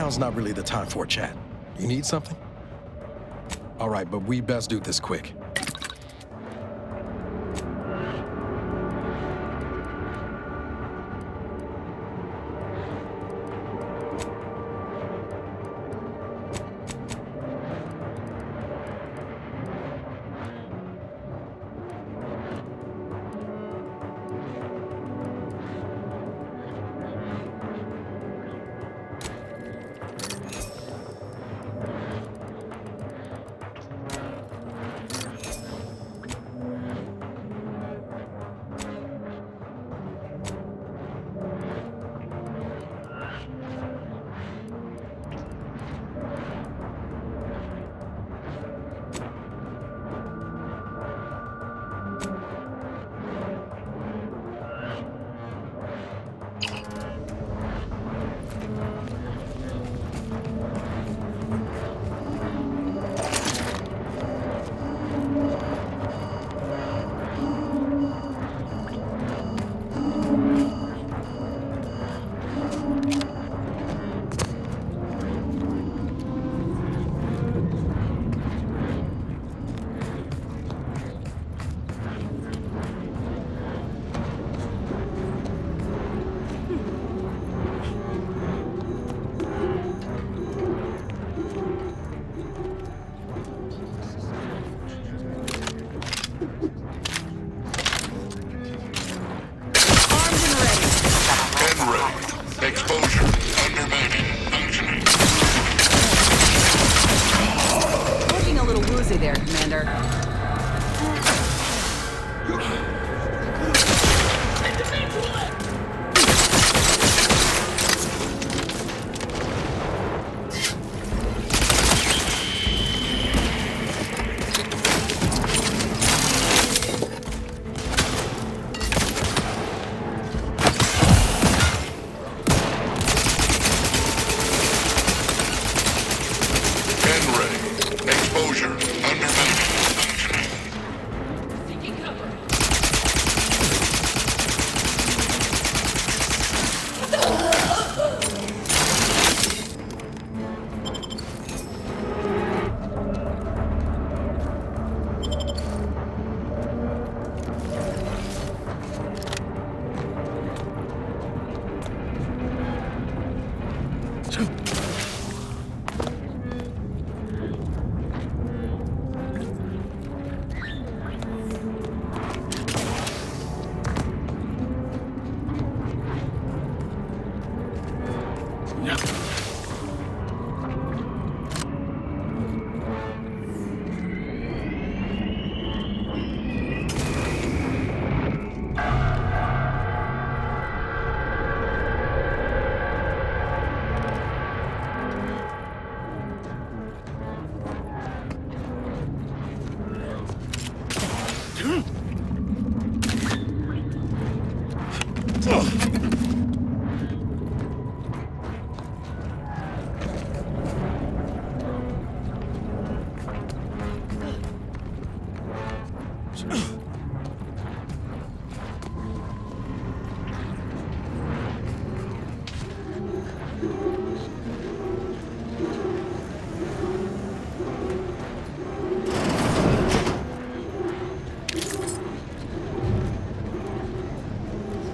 Speaker 9: now's not really the time for a chat. You need something? All right, but we best do this quick.
Speaker 12: Exposure. Undermining. Functioning.
Speaker 19: Looking a little woozy there, Commander.
Speaker 12: Exposure. Undermining.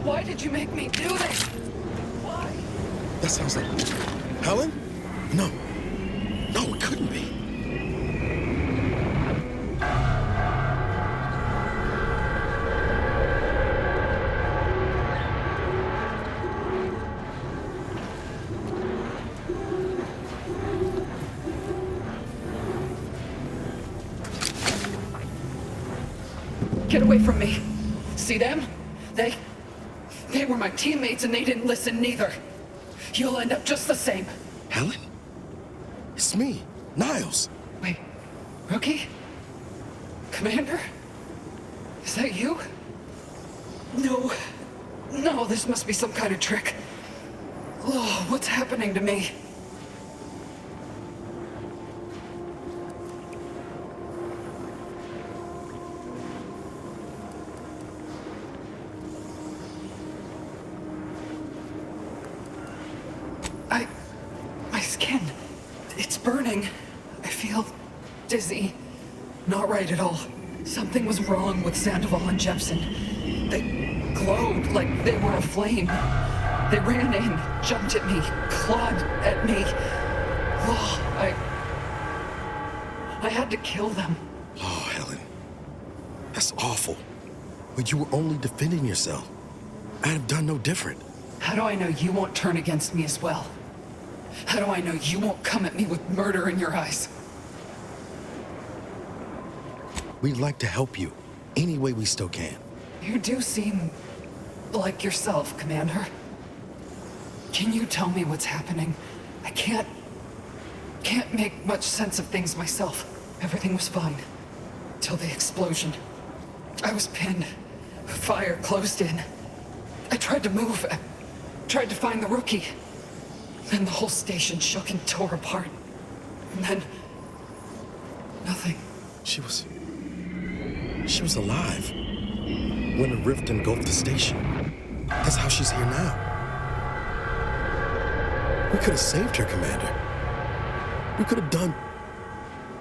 Speaker 13: Why did you make me do this? Why?
Speaker 9: That sounds like... Helen? No. No, it couldn't be.
Speaker 13: Get away from me. See them? They were my teammates and they didn't listen neither. You'll end up just the same.
Speaker 9: Helen? It's me, Niles.
Speaker 13: Wait, Rookie? Commander? Is that you? No, this must be some kind of trick. Oh, what's happening to me? My skin. burning. I feel dizzy. Not right at all. Something was wrong with Sandoval and Jepson. They glowed like they were aflame. They ran in, jumped at me, clawed at me. Oh, I had to kill them.
Speaker 9: Oh, Helen. That's awful. But you were only defending yourself. I'd have done no different.
Speaker 13: How do I know you won't turn against me as well? How do I know you won't come at me with murder in your eyes?
Speaker 9: We'd like to help you any way we still can.
Speaker 13: You do seem like yourself, Commander. Can you tell me what's happening? I can't make much sense of things myself. Everything was fine. Till the explosion. I was pinned. Fire closed in. I tried to move. I tried to find the rookie. Then the whole station shook and tore apart. And then... nothing.
Speaker 9: She was alive when the rift engulfed the station. That's how she's here now. We could have saved her, Commander. We could have done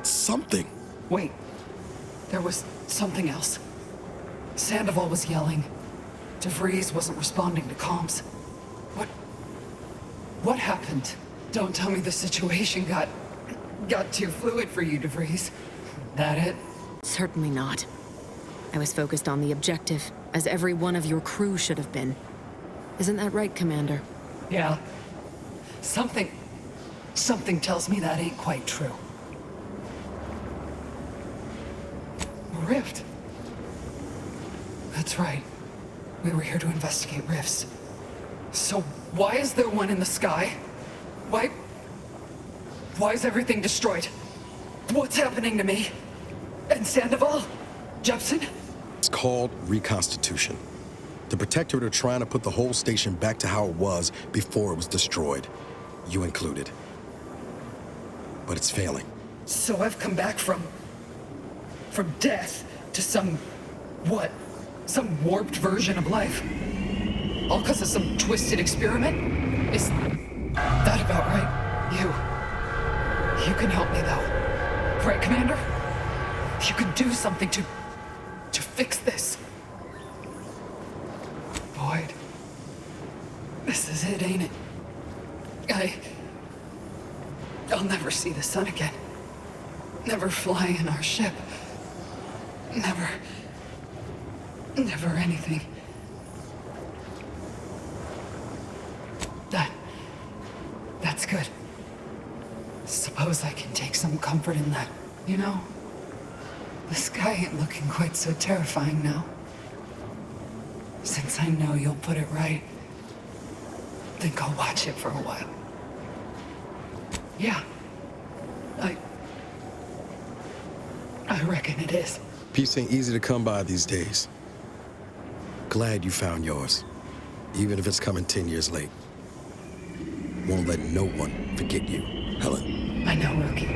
Speaker 9: something.
Speaker 13: Wait. There was something else. Sandoval was yelling. DeVries wasn't responding to comms. What happened? Don't tell me the situation got too fluid for you, DeVries. That it?
Speaker 24: Certainly not. I was focused on the objective, as every one of your crew should have been. Isn't that right, Commander?
Speaker 13: Yeah. Something tells me that ain't quite true. A rift. That's right. We were here to investigate rifts. So why is there one in the sky? Why is everything destroyed? What's happening to me? And Sandoval? Jepson?
Speaker 9: It's called reconstitution. The Protectorate are trying to put the whole station back to how it was before it was destroyed. You included. But it's failing.
Speaker 13: So I've come back from death to some warped version of life? All because of some twisted experiment? Is that about right? You can help me though. Right, Commander? You can do something to fix this. Boyd. This is it, ain't it? I'll never see the sun again. Never fly in our ship. Never anything. That's good. Suppose I can take some comfort in that, you know? The sky ain't looking quite so terrifying now. Since I know you'll put it right, think I'll watch it for a while. Yeah. I reckon it is.
Speaker 9: Peace ain't easy to come by these days. Glad you found yours, even if it's coming 10 years late. Won't let no one forget you, Helen.
Speaker 13: I know, Rookie.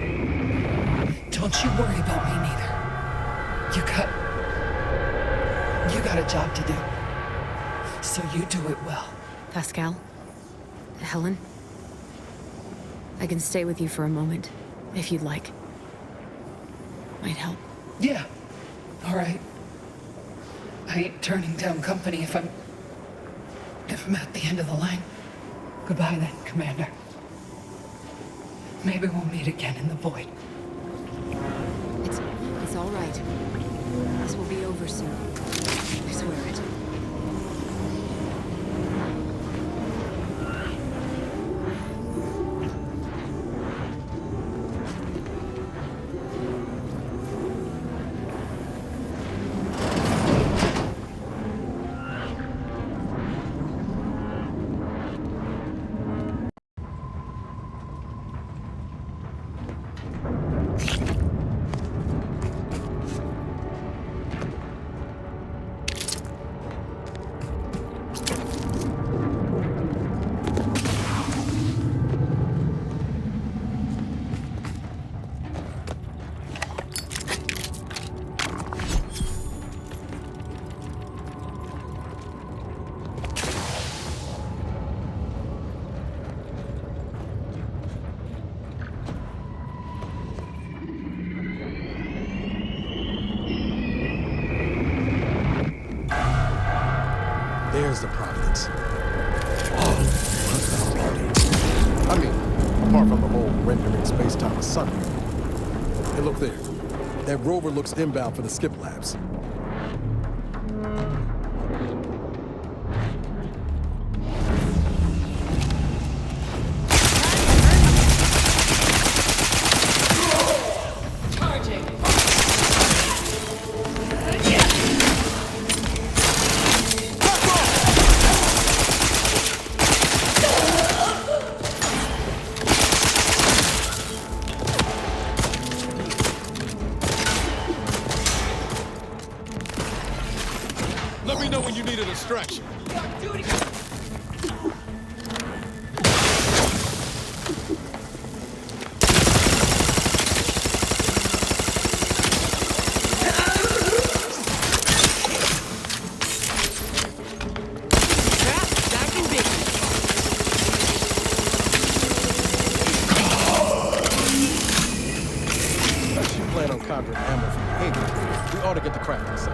Speaker 13: Don't you worry about me neither. You got a job to do. So you do it well.
Speaker 24: Pascal? Helen? I can stay with you for a moment, if you'd like. Might help.
Speaker 13: Yeah. All right. I ain't turning down company if I'm at the end of the line. Goodbye then, Commander. Maybe we'll meet again in the void.
Speaker 24: It's all right. This will be over soon. I swear it.
Speaker 9: There's the Providence. Oh, look how beauty. I mean, apart from the whole rendering space-time sun. Hey, look there. That rover looks inbound for the skip labs.
Speaker 8: Let me know when you need a distraction.
Speaker 9: Unless you plan on conjuring ammo from the English, we ought to get the crafting set.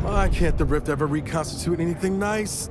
Speaker 9: Why can't the Rift ever reconstitute anything nice?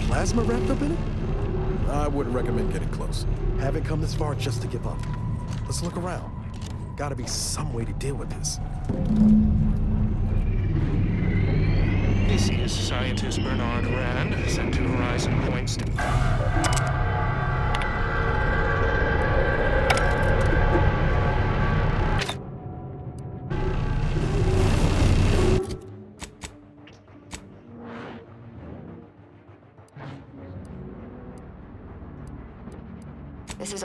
Speaker 9: Plasma wrapped up in it? I wouldn't recommend getting close. Haven't come this far just to give up. Let's look around. Gotta be some way to deal with this.
Speaker 7: This is scientist Bernard Rand, sent to Horizon Points to...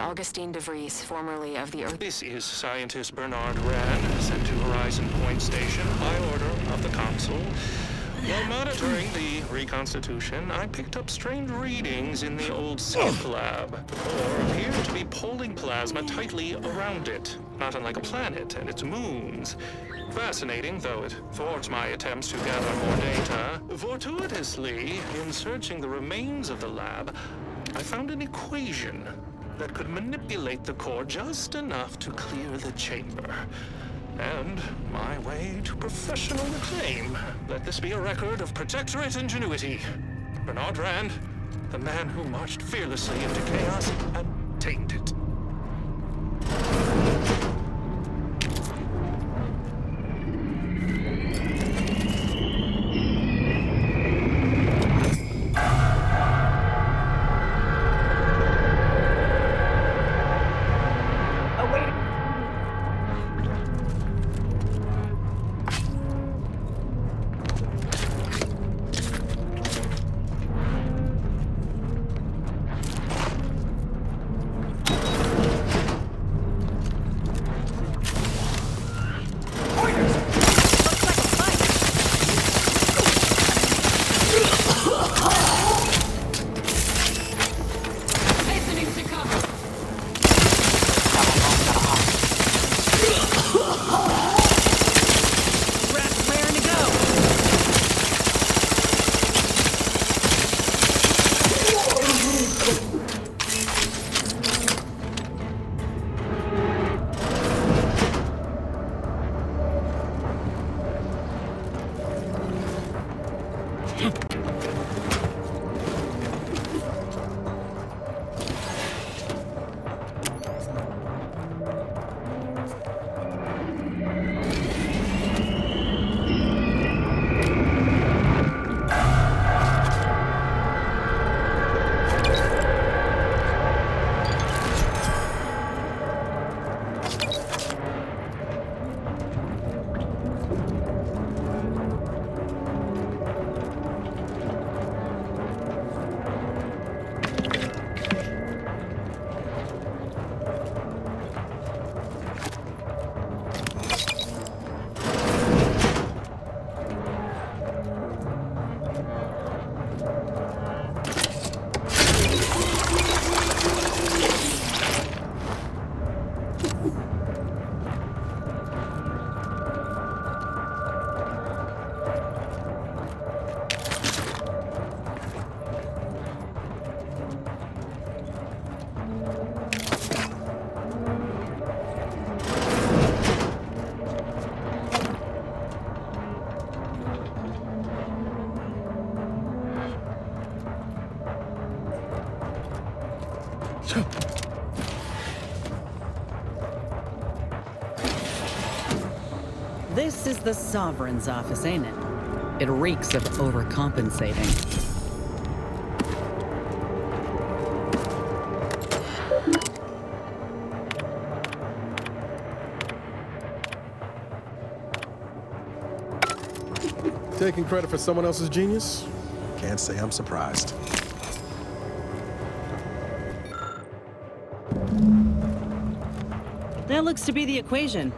Speaker 20: Augustine DeVries, formerly of the Earth.
Speaker 7: This is scientist Bernard Rand, sent to Horizon Point Station by order of the Consul. While monitoring the reconstitution, I picked up strange readings in the old skip lab. The core appeared to be pulling plasma tightly around it, not unlike a planet and its moons. Fascinating, though it thwarts my attempts to gather more data. Fortuitously, in searching the remains of the lab, I found an equation that could manipulate the core just enough to clear the chamber. And my way to professional acclaim. Let this be a record of protectorate ingenuity. Bernard Rand, the man who marched fearlessly into chaos and tamed it.
Speaker 19: This is the Sovereign's office, ain't it? It reeks of overcompensating.
Speaker 9: Taking credit for someone else's genius? Can't say I'm surprised.
Speaker 19: That looks to be the equation.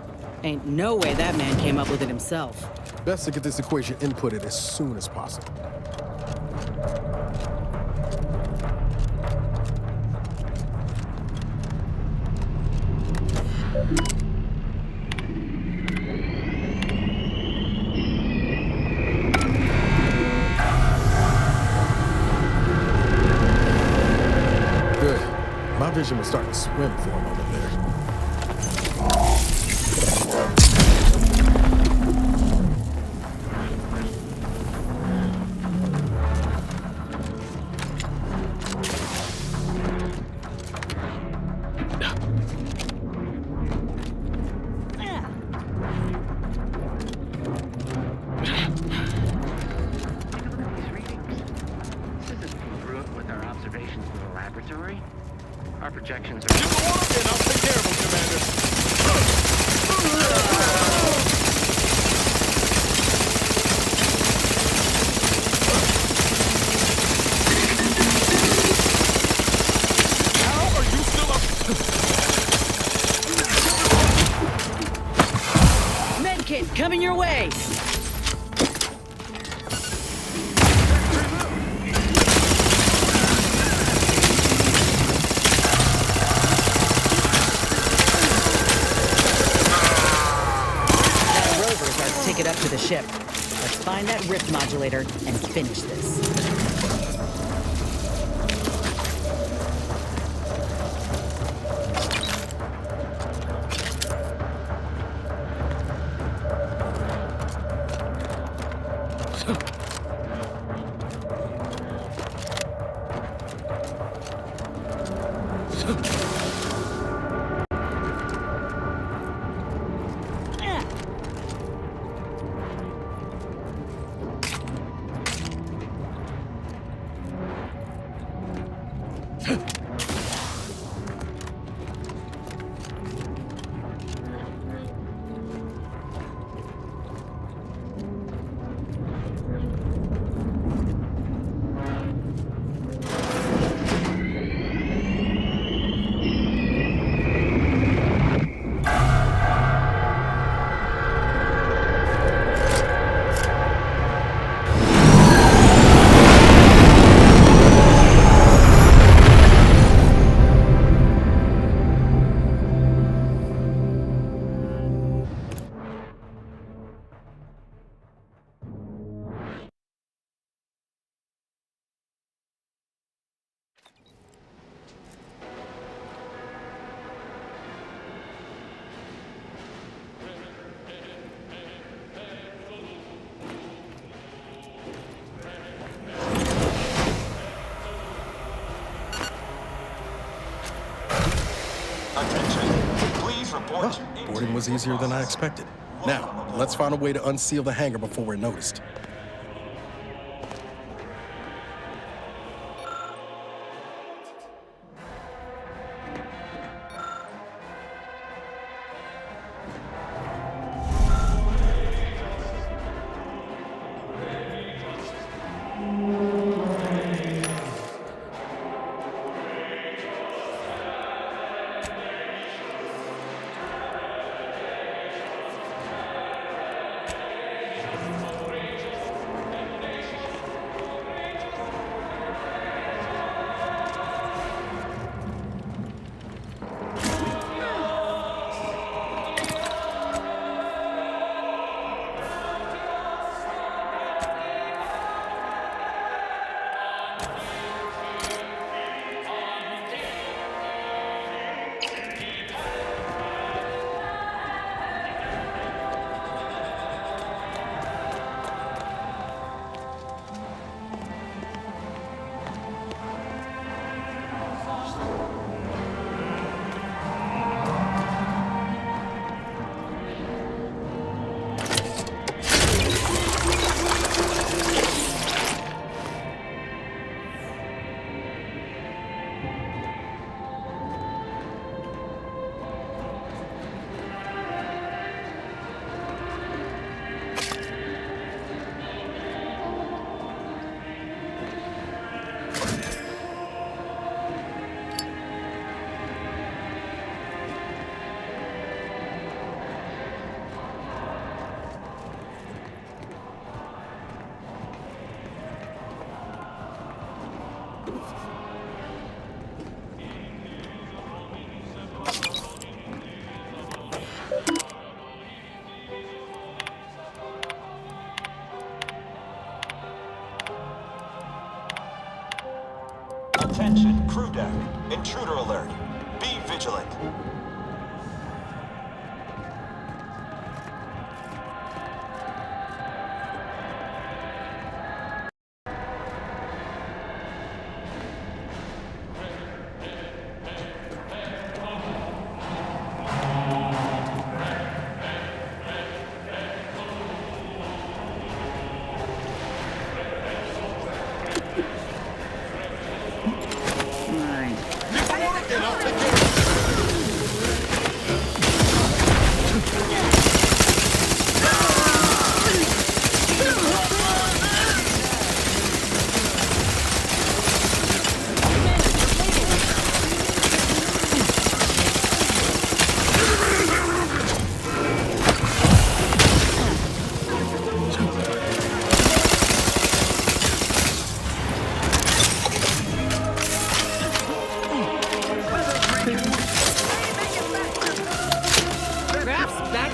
Speaker 19: Ain't no way that man came up with it himself.
Speaker 9: Best to get this equation inputted as soon as possible. Good. My vision was starting to swim for a moment there.
Speaker 16: With our observations from the laboratory, our projections are...
Speaker 19: kit coming your way! That rover's our ticket up to the ship. Let's find that rift modulator and finish this.
Speaker 9: Boarding was easier than I expected. Now, let's find a way to unseal the hangar before we're noticed.
Speaker 6: Attention, crew deck. Intruder alert. Be vigilant.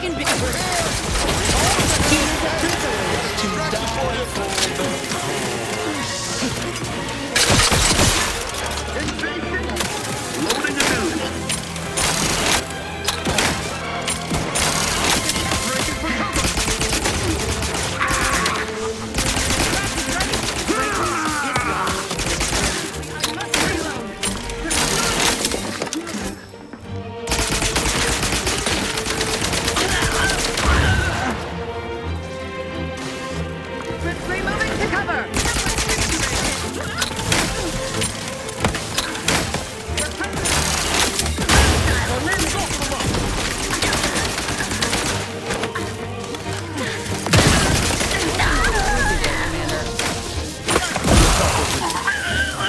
Speaker 5: Taking pictures.
Speaker 10: Loading the news. Breaking for cover.
Speaker 5: Quickly moving to cover.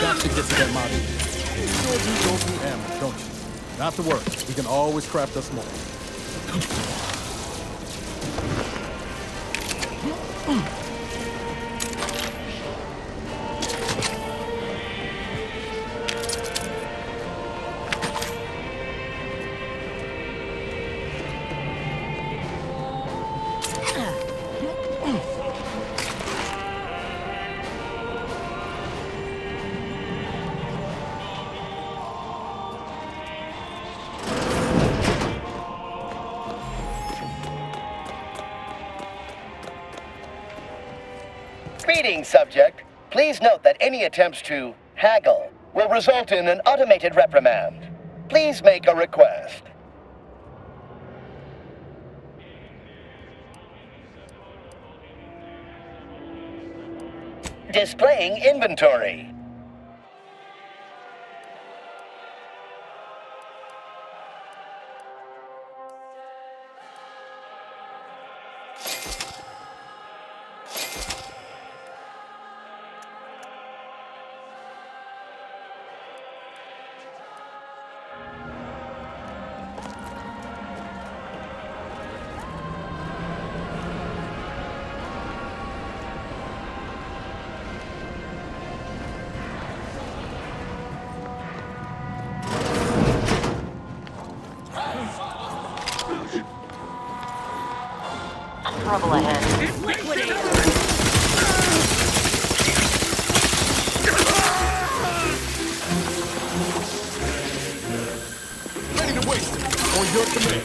Speaker 9: Got to get to that model. You sure do go through ammo, don't you? Not to worry. We can always craft us more.
Speaker 4: Greetings, subject. Please note that any attempts to haggle will result in an automated reprimand. Please make a request. Displaying inventory.
Speaker 5: Trouble ahead. Liquidator.
Speaker 8: Ready to waste it. On your command.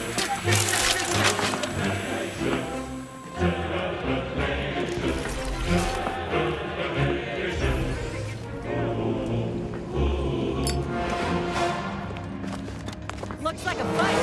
Speaker 5: Looks like a fight.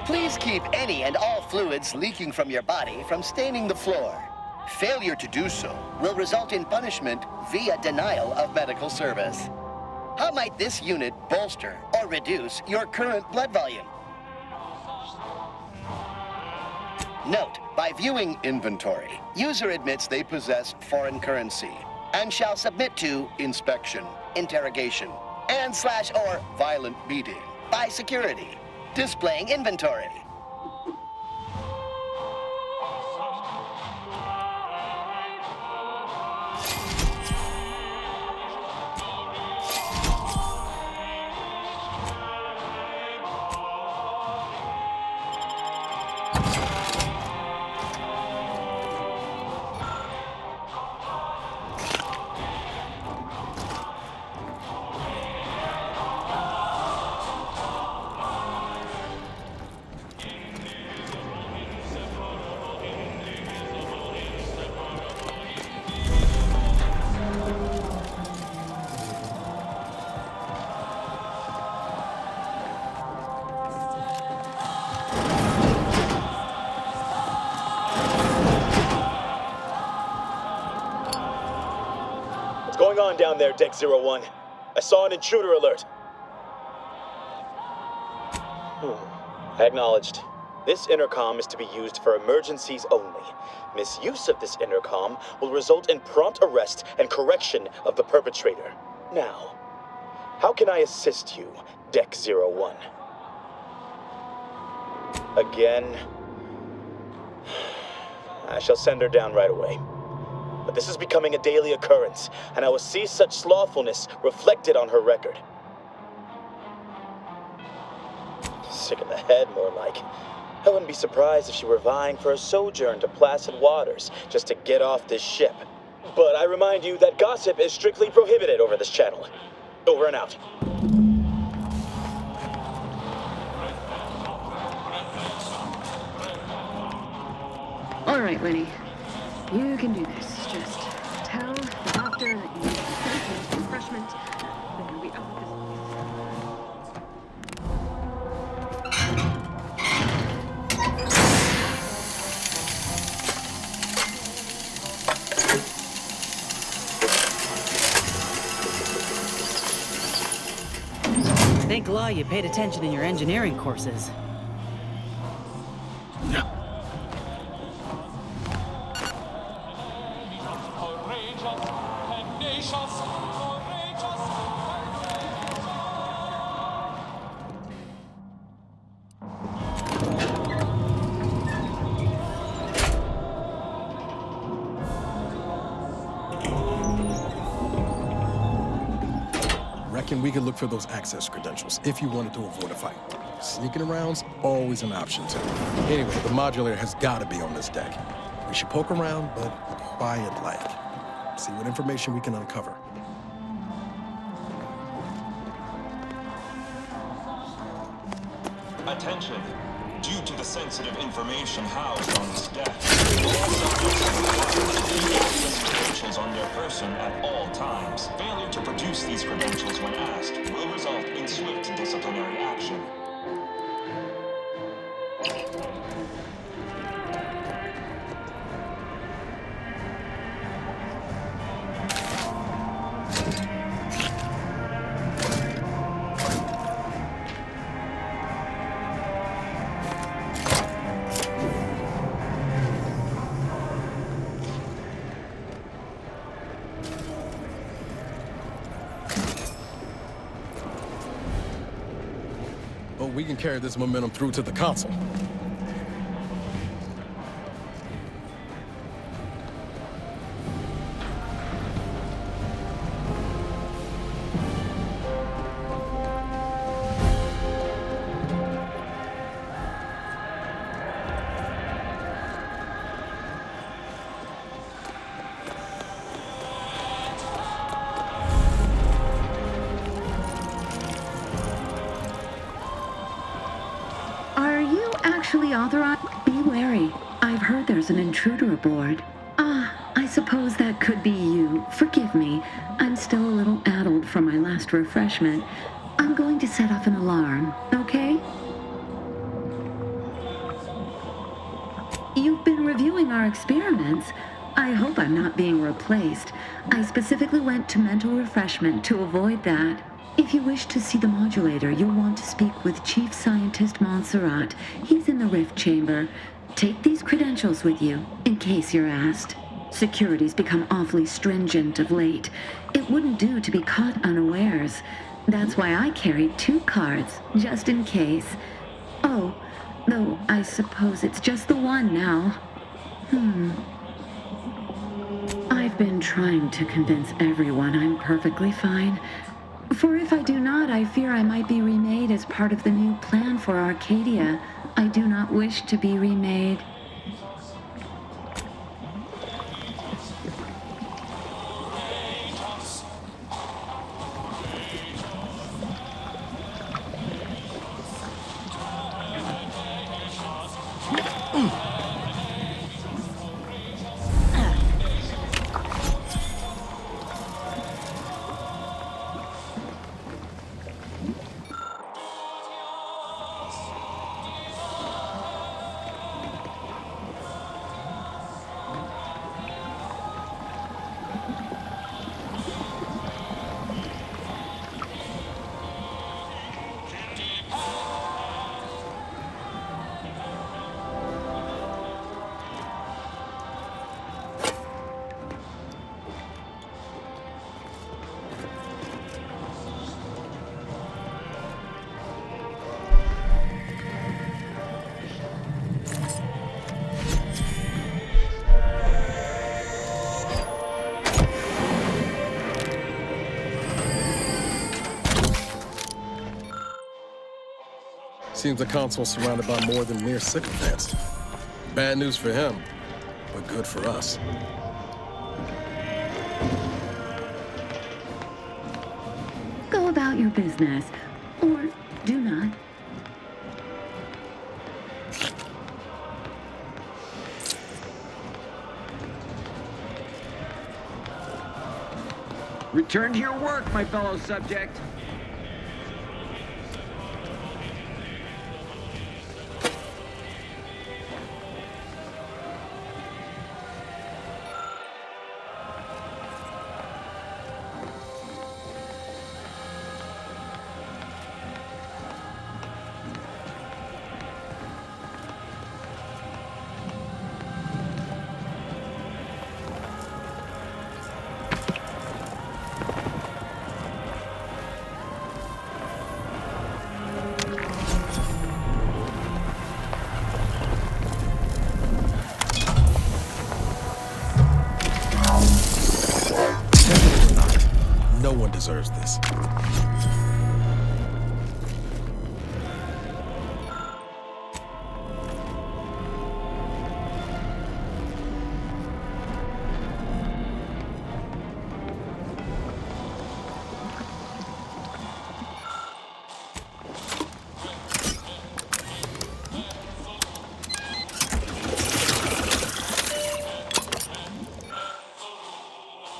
Speaker 4: Please keep any and all fluids leaking from your body from staining the floor. Failure to do so will result in punishment via denial of medical service. How might this unit bolster or reduce your current blood volume? Note, by viewing inventory, user admits they possess foreign currency and shall submit to inspection, interrogation, and/or violent beating by security. displaying inventory.
Speaker 11: What's going on down there, Deck 01? I saw an intruder alert. Acknowledged. This intercom is to be used for emergencies only. Misuse of this intercom will result in prompt arrest and correction of the perpetrator. Now, how can I assist you, Deck 01? Again? I shall send her down right away. But this is becoming a daily occurrence, and I will see such slothfulness reflected on her record. Sick in the head, more like. I wouldn't be surprised if she were vying for a sojourn to placid waters just to get off this ship. But I remind you that gossip is strictly prohibited over this channel. Over and out.
Speaker 1: All right, Winnie. You can do this. Just tell the doctor that you need sentient refreshment. Then we up
Speaker 19: Thank law you paid attention in your engineering courses.
Speaker 9: We could look for those access credentials if you wanted to avoid a fight. Sneaking around's always an option too. Anyway, the modulator has got to be on this deck. We should poke around, but quiet-like. See what information we can uncover.
Speaker 6: Attention. Due to the sensitive information housed on this deck, all subjects are required to keep access credentials on their person at all times. Failure to produce these credentials when asked will result in swift disciplinary action.
Speaker 9: We can carry this momentum through to the console.
Speaker 14: Authorized? Be wary. I've heard there's an intruder aboard. I suppose that could be you. Forgive me. I'm still a little addled from my last refreshment. I'm going to set off an alarm, okay? You've been reviewing our experiments. I hope I'm not being replaced. I specifically went to mental refreshment to avoid that. If you wish to see the modulator, you'll want to speak with Chief Scientist Montserrat. He's in the rift chamber. Take these credentials with you, in case you're asked. Security's become awfully stringent of late. It wouldn't do to be caught unawares. That's why I carried 2 cards, just in case. Oh, though I suppose it's just the one now. I've been trying to convince everyone I'm perfectly fine. For if I do not, I fear I might be remade as part of the new plan for Arcadia. I do not wish to be remade.
Speaker 9: Seems the console's surrounded by more than mere sycophants. Bad news for him, but good for us.
Speaker 14: Go about your business, or do not.
Speaker 15: Return to your work, my fellow subject.
Speaker 9: No one deserves this.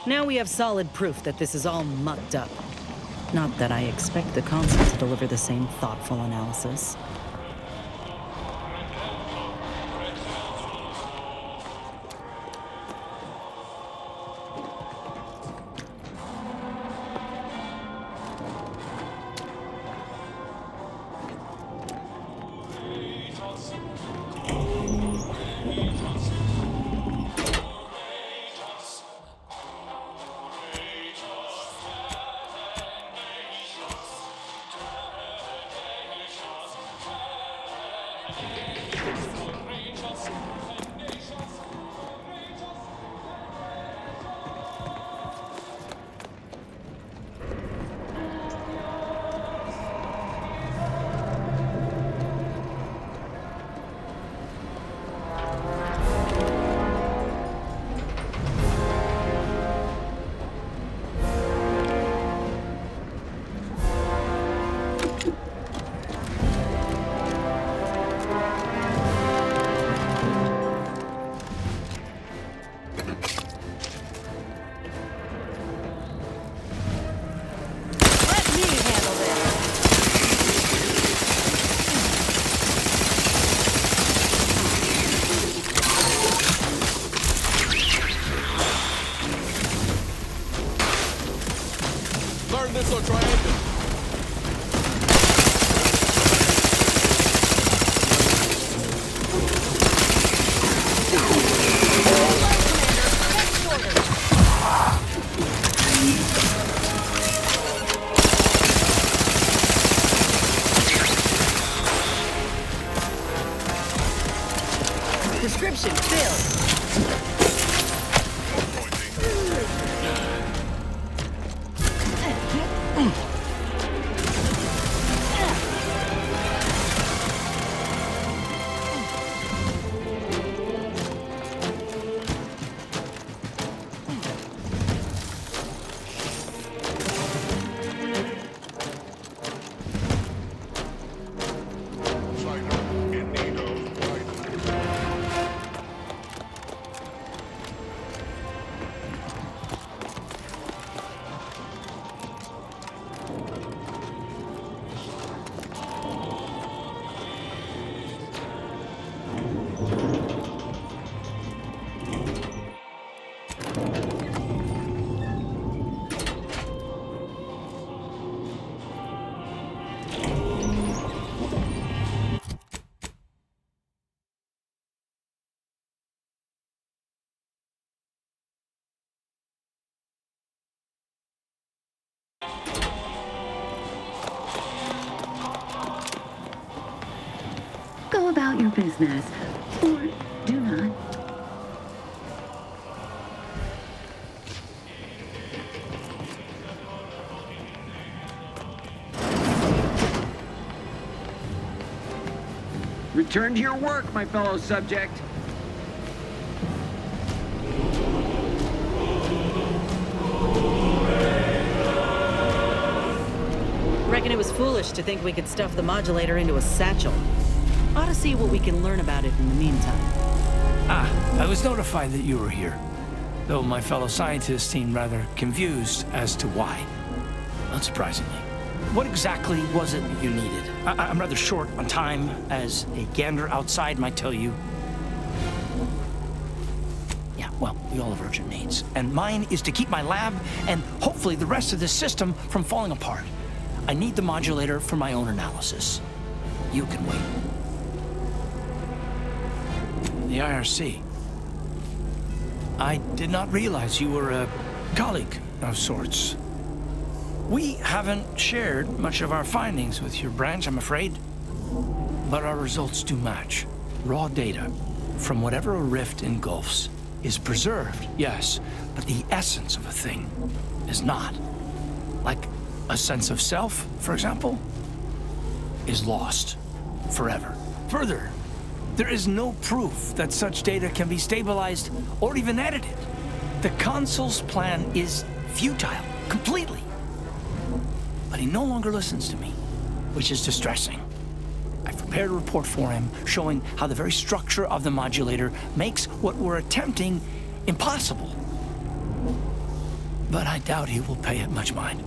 Speaker 19: Now we have solid proof that this is all mucked up. Not that I expect the console to deliver the same thoughtful analysis.
Speaker 5: Prescription filled.
Speaker 14: Go about your business, or do not.
Speaker 15: Return to your work, my fellow subject.
Speaker 19: Reckon it was foolish to think we could stuff the modulator into a satchel. Ought to see what we can learn about it in the meantime.
Speaker 2: I was notified that you were here, though my fellow scientists seemed rather confused as to why. Unsurprisingly. What exactly was it you needed? I'm rather short on time, as a gander outside might tell you. Yeah, well, we all have urgent needs. And mine is to keep my lab and hopefully the rest of this system from falling apart. I need the modulator for my own analysis. You can wait. The IRC. I did not realize you were a colleague of sorts. We haven't shared much of our findings with your branch, I'm afraid. But our results do match. Raw data from whatever a rift engulfs is preserved, yes, but the essence of a thing is not. Like a sense of self, for example, is lost forever. Further, there is no proof that such data can be stabilized or even edited. The Consul's plan is futile, completely. But he no longer listens to me, which is distressing. I've prepared a report for him showing how the very structure of the modulator makes what we're attempting impossible. But I doubt he will pay it much mind.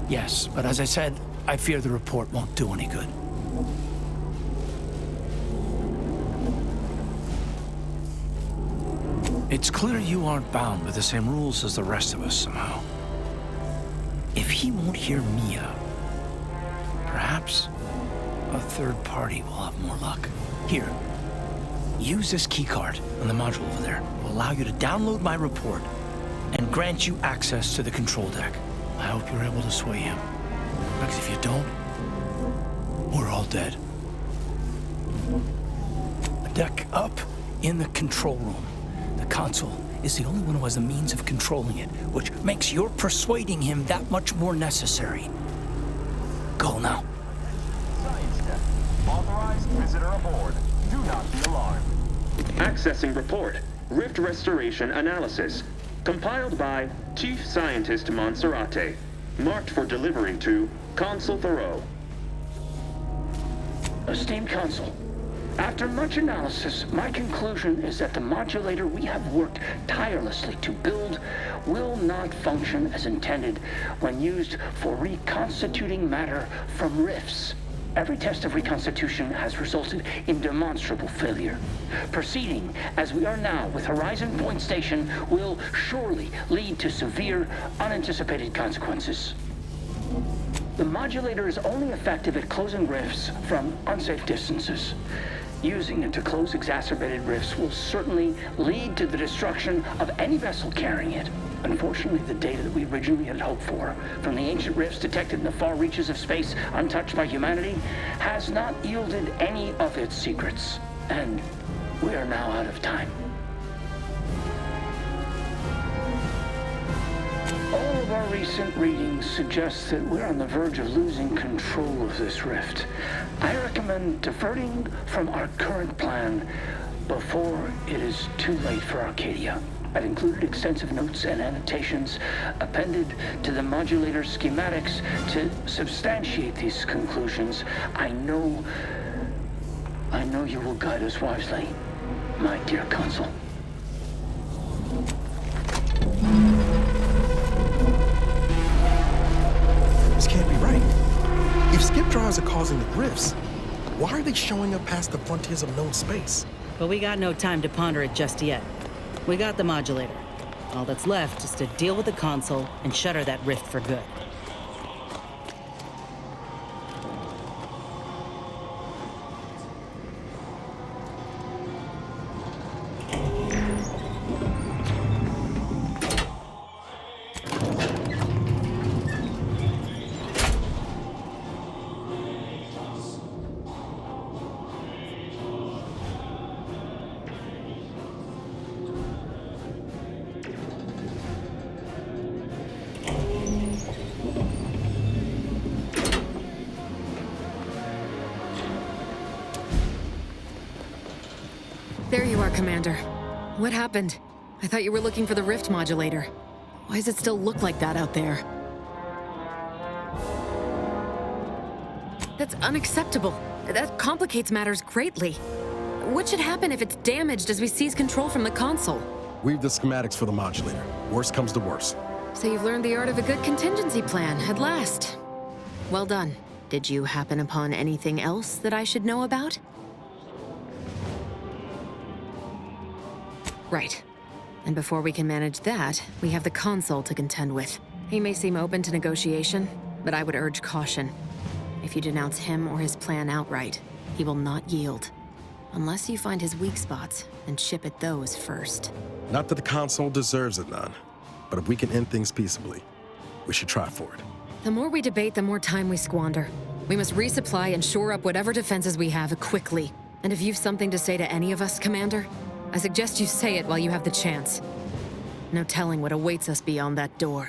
Speaker 2: Yes, but as I said, I fear the report won't do any good. It's clear you aren't bound by the same rules as the rest of us somehow. If he won't hear me out, perhaps a third party will have more luck. Here, use this keycard on the module over there. It will allow you to download my report and grant you access to the control deck. I hope you're able to sway him. Because if you don't, we're all dead. A deck up in the control room. The console is the only one who has the means of controlling it, which makes your persuading him that much more necessary. Go now.
Speaker 6: Science deck. Authorized visitor aboard. Do not be alarmed.
Speaker 17: Accessing report. Rift restoration analysis. Compiled by Chief Scientist Monserrate. Marked for delivery to Consul Thoreau.
Speaker 18: Esteemed Consul, after much analysis, my conclusion is that the modulator we have worked tirelessly to build will not function as intended when used for reconstituting matter from rifts. Every test of reconstitution has resulted in demonstrable failure. Proceeding as we are now with Horizon Point Station will surely lead to severe, unanticipated consequences. The modulator is only effective at closing rifts from unsafe distances. Using it to close exacerbated rifts will certainly lead to the destruction of any vessel carrying it. Unfortunately, the data that we originally had hoped for from the ancient rifts detected in the far reaches of space untouched by humanity has not yielded any of its secrets. and we are now out of time. All of our recent readings suggest that we're on the verge of losing control of this rift. I recommend diverting from our current plan before it is too late for Arcadia. I've included extensive notes and annotations appended to the modulator schematics to substantiate these conclusions. I know you will guide us wisely, my dear Consul.
Speaker 9: This can't be right. If skip drives are causing the rifts, why are they showing up past the frontiers of known space?
Speaker 19: But we got no time to ponder it just yet. We got the modulator. All that's left is to deal with the console and shutter that rift for good.
Speaker 24: There you are, Commander. What happened? I thought you were looking for the rift modulator. Why does it still look like that out there? That's unacceptable. That complicates matters greatly. What should happen if it's damaged as we seize control from the console?
Speaker 9: We've the schematics for the modulator. Worst comes to worst.
Speaker 24: So you've learned the art of a good contingency plan, at last. Well done. Did you happen upon anything else that I should know about? Right. And before we can manage that, we have the console to contend with. He may seem open to negotiation, but I would urge caution. If you denounce him or his plan outright, he will not yield. Unless you find his weak spots and chip at those first.
Speaker 9: Not that the console deserves it, none. But if we can end things peaceably, we should try for it.
Speaker 24: The more we debate, the more time we squander. We must resupply and shore up whatever defenses we have quickly. And if you've something to say to any of us, Commander, I suggest you say it while you have the chance. No telling what awaits us beyond that door.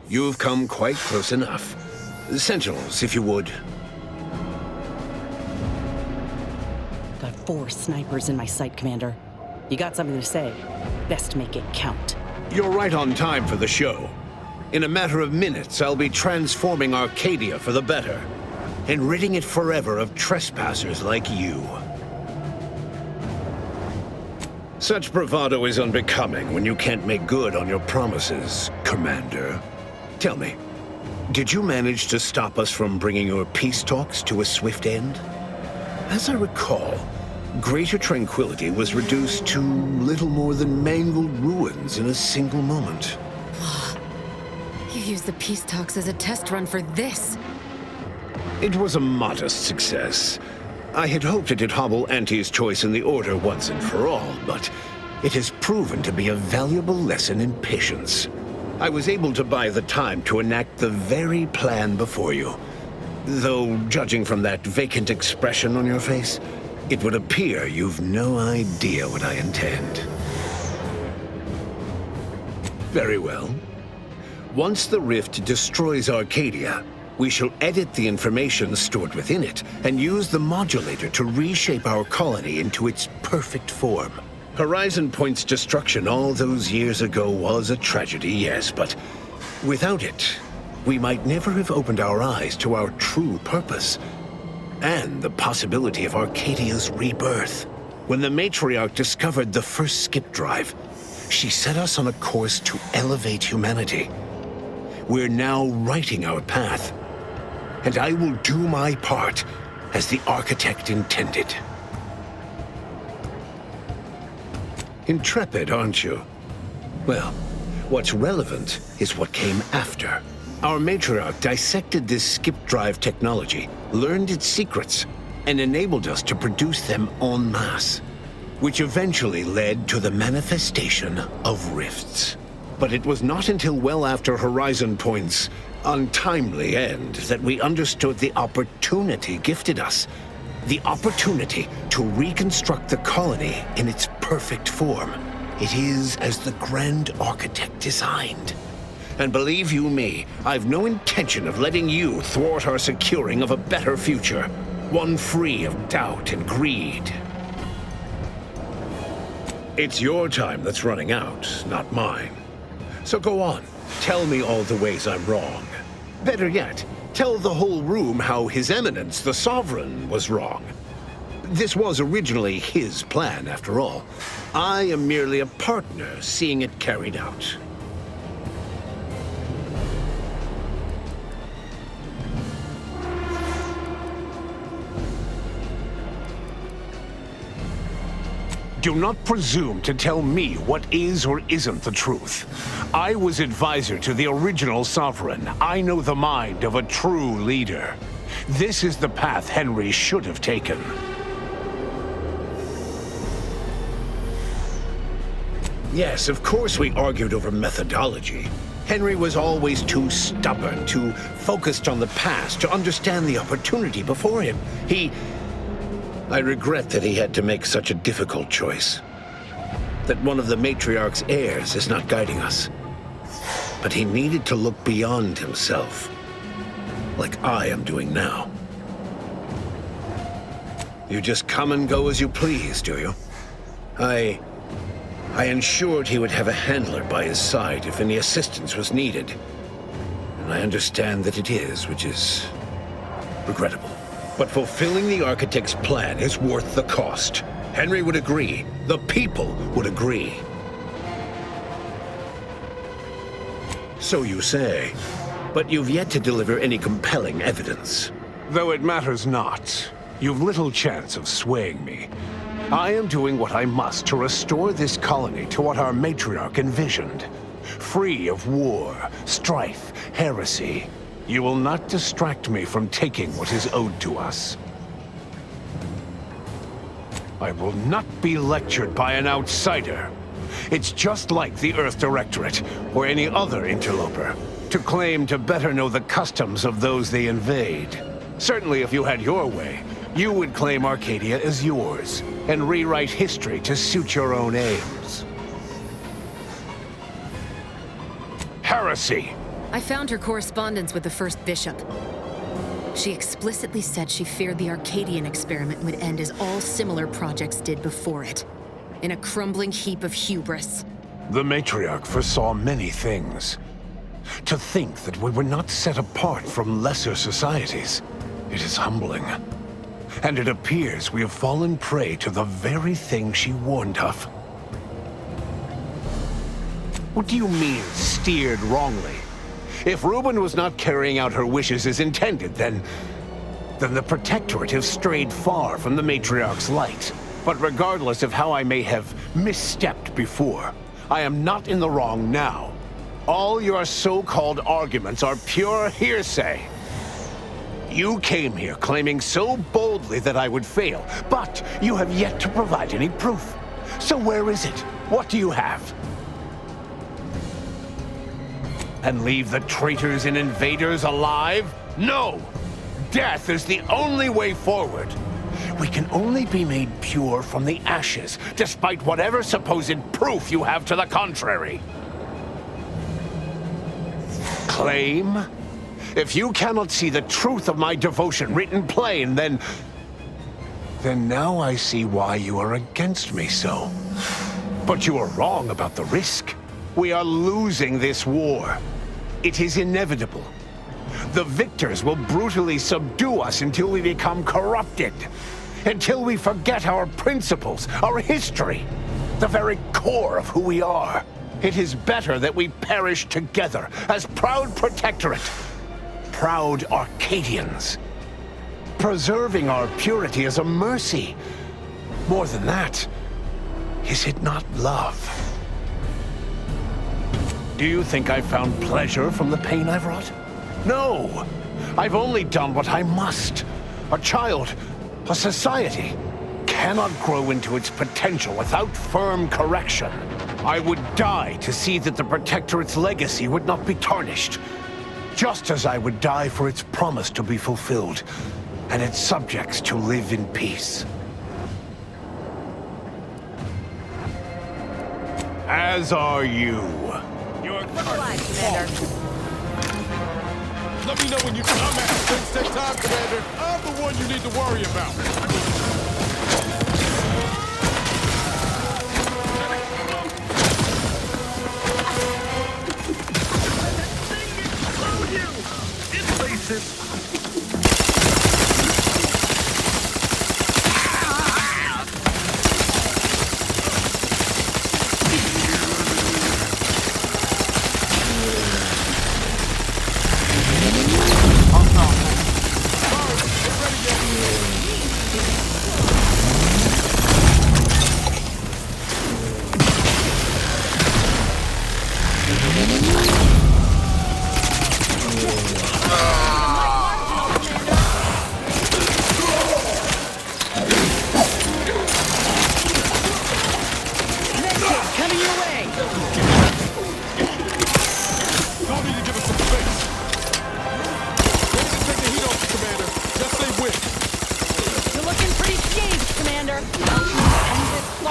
Speaker 3: You've come quite close enough. Sentinels, if you would.
Speaker 19: Got 4 snipers in my sight, Commander. You got something to say? Best make it count.
Speaker 3: You're right on time for the show. In a matter of minutes, I'll be transforming Arcadia for the better, and ridding it forever of trespassers like you. Such bravado is unbecoming when you can't make good on your promises, Commander. Tell me, did you manage to stop us from bringing your peace talks to a swift end? As I recall, Greater Tranquility was reduced to little more than mangled ruins in a single moment.
Speaker 24: You used the peace talks as a test run for this.
Speaker 3: It was a modest success. I had hoped it'd hobble Auntie's choice in the Order once and for all, but it has proven to be a valuable lesson in patience. I was able to buy the time to enact the very plan before you. Though, judging from that vacant expression on your face, it would appear you've no idea what I intend. Very well. Once the rift destroys Arcadia, we shall edit the information stored within it and use the modulator to reshape our colony into its perfect form. Horizon Point's destruction all those years ago was a tragedy, yes, but without it, we might never have opened our eyes to our true purpose and the possibility of Arcadia's rebirth. When the matriarch discovered the first skip drive, she set us on a course to elevate humanity. We're now writing our path, and I will do my part as the architect intended. Intrepid, aren't you? Well, what's relevant is what came after. Our matriarch dissected this skip drive technology, learned its secrets, and enabled us to produce them en masse, which eventually led to the manifestation of rifts. But it was not until well after Horizon Point's untimely end that we understood the opportunity gifted us. The opportunity to reconstruct the colony in its perfect form. It is as the Grand Architect designed. And believe you me, I've no intention of letting you thwart our securing of a better future. One free of doubt and greed. It's your time that's running out, not mine. So go on, tell me all the ways I'm wrong. Better yet, tell the whole room how His Eminence, the Sovereign, was wrong. This was originally his plan, after all. I am merely a partner seeing it carried out. Do not presume to tell me what is or isn't the truth. I was advisor to the original Sovereign. I know the mind of a true leader. This is the path Henry should have taken. Yes, of course we argued over methodology. Henry was always too stubborn, too focused on the past to understand the opportunity before him. I regret that he had to make such a difficult choice. That one of the matriarch's heirs is not guiding us. But he needed to look beyond himself, like I am doing now. You just come and go as you please, do you? I ensured he would have a handler by his side if any assistance was needed. And I understand that it is, which is regrettable. But fulfilling the Architect's plan is worth the cost. Henry would agree. The people would agree. So you say. But you've yet to deliver any compelling evidence. Though it matters not. You've little chance of swaying me. I am doing what I must to restore this colony to what our matriarch envisioned. Free of war, strife, heresy. You will not distract me from taking what is owed to us. I will not be lectured by an outsider. It's just like the Earth Directorate, or any other interloper, to claim to better know the customs of those they invade. Certainly if you had your way, you would claim Arcadia as yours, and rewrite history to suit your own aims. Heresy!
Speaker 24: I found her correspondence with the First Bishop. She explicitly said she feared the Arcadian experiment would end as all similar projects did before it, in a crumbling heap of hubris.
Speaker 3: The matriarch foresaw many things. To think that we were not set apart from lesser societies, it is humbling. And it appears we have fallen prey to the very thing she warned of. What do you mean, steered wrongly? If Reuben was not carrying out her wishes as intended, then the Protectorate has strayed far from the Matriarch's light. But regardless of how I may have misstepped before, I am not in the wrong now. All your so-called arguments are pure hearsay. You came here claiming so boldly that I would fail, but you have yet to provide any proof. So where is it? What do you have? And leave the traitors and invaders alive? No! Death is the only way forward. We can only be made pure from the ashes, despite whatever supposed proof you have to the contrary. Claim? If you cannot see the truth of my devotion written plain, then now I see why you are against me so. But you are wrong about the risk. We are losing this war. It is inevitable. The victors will brutally subdue us until we become corrupted. Until we forget our principles, our history, the very core of who we are. It is better that we perish together as proud Protectorate, proud Arcadians. Preserving our purity is a mercy. More than that, is it not love? Do you think I've found pleasure from the pain I've wrought? No! I've only done what I must. A child, a society, cannot grow into its potential without firm correction. I would die to see that the Protectorate's legacy would not be tarnished. Just as I would die for its promise to be fulfilled, and its subjects to live in peace. As are you.
Speaker 8: You're
Speaker 5: alive, Commander.
Speaker 8: Let me know when you come at. Things take time, Commander. I'm the one you need to worry about.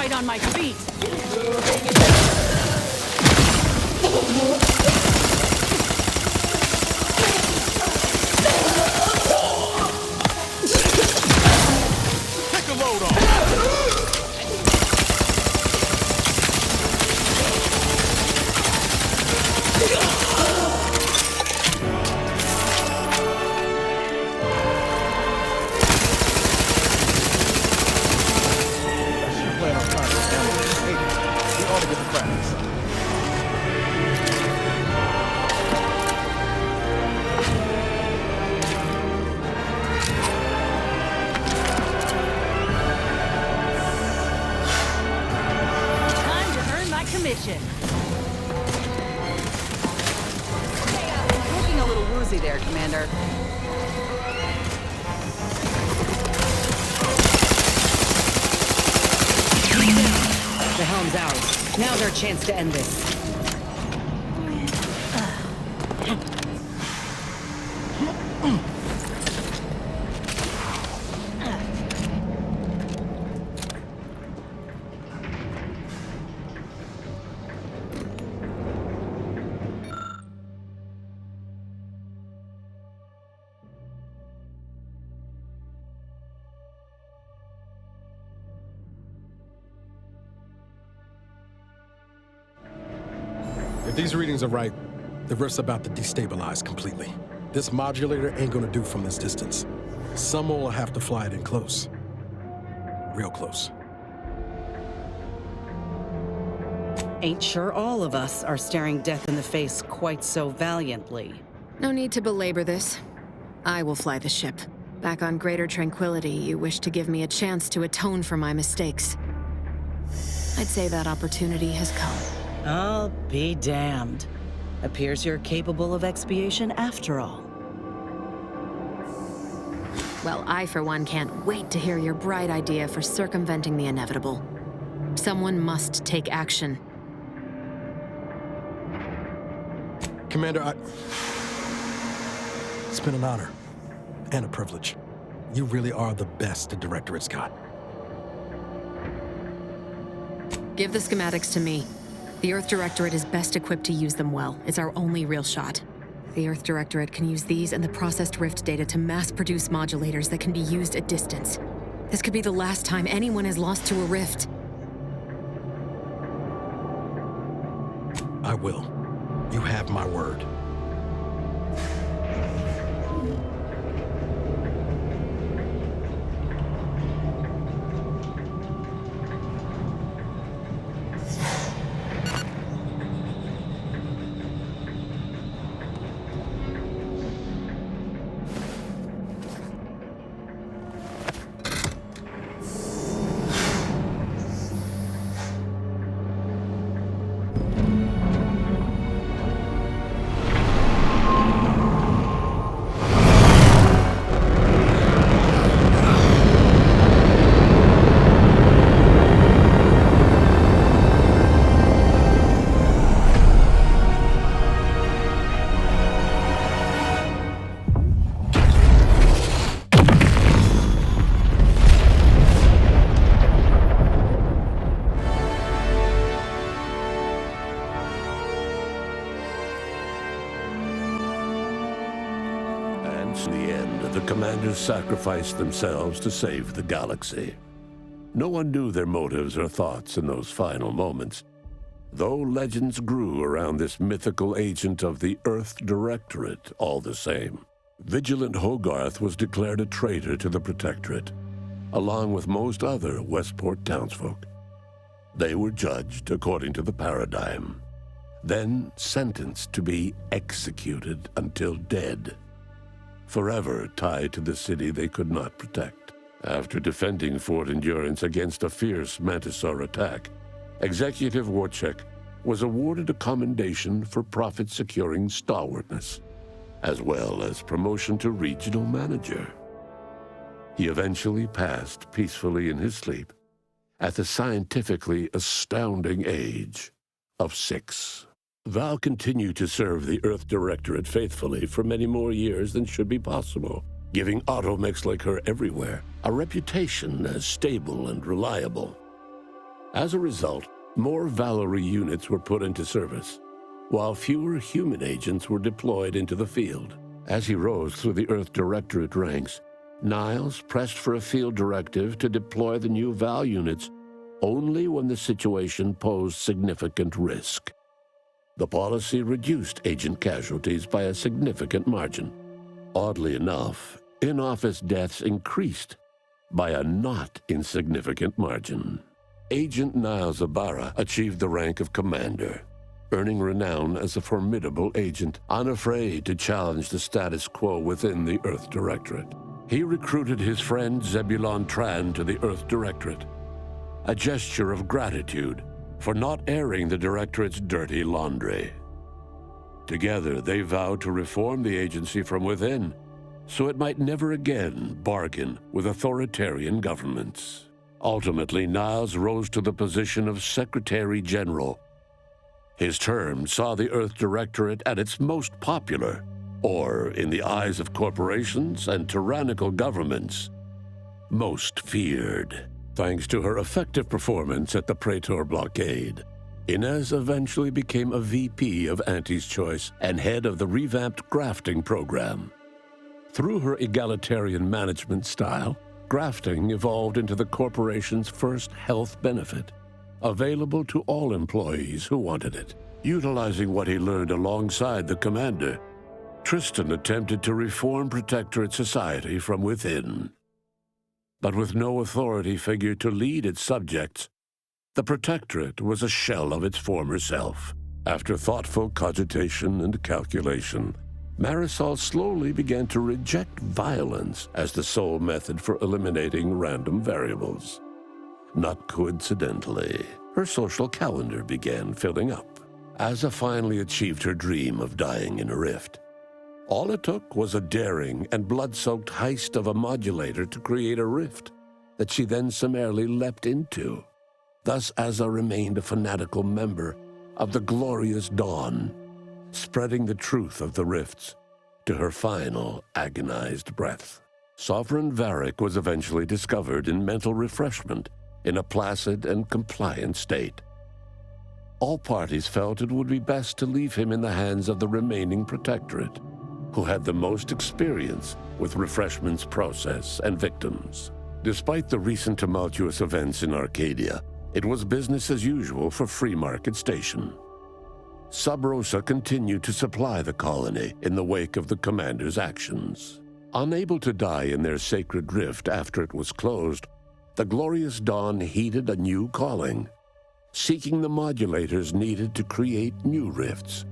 Speaker 5: On my feet.
Speaker 8: Take a load off.
Speaker 5: Commission. Looking a little woozy there, Commander.
Speaker 12: The helm's ours. Now's our chance to end this.
Speaker 9: If these readings are right, the rift's about to destabilize completely. This modulator ain't gonna do from this distance. Someone will have to fly it in close. Real close.
Speaker 12: Ain't sure all of us are staring death in the face quite so valiantly.
Speaker 24: No need to belabor this. I will fly the ship. Back on greater tranquility, you wish to give me a chance to atone for my mistakes. I'd say that opportunity has come.
Speaker 12: I'll be damned. Appears you're capable of expiation after all.
Speaker 24: Well, I for one can't wait to hear your bright idea for circumventing the inevitable. Someone must take action.
Speaker 9: Commander, it's been an honor and a privilege. You really are the best the Directorate's got.
Speaker 24: Give the schematics to me. The Earth Directorate is best equipped to use them well. It's our only real shot. The Earth Directorate can use these and the processed Rift data to mass-produce modulators that can be used at distance. This could be the last time anyone is lost to a Rift.
Speaker 9: I will. You have my word.
Speaker 13: In the end, the commanders sacrificed themselves to save the galaxy. No one knew their motives or thoughts in those final moments, though legends grew around this mythical agent of the Earth Directorate all the same. Vigilant Hogarth was declared a traitor to the Protectorate, along with most other Westport townsfolk. They were judged according to the paradigm, then sentenced to be executed until dead, forever tied to the city they could not protect. After defending Fort Endurance against a fierce Mantisaur attack, Executive Warchek was awarded a commendation for profit-securing stalwartness, as well as promotion to regional manager. He eventually passed peacefully in his sleep at the scientifically astounding age of 6. Val continued to serve the Earth Directorate faithfully for many more years than should be possible, giving automechs like her everywhere a reputation as stable and reliable. As a result, more Valerie units were put into service, while fewer human agents were deployed into the field. As he rose through the Earth Directorate ranks, Niles pressed for a field directive to deploy the new Val units only when the situation posed significant risk. The policy reduced agent casualties by a significant margin. Oddly enough, in-office deaths increased by a not insignificant margin. Agent Niles Ibarra achieved the rank of commander, earning renown as a formidable agent, unafraid to challenge the status quo within the Earth Directorate. He recruited his friend Zebulon Tran to the Earth Directorate, a gesture of gratitude for not airing the Directorate's dirty laundry. Together, they vowed to reform the agency from within, so it might never again bargain with authoritarian governments. Ultimately, Niles rose to the position of Secretary General. His term saw the Earth Directorate at its most popular, or, in the eyes of corporations and tyrannical governments, most feared. Thanks to her effective performance at the Praetor blockade, Inez eventually became a VP of Auntie's Choice and head of the revamped grafting program. Through her egalitarian management style, grafting evolved into the corporation's first health benefit, available to all employees who wanted it. Utilizing what he learned alongside the commander, Tristan attempted to reform Protectorate society from within. But with no authority figure to lead its subjects, the Protectorate was a shell of its former self. After thoughtful cogitation and calculation, Marisol slowly began to reject violence as the sole method for eliminating random variables. Not coincidentally, her social calendar began filling up. Asa finally achieved her dream of dying in a rift. All it took was a daring and blood-soaked heist of a modulator to create a rift that she then summarily leapt into. Thus Asa remained a fanatical member of the Glorious Dawn, spreading the truth of the rifts to her final agonized breath. Sovereign Varric was eventually discovered in mental refreshment in a placid and compliant state. All parties felt it would be best to leave him in the hands of the remaining Protectorate, who had the most experience with refreshment's process and victims. Despite the recent tumultuous events in Arcadia, it was business as usual for Free Market Station. Sub Rosa continued to supply the colony in the wake of the commander's actions. Unable to die in their sacred rift after it was closed, the Glorious Dawn heeded a new calling, seeking the modulators needed to create new rifts,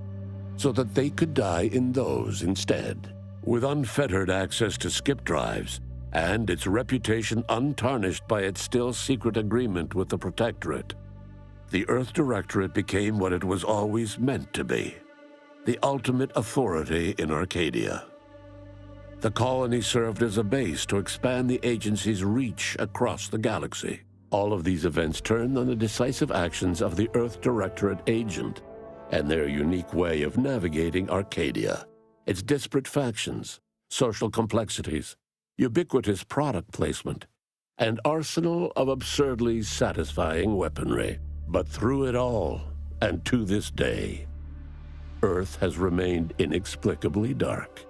Speaker 13: so that they could die in those instead. With unfettered access to skip drives, and its reputation untarnished by its still secret agreement with the Protectorate, the Earth Directorate became what it was always meant to be, the ultimate authority in Arcadia. The colony served as a base to expand the agency's reach across the galaxy. All of these events turned on the decisive actions of the Earth Directorate agent and their unique way of navigating Arcadia, its disparate factions, social complexities, ubiquitous product placement, and arsenal of absurdly satisfying weaponry. But through it all, and to this day, Earth has remained inexplicably dark.